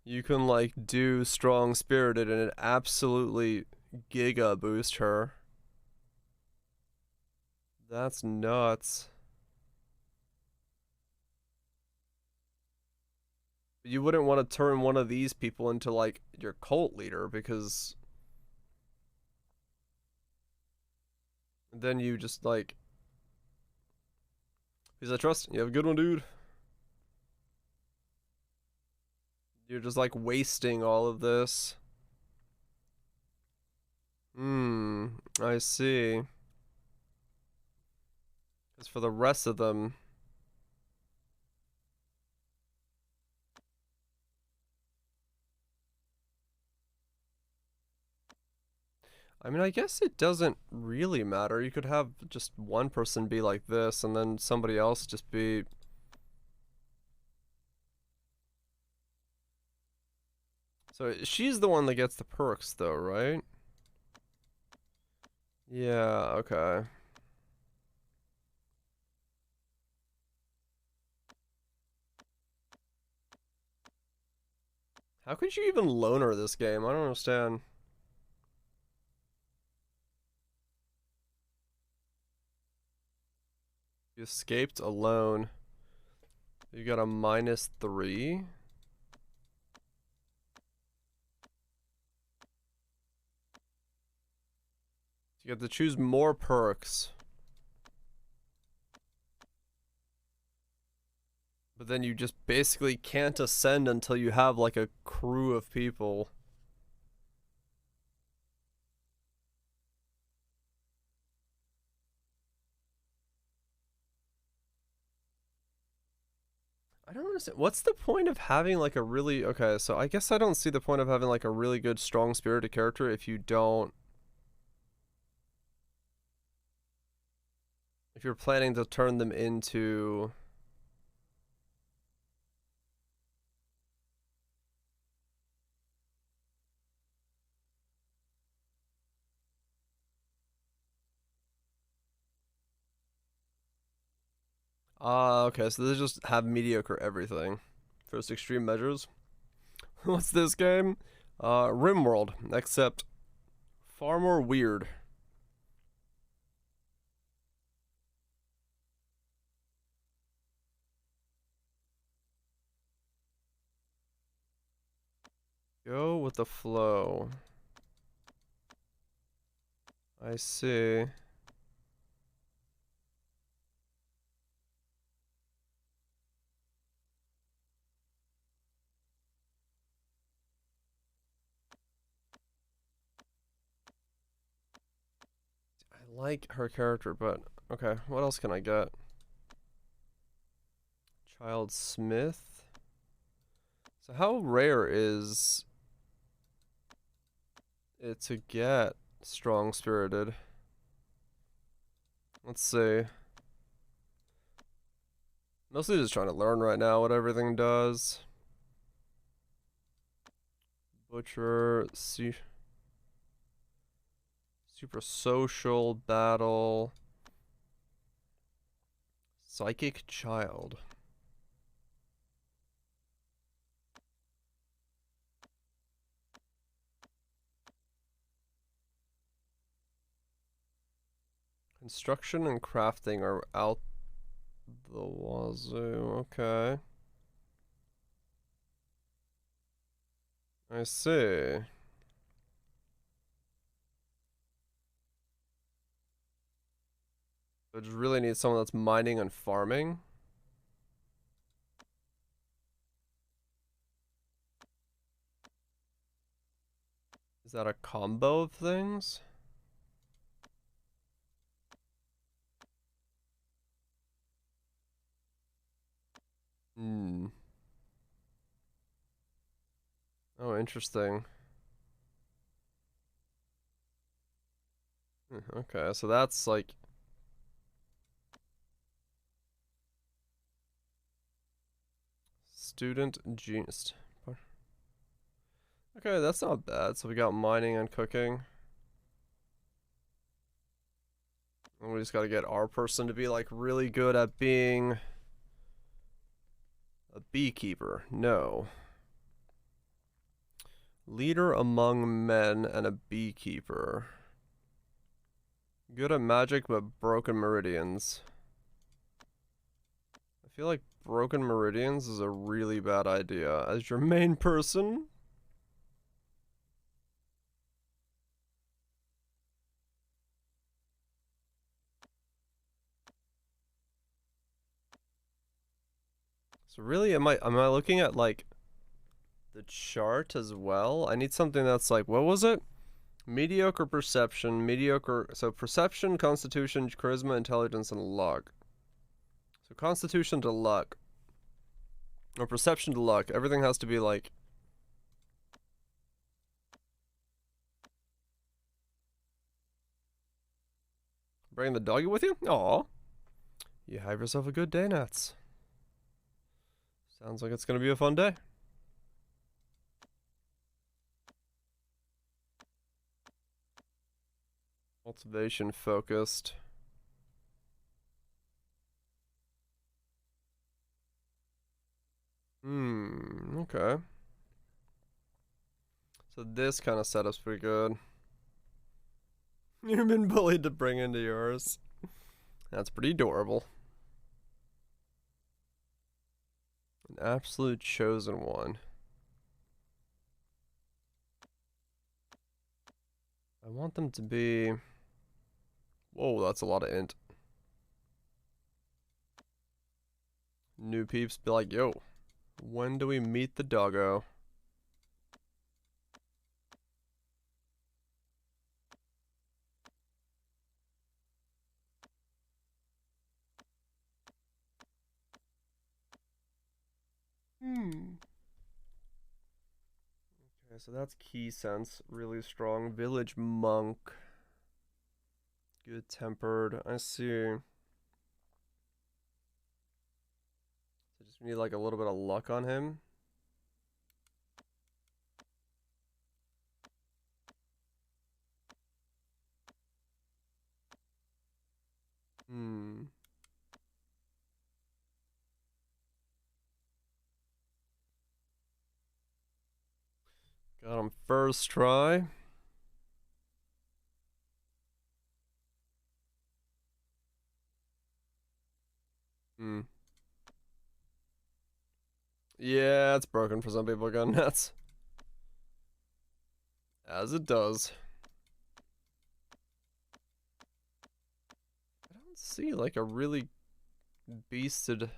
you can like do strong spirited and it absolutely giga boost her. That's nuts. You wouldn't want to turn one of these people into like your cult leader because then you just like, because I trust you have a good one, dude. You're just like wasting all of this. I see. Because for the rest of them, I mean, I guess it doesn't really matter. You could have just one person be like this and then somebody else just be... So she's the one that gets the perks though, right? Yeah, okay. How could you even loan her this game? I don't understand. You escaped alone. You got a -3. You have to choose more perks. But then you just basically can't ascend until you have like a crew of people. I don't understand. What's the point of having like a really... Okay, so I guess I don't see the point of having like a really good strong spirited character if you don't... If you're planning to turn them into... Ah, okay, so they just have mediocre everything. First extreme measures. What's this game? RimWorld, except far more weird. Go with the flow. I see. I like her character, but okay, what else can I get? Child Smith. So how rare is it to get strong spirited? Let's see. Mostly just trying to learn right now what everything does. Butcher, super social, battle. Psychic child. Construction and crafting are out the wazoo. Okay. I see. I just really need someone that's mining and farming. Is that a combo of things? Hmm. Oh, interesting. Okay, so that's like student genius. Okay, that's not bad. So we got mining and cooking. And we just gotta get our person to be like really good at being a beekeeper. No. Leader among men and a beekeeper. Good at magic but broken meridians. I feel like broken meridians is a really bad idea as your main person. So really, am I looking at like the chart as well? I need something that's like, what was it? Mediocre perception, mediocre. So perception, constitution, charisma, intelligence, and luck. So constitution to luck, or perception to luck. Everything has to be like. Bring the doggy with you? Aw. You have yourself a good day, Nats. Sounds like it's gonna be a fun day. Cultivation focused. Okay. So this kind of setup's pretty good. You've been bullied to bring into yours. That's pretty adorable. An absolute chosen one. I want them to be... Whoa, that's a lot of int. New peeps be like, yo, when do we meet the doggo? Okay, so that's key sense, really strong. Village monk. Good tempered. I see. So just need like a little bit of luck on him. Hmm. Got him first try. Hmm. Yeah, it's broken for some people. Got nuts. As it does. I don't see like a really beasted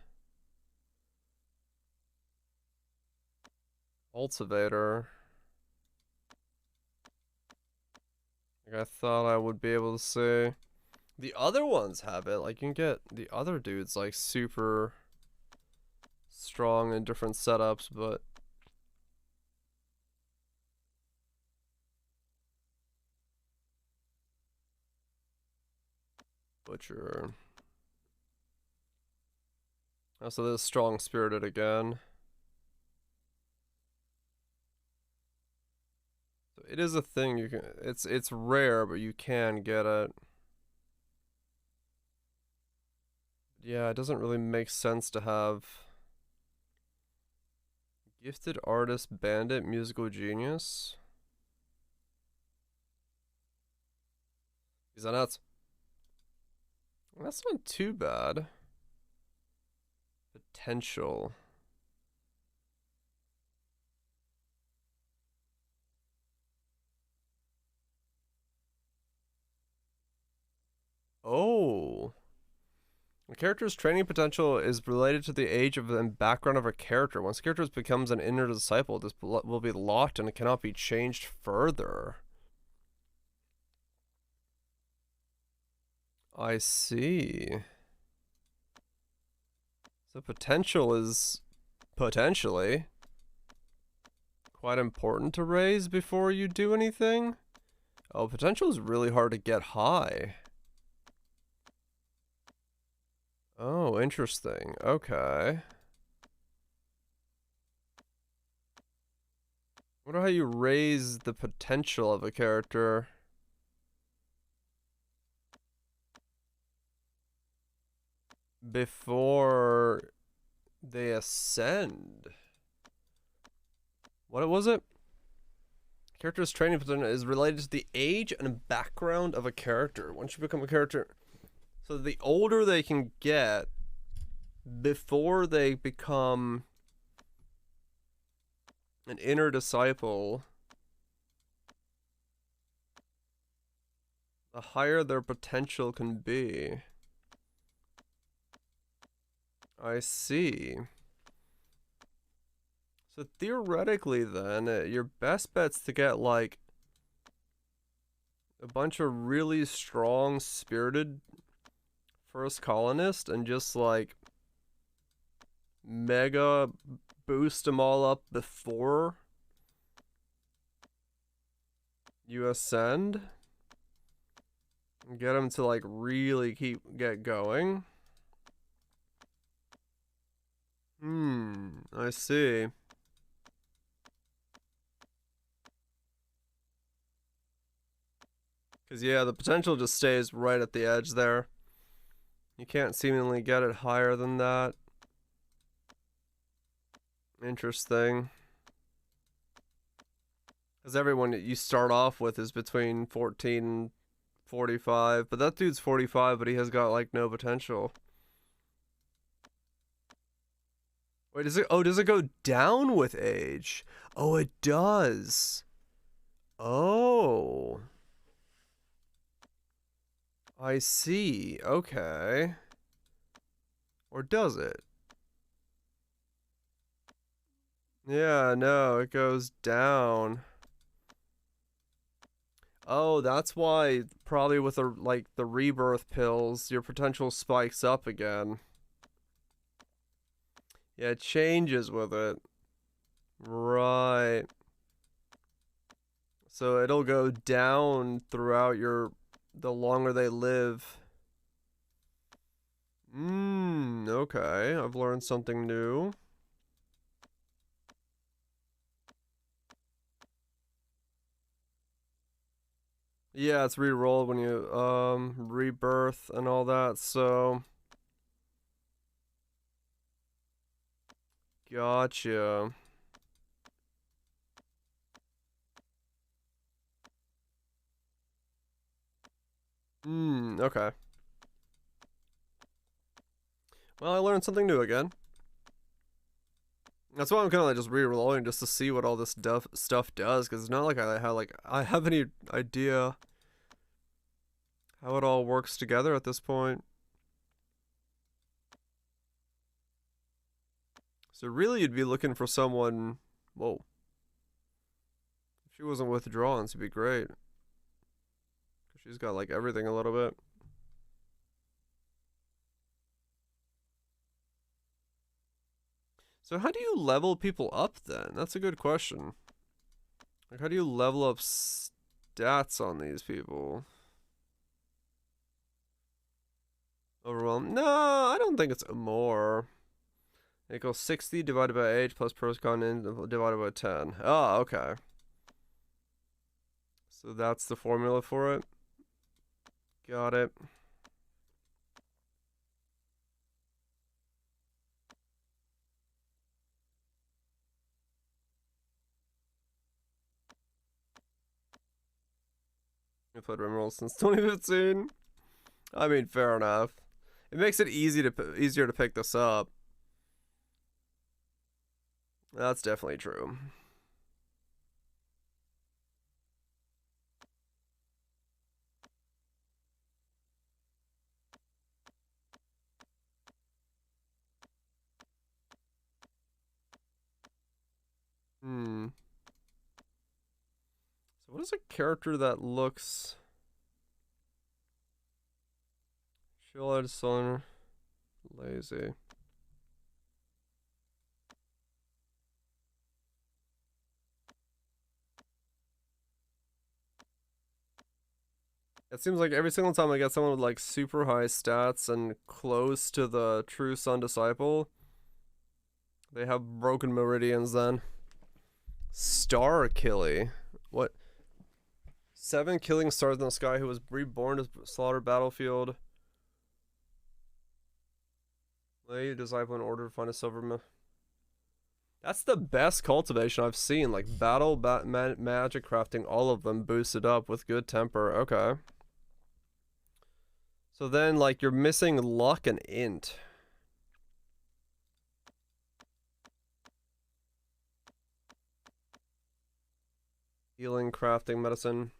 cultivator. Like I thought I would be able to see. The other ones have it. Like you can get the other dudes like super strong in different setups, but butcher. Oh, so this strong spirited again. So it is a thing you can. It's rare, but you can get it. Yeah, it doesn't really make sense to have gifted artist, bandit, musical genius. Is that nuts? That's not too bad. Potential. Oh. A character's training potential is related to the age of and background of a character. Once a character becomes an inner disciple, this will be locked and it cannot be changed further. I see. So potential is potentially quite important to raise before you do anything. Oh, potential is really hard to get high. Oh, interesting. Okay. Wonder how you raise the potential of a character. Before they ascend. What was it? Character's training potential is related to the age and background of a character. Once you become a character, so the older they can get before they become an inner disciple, the higher their potential can be. I see. So theoretically then, your best bet's to get like a bunch of really strong spirited first colonists and just like mega boost them all up before you ascend and get them to like really get going. I see. Because, yeah, the potential just stays right at the edge there. You can't seemingly get it higher than that. Interesting. Because everyone that you start off with is between 14 and 45. But that dude's 45, but he has got, like, no potential. Wait, does it go down with age? Oh, it does. Oh. I see. Okay. Or does it? Yeah, no, it goes down. Oh, that's why probably with the rebirth pills, your potential spikes up again. Yeah, it changes with it. Right. So it'll go down throughout the longer they live. Okay. I've learned something new. Yeah, it's re-rolled when you rebirth and all that, so gotcha. Okay. Well, I learned something new again. That's why I'm kind of like just re-rolling just to see what all this stuff does, because it's not like I have any idea how it all works together at this point. So really, you'd be looking for someone. Whoa. If she wasn't withdrawn, she'd be great. She's got like everything a little bit. So how do you level people up then? That's a good question. Like, how do you level up stats on these people? Overwhelmed? No, I don't think it's more. Equals 60 divided by age plus pros con divided by 10. Oh, okay. So that's the formula for it. Got it. I've played Rimroll since 2015. I mean, fair enough. It makes it easier to pick this up. That's definitely true. Hmm. So what is a character that looks... Shield, Sun, lazy. It seems like every single time I get someone with like super high stats and close to the true Sun Disciple, they have broken meridians then. Star Killy. What? 7 killing stars in the sky who was reborn to slaughter battlefield. Lay disciple in order to find a silver. That's the best cultivation I've seen. Like battle, magic crafting, all of them boosted up with good temper. Okay. So then, like, you're missing luck and int. Healing, crafting, medicine.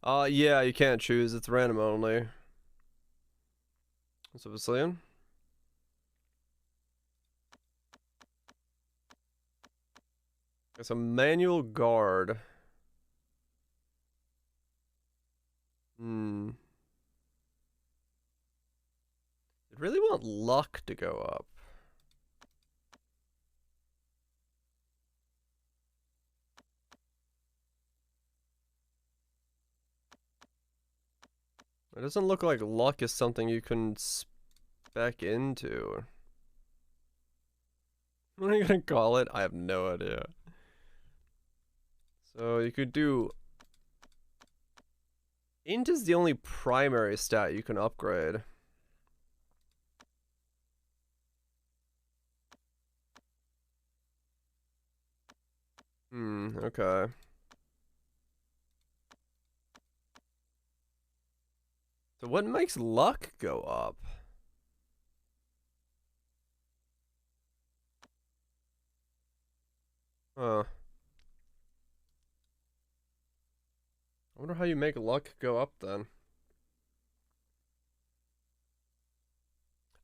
Yeah, you can't choose. It's random only. What's up, Vasilian? It's a manual guard. Hmm. I really want luck to go up. It doesn't look like luck is something you can spec into. What are you gonna call it? I have no idea. So you could do... Int is the only primary stat you can upgrade. Okay. So what makes luck go up? Huh. I wonder how you make luck go up then.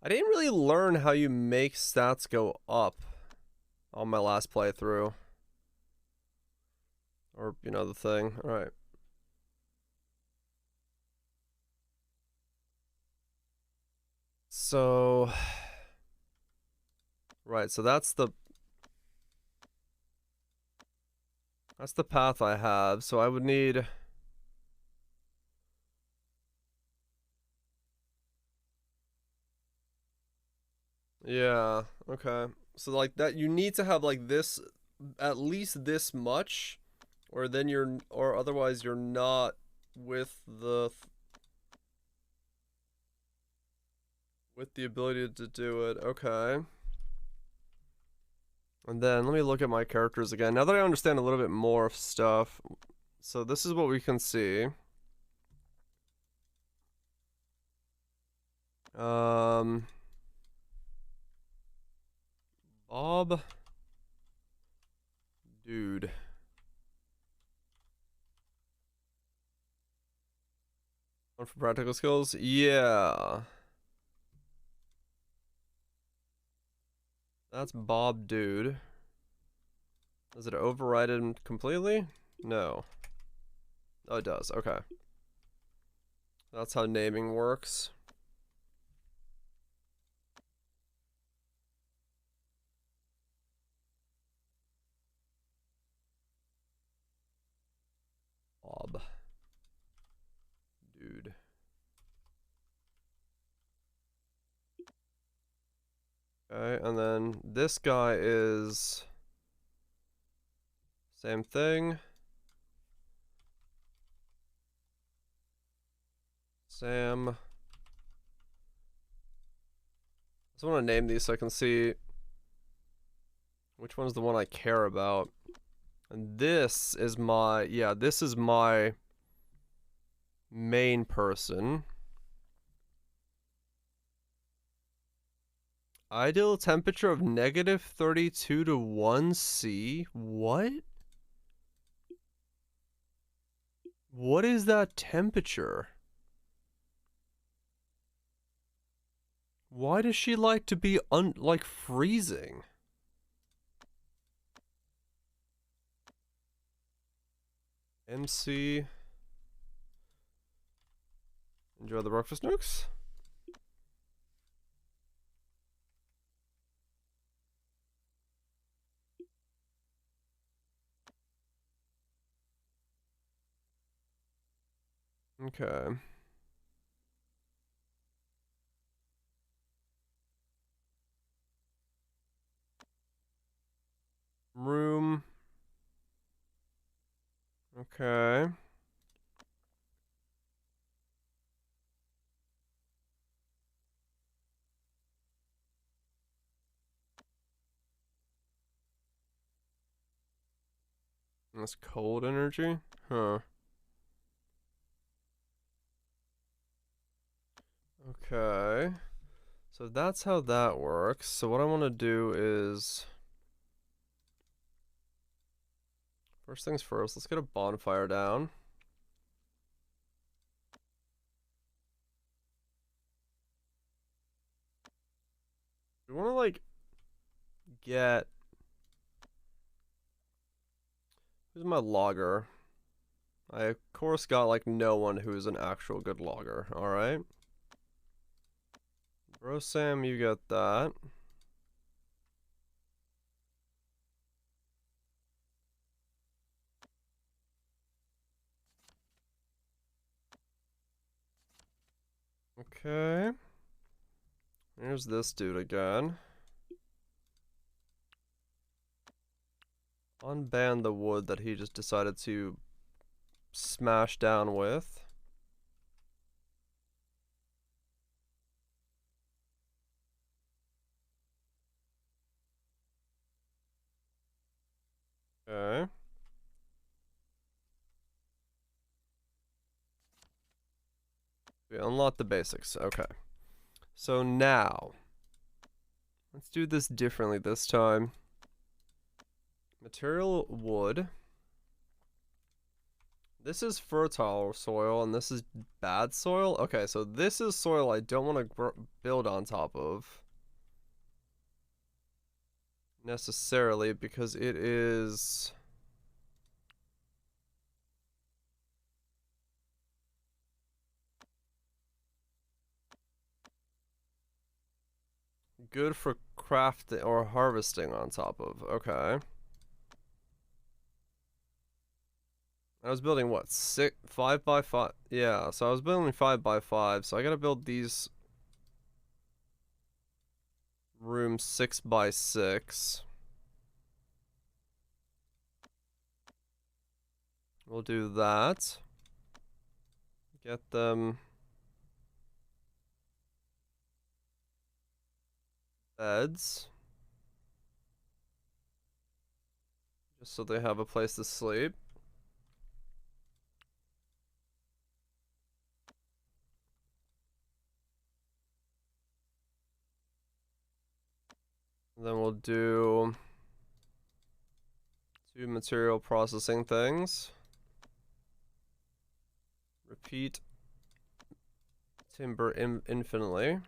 I didn't really learn how you make stats go up on my last playthrough. Or, you know, the thing. Alright. So... Right, so that's the path I have. So I would need... Yeah, okay. So like that, you need to have like this, at least this much, or then you're, or otherwise you're not with the ability to do it. Okay. And then let me look at my characters again. Now that I understand a little bit more of stuff. So this is what we can see. Bob. Dude. One for practical skills? Yeah. That's Bob Dude. Does it override it completely? No. Oh, it does. Okay. That's how naming works. Bob. Dude. Okay, and then this guy is... Same thing. Sam. I just want to name these so I can see which one's the one I care about. And this is my, yeah, this is my main person. Ideal temperature of -32 to 1C. What? What is that temperature? Why does she like to be like freezing? MC. Enjoy the breakfast nukes. Okay. Room. Okay. That's cold energy? Huh. Okay. So that's how that works. So what I want to do is... First things first, let's get a bonfire down. We want to, like, get... Who's my logger? I, of course, got, like, no one who's an actual good logger. Alright. Bro Sam, you got that. Okay. Here's this dude again. Unban the wood that he just decided to smash down with. Okay. We unlocked the basics. Okay. So now, let's do this differently this time. Material wood. This is fertile soil and this is bad soil. Okay, so this is soil I don't want to build on top of. Necessarily, because it is... good for crafting or harvesting on top of. Okay. I was building what, 5 by 5? Yeah, so I was building 5 by 5. So I gotta build these rooms 6 by 6. We'll do that. Get them beds, just so they have a place to sleep. And then we'll do 2 material processing things. Repeat timber infinitely.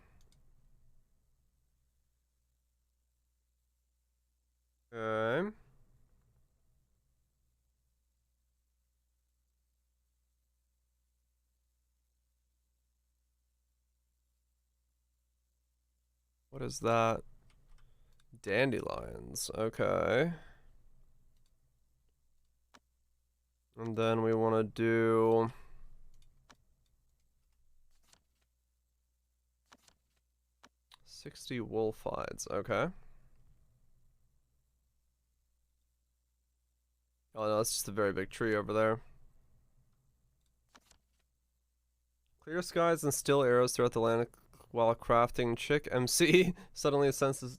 Okay. What is that? Dandelions. Okay. And then we want to do 60 wolf hides. Okay. Oh no, that's just a very big tree over there. Clear skies and still arrows throughout the land while crafting. Chick MC suddenly senses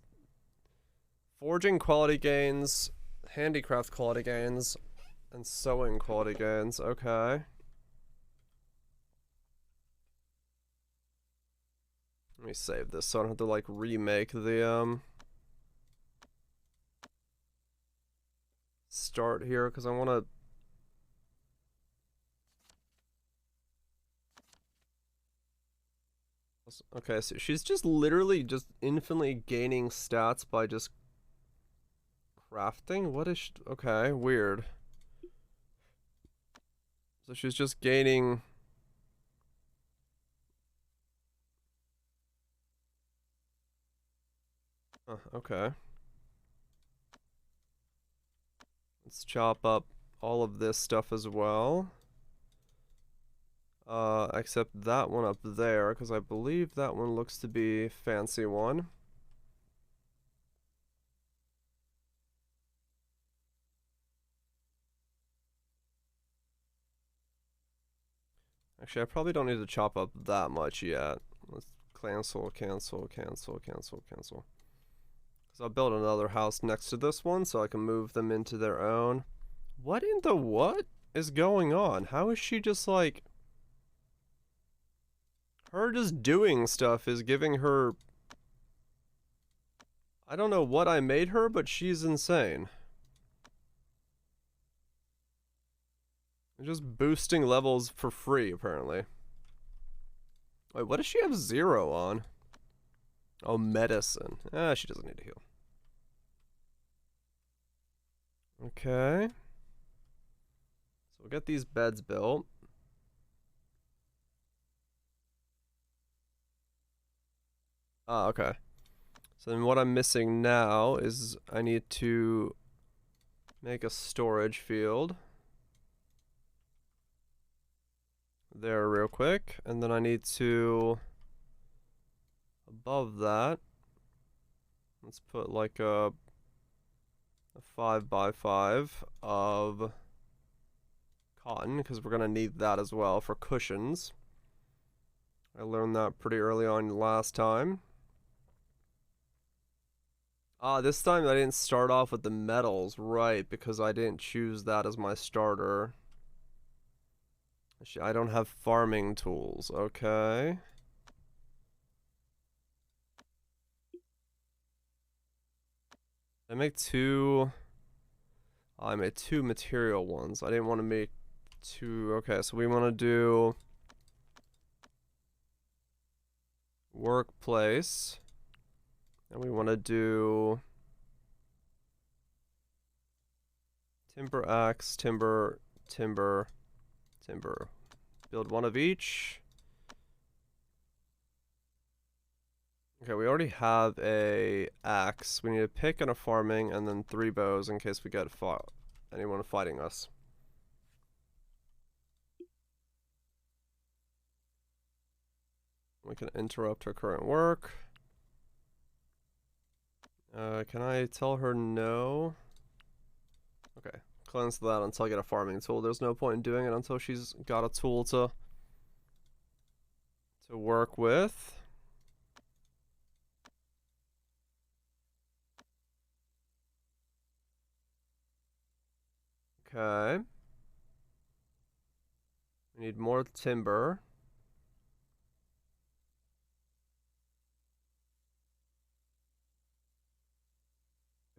forging quality gains, handicraft quality gains, and sewing quality gains. Okay. Let me save this so I don't have to like remake the start here because I want to. Okay, so she's just literally just infinitely gaining stats by just crafting. What is she? Okay, weird. So she's just gaining. Okay. Let's chop up all of this stuff as well. Except that one up there, because I believe that one looks to be a fancy one. Actually, I probably don't need to chop up that much yet. Let's cancel. Because I'll build another house next to this one so I can move them into their own. What in the what is going on? How is she just like... Her just doing stuff is giving her... I don't know what I made her, but she's insane. Just boosting levels for free, apparently. Wait, what does she have 0 on? Oh, medicine. Ah, she doesn't need to heal. Okay. So we'll get these beds built. Ah, okay. So then what I'm missing now is I need to make a storage field. There real quick. And then I need to, above that, let's put like a 5x5 of cotton, because we're going to need that as well for cushions. I learned that pretty early on last time. This time I didn't start off with the metals, right, because I didn't choose that as my starter. I don't have farming tools, okay. I make two... I made 2 material ones. I didn't want to make 2... Okay, so we want to do... workplace. And we want to do... timber axe, timber, timber, timber. Build one of each. Okay, we already have a axe. We need a pick and a farming, and then 3 bows in case we get anyone fighting us. We can interrupt her current work. Can I tell her no? Okay, cleanse that until I get a farming tool. There's no point in doing it until she's got a tool to work with. Okay. We need more timber.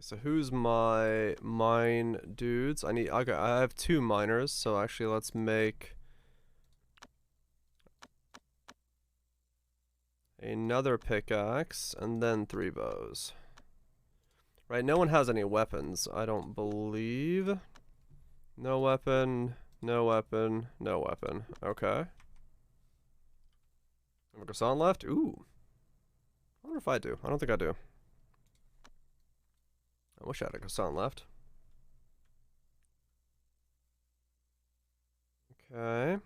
So who's my mine dudes? Okay, I have 2 miners, so actually let's make another pickaxe and then 3 bows. Right, no one has any weapons, I don't believe. No weapon, no weapon, no weapon. Okay. Have a croissant left? Ooh. I wonder if I do. I don't think I do. I wish I had a croissant left. Okay.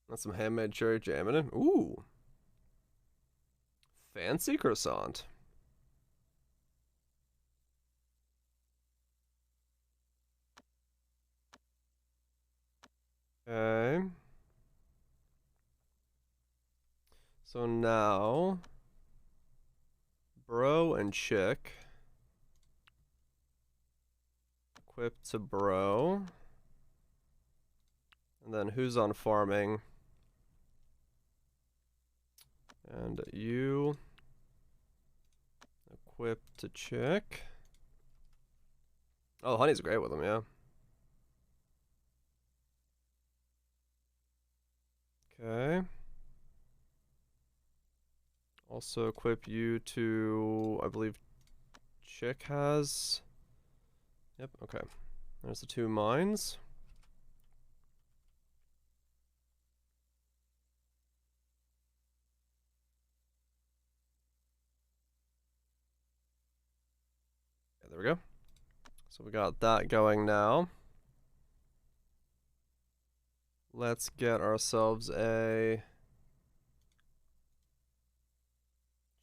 That's some handmade cherry jam in it. Ooh. Fancy croissant. Okay. So now, bro and chick. Equip to bro. And then who's on farming? And you. Equip to chick. Oh, honey's great with him, yeah. Okay. Also equip you to, I believe, chick has. Yep, okay. There's the 2 mines. Yeah, there we go. So we got that going now. Let's get ourselves a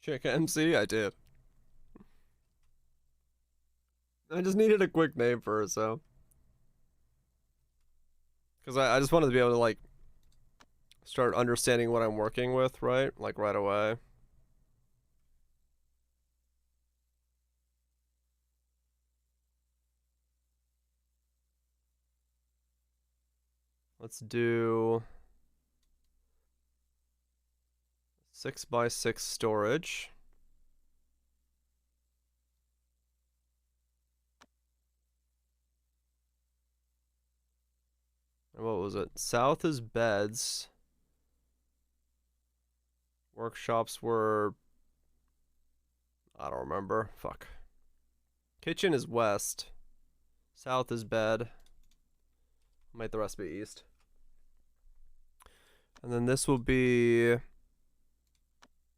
chick MC. I did. I just needed a quick name for her, so. Because I just wanted to be able to, like, start understanding what I'm working with, right? Like, right away. Let's do 6x6 storage. And what was it? South is beds. Workshops were... I don't remember. Fuck. Kitchen is west. South is bed. Might the rest be east. And then this will be...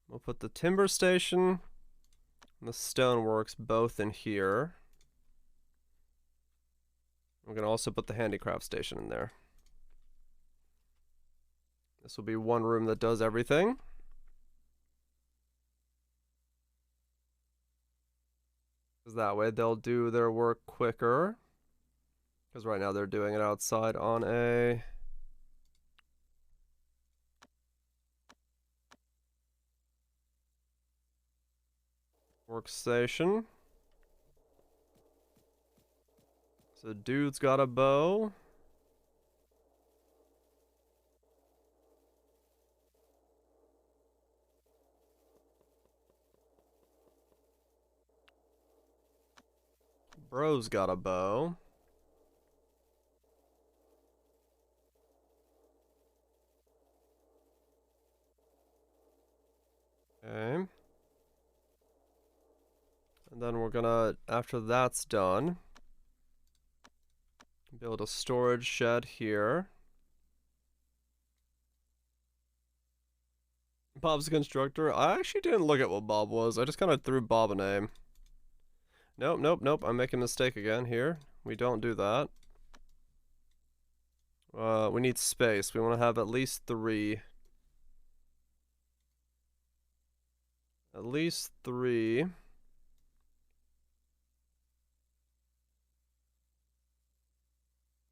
We'll put the timber station and the stoneworks both in here. We're going to also put the handicraft station in there. This will be one room that does everything. Because that way they'll do their work quicker. Because right now they're doing it outside on a... workstation. So dude's got a bow. Bro's got a bow. Okay. And then we're gonna, after that's done, build a storage shed here. Bob's a constructor. I actually didn't look at what Bob was. I just kind of threw Bob a name. Nope, nope, nope. I'm making a mistake again here. We don't do that. We need space. We want to have at least 3. At least 3.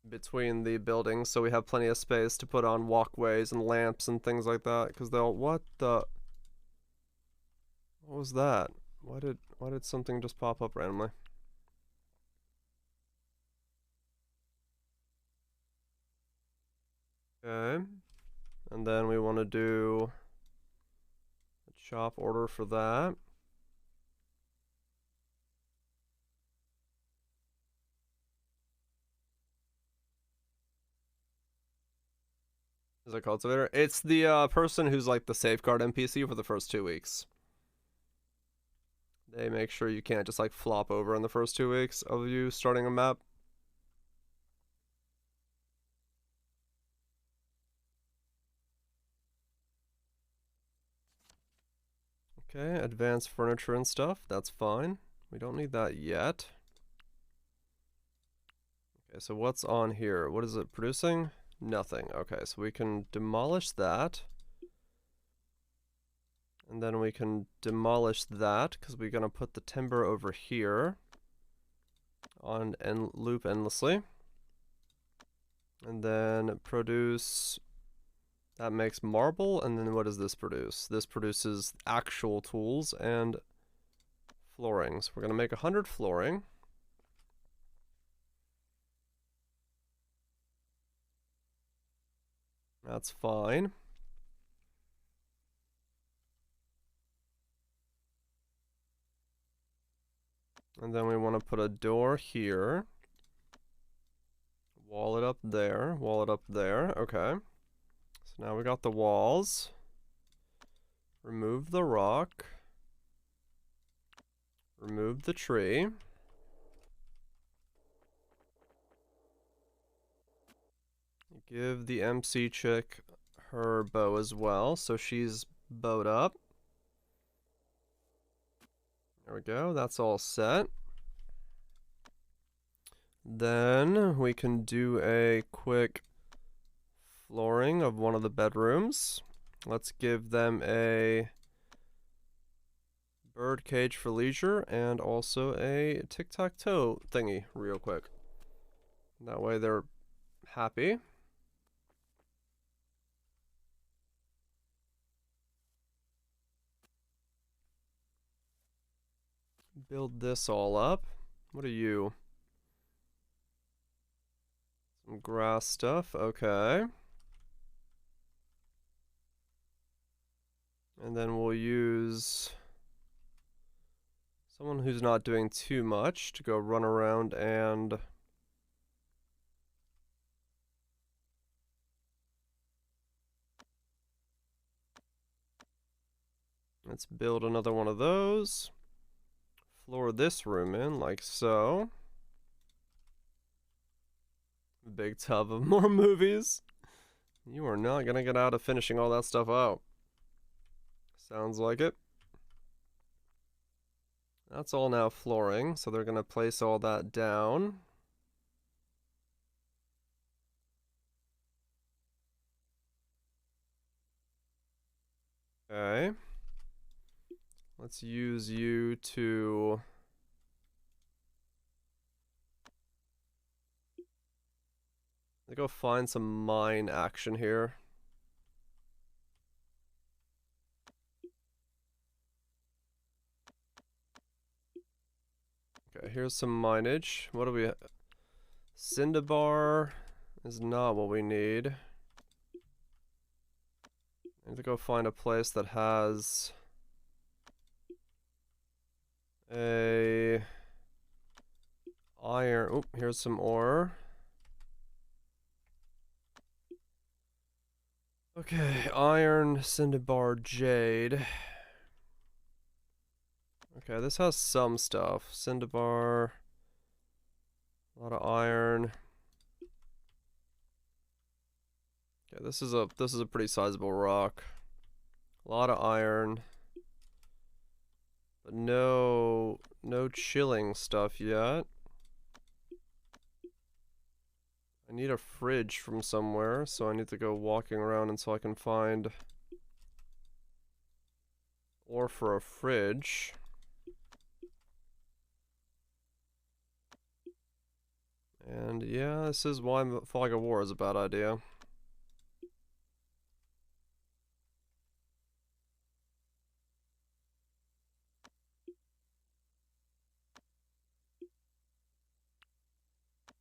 Between the buildings, so we have plenty of space to put on walkways and lamps and things like that. Because they'll... What was that? Why did something just pop up randomly? Okay. And then we want to do a shop order for that. Is it cultivator? It's the person who's like the safeguard NPC for the first 2 weeks. They make sure you can't just like flop over in the first 2 weeks of you starting a map. Okay, advanced furniture and stuff. That's fine. We don't need that yet. Okay, so what's on here? What is it producing? Nothing. Okay, so we can demolish that. And then we can demolish that because we're going to put the timber over here on and loop endlessly. And then produce... That makes marble, and then what does this produce? This produces actual tools and flooring. So we're going to make 100 flooring. That's fine. And then we want to put a door here. Wall it up there. Wall it up there. Okay. So now we got the walls. Remove the rock. Remove the tree. Give the MC chick her bow as well, so she's bowed up. There we go, that's all set. Then we can do a quick flooring of one of the bedrooms. Let's give them a bird cage for leisure and also a tic-tac-toe thingy real quick. That way they're happy. Build this all up. What are you? Some grass stuff, okay. And then we'll use someone who's not doing too much to go run around and let's build another one of those. Floor this room in like so. Big tub of more movies. You are not gonna get out of finishing all that stuff out. Sounds like it. That's all now flooring, so they're gonna place all that down. Okay. Let's use you to go find some mine action here. Okay, here's some mineage. What do we... Cinnabar is not what we need. I need to go find a place that has a iron. Oh, here's some ore. Okay, iron, cinnabar, jade. Okay, this has some stuff. Cinnabar, a lot of iron. Okay, this is a pretty sizable rock. A lot of iron. But no chilling stuff yet. I need a fridge from somewhere, so I need to go walking around until I can find ore for a fridge. And yeah, this is why Fog of War is a bad idea.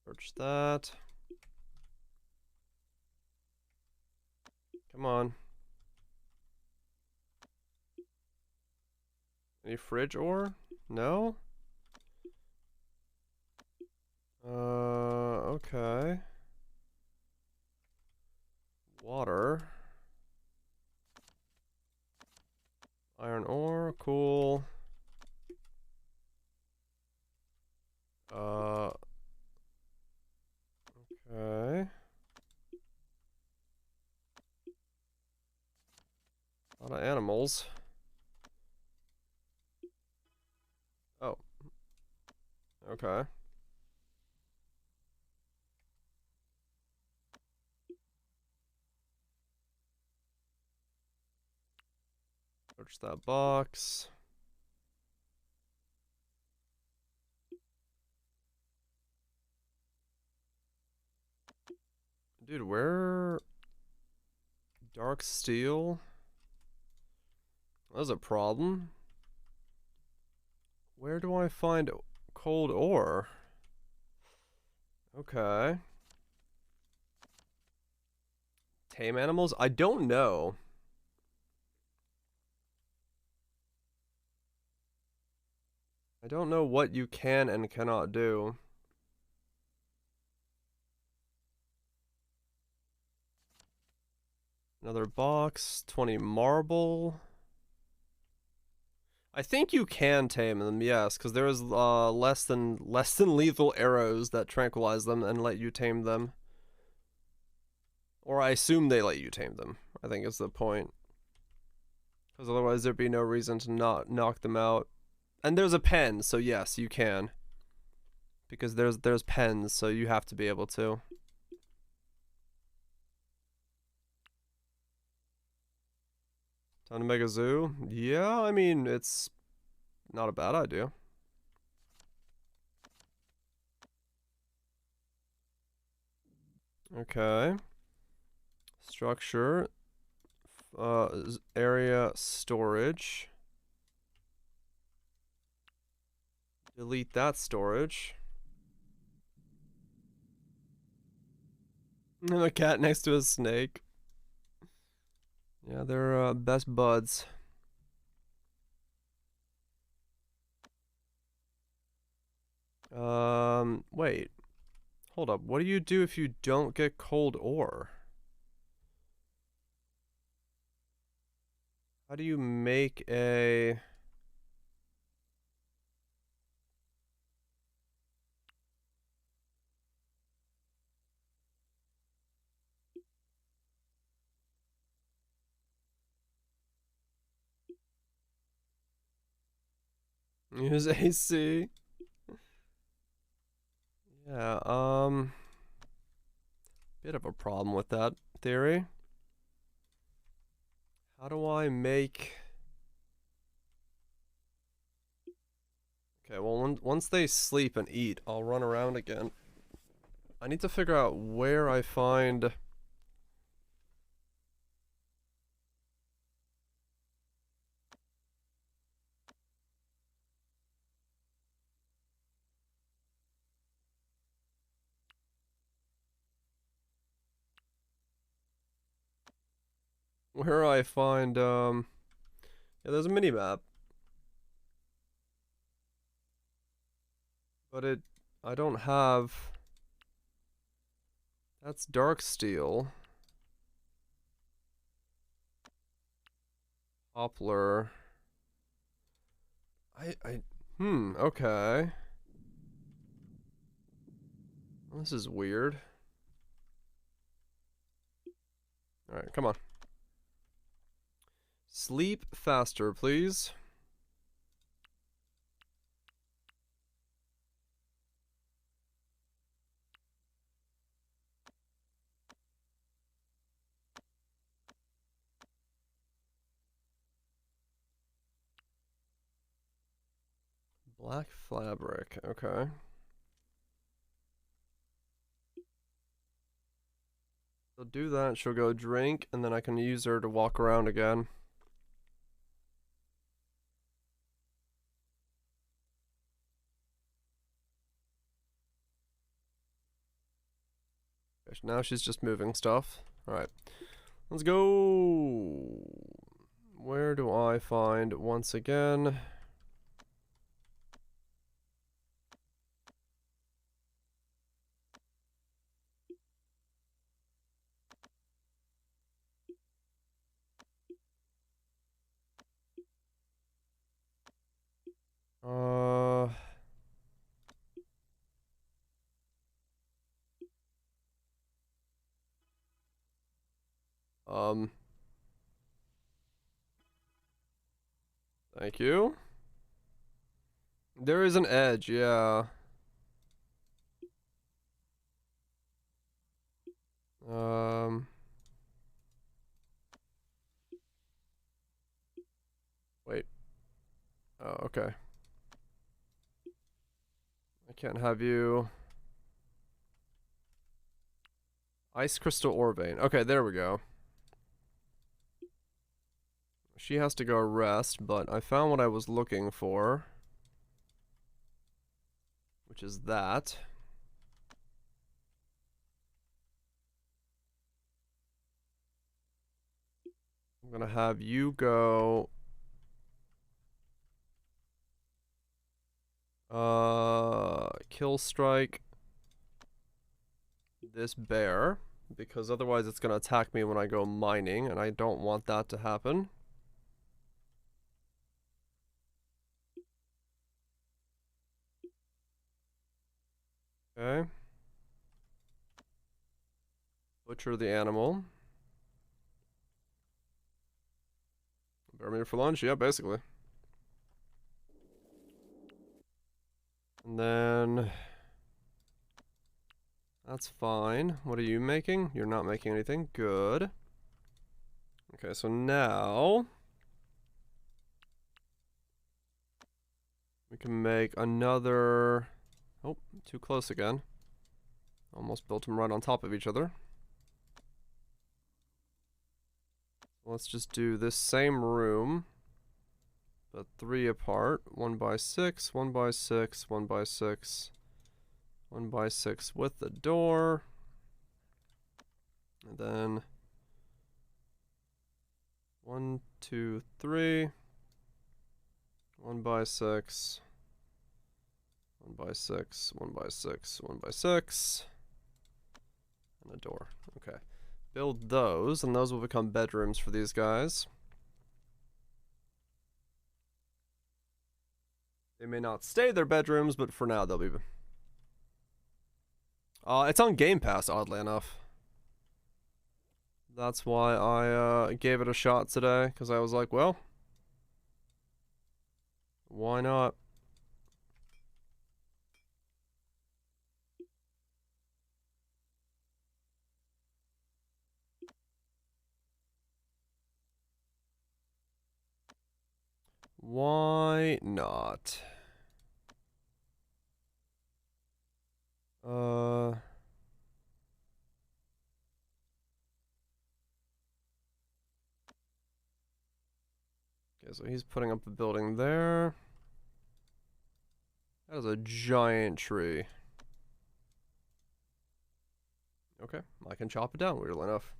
Search that. Come on. Any fridge ore? No? Okay. Water. Iron ore, cool. Okay. A lot of animals. Oh. Okay. Search that box. Dude, where... Dark steel? That's a problem. Where do I find cold ore? Okay. Tame animals? I don't know. I don't know what you can and cannot do. Another box, 20 marble. I think you can tame them, yes, because there is less than lethal arrows that tranquilize them and let you tame them. Or I assume they let you tame them, I think is the point. Because otherwise there'd be no reason to not knock them out. And there's a pen, so yes, you can. Because there's pens, so you have to be able to. Time to make a zoo? Yeah, I mean, it's not a bad idea. Okay. Structure. Area storage. Delete that storage. And a cat next to a snake. Yeah, they're best buds. Wait. Hold up. What do you do if you don't get cold ore? How do you make a... Use AC? Yeah, bit of a problem with that theory. How do I make... Okay, well, once they sleep and eat, I'll run around again. I need to figure out where I find... Where I find, yeah, there's a mini-map. But I don't have... That's dark steel. Poplar. Okay. This is weird. Alright, come on. Sleep faster, please. Black fabric, okay. She'll do that, she'll go drink, and then I can use her to walk around again. Now she's just moving stuff. Alright. Let's go. Where do I find, once again... Uh... Thank you. There is an edge, yeah. Wait. Oh, okay. I can't have you. Ice crystal ore vein. Okay, there we go. She has to go rest, but I found what I was looking for. which is that. I'm gonna have you go kill strike this bear, because otherwise it's gonna attack me when I go mining, and I don't want that to happen. Okay. Butcher the animal. Bear meat for lunch? Yeah, basically. And then... that's fine. What are you making? You're not making anything. Good. Okay, so now... we can make another... oh, too close again. Almost built them right on top of each other. Let's just do this same room, but 3 apart. 1 by 6, 1 by 6, 1 by 6, 1 by 6 with the door. And then 1, 2, 3, 1 by 6, 1 by 6, 1 by 6, 1 by 6, and a door. Okay. Build those, and those will become bedrooms for these guys. They may not stay their bedrooms, but for now they'll be... it's on Game Pass, oddly enough. That's why I gave it a shot today, because I was like, well, why not? Why not? Okay, so he's putting up a building there. That is a giant tree. Okay, I can chop it down, weirdly enough.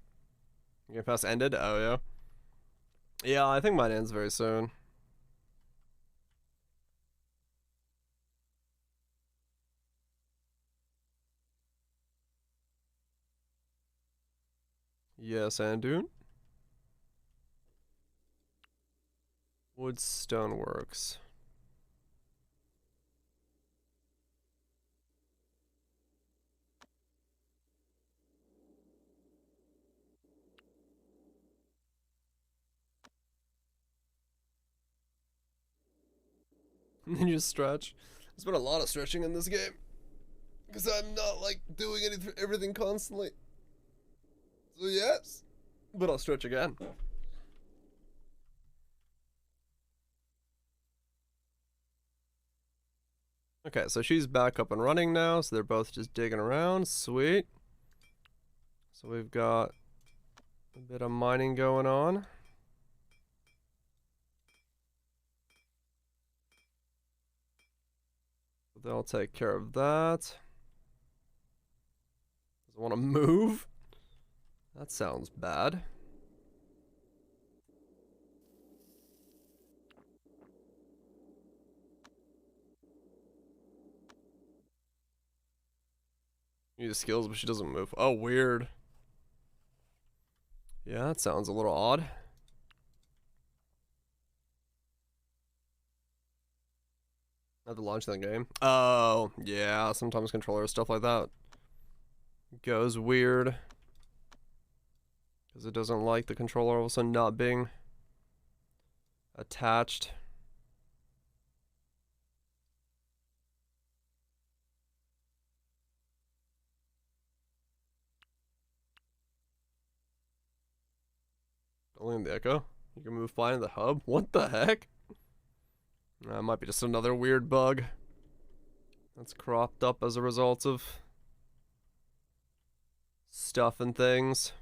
Game Pass ended? Oh, yeah. Yeah, I think mine ends very soon. Yes, and Dune. Wood Stoneworks. And you stretch. There's been a lot of stretching in this game. Because I'm not, like, doing everything constantly. So, yes. But I'll stretch again. Okay, so she's back up and running now, so they're both just digging around. Sweet. So we've got a bit of mining going on. They'll take care of that. Doesn't want to move? That sounds bad. Use skills, but she doesn't move. Oh, weird. Yeah, that sounds a little odd. At the launch of the game. Oh, yeah, sometimes controller stuff like that goes weird. Because it doesn't like the controller all of a sudden not being attached. Only in the Echo? You can move flying in the hub? What the heck? That might be just another weird bug that's cropped up as a result of stuff and things.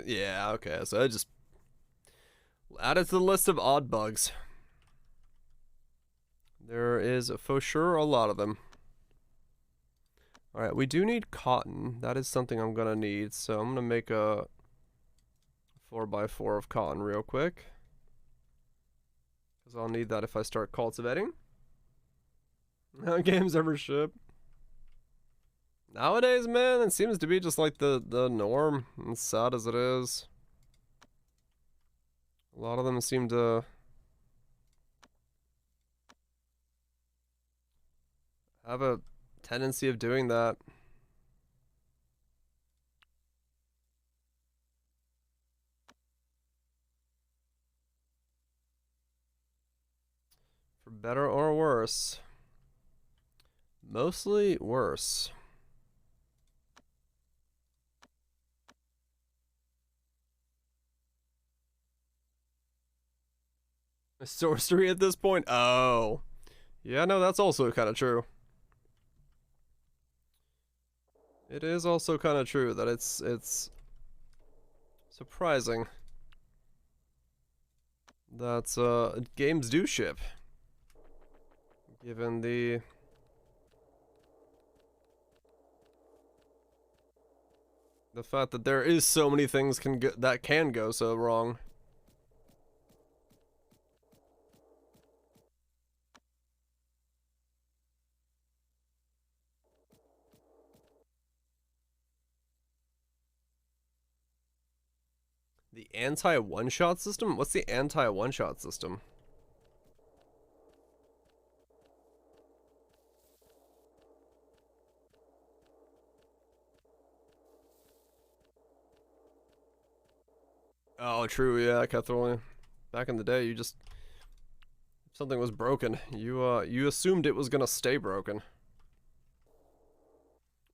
Yeah, okay. So I just add it to the list of odd bugs. There is for sure a lot of them. Alright, we do need cotton. That is something I'm gonna need. So I'm gonna make a 4x4 of cotton real quick. Because I'll need that if I start cultivating. No games ever ship. Nowadays, man, it seems to be just like the norm. As sad as it is. A lot of them seem to have a tendency of doing that. For better or worse. Mostly worse. Sorcery at this point? Oh. Yeah, no, that's also kind of true. It is also kind of true that it's surprising that games do ship. Given the fact that there is so many things that can go so wrong. The anti-one-shot system? What's the anti-one-shot system? Oh, true, yeah, Catherine. Back in the day, you just... if something was broken, you assumed it was gonna stay broken.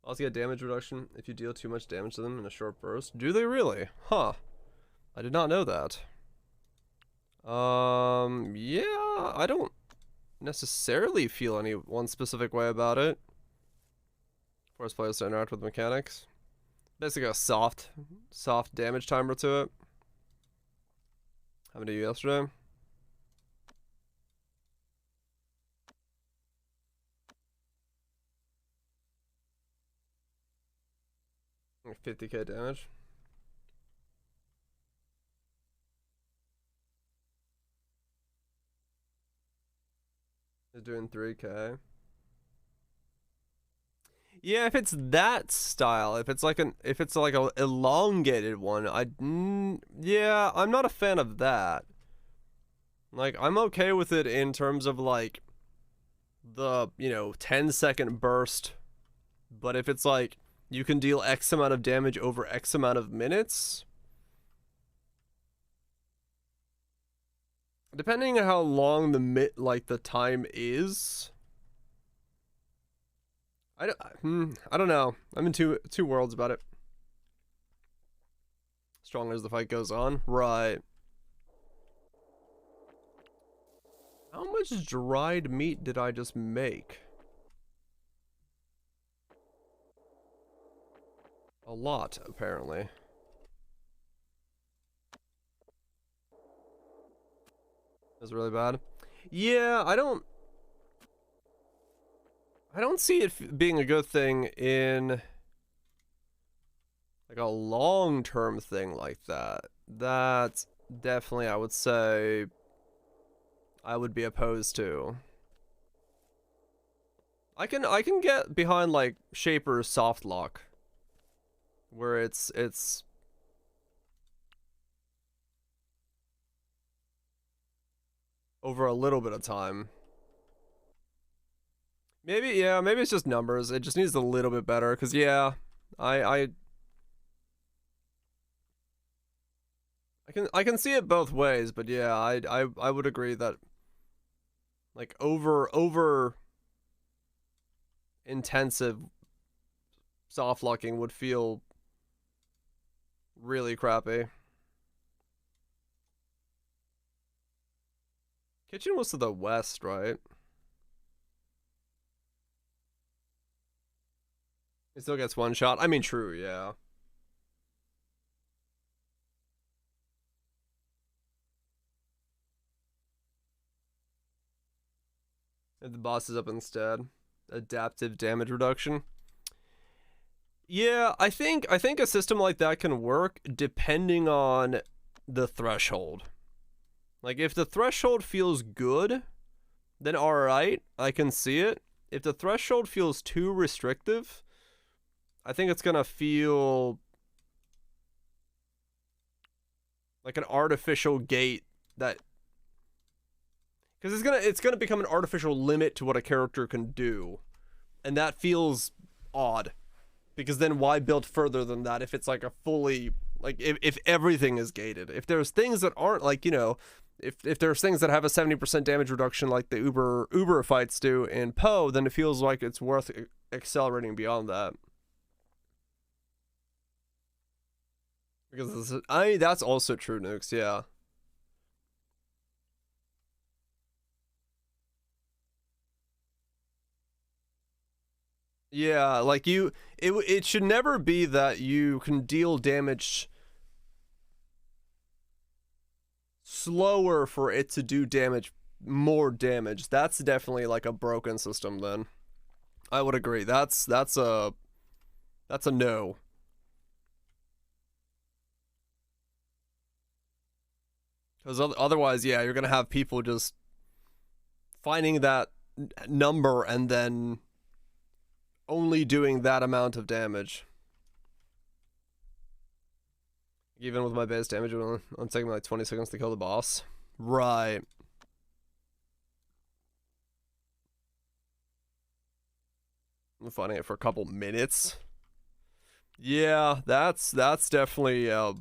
Also get damage reduction if you deal too much damage to them in a short burst. Do they really? Huh. I did not know that. Yeah, I don't necessarily feel any one specific way about it. Force players to interact with mechanics. Basically a soft damage timer to it. Happened to you yesterday? Like 50k damage. Is doing 3k. Yeah, if it's that style, if it's like a elongated one, yeah, I'm not a fan of that. Like, I'm okay with it in terms of like the, 10-second burst, but if it's like you can deal X amount of damage over X amount of minutes, depending on how long the time is, I don't know. I'm in two worlds about it. Stronger as the fight goes on, right? How much dried meat did I just make? A lot, apparently. That's really bad. Yeah, I don't see it being a good thing in like a long-term thing like that. That definitely, I would say, I would be opposed to. I can get behind like Shaper's soft lock, where it's over a little bit of time. Maybe, yeah, maybe it's just numbers. It just needs a little bit better, because yeah, I can see it both ways, but yeah, I would agree that like over intensive soft locking would feel really crappy. Kitchen was to the west, right? It still gets one shot. I mean, true, yeah. If the boss is up instead. Adaptive damage reduction. Yeah, I think a system like that can work depending on the threshold. Like if the threshold feels good, then alright, I can see it. If the threshold feels too restrictive, I think it's gonna feel like an artificial gate that, because it's gonna become an artificial limit to what a character can do, and that feels odd. Because then why build further than that if it's like a fully, like if everything is gated? If there's things that aren't, like, you know, if there's things that have a 70% damage reduction like the Uber fights do in Poe, then it feels like it's worth accelerating beyond that. Because that's also true, Nukes, yeah. Yeah, like it should never be that you can deal damage slower for it to do more damage. That's definitely like a broken system then. I would agree. That's a no. Because otherwise, yeah, you're gonna have people just finding that number and then only doing that amount of damage. Even with my base damage, I'm taking like 20 seconds to kill the boss. Right. I'm fighting it for a couple minutes. Yeah, that's definitely a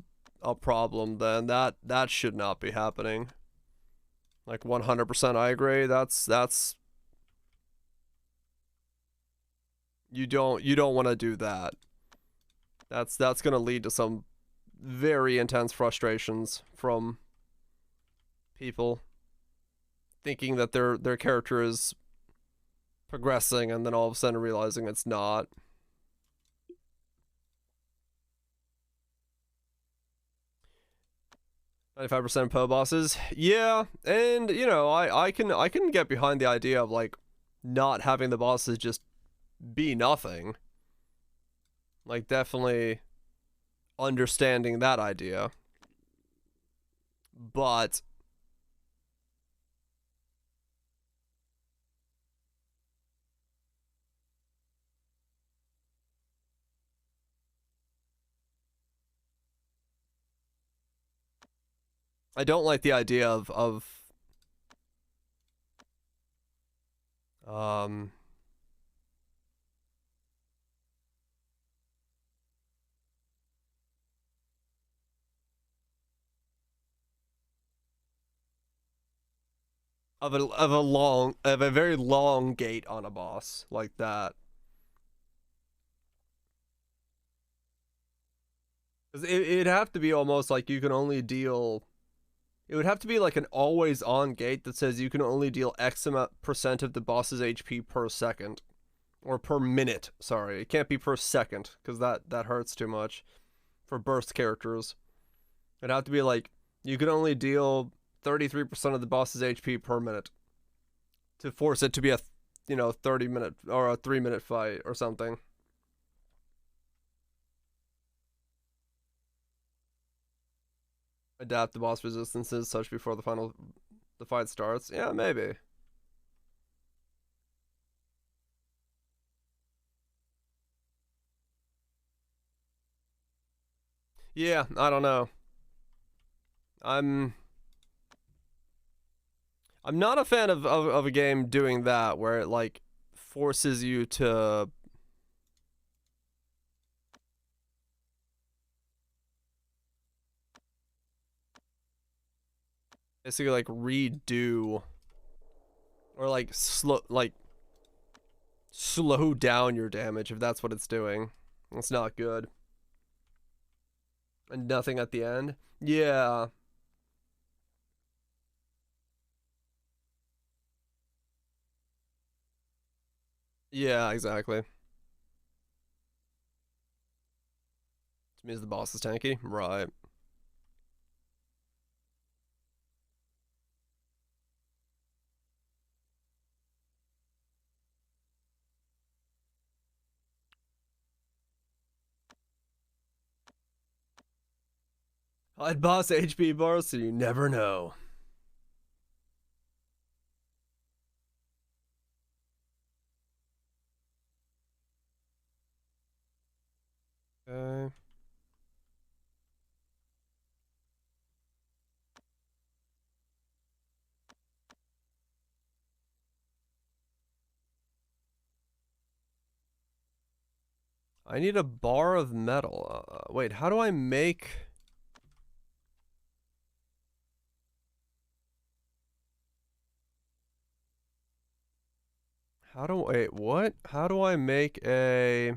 problem then. That should not be happening. Like 100% I agree. That's you don't want to do that. That's going to lead to some very intense frustrations from people thinking that their character is progressing and then all of a sudden realizing it's not. "95% Poe bosses." Yeah, and you know, I can get behind the idea of like not having the bosses just be nothing. Like definitely understanding that idea. But I don't like the idea um of a very long gate on a boss like that. 'Cause it'd have to be almost like you can only deal. It would have to be like an always on gate that says you can only deal X amount percent of the boss's HP per second. Or per minute, sorry. It can't be per second, because that hurts too much for burst characters. It'd have to be like, you can only deal 33% of the boss's HP per minute to force it to be a, 30-minute or a 3-minute fight or something. Adapt the boss resistances such before the fight starts. Yeah, maybe. Yeah, I don't know. I'm not a fan of a game doing that where it like forces you to basically like redo or like slow down your damage if that's what it's doing. It's not good. And nothing at the end. Yeah. Yeah, exactly. Which means the boss is tanky. Right. I'd boss HP bars so you never know. Okay. I need a bar of metal. Wait, how do I make... wait, what? How do I make a...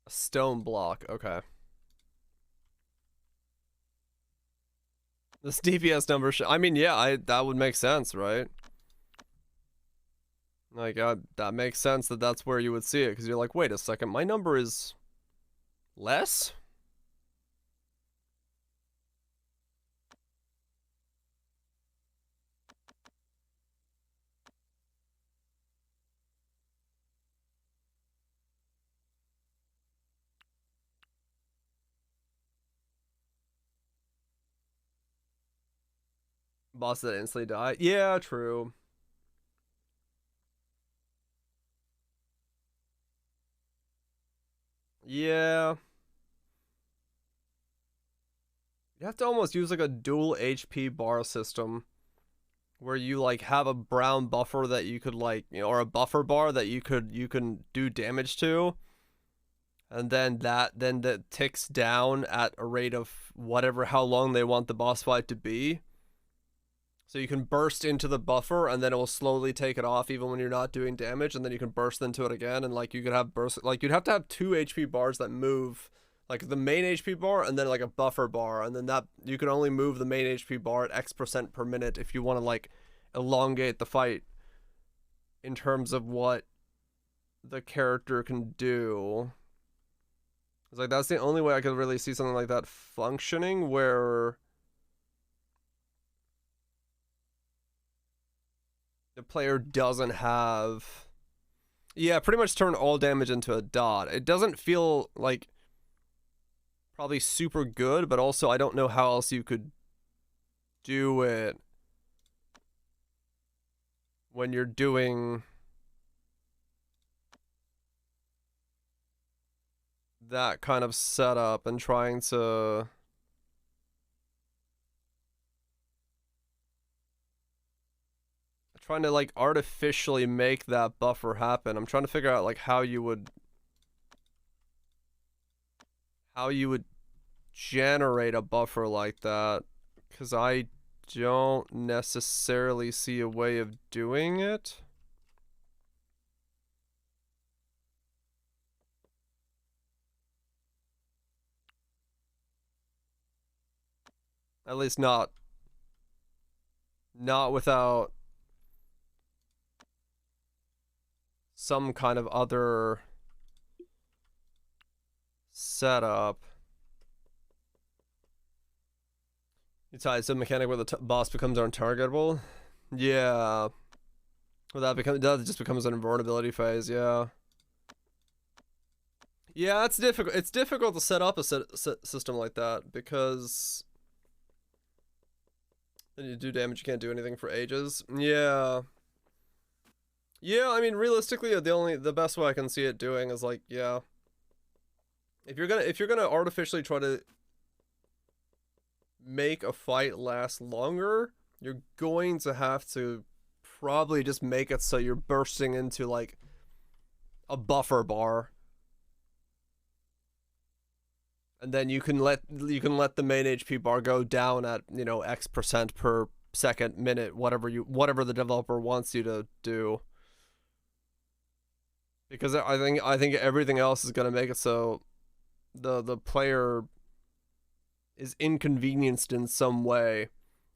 stone block? Okay. This DPS number I mean, yeah, that would make sense, right? Like, that makes sense that that's where you would see it, because you're like, wait a second, my number is less? Boss that instantly die? Yeah, true. Yeah. You have to almost use like a dual HP bar system where you like have a brown buffer that you could like, you know, or a buffer bar that you can do damage to, and then that ticks down at a rate of whatever how long they want the boss fight to be. So you can burst into the buffer and then it will slowly take it off even when you're not doing damage, and then you can burst into it again, and like you could have burst, like you'd have to have 2 HP bars that move, like the main HP bar and then like a buffer bar, and then that you can only move the main HP bar at X% per minute if you want to like elongate the fight in terms of what the character can do. It's like that's the only way I could really see something like that functioning, where the player doesn't have... Yeah, pretty much turn all damage into a dot. It doesn't feel like probably super good, but also I don't know how else you could do it when you're doing that kind of setup and trying to... like artificially make that buffer happen. I'm trying to figure out like how you would generate a buffer like that, because I don't necessarily see a way of doing it. At least not without some kind of other setup. It's a mechanic where the boss becomes untargetable. Yeah. Well, that just becomes an invulnerability phase. Yeah. Yeah, it's difficult. It's difficult to set up a system like that, because then you do damage, you can't do anything for ages. Yeah. Yeah, I mean, realistically, the best way I can see it doing is like, yeah, if you're gonna artificially try to make a fight last longer, you're going to have to probably just make it so you're bursting into like a buffer bar, and then you can let the main HP bar go down at, you know, X% per second, minute, whatever the developer wants you to do. Because I think everything else is gonna make it so the player is inconvenienced in some way.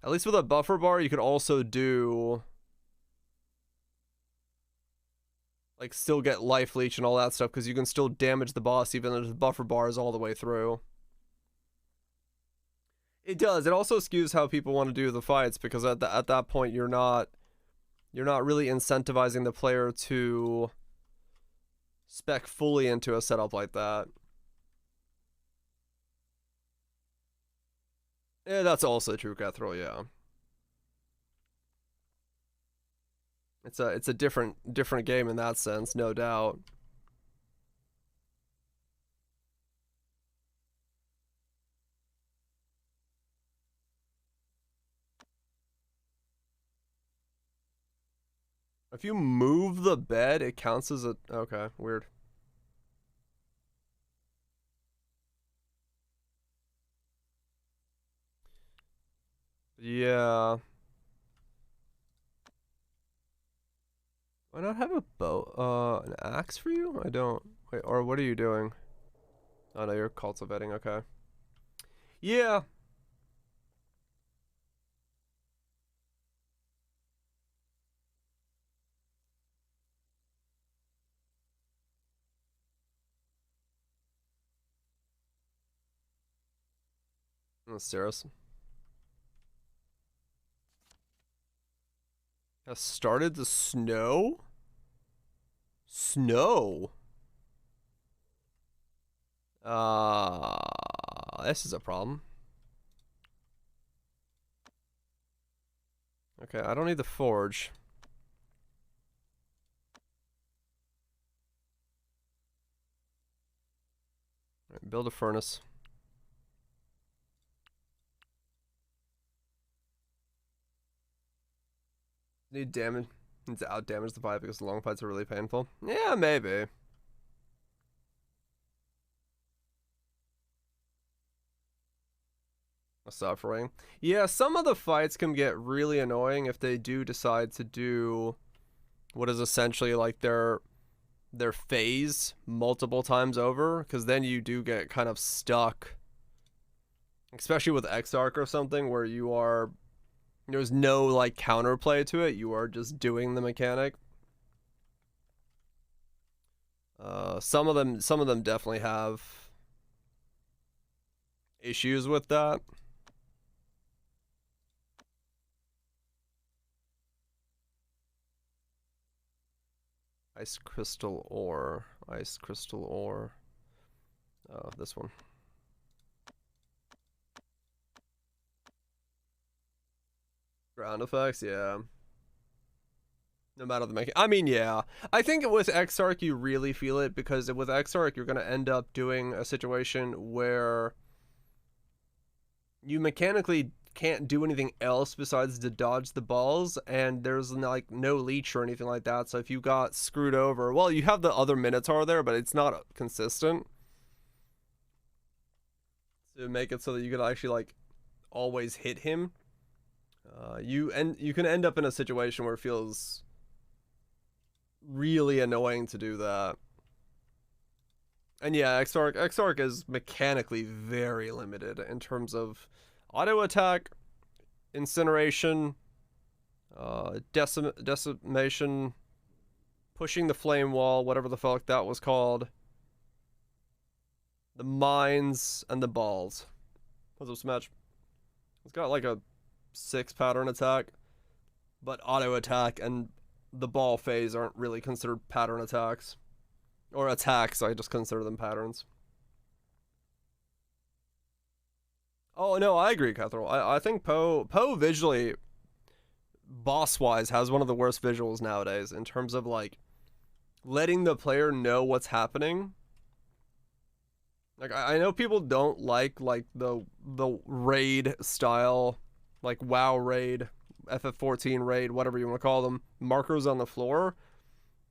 At least with a buffer bar, you could also do like still get life leech and all that stuff, because you can still damage the boss even if the buffer bar is all the way through. It does. It also skews how people want to do the fights because at that point you're not really incentivizing the player to spec fully into a setup like that. Yeah, that's also true, Catherall, yeah. It's a different game in that sense, no doubt. If you move the bed, it counts as a... Okay, weird. Yeah. Why not have a bow? An axe for you? I don't. Wait, or what are you doing? Oh no, you're cultivating, okay. Yeah. That's serious. Has started to snow? Snow? This is a problem. Okay, I don't need the forge. Right, build a furnace. Need damage. Needs to out damage the pipe because the long fights are really painful. Yeah, maybe. Suffering. Yeah, some of the fights can get really annoying if they do decide to do what is essentially like their phase multiple times over, because then you do get kind of stuck, especially with Exarch or something where there's no like counterplay to it, you are just doing the mechanic. Some of them definitely have issues with that. Ice crystal ore. Ice crystal ore. Oh, this one. Ground effects, yeah. No matter the mechanic. I mean, yeah. I think with Exarch you really feel it because with Exarch you're going to end up doing a situation where you mechanically can't do anything else besides to dodge the balls, and there's like no leech or anything like that. So if you got screwed over, well, you have the other Minotaur there, but it's not consistent. To make it so that you could actually like always hit him, you can end up in a situation where it feels really annoying to do that. And yeah, Exarch is mechanically very limited in terms of auto attack, incineration, decimation, pushing the flame wall, whatever the fuck that was called, the mines, and the balls. What's up, Smash? It's got like a 6 pattern attack, but auto attack and the ball phase aren't really considered pattern attacks. Or attacks, I just consider them patterns. Oh, no, I agree, Catherall. I think Poe visually, boss-wise, has one of the worst visuals nowadays in terms of, like, letting the player know what's happening. Like, I know people don't like the raid style, like WoW raid, FF14 raid, whatever you want to call them, markers on the floor.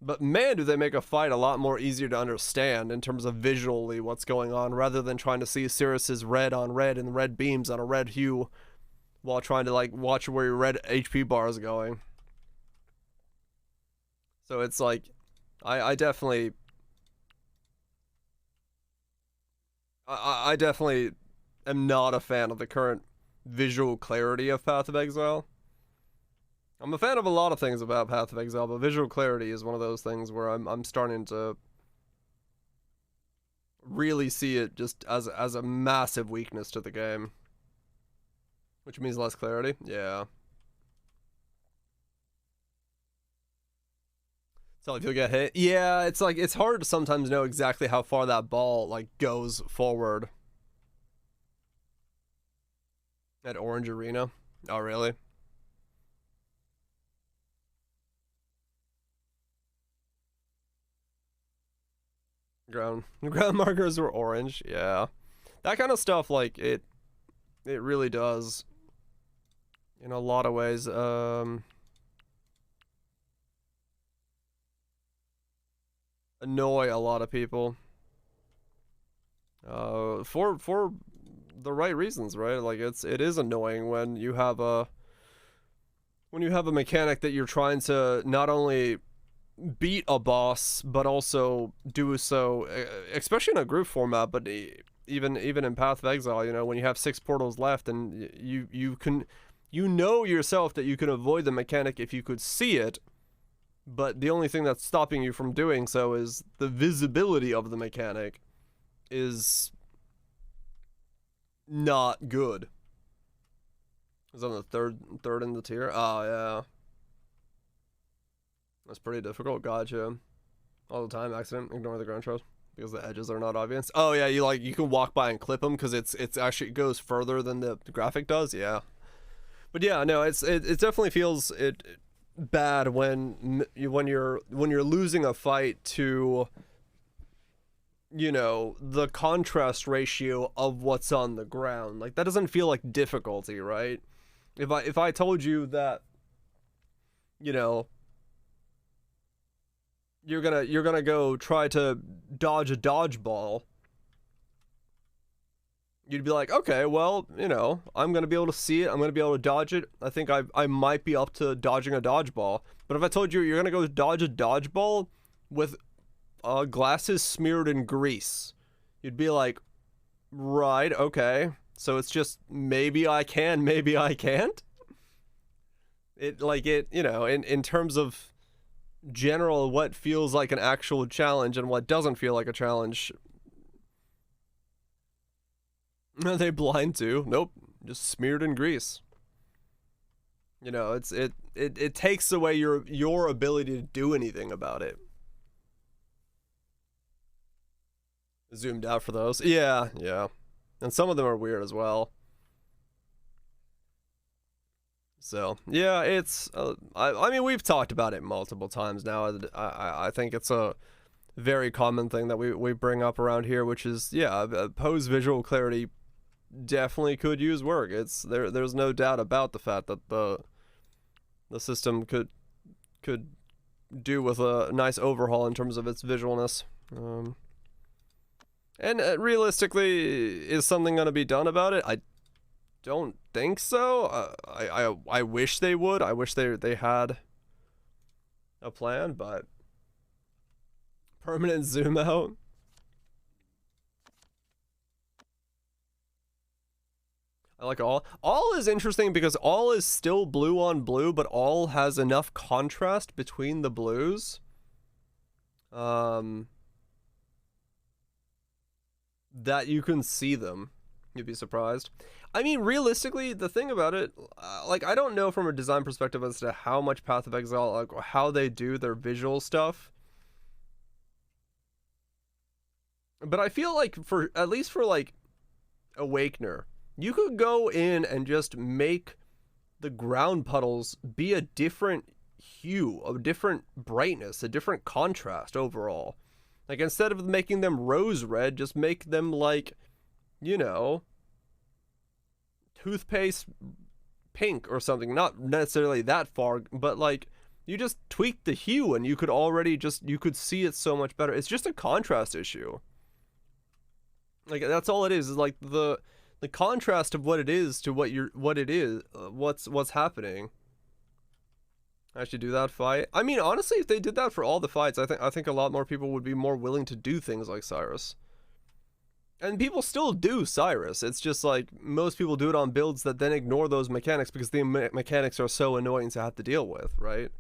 But man, do they make a fight a lot more easier to understand in terms of visually what's going on, rather than trying to see Sirius's red on red and red beams on a red hue while trying to like watch where your red HP bar is going. So it's like, I definitely, I definitely am not a fan of the current visual clarity of Path of Exile. I'm a fan of a lot of things about Path of Exile, but visual clarity is one of those things where I'm starting to really see it just as a massive weakness to the game. Which means less clarity. Yeah. So if you'll get hit. Yeah, it's like it's hard to sometimes know exactly how far that ball like goes forward. At Orange Arena. Oh really? Ground markers were orange. Yeah. That kind of stuff, like it really does in a lot of ways annoy a lot of people for the right reasons, right? Like it is annoying when you have a mechanic that you're trying to not only beat a boss but also do so, especially in a group format, but even in Path of Exile, you know, when you have 6 portals left and you can, you know yourself that you can avoid the mechanic if you could see it, but the only thing that's stopping you from doing so is the visibility of the mechanic is not good. Is on the third in the tier? Oh yeah. That's pretty difficult. Gotcha. All the time, accident, ignore the ground trust because the edges are not obvious. Oh yeah, you can walk by and clip them because it's actually, it goes further than the graphic does. Yeah. But yeah, no, it definitely feels bad when you're losing a fight to, you know, the contrast ratio of what's on the ground. Like that doesn't feel like difficulty, right? If I told you that, you know, you're gonna go try to dodge a dodgeball, you'd be like, okay, well, you know, I'm gonna be able to see it, I'm gonna be able to dodge it. I think I might be up to dodging a dodgeball. But if I told you you're gonna go dodge a dodgeball with glasses smeared in grease, you'd be like, right, okay. So it's just maybe I can, maybe I can't. You know, in terms of general what feels like an actual challenge and what doesn't feel like a challenge. Are they blind too? Nope, just smeared in grease. You know, it takes away your ability to do anything about it. Zoomed out for those. Yeah, yeah. And some of them are weird as well. So yeah, it's I mean, we've talked about it multiple times now. I think it's a very common thing that we bring up around here, which is, yeah, Poe's visual clarity definitely could use work. There's no doubt about the fact that the system could do with a nice overhaul in terms of its visualness. And realistically, is something going to be done about it? I don't think so. I wish they would. I wish they had a plan, but permanent zoom out. I like all. All is interesting because all is still blue on blue, but all has enough contrast between the blues. That you can see them. You'd be surprised. I mean, realistically, the thing about it, like, I don't know from a design perspective as to how much Path of Exile, like, how they do their visual stuff. But I feel like at least for like Awakener, you could go in and just make the ground puddles be a different hue, a different brightness, a different contrast overall. Like, instead of making them rose red, just make them like, you know, toothpaste pink or something. Not necessarily that far, but like, you just tweak the hue and you could already you could see it so much better. It's just a contrast issue. Like, that's all it is like the contrast of what it is to what's happening. Actually do that fight. I mean, honestly, if they did that for all the fights, I think a lot more people would be more willing to do things like Cyrus. And people still do Cyrus. It's just like most people do it on builds that then ignore those mechanics because the mechanics are so annoying to have to deal with, right?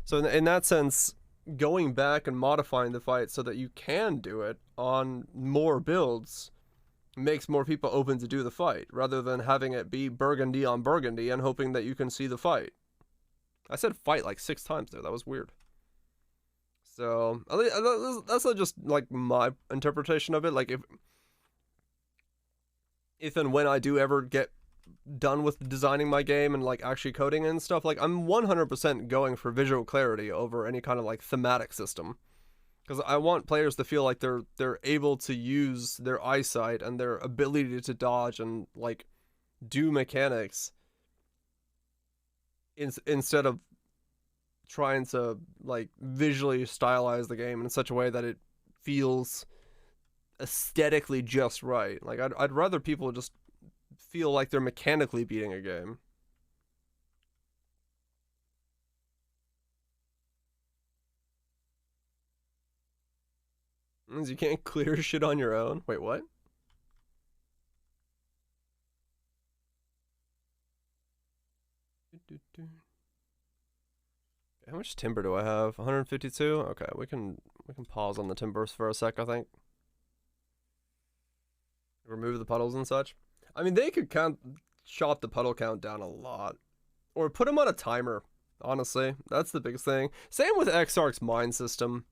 So in that sense, going back and modifying the fight so that you can do it on more builds makes more people open to do the fight, rather than having it be burgundy on burgundy and hoping that you can see the fight. I said fight like 6 times there. That was weird. So that's just like my interpretation of it. Like if and when I do ever get done with designing my game and like actually coding and stuff, like I'm 100% going for visual clarity over any kind of like thematic system, because I want players to feel like they're able to use their eyesight and their ability to dodge and like do mechanics instead of trying to like visually stylize the game in such a way that it feels aesthetically just right. Like I'd rather people just feel like they're mechanically beating a game. Means you can't clear shit on your own. Wait, what? How much timber do I have? 152? Okay, we can pause on the timbers for a sec, I think. Remove the puddles and such. I mean, they could chop the puddle count down a lot. Or put them on a timer, honestly. That's the biggest thing. Same with Exarch's mine system.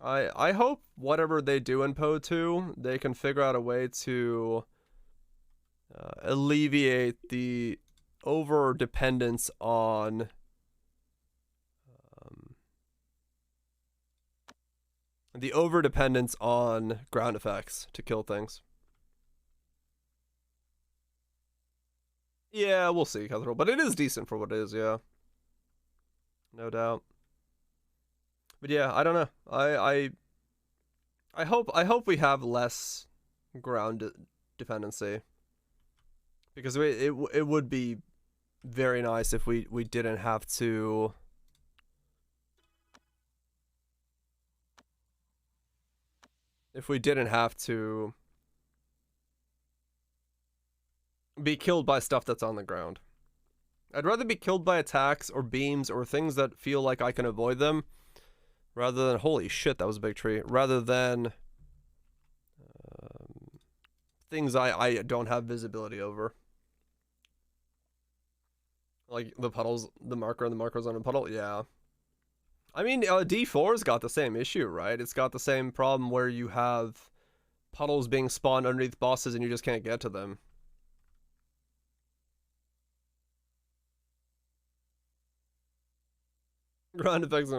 I hope whatever they do in Poe 2, they can figure out a way to alleviate the over-dependence on ground effects to kill things. Yeah, we'll see, Cathedral, but it is decent for what it is, yeah. No doubt. But yeah, I don't know. I hope we have less ground dependency, because it would be very nice if we didn't have to be killed by stuff that's on the ground. I'd rather be killed by attacks or beams or things that feel like I can avoid them, rather than, holy shit, that was a big tree, rather than things I don't have visibility over. Like the puddles, the marker and the markers on a puddle, yeah. I mean, D4's got the same issue, right? It's got the same problem where you have puddles being spawned underneath bosses and you just can't get to them. Ground effects.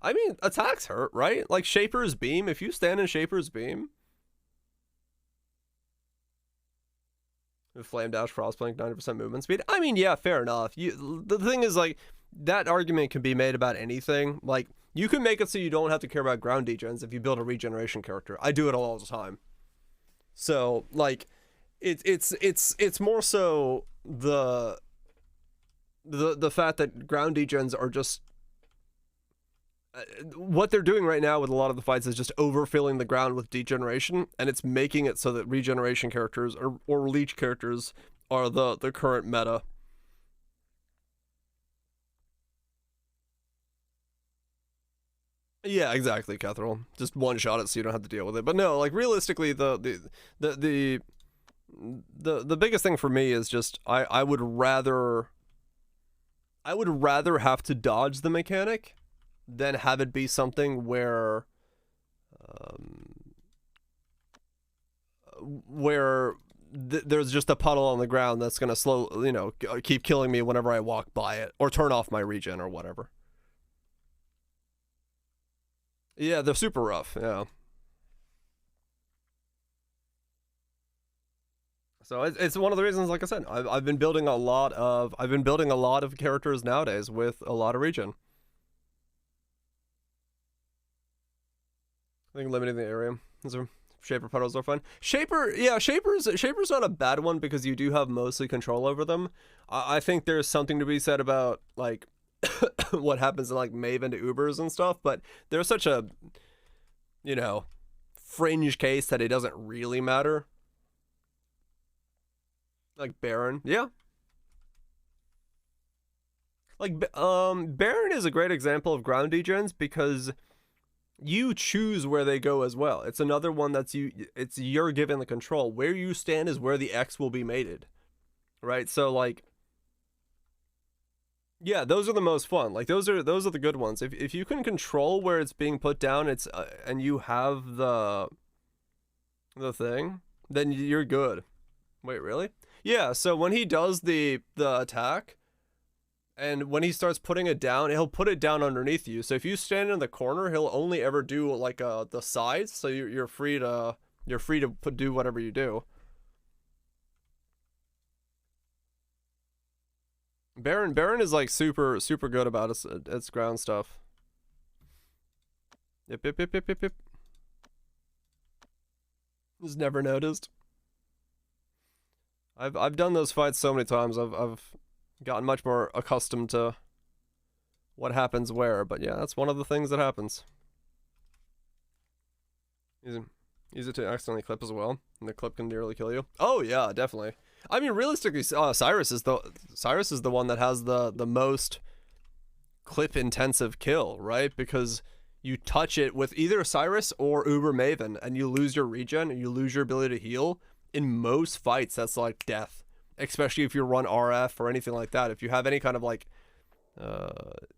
I mean, attacks hurt, right? Like Shaper's Beam. If you stand in Shaper's Beam, Flame Dash, Frostblink, 90% movement speed. I mean, yeah, fair enough. The thing is, like, that argument can be made about anything. Like, you can make it so you don't have to care about ground degens if you build a regeneration character. I do it all the time. So, like, it's more so the fact that ground degens are just what they're doing right now with a lot of the fights is just overfilling the ground with degeneration, and it's making it so that regeneration characters or leech characters are the current meta. Yeah, exactly, Cathedral. Just one shot it so you don't have to deal with it. But no, like realistically, the biggest thing for me is just I would rather have to dodge the mechanic than have it be something where there's just a puddle on the ground that's gonna keep killing me whenever I walk by it, or turn off my regen or whatever. Yeah, they're super rough, yeah. So it's one of the reasons, like I said, I've been building a lot of characters nowadays with a lot of regen. I think limiting the area. Shaper puddles are fun. Shaper's not a bad one because you do have mostly control over them. I think there's something to be said about like what happens in like Maven to Ubers and stuff, but there's such a fringe case that it doesn't really matter. Like Baron, yeah. Like Baron is a great example of ground degens because you choose where they go as well. It's another one that's you're given the control. Where you stand is where the X will be mated, right? So like, yeah, those are the most fun. Like those are the good ones. If you can control where it's being put down, it's and you have the thing, then you're good. Wait, really? Yeah. So when he does the attack, and when he starts putting it down, he'll put it down underneath you. So if you stand in the corner, he'll only ever do like the sides. So you're free to do whatever you do. Baron is like super good about its ground stuff. Yep. Just never noticed. I've done those fights so many times. I've gotten much more accustomed to what happens where, but yeah, that's one of the things that happens. Easy to accidentally clip as well, and the clip can nearly kill you. Oh yeah, definitely. I mean, realistically, Cyrus is the one that has the most clip intensive kill, right? Because you touch it with either Cyrus or Uber Maven, and you lose your regen, and you lose your ability to heal. In most fights, that's like death, especially if you run RF or anything like that. If you have any kind of like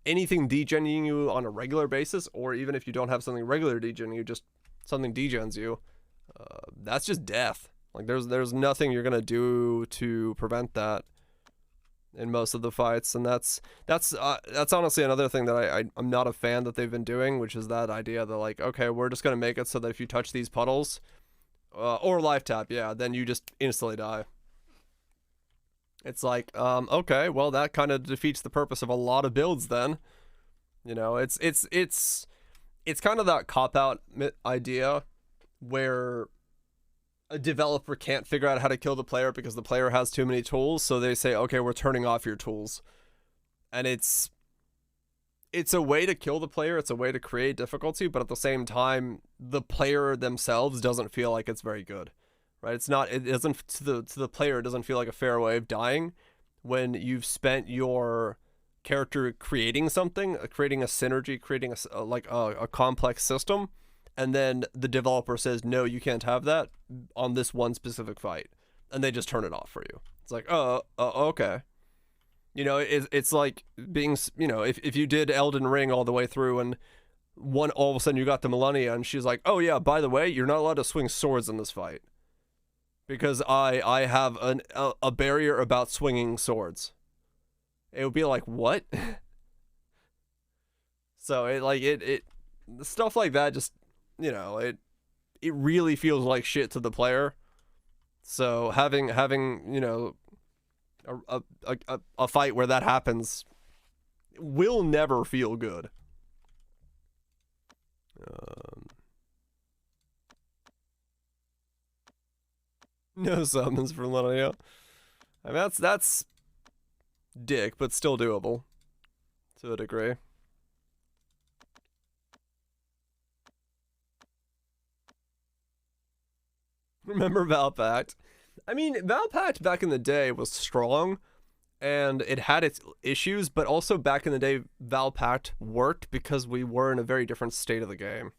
anything degenning you on a regular basis, or even if you don't have something regular degenning you, just something degens you, that's just death. Like there's nothing you're gonna do to prevent that in most of the fights, and that's honestly another thing that I'm not a fan that they've been doing, which is that idea that like, okay, we're just gonna make it so that if you touch these puddles or life tap, yeah, then you just instantly die. It's like, okay, well that kind of defeats the purpose of a lot of builds then. You know, it's kind of that cop-out idea where a developer can't figure out how to kill the player because the player has too many tools, so they say, okay, we're turning off your tools. And it's a way to kill the player, it's a way to create difficulty, but at the same time, the player themselves doesn't feel like it's very good. Right? It doesn't, to the player, it doesn't feel like a fair way of dying when you've spent your character creating something, creating a synergy, creating a complex system, and then the developer says, no, you can't have that on this one specific fight, and they just turn it off for you. It's like, okay. You know, it's like being, you know, if you did Elden Ring all the way through and all of a sudden you got the Millennia and she's like, oh yeah, by the way, you're not allowed to swing swords in this fight because I have a barrier about swinging swords. It would be like, what? So it stuff like that just, you know, it really feels like shit to the player. So having you know, a fight where that happens will never feel good. No summons for Linnea. I mean, that's dick, but still doable to a degree. Remember Valpact? I mean, Valpact back in the day was strong, and it had its issues, but also back in the day, Valpact worked because we were in a very different state of the game.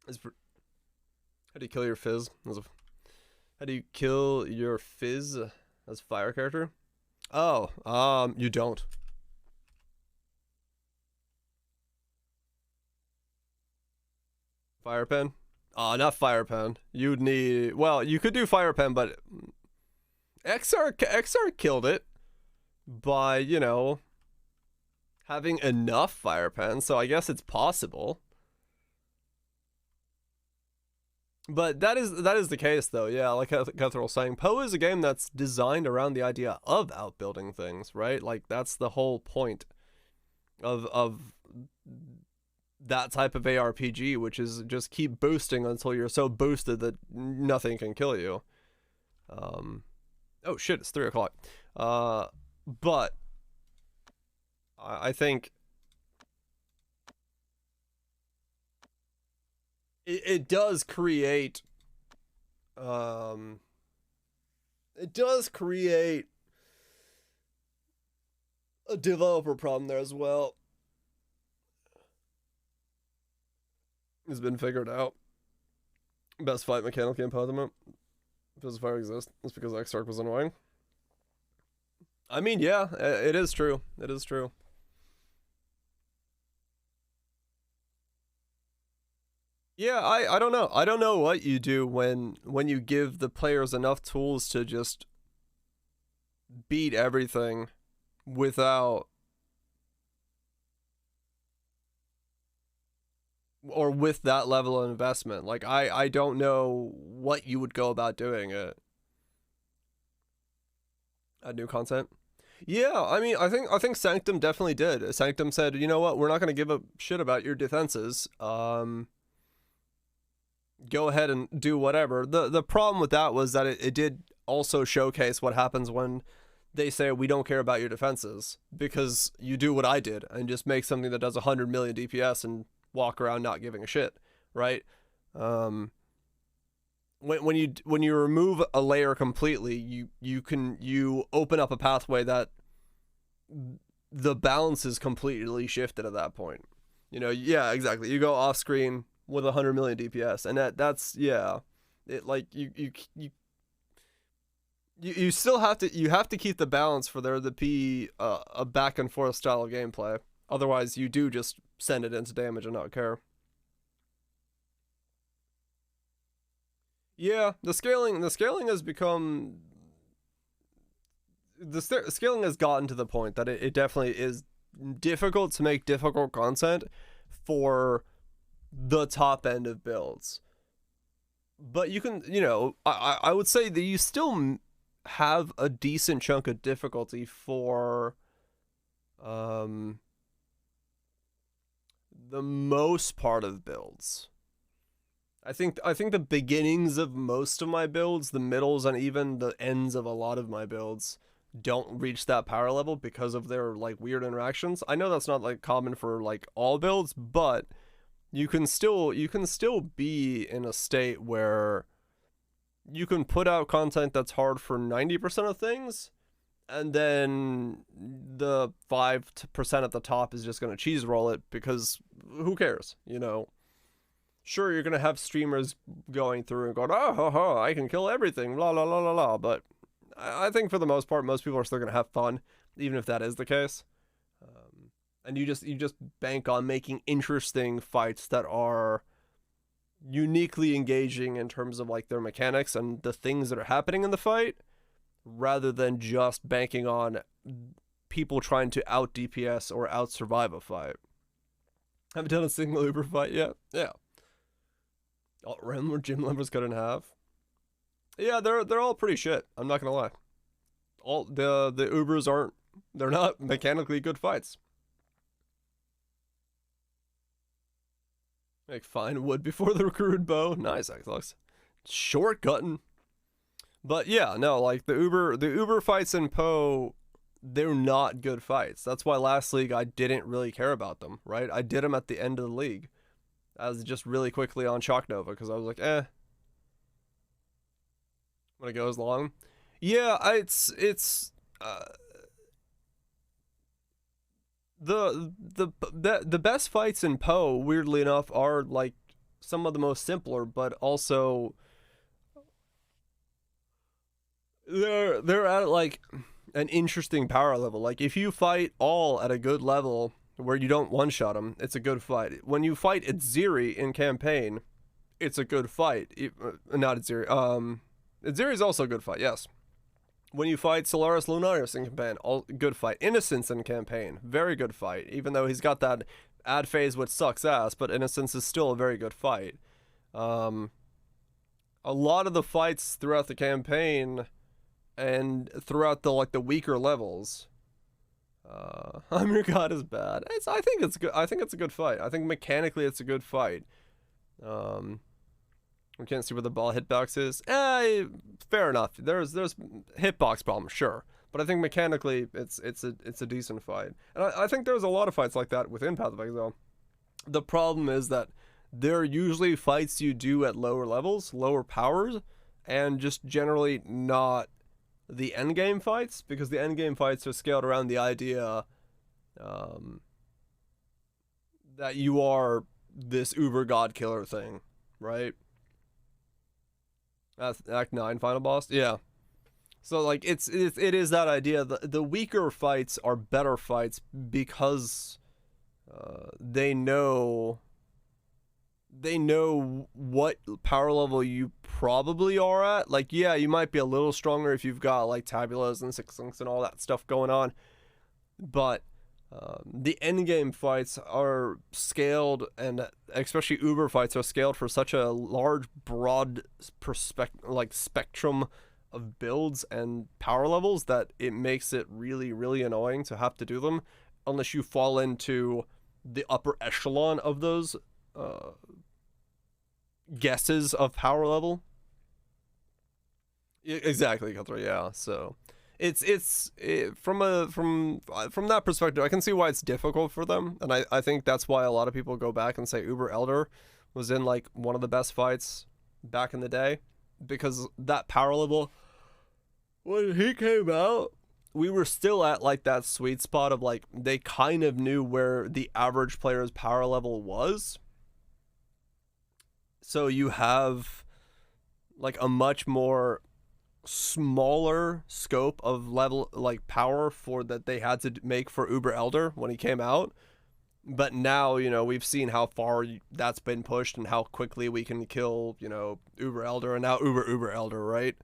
How do you kill your Fizz? How do you kill your Fizz as fire character? Oh, you don't. Fire pen? Not fire pen. You'd need, well, you could do fire pen, but XR killed it by, you know, having enough fire pen, so I guess it's possible. But that is the case, though. Yeah, like Guthrie was saying, Poe is a game that's designed around the idea of outbuilding things, right? Like that's the whole point of that type of ARPG, which is just keep boosting until you're so boosted that nothing can kill you. Oh shit, it's 3 o'clock. But I think it does create a developer problem there as well. has been figured out. Best fight mechanical game impediment. Does fire exist? It's because X-Arc was annoying. I mean, yeah, it is true. It is true. Yeah, I don't know. I don't know what you do when you give the players enough tools to just beat everything without, or with that level of investment. Like I don't know what you would go about doing it. Add new content. Yeah, I mean, I think Sanctum definitely did. Sanctum said, you know what, we're not going to give a shit about your defenses. Go ahead and do whatever. The problem with that was that it did also showcase what happens when they say we don't care about your defenses, because you do what I did and just make something that does 100 million DPS and walk around not giving a shit, right? When you remove a layer completely, you open up a pathway that the balance is completely shifted at that point. You know, yeah, exactly. You go off screen with 100 million DPS, and that's yeah. It like you still have to keep the balance for there to be a back and forth style of gameplay. Otherwise, you do just send it into damage and not care. Yeah, the scaling has become, scaling has gotten to the point that it definitely is difficult to make difficult content for the top end of builds. But you can, you know, I would say that you still have a decent chunk of difficulty for the most part of builds. I think the beginnings of most of my builds, the middles, and even the ends of a lot of my builds don't reach that power level because of their like weird interactions. I know that's not like common for like all builds, but you can still be in a state where you can put out content that's hard for 90% of things, and then the 5% at the top is just going to cheese roll it because who cares, you know? Sure, you're going to have streamers going through and going, oh, ho, ho, I can kill everything, la, la, la, la, la. But I think for the most part, most people are still going to have fun, even if that is the case. And you just bank on making interesting fights that are uniquely engaging in terms of like their mechanics and the things that are happening in the fight, rather than just banking on people trying to out DPS or out survive a fight. Haven't done a single Uber fight yet. Yeah. Random gym members cut in half. Yeah, they're all pretty shit. I'm not gonna lie. All the Ubers they're not mechanically good fights. Make fine wood before the crude bow. Nice, Xbox. Shortcutting. But yeah, no, like the Uber fights in Poe, they're not good fights. That's why last league I didn't really care about them, right? I did them at the end of the league, as just really quickly on Shock Nova, because I was like, when it goes long. Yeah, it's the best fights in Poe, weirdly enough, are like some of the most simpler, but also they're at like an interesting power level. Like if you fight all at a good level where you don't one-shot them, it's a good fight. When you fight Itziri in campaign, it's a good fight. Not Itziri. Itziri's also a good fight, yes. When you fight Solaris Lunaris in campaign, all good fight. Innocence in campaign, very good fight. Even though he's got that ad phase which sucks ass, but Innocence is still a very good fight. A lot of the fights throughout the campaign and throughout the like the weaker levels, I'm Your God is bad. I think it's good. I think it's a good fight. I think mechanically it's a good fight. We can't see where the ball hitbox is. Fair enough. There's hitbox problems, sure, but I think mechanically it's a decent fight. And I think there's a lot of fights like that within Path of Exile. The problem is that they're usually fights you do at lower levels, lower powers, and just generally not the endgame fights, because the endgame fights are scaled around the idea that you are this uber god killer thing, right? Act 9 final boss, yeah. So like it is that idea. The weaker fights are better fights because they know what power level you probably are at. Like, yeah, you might be a little stronger if you've got like tabulas and six links and all that stuff going on, but the end game fights are scaled, and especially uber fights are scaled for such a large, broad spectrum of builds and power levels that it makes it really, really annoying to have to do them unless you fall into the upper echelon of those guesses of power level. Exactly, Cutthroat. Yeah, so from that perspective, I can see why it's difficult for them, and I think that's why a lot of people go back and say Uber Elder was in like one of the best fights back in the day, because that power level, when he came out, we were still at like that sweet spot of like they kind of knew where the average player's power level was. So you have like a much more smaller scope of level, like power for that they had to make for Uber Elder when he came out. But now, you know, we've seen how far that's been pushed and how quickly we can kill, you know, Uber Elder, and now Uber Elder, right?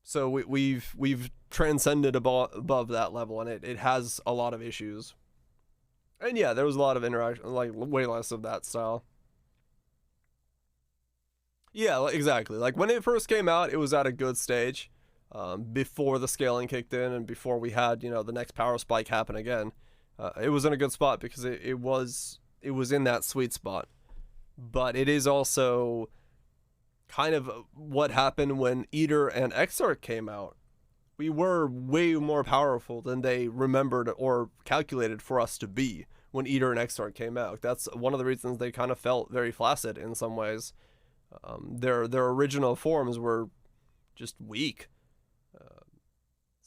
So we've transcended above that level, and it has a lot of issues. And yeah, there was a lot of interaction, like way less of that style. Yeah, exactly. Like when it first came out, it was at a good stage, before the scaling kicked in and before we had, you know, the next power spike happen again. It was in a good spot because it was in that sweet spot. But it is also kind of what happened when Eater and Exarch came out. We were way more powerful than they remembered or calculated for us to be when Eater and Exarch came out. That's one of the reasons they kind of felt very flaccid in some ways. Their original forms were just weak.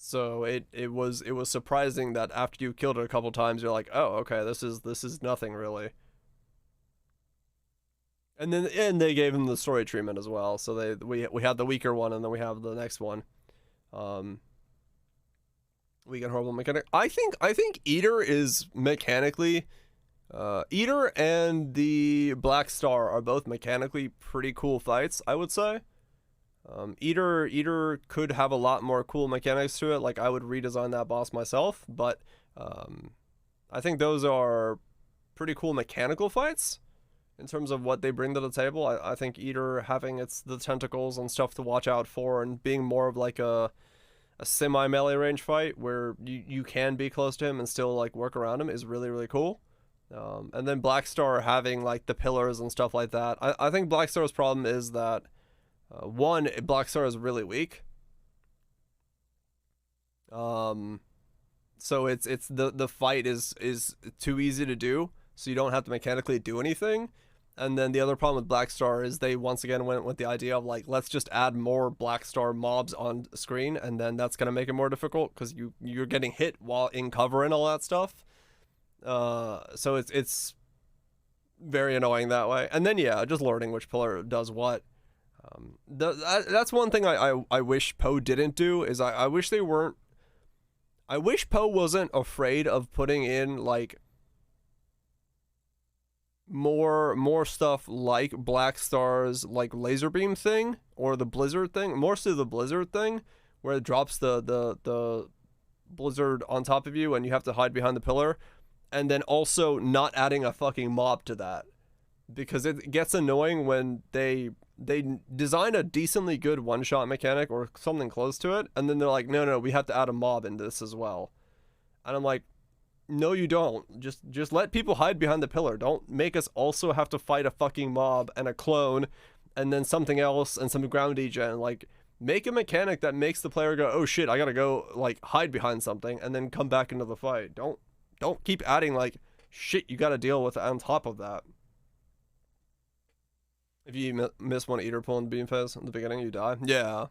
So it was surprising that after you killed it a couple times, you're like, oh, okay, this is nothing really. And then they gave him the story treatment as well. So we had the weaker one, and then we have the next one. Weak and horrible mechanic. I think Eater is mechanically. Eater and the Black Star are both mechanically pretty cool fights, I would say. Eater could have a lot more cool mechanics to it. Like, I would redesign that boss myself, but I think those are pretty cool mechanical fights in terms of what they bring to the table. I think Eater having the tentacles and stuff to watch out for, and being more of like a semi-melee range fight where you can be close to him and still like work around him is really, really cool. And then Black Star having like the pillars and stuff like that. I think Black Star's problem is that one, Black Star is really weak. So it's the fight is too easy to do, so you don't have to mechanically do anything. And then the other problem with Black Star is they once again went with the idea of like, let's just add more Black Star mobs on screen, and then that's gonna make it more difficult because you're getting hit while in cover and all that stuff. So it's very annoying that way. And then yeah, just learning which pillar does what. That's one thing I wish Poe didn't do, is I wish they weren't. I wish Poe wasn't afraid of putting in like more stuff like Black Star's like laser beam thing, or the blizzard thing, more so the blizzard thing, where it drops the blizzard on top of you and you have to hide behind the pillar, and then also not adding a fucking mob to that, because it gets annoying when they design a decently good one-shot mechanic or something close to it, and then they're like, no, we have to add a mob in this as well. And I'm like, no, you don't. Just let people hide behind the pillar. Don't make us also have to fight a fucking mob and a clone and then something else and some ground degen. Like, make a mechanic that makes the player go, oh shit, I gotta go like hide behind something and then come back into the fight. Don't keep adding like shit you gotta deal with on top of that. If you miss one Eater pull in the beam phase in the beginning, you die. Yeah.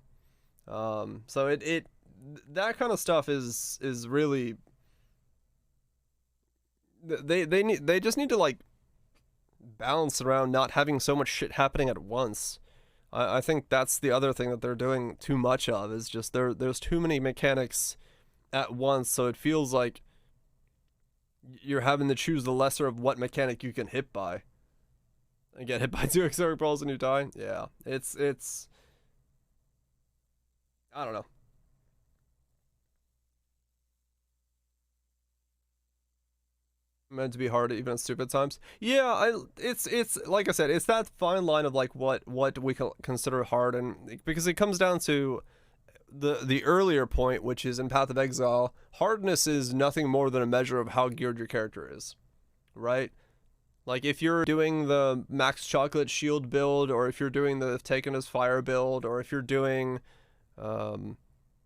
So that kind of stuff is really they just need to like balance around not having so much shit happening at once. I think that's the other thing that they're doing too much of, is just there's too many mechanics at once, so it feels like you're having to choose the lesser of what mechanic you can hit by. And get hit by 2 exotic balls and you die. Yeah, it's I don't know. Meant to be hard even at stupid times. Yeah, it's like I said, it's that fine line of like what we consider hard, and because it comes down to the earlier point, which is in Path of Exile, hardness is nothing more than a measure of how geared your character is, right? Like if you're doing the Max Chocolate Shield build, or if you're doing the Taken as Fire build, or if you're doing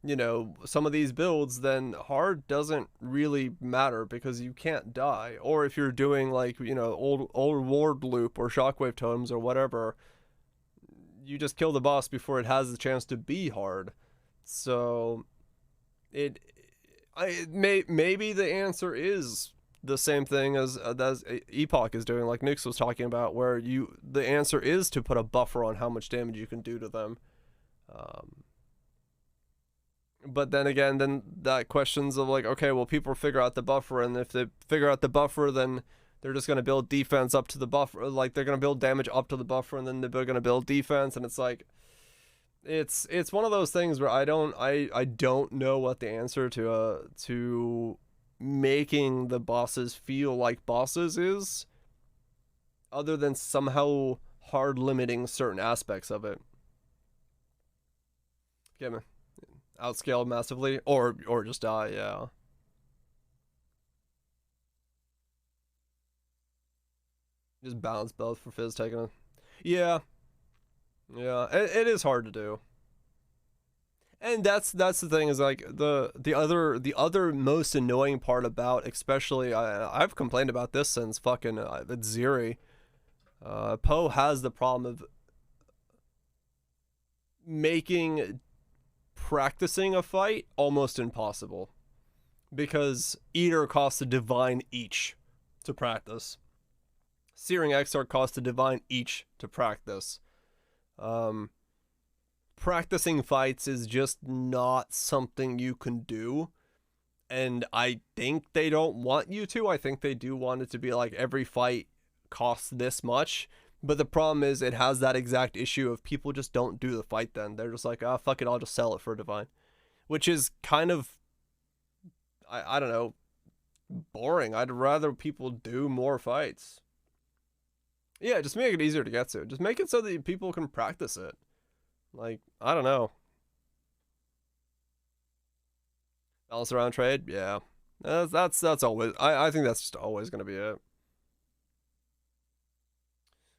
you know, some of these builds, then hard doesn't really matter because you can't die. Or if you're doing like, you know, old ward loop or shockwave totems or whatever, you just kill the boss before it has the chance to be hard. So maybe the answer is the same thing as Epoch is doing, like Nix was talking about, where the answer is to put a buffer on how much damage you can do to them. But then again, then that questions of like, okay, well, people figure out the buffer, and if they figure out the buffer, then they're just going to build defense up to the buffer. Like, they're going to build damage up to the buffer, and then they're going to build defense, and it's like, it's one of those things where I don't know what the answer to making the bosses feel like bosses is, other than somehow hard limiting certain aspects of it. Okay, man. Outscaled massively, or just die, yeah. Just balance both for Fizz taking it. Yeah. Yeah, it is hard to do. And that's the thing, is like the other most annoying part about, especially I've complained about this since fucking Ziri. Poe has the problem of making practicing a fight almost impossible, because Eater costs a divine each to practice. Searing Exarch costs a divine each to practice. Practicing fights is just not something you can do, and I think they don't want you to. I think they do want it to be like every fight costs this much. But the problem is, it has that exact issue of people just don't do the fight then. They're just like, ah, fuck it, I'll just sell it for a divine. Which is kind of, I don't know, boring. I'd rather people do more fights. Yeah, just make it easier to get to. Just make it so that people can practice it. Like, I don't know. Balance around trade? Yeah. That's always, I think that's just always going to be it.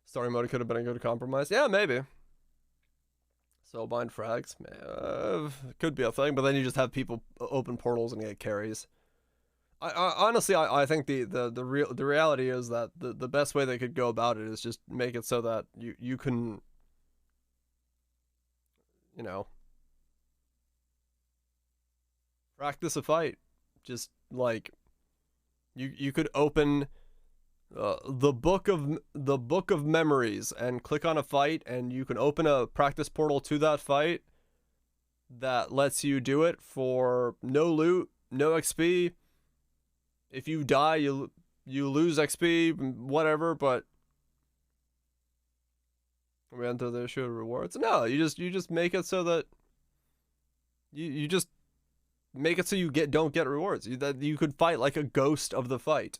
Story mode could have been a good compromise. Yeah, maybe. Soulbind frags, could be a thing, but then you just have people open portals and get carries. I honestly, I think the reality is that the best way they could go about it is just make it so that you can, you know, practice a fight. Just like you could open the book of memories and click on a fight, and you can open a practice portal to that fight that lets you do it for no loot, no XP. If you die, you lose XP, whatever. But we enter the issue of rewards. No, you just make it so that you just make it so you don't get rewards. That you could fight like a ghost of the fight.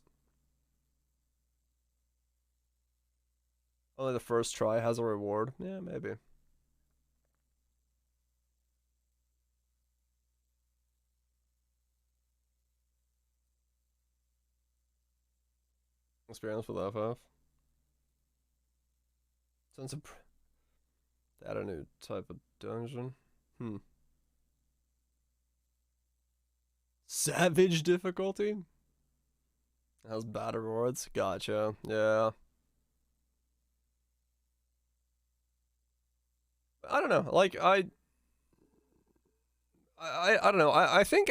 Only the first try has a reward. Yeah, maybe. Experience with FF. Sense of add a new type of dungeon. Savage difficulty? Has bad rewards. Gotcha. Yeah. I don't know. Like I don't know. I think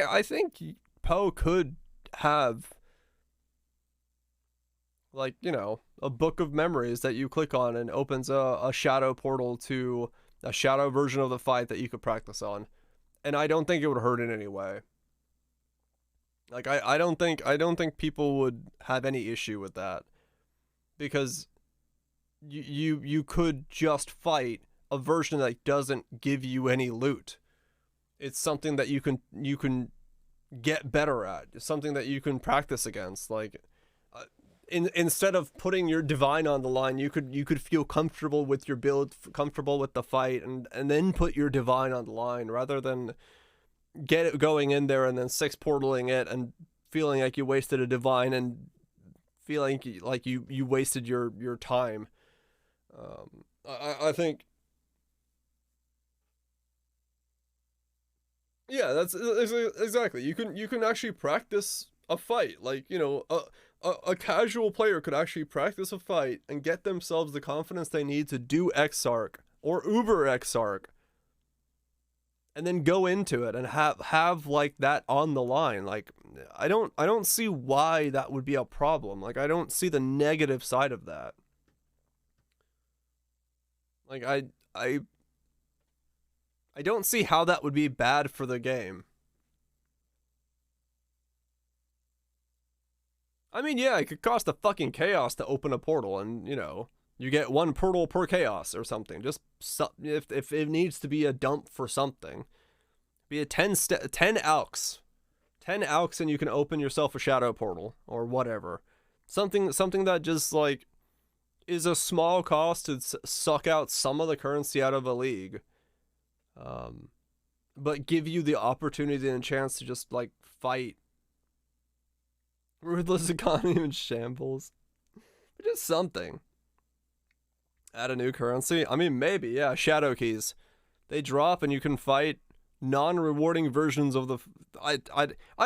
Poe could have Like, you know, a book of memories that you click on and opens a shadow portal to a shadow version of the fight that you could practice on. And I don't think it would hurt in any way. Like, I don't think people would have any issue with that. Because you could just fight a version that doesn't give you any loot. It's something that you can get better at. It's something that you can practice against. Like, instead of putting your divine on the line, you could feel comfortable with your build, comfortable with the fight, and then put your divine on the line rather than get it going in there and then 6 portaling it and feeling like you wasted a divine and feeling like you wasted your time. I think, yeah, that's exactly. You can actually practice a fight. Like, you know, a casual player could actually practice a fight and get themselves the confidence they need to do Exarch or Uber Exarch, and then go into it and have like that on the line. Like, I don't see why that would be a problem. Like, I don't see the negative side of that. Like, I don't see how that would be bad for the game. I mean, yeah, it could cost a fucking chaos to open a portal, and, you know, you get 1 portal per chaos or something. Just if it needs to be a dump for something, be a 10 alks. 10 alks and you can open yourself a shadow portal or whatever. Something that just, like, is a small cost to suck out some of the currency out of a league. But give you the opportunity and chance to just, like, fight. Ruthless economy in shambles. But just something. Add a new currency? I mean, maybe, yeah. Shadow keys. They drop and you can fight non-rewarding versions of the... I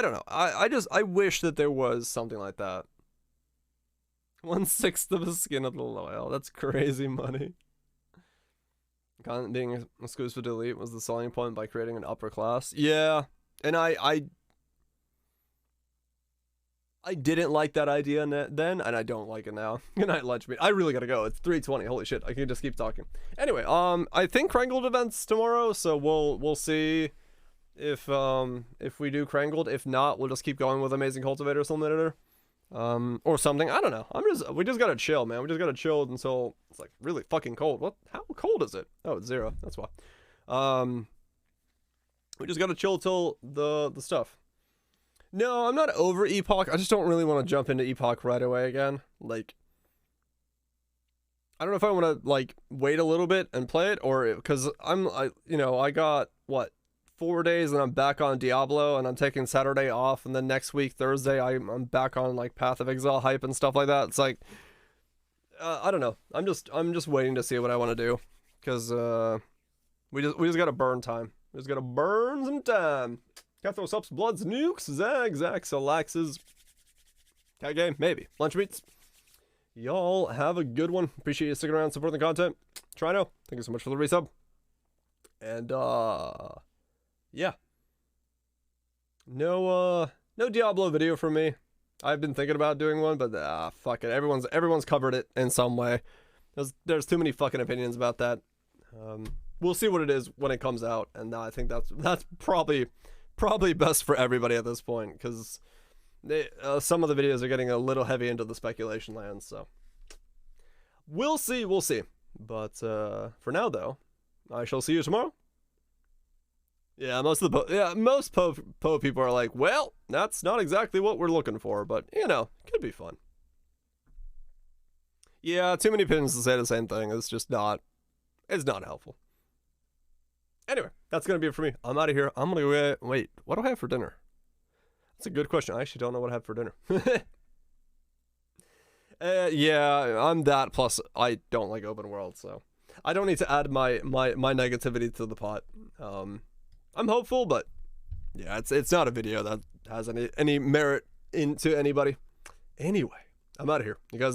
don't know. I wish that there was something like that. 1/6 of a skin of the loyal. That's crazy money. Content being exclusive to Elite was the selling point by creating an upper class. Yeah. And I didn't like that idea then, and I don't like it now. Good night, Lunchmeat. I really gotta go. It's 3:20. Holy shit. I can just keep talking. Anyway, I think Krangled event's tomorrow, so we'll see if we do Krangled. If not, we'll just keep going with Amazing Cultivator or something later. Or something. I don't know. We just gotta chill, man. We just gotta chill until it's like really fucking cold. How cold is it? Oh, it's 0. That's why. We just gotta chill till the stuff. No, I'm not over Epoch. I just don't really want to jump into Epoch right away again. Like, I don't know if I want to, like, wait a little bit and play it, or because I got what, 4 days and I'm back on Diablo, and I'm taking Saturday off, and then next week Thursday I'm back on, like, Path of Exile hype and stuff like that. It's like, I don't know. I'm just waiting to see what I want to do, because we just gotta burn time. We just gotta burn some time. Cathro Subs, Bloods, Nukes, Zags, Axelaxes. Cat game, maybe. Lunch meats. Y'all have a good one. Appreciate you sticking around, supporting the content. Trino, thank you so much for the resub. And yeah. No Diablo video from me. I've been thinking about doing one, but fuck it. Everyone's covered it in some way. There's too many fucking opinions about that. We'll see what it is when it comes out, and I think that's probably best for everybody at this point, because some of the videos are getting a little heavy into the speculation land, so we'll see. But for now, though, I shall see you tomorrow. Yeah, most Po people are like, well, that's not exactly what we're looking for, but, you know, could be fun. Yeah, too many opinions to say the same thing. It's not helpful. Anyway, that's going to be it for me. I'm out of here. I'm going to go, wait, what do I have for dinner? That's a good question. I actually don't know what I have for dinner. Yeah, I'm that, plus I don't like open world, so I don't need to add my negativity to the pot. I'm hopeful, but yeah, it's not a video that has any merit into anybody. Anyway, I'm out of here. You guys